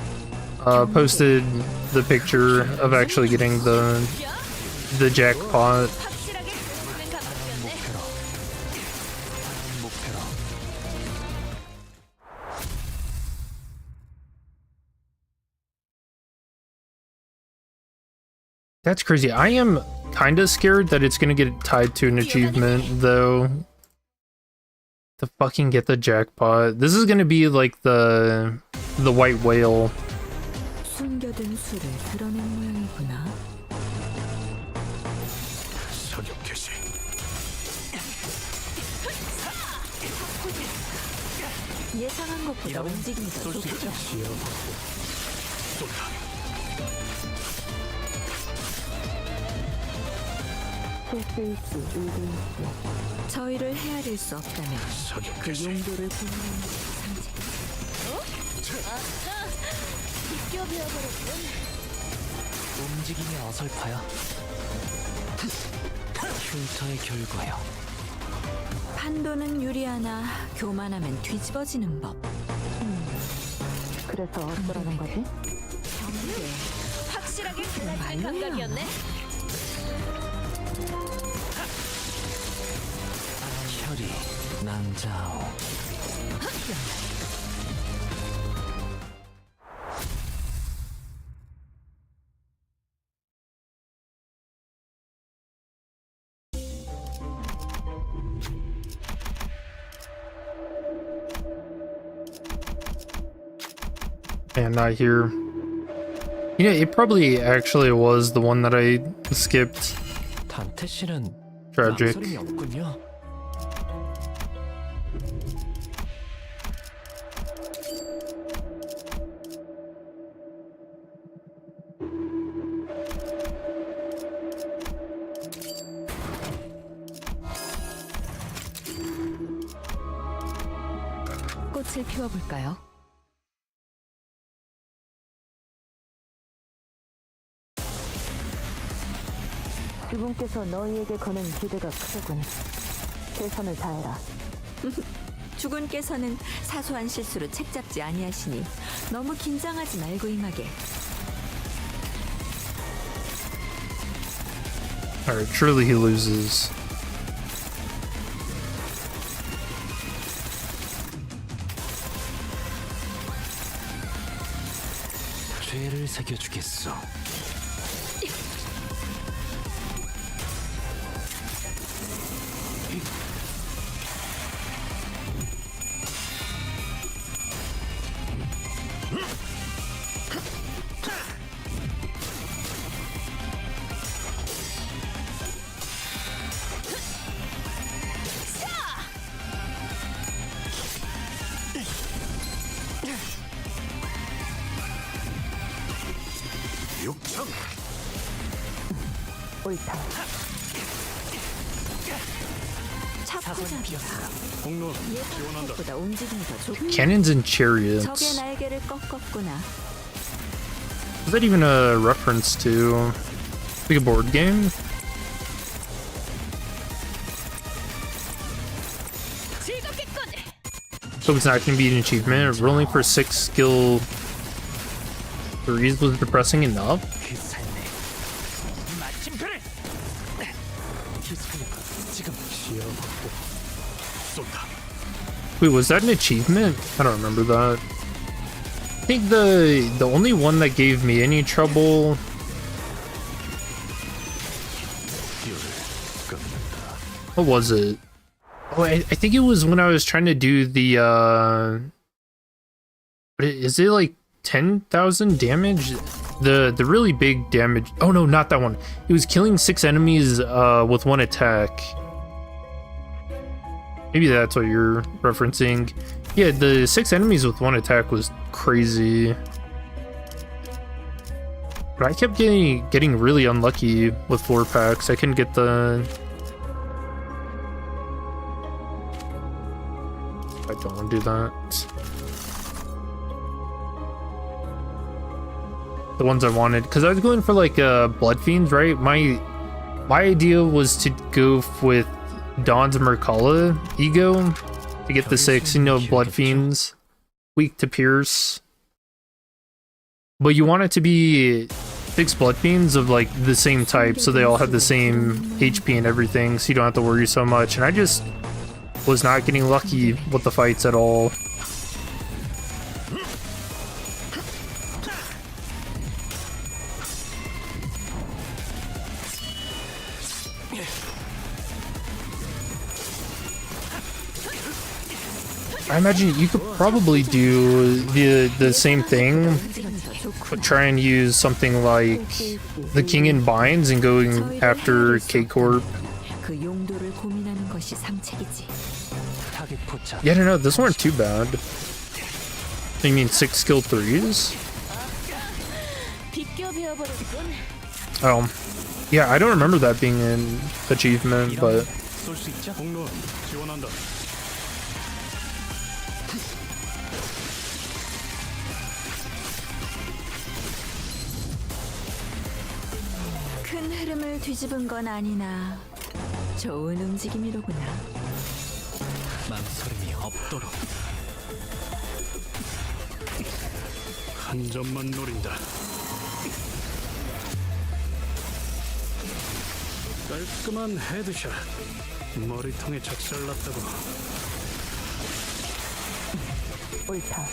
posted the picture of actually getting the jackpot. 확실하게 그랬으면 가봤겠네. 목표로 That's crazy. I am kind of scared that it's gonna get tied to an achievement, though. To fucking get the jackpot. This is gonna be like the white whale. 숨겨둔 수를 드러낸 모양이구나. 사격 개시. 예상한 것보다 움직임이 더 좁다. 실수일지 일일지. 저희를 헤아릴 수 없다면 사격 그 개시. 용도를 보는 비껴비어버렸군. 움직임이 어설퍼요. 흉터의 결과요. 판도는 유리하나 교만하면 뒤집어지는 법. 그래서 어쩌라는 거지? 경계. 확실하게 그랬으면 말로요. 감각이었네. 혈이 난자오. And not here. You know, it probably actually was the one that I skipped. 단테 씨는 Tragic. 망설임이 없군요. 꽃을 피워볼까요? 주분께서 너희에게 거는 기대가 크군. 최선을 다해라. 주군께서는 사소한 실수로 책잡지 아니하시니 너무 긴장하지 말고 임하게. Alright, surely he loses. 죄를 새겨주겠어. 육청. 옳다. 차포잡이다. 공론 예상한 지원한다. 것보다 움직임이 더 좁다. Cannons and 적의 chariots. 날개를 꺾었구나. Is that even a reference to like a board game? 즐겁겠군. So it's not going to be an achievement. Rolling for 6 skill 3s was depressing enough. 그 삶에 마침표를. 히스클리프 지금 시야 확보. 쏜다. Wait, was that an achievement? I don't remember that. I think the only one that gave me any trouble. 열을 깎는다. What was it? Oh, I think it was when I was trying to do the is it like 10,000 damage? The really big damage. Oh no, not that one. It was killing 6 enemies with 1 attack. Maybe that's what you're referencing. Yeah, the 6 enemies with 1 attack was crazy. But I kept getting really unlucky with 4 packs. I couldn't get the... I don't want to do that. The ones I wanted, because I was going for like Blood Fiends, right? My idea was to go with Dawn's Merkala ego to get the 6, you know, Blood Fiends. Weak to Pierce. But you want it to be 6 Blood Fiends of like the same type, so they all have the same HP and everything, so you don't have to worry so much. And I just was not getting lucky with the fights at all. I imagine you could probably do the same thing, but try and use something like the King in Binds and going after K-Corp. 그 용도를 고민하는 것이 상책이지. 타겟 포착. Yeah, I don't know, those weren't too bad. You mean 6 skill 3s? 비껴 베어버렸군. Oh. Yeah, I don't remember that being an achievement, but... 쏠 수 있죠? 공로원 지원한다. 큰 흐름을 뒤집은 건 아니나 좋은 움직임이로구나. 망설임이 없도록. 한 점만 노린다. 깔끔한 헤드샷. 머리통에 작살났다고. 옳다.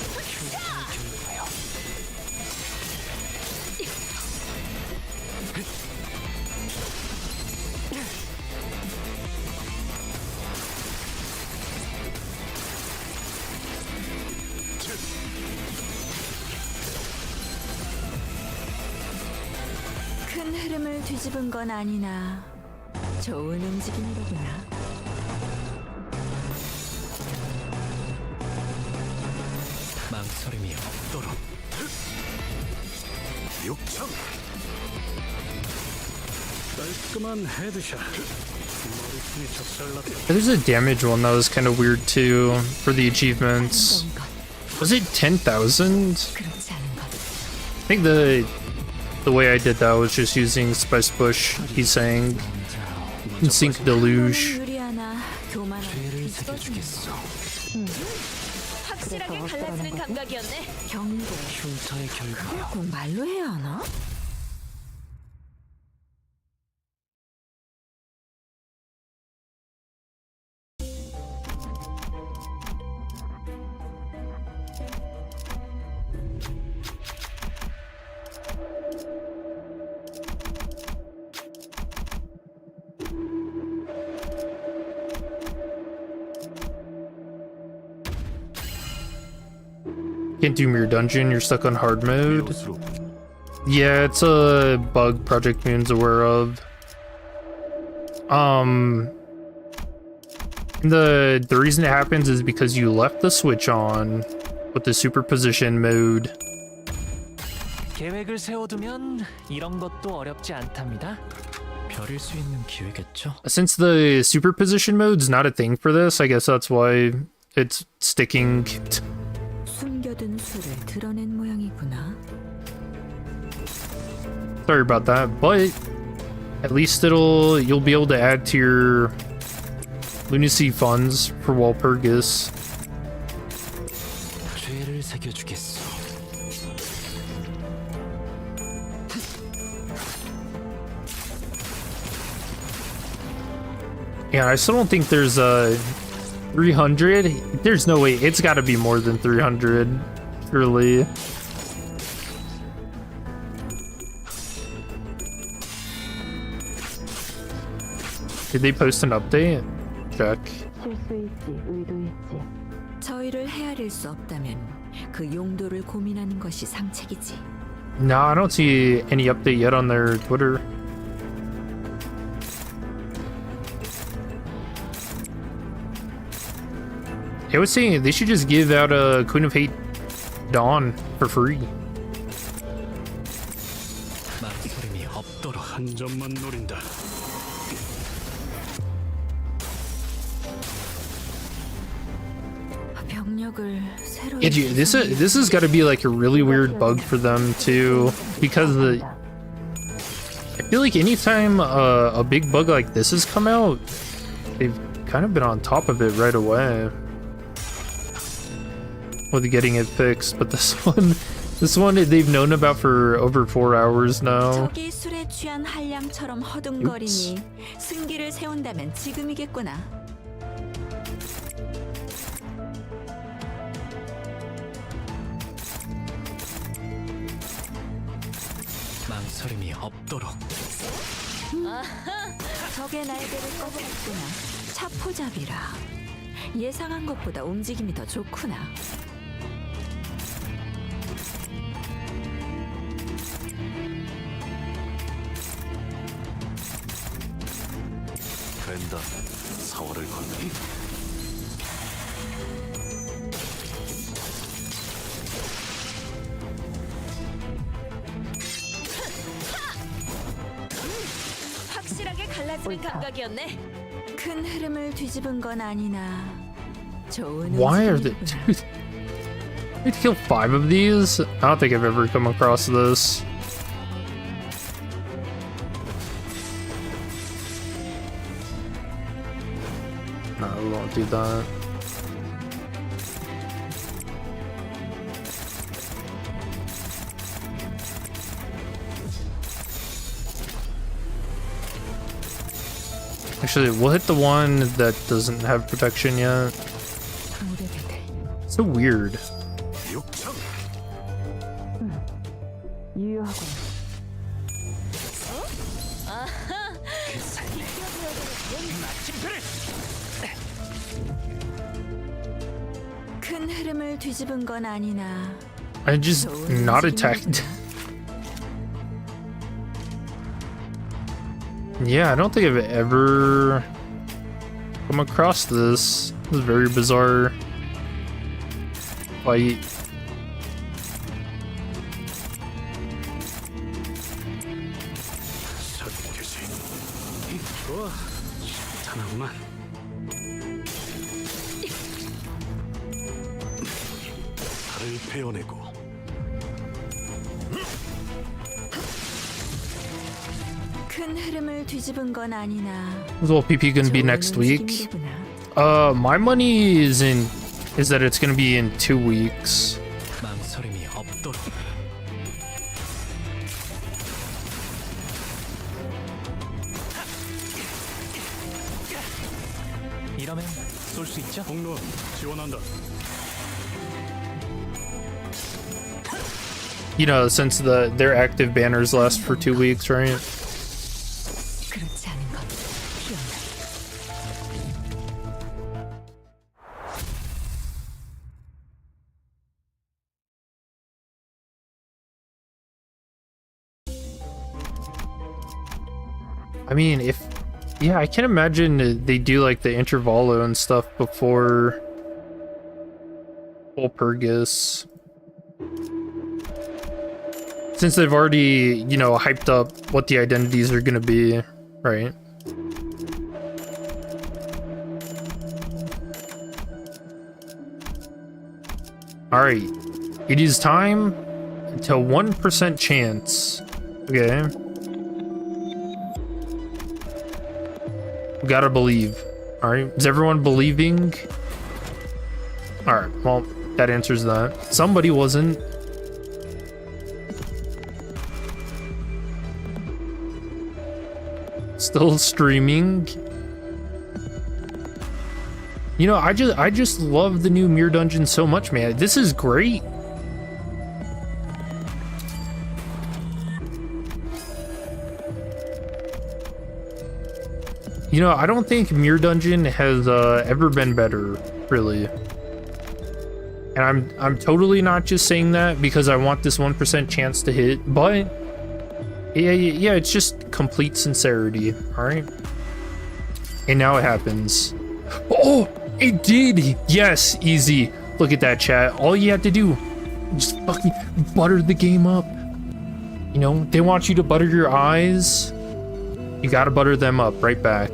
큰 흐름을 뒤집은 건 아니나 좋은 움직임이로구나. 망설임이 없도록. 육청. 깔끔한 헤드샷. 머리통에 작살났다. There's a damage one that was kind of weird too, for the achievements. Was it 10,000? 그렇지 않은 것. I think the way I did that was just using Spice Bush, he's saying, and Sync Deluge. 유리하나 교만한 죄를 새겨주겠어. 확실하게 갈라지는 감각이었네. 경고. 흉터의 결과야. 꼭 말로 해야 하나? Can't do Mirror Dungeon, you're stuck on hard mode. 비로소 Yeah, it's a bug Project Moon's aware of. The reason it happens is because you left the switch on with the superposition mode. 계획을 세워두면 이런 것도 어렵지 않답니다. 별일 수 있는 기회겠죠? Since the superposition mode's not a thing for this, I guess that's why it's sticking. 숨겨둔 수를 드러낸 모양이구나. Sorry about that, but at least you'll be able to add to your lunacy funds for Walpurgis. 죄를 새겨주겠어. Yeah, I still don't think there's a 300. There's no way. It's got to be more than 300, surely. Did they post an update? Check. 실수일지 의도일지. 저희를 헤아릴 수 없다면 그 용도를 고민하는 것이 상책이지. No, I don't see any update yet on their Twitter. I was saying they should just give out a Queen of Hate Dawn for free. 망설임이 없도록. 한 점만 노린다. 병력을 새로. Yeah, dude, this has got to be like a really weird bug for them too, because I feel like anytime a big bug like this has come out, they've kind of been on top of it right away with getting it fixed, but this one they've known about for over 4 hours now. 저기 술에 취한 한량처럼 허둥거리니 승기를 세운다면 지금이겠구나. 망설임이 없도록. 적의 날개를 꺼냈구나. 차포잡이라. 예상한 것보다 움직임이 더 좋구나. 된다. 사활을 건네. 확실하게 갈라지는 감각이었네. 큰 흐름을 뒤집은 건 아니나 좋은 Why are they... 움직임이구나. Dude, they kill 5 of these? I don't think I've ever come across this. No, we won't do that. Actually, we'll hit the one that doesn't have protection yet. So weird. 육청. 유효하군. 큰 흐름을 뒤집은 건 아니나 I just not attacked. Yeah, I don't think I've ever come across this. This is very bizarre fight. 좋아. 탄하구만. 달을 베어내고. 큰 흐름을 뒤집은 건 아니나 Well, PP gonna be next week. 움직임이구나. My money is that it's gonna be in 2 weeks. 망설임이 없도록. 이러면 쏠 수 있죠? 공론 지원한다. You know, since their active banners last for 2 weeks, right? 그렇지 않은 건 피한다. I mean, yeah, I can imagine they do like the intervalo and stuff before Walpurgis. Since they've already, you know, hyped up what the identities are gonna be, right? Alright, it is time to 1% chance. Okay. We gotta believe. Alright, is everyone believing? Alright, well, that answers that. Somebody wasn't. Still streaming. You know, I just love the new Mirror Dungeon so much, man. This is great. You know, I don't think Mirror Dungeon has ever been better, really. And I'm totally not just saying that because I want this 1% chance to hit, but yeah, it's just complete sincerity, all right? And now it happens. Oh, it did! Yes, easy. Look at that, chat. All you have to do, just fucking butter the game up. You know, they want you to butter your eyes. You gotta butter them up right back.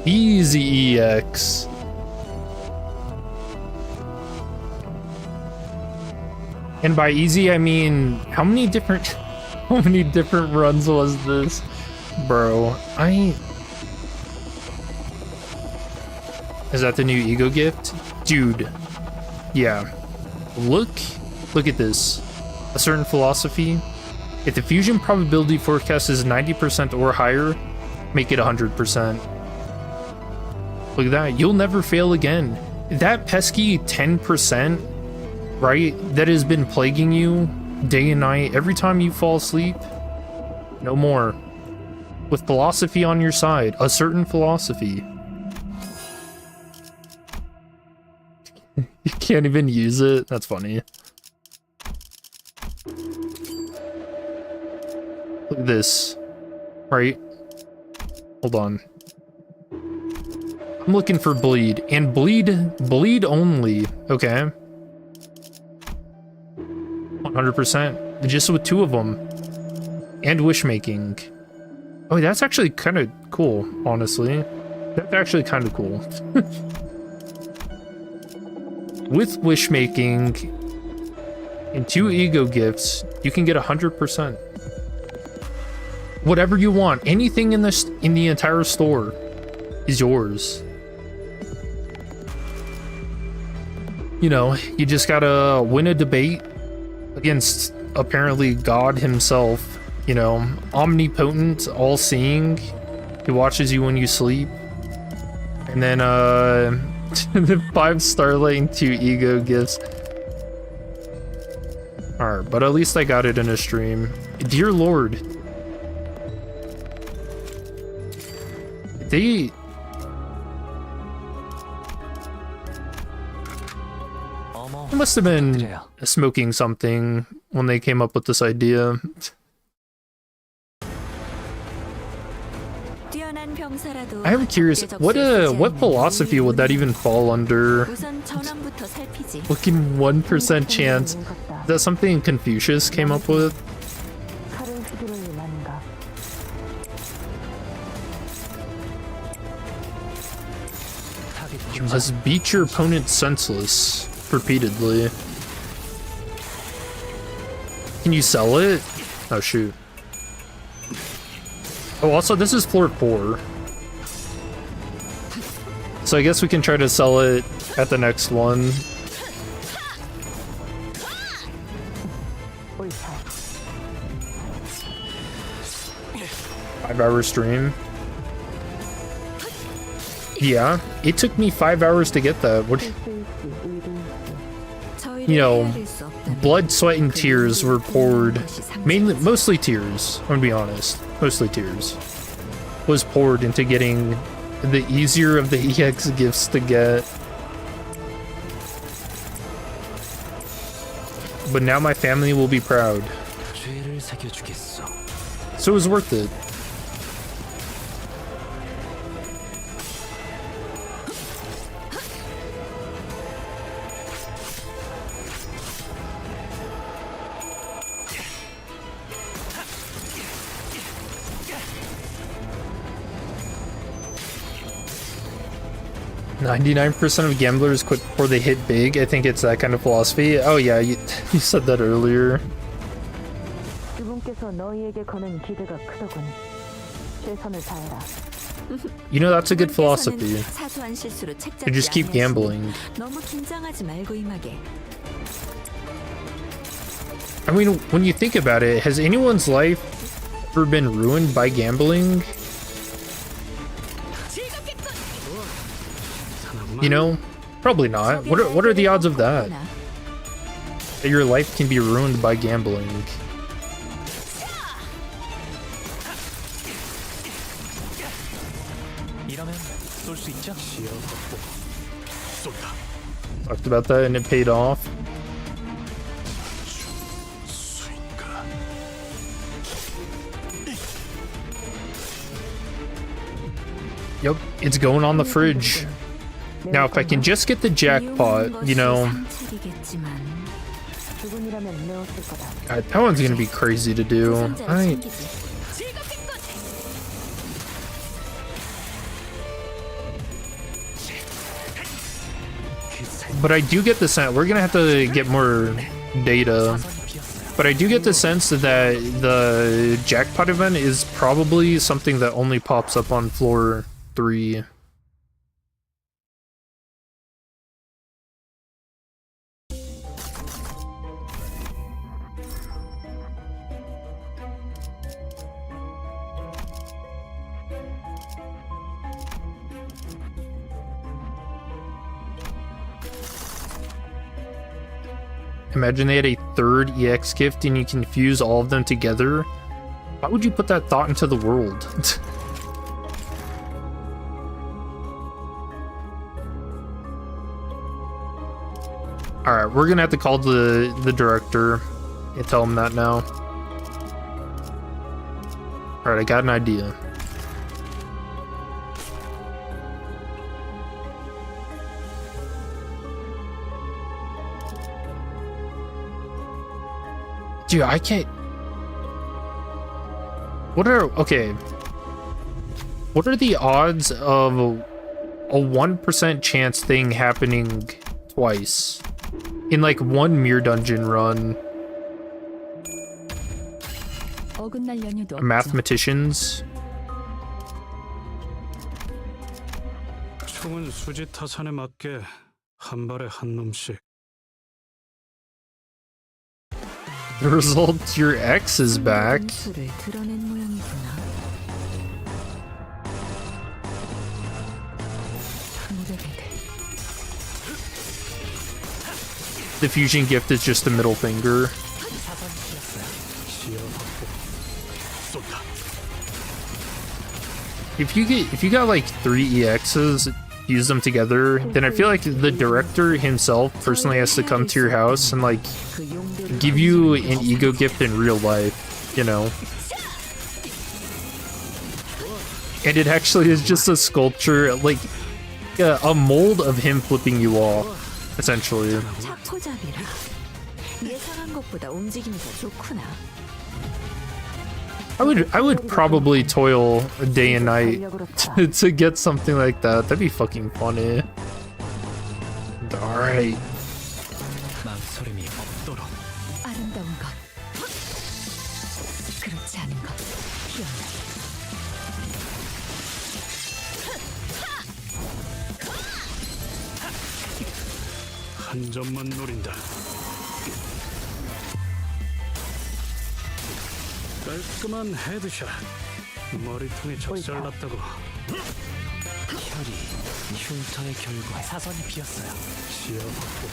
Easy EX. And by easy, I mean, how many different runs was this? Bro, Is that the new ego gift? Dude. Yeah. Look at this. A certain philosophy. If the fusion probability forecast is 90% or higher, make it 100%. Look at that. You'll never fail again. That pesky 10%, right, that has been plaguing you day and night every time you fall asleep, no more. With philosophy on your side, a certain philosophy. You can't even use it. That's funny. Look at this. Right? Hold on. I'm looking for bleed. And bleed only. Okay. 100%. Just with 2 of them. And wish making. Oh, that's actually kind of cool, honestly. That's actually kind of cool. With wish making and 2 ego gifts, you can get 100%. Whatever you want, anything in the entire store is yours. You know, you just gotta win a debate against apparently God himself. You know, omnipotent, all-seeing. He watches you when you sleep. And then the 5 starlight and 2 ego gifts. Alright, but at least I got it in a stream. Dear Lord. They must have been smoking something when they came up with this idea. I am curious, what philosophy would that even fall under? Looking 1% chance. Is that something Confucius came up with? You must beat your opponent senseless repeatedly. Can you sell it? Oh shoot. Oh, also this is floor 4. So I guess we can try to sell it at the next one. Five-hour stream. Yeah, it took me 5 hours to get that. What? You know, blood, sweat, and tears were poured. Mostly tears. I'm gonna be honest. Mostly tears. Was poured into getting the easier of the EX gifts to get. But now my family will be proud. So it was worth it. "99% of gamblers quit before they hit big." I think it's that kind of philosophy. Oh yeah, you said that earlier. You know, that's a good philosophy. You just keep gambling. I mean, when you think about it, has anyone's life ever been ruined by gambling? You know, probably not. What are the odds of that? That your life can be ruined by gambling. Talked about that and it paid off. Yep, it's going on the fridge. Now, if I can just get the jackpot, you know... God, that one's gonna be crazy to do. Alright. But I do get the sense... We're gonna have to get more data. But I do get the sense that the jackpot event is probably something that only pops up on floor 3. imagine they had a third EX gift and you can fuse all of them together. Why would you put that thought into the world? Alright, we're gonna have to call the director and tell him that now. Alright, I got an idea. Dude, I can't... What are the odds of a 1% chance thing happening twice in like one mirror dungeon run? 어긋날 연유도 없죠. Mathematicians? 총은 수지 타산에 맞게 한 발에 한 놈씩. The result, your ex is back. 수를 드러낸 모양이구나. The fusion gift is just the middle finger. If you got like 3 EXs, use them together, then I feel like the director himself personally has to come to your house and like give you an ego gift in real life, you know? And it actually is just a sculpture, like a mold of him flipping you off, essentially. 차포잡이라. 예상한 것보다 움직임이 더 좋구나. I would probably toil day and night to get something like that. That'd be fucking funny. Alright. 망설임이 없도록. 아름다운 것. 그렇지 않은 것. 희한하게. 한 점만 노린다. 깔끔한 헤드샷. 머리통에 적절났다고. 혈이 흉터의 결과에 사선이 비었어요. 시야 확보.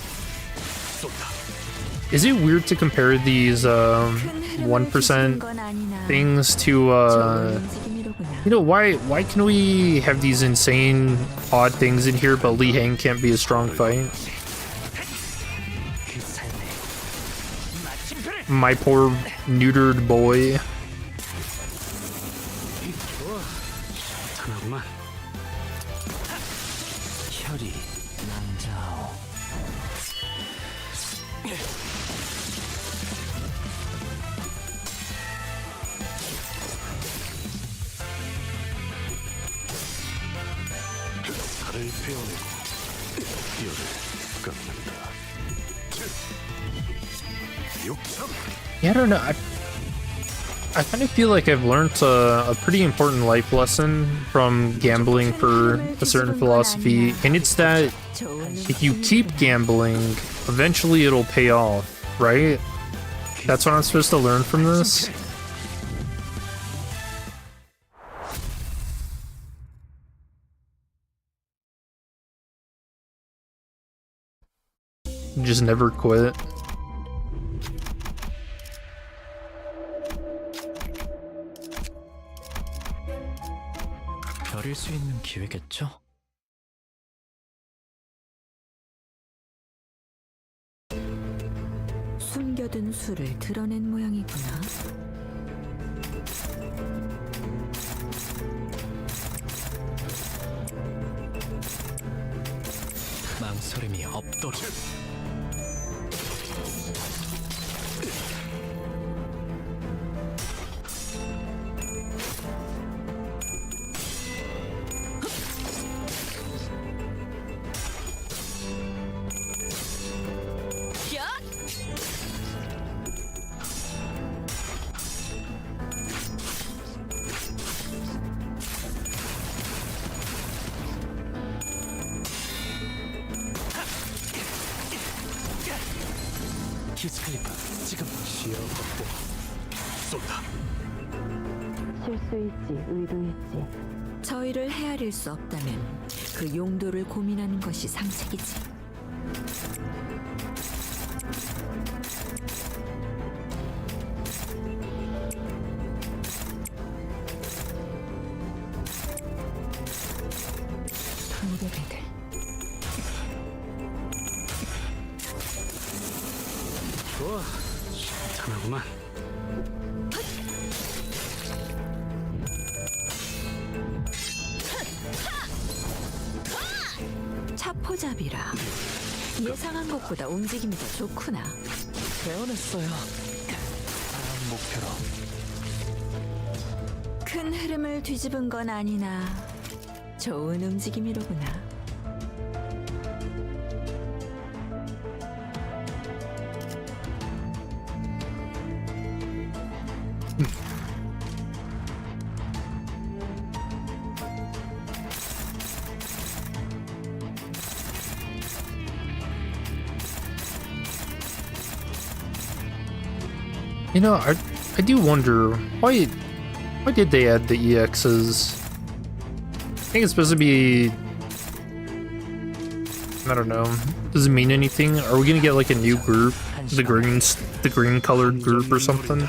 쏜다. Is it weird to compare these 1% things to you know, why can we have these insane odd things in here but Lee Hang can't be a strong fight? My poor neutered boy. 하나구만. 혈이 남자오. 살을 베어내고 뼈를 깎는다. 욕참. Yeah, I don't know. I kind of feel like I've learned a pretty important life lesson from gambling for a certain philosophy, and it's that if you keep gambling, eventually it'll pay off, right? That's what I'm supposed to learn from this? Just never quit. 별일 수 있는 기회겠죠? 숨겨둔 수를 드러낸 모양이구나. 망설임이 없도록. 키스클리프 지금 시야 확보. 쏜다. 실수 있지, 의도 있지. 저희를 헤아릴 수 없다면 그 용도를 고민하는 것이 상책이지. 좋아, 시원하구만. 차포잡이라. 예상한 것보다 움직임이 더 좋구나. 배워냈어요. 다음 목표로. 큰 흐름을 뒤집은 건 아니나 좋은 움직임이로구나. You know, I do wonder why did they add the EXs? I think it's supposed to be, I don't know. Does it mean anything? Are we gonna get like a new group, the green colored group or something?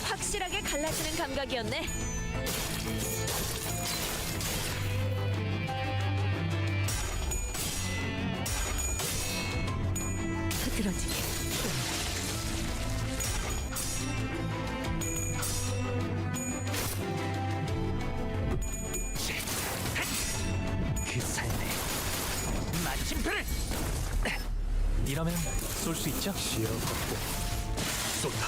확실하게 갈라지는 감각이었네. 흐드러지게. 그 삶에 마침표를. 이러면 쏠 수 있죠? 시야 확보. 쏜다.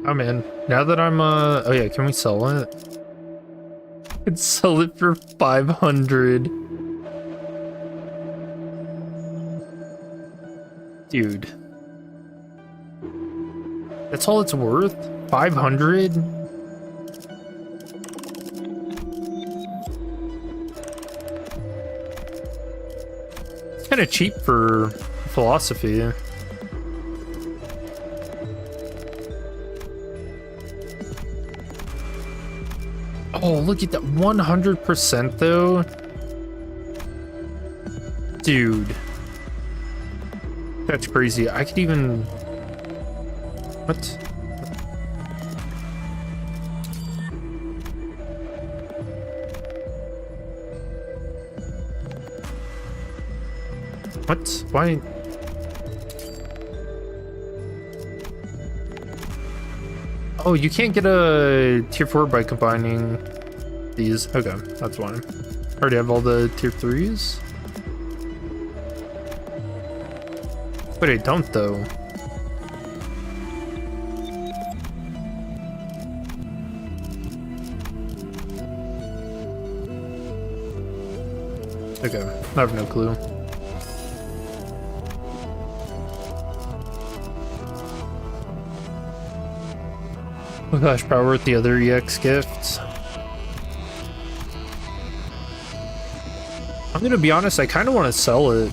I'm in. Now that I'm oh yeah, can we sell it? Could sell it for 500. Dude. That's all it's worth? 500? It's kind of cheap for philosophy. Oh, look at that 100% though. Dude. That's crazy. I could even... What? What? Why? Oh, you can't get a tier 4 by combining these. Okay, that's fine. Already have all the tier 3s? But I don't though. Okay, I have no clue. Oh gosh, probably worth the other EX gifts. I'm gonna be honest, I kind of want to sell it.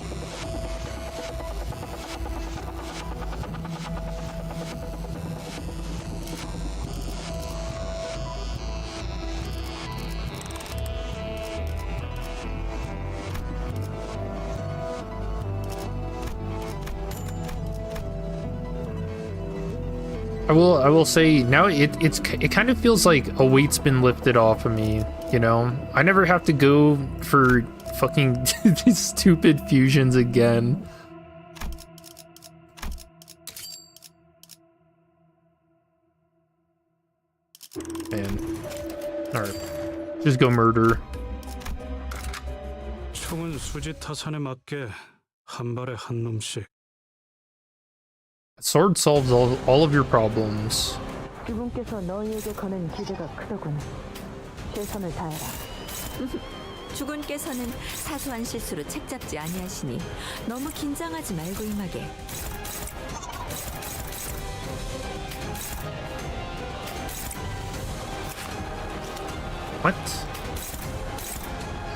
I will say now it kind of feels like a weight's been lifted off of me, you know? I never have to go for fucking these stupid fusions again. Man. Alright. Just go murder. 총은 수지 타산에 맞게 한 발에 한 놈씩. Sword solves all of your problems. 주분께서 너희에게 거는 기대가 크더군. 최선을 다해라. 주군께서는 사소한 실수로 책 잡지 아니하시니 너무 긴장하지 말고 임하게. What?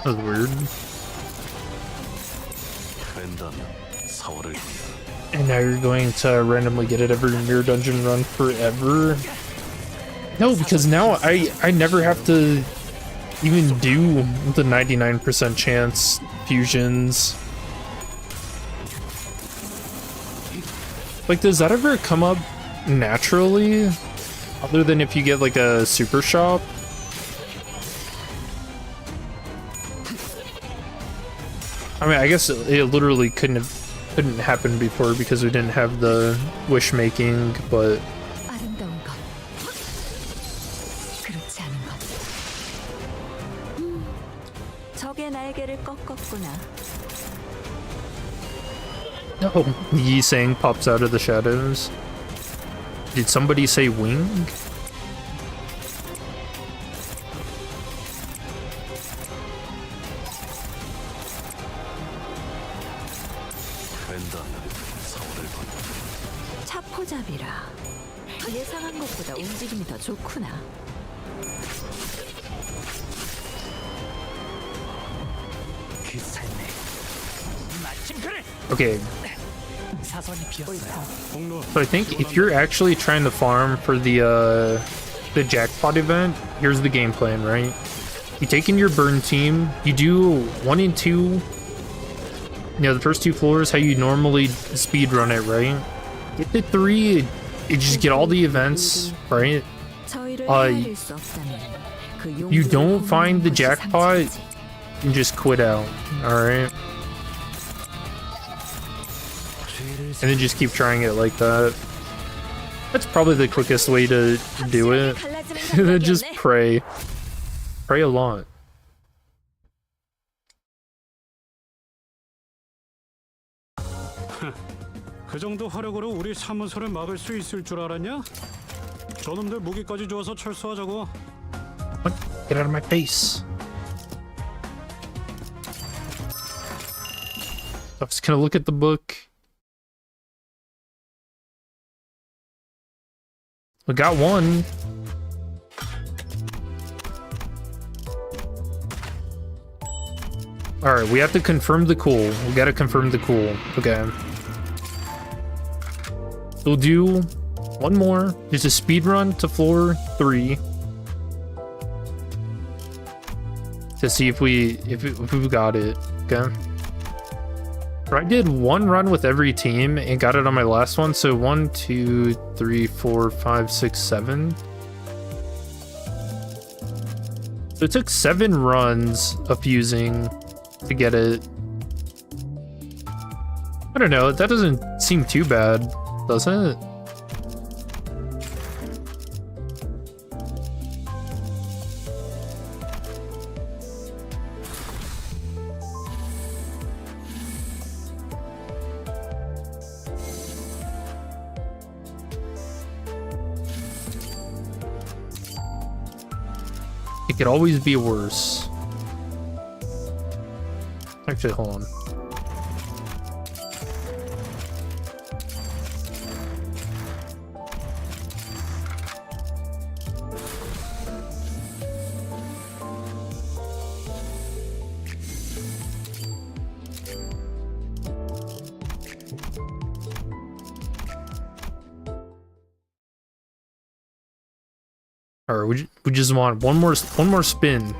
That was weird. 랜다면 4월을 And now you're going to randomly get it every mirror dungeon run forever? No, because now I never have to even do the 99% chance fusions. Like, does that ever come up naturally? Other than if you get like a super shop? I mean, I guess it literally couldn't happen before because we didn't have the wish making, but 아름다운 것, 그렇지 않은 것. 적의 날개를 꺾었구나. oh, Yi Sang pops out of the shadows. Did somebody say wing? 차포잡이라. 예상한 것보다 움직임이 더 좋구나. 그 삶에 마침표를 Okay, 사선이 비었어요. so I think if you're actually trying to farm for the jackpot event, here's the game plan, right? You take in your burn team, you do 1 and 2, you know, the first 2 floors, how you normally speed run it, right? Get to 3, you just get all the events, right? 저희를 헤아릴 수 없다면 그 You 용기를 don't find the 것이 jackpot, 상징이지. you just quit out, alright? And then just keep trying it like that. That's probably the quickest way to do it. Then just pray. Pray a lot. 그 정도 화력으로 우리 사무소를 막을 수 있을 줄 알았냐? 저놈들 무기까지 주어서 철수하자고. What? Get out of my face. I was gonna look at the book. We got one. Alright, we have to confirm the cool. We gotta confirm the cool. Okay. We'll do one more. There's a speed run to floor 3. To see if we got it. Okay. I did one run with every team and got it on my last one. So 1, 2, 3, 4, 5, 6, 7. So it took 7 runs of fusing to get it. I don't know. That doesn't seem too bad, does it? It could always be worse. Actually, hold on. Or we just want one more spin.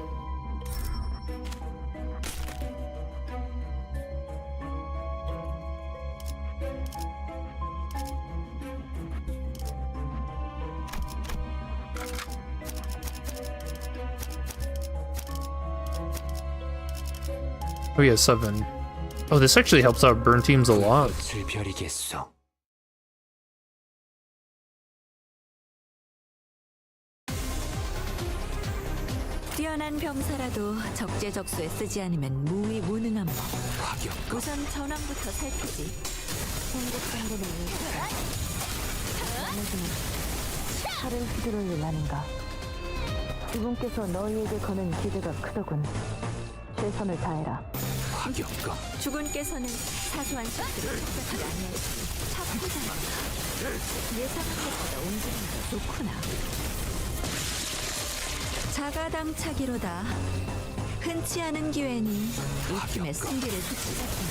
Oh yeah, 7. Oh, this actually helps out burn teams a lot. 즐벼리겠소. 뛰어난 병사라도 적재적소에 쓰지 않으면 무위무능한 법. 우선 전황부터 살피지. 칼을 휘두를 일 아닌가. 그분께서 너희에게 거는 기대가 크더군. 최선을 다해라. 주군께서는 사소한 실수를 척박하지 아니하시니 차포자입니다. 예상한 것보다 움직임이 더 좋구나. 자가당차기로다. 흔치 않은 기회니 이 팀의 승기를 붙이자꾸나.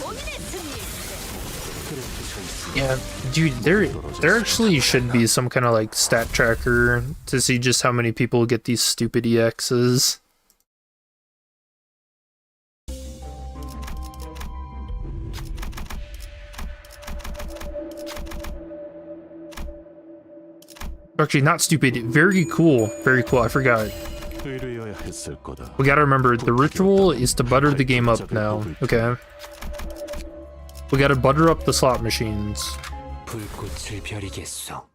고민의 승리. Yeah, dude, there actually should be some kind of like stat tracker to see just how many people get these stupid EXs. Actually, not stupid, very cool. Very cool, I forgot. 의뢰여야 했을 거다. We gotta remember, the ritual is to butter the game up now, okay? We gotta butter up the slot machines. 불꽃을 벼리겠소.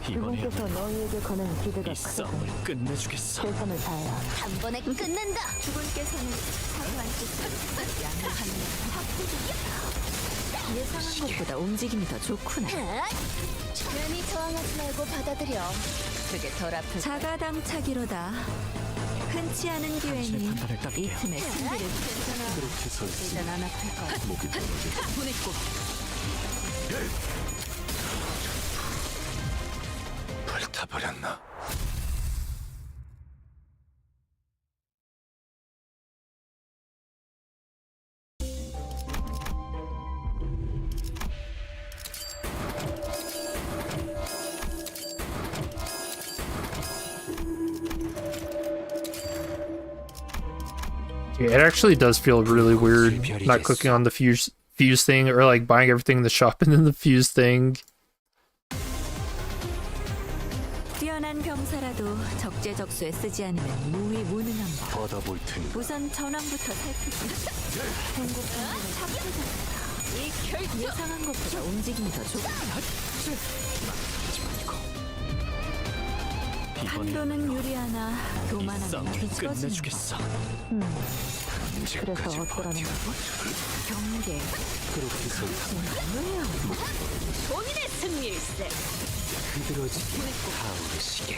그분께서 너희에게 거는 기대가 이 크다. 싸움을 끝내주겠어. 최선을 다해야 한 번에 끝낸다. 주분께서는 사소한 뜻을 양보하는 예상한 것보다 움직임이 더 좋구나. 괜히 저항하지 말고 받아들여. 그게 덜 아플. 자가당차기로다. 흔치 않은 기회니 판단을 이 따를게요. 틈에 승리를 괜찮아. 그렇게 서 있으면 일단 안 아플 거야. 목이 떨어질 보냈고 불타버렸나? Yeah, it actually does feel really weird not clicking on the fuse thing or like buying everything in the shop and then the fuse thing. 뛰어난 병사라도 적재적소에 쓰지 않으면 무위무능한 법. 받아볼 테니 우선 전황부터 살펴보자. 전국 예상한 것보다 움직임이 더 좋고 판도는 유리하나 이 교만하면 싸움을 뒤집어지는 법. 끝내주겠어. 그래서 어쩌라는 거지? 경계 그렇게 서 있으면 본인의 승리일세. 흐드러지 타오르시게.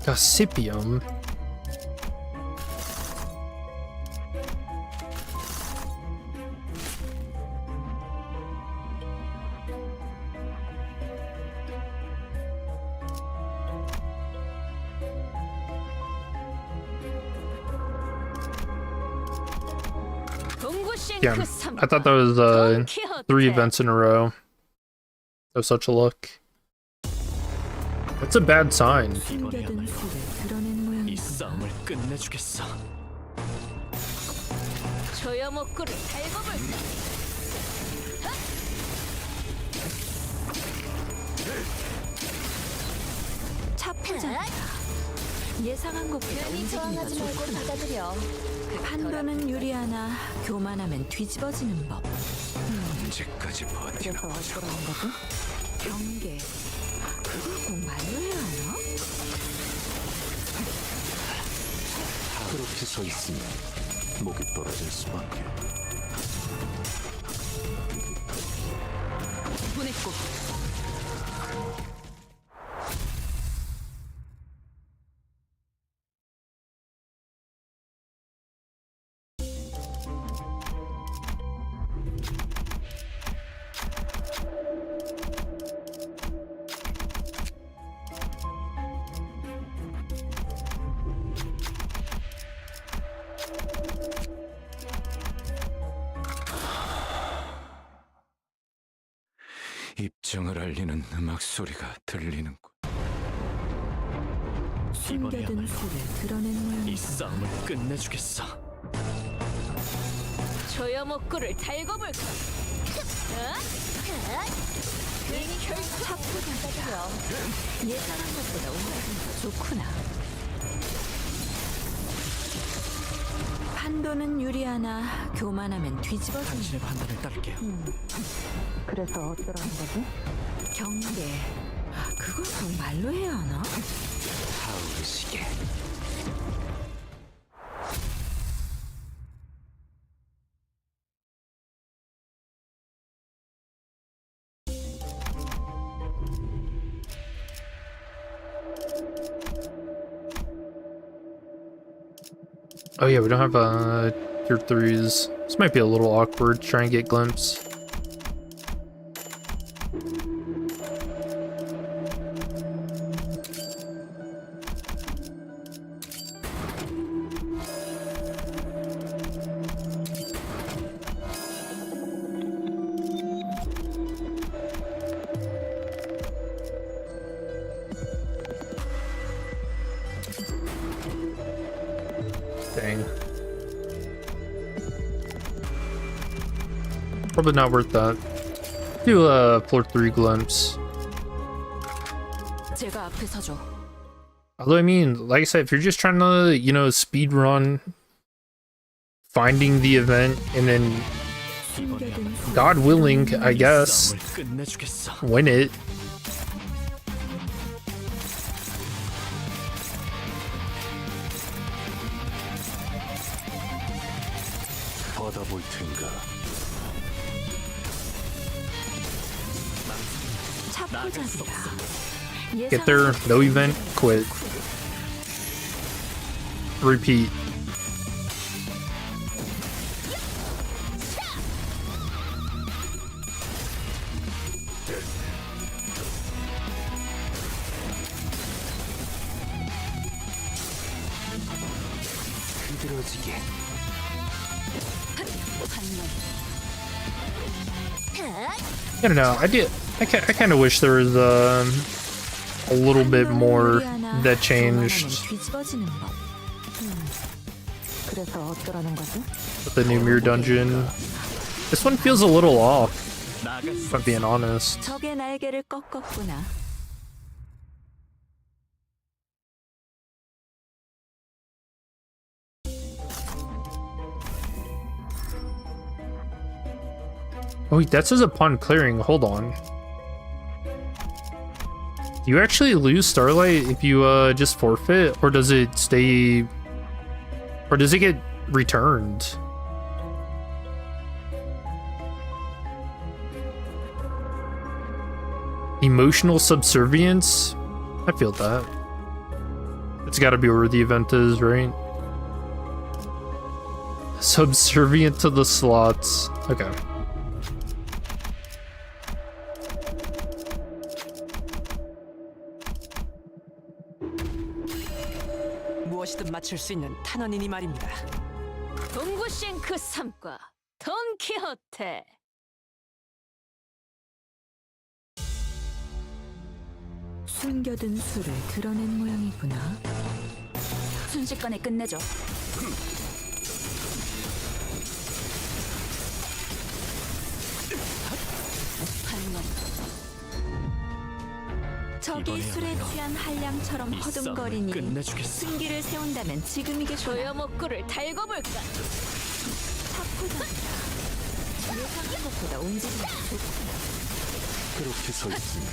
Gossipium. Yeah, I thought that was 3 events in a row. That was such a look. That's a bad sign. 숨겨둔 수를 드러낸 모양이구나. 이 싸움을 끝내주겠어. 조여목구를 달궈볼까? 차포자 예상한 것보다 괜히 움직임이 더 저항하지 말고 좋구나. 받아들여. 판도는 유리하나 교만하면 뒤집어지는 법. 언제까지 버티나? 그래서 어쩌라는 거지? 경계 그걸 꼭 말로 해야 하나? 그렇게 서 있으면 목이 떨어질 수밖에. 보냈고 입증을 알리는 음악 소리가 들리는군. 숨겨둔 수를 드러낸 이 모양이구나. 싸움을 끝내주겠어. 조여목구를 달궈볼까? 괜히 차포자 받아들여. 예상한 것보다 움직임이 더 좋구나. 판도는 유리하나 교만하면 뒤집어지는 당신의 판단을 따를게요. 그래서 어쩌라는 거지? 경계 그걸 꼭 말로 해야 하나? 타오르시게. Oh yeah, we don't have tier 3s. This might be a little awkward to try and get glimpse. Dang. Probably not worth that. Do a floor 3 glimpse. 제가 앞에 서죠. Although I mean, like I said, if you're just trying to, you know, speed run finding the event and then, God willing, I guess, win it. 받아볼 텐가. Get there, no event, quit. Repeat. I don't know. I kind of wish there was a little bit more that changed with the new mirror dungeon. This one feels a little off, if I'm being honest. 적의 날개를 꺾었구나. Oh wait, that says upon clearing. Hold on. Do you actually lose Starlight if you just forfeit, or does it stay, or does it get returned? Emotional subservience? I feel that. It's gotta be where the event is, right? Subservient to the slots. Okay. 무엇이든 맞출 수 있는 탄원이니 말입니다. 동구 싱크 3과 돈키호테. 숨겨둔 수를 드러낸 모양이구나. 순식간에 끝내죠. 적이 술에 취한 한량처럼 허둥거리니 승기를 세운다면 지금이겠구나. 조여목구를 달고 볼까? 예상한 것보다 움직임이 좋구나. 그렇게 서 있으면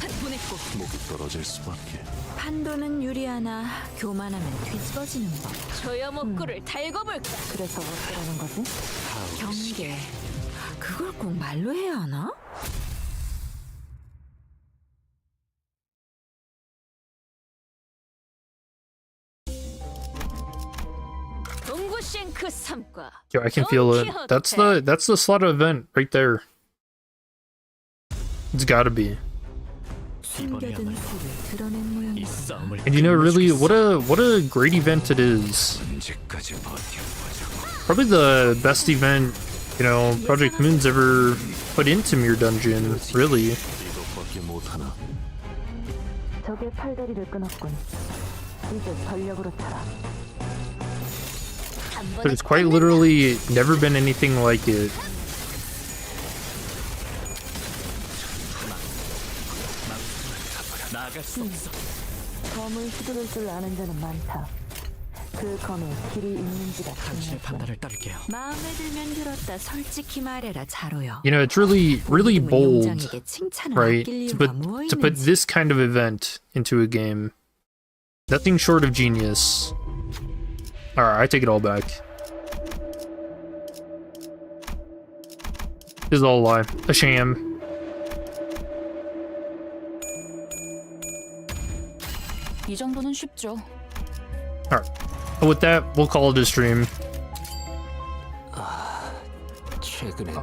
목이 떨어질 수밖에. 판도는 유리하나 교만하면 뒤집어지는 법. 조여목구를 달고 볼까? 그래서 어쩌라는 거지? 경계. 그걸 꼭 말로 해야 하나? 동구 싱크 3과 Yo, I can feel it. That's the slot event right there. It's gotta be. 숨겨둔 수를 드러낸 모양이구나. And you know, really, what a great event it is. Probably the best event, you know, Project Moon's ever put into Mirror Dungeon, really. 이것밖에 못하나. 적의 팔다리를 끊었군. 이제 전력으로 차라. There's quite literally never been anything like it. 검을 휘두를 줄 아는 자는 많다. 그 검에 길이 있는지가 당신의 판단을 따를게요. 마음에 들면 들었다. 솔직히 말해라 자로요. You know, it's really bold, 용장에게 칭찬을 right? 아낄 To 이유가 뭐 put 있는지. this kind of event into a game. Nothing short of genius. Alright, I take it all back. This is all a lie. A sham. 이 정도는 쉽죠. Alright. With that, we'll call it a stream.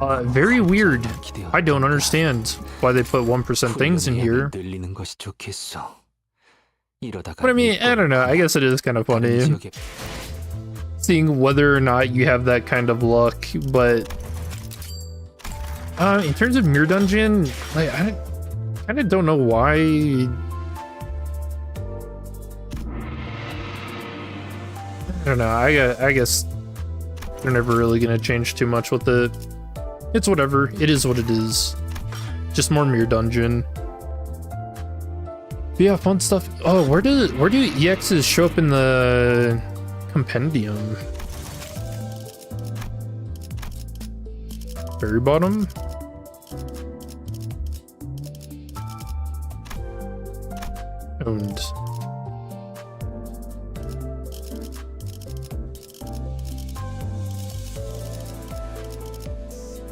Very weird. I don't understand why they put 1% things in here. 늘리는 것이 좋겠어. 이러다가 But I mean, I don't know. I guess it is kind of funny seeing whether or not you have that kind of luck. But in terms of Mirror Dungeon, like I kind of don't know why. I don't know. I guess they're never really gonna change too much with it. It's whatever. It is what it is. Just more Mirror Dungeon. But yeah, fun stuff. Oh, where do EXs show up in the compendium? Very bottom? Owned.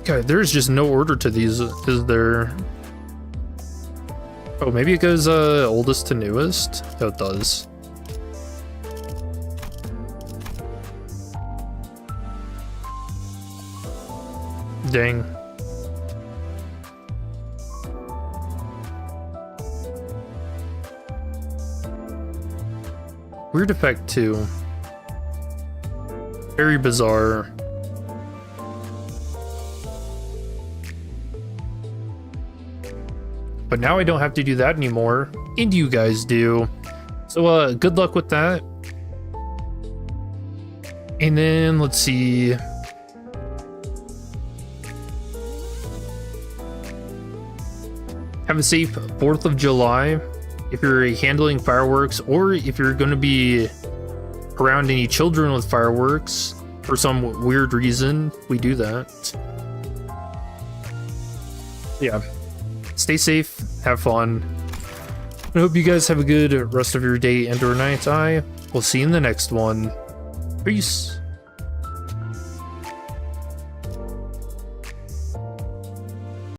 Okay, there's just no order to these, is there? Oh, maybe it goes oldest to newest? Oh, it does. Dang. Weird effect too. Very bizarre. But now I don't have to do that anymore, and you guys do. So good luck with that. And then let's see. Have a safe 4th of July if you're handling fireworks, or if you're going to be around any children with fireworks for some weird reason. We do that. Yeah. Stay safe, have fun. I hope you guys have a good rest of your day and or night. I will see you in the next one. Peace.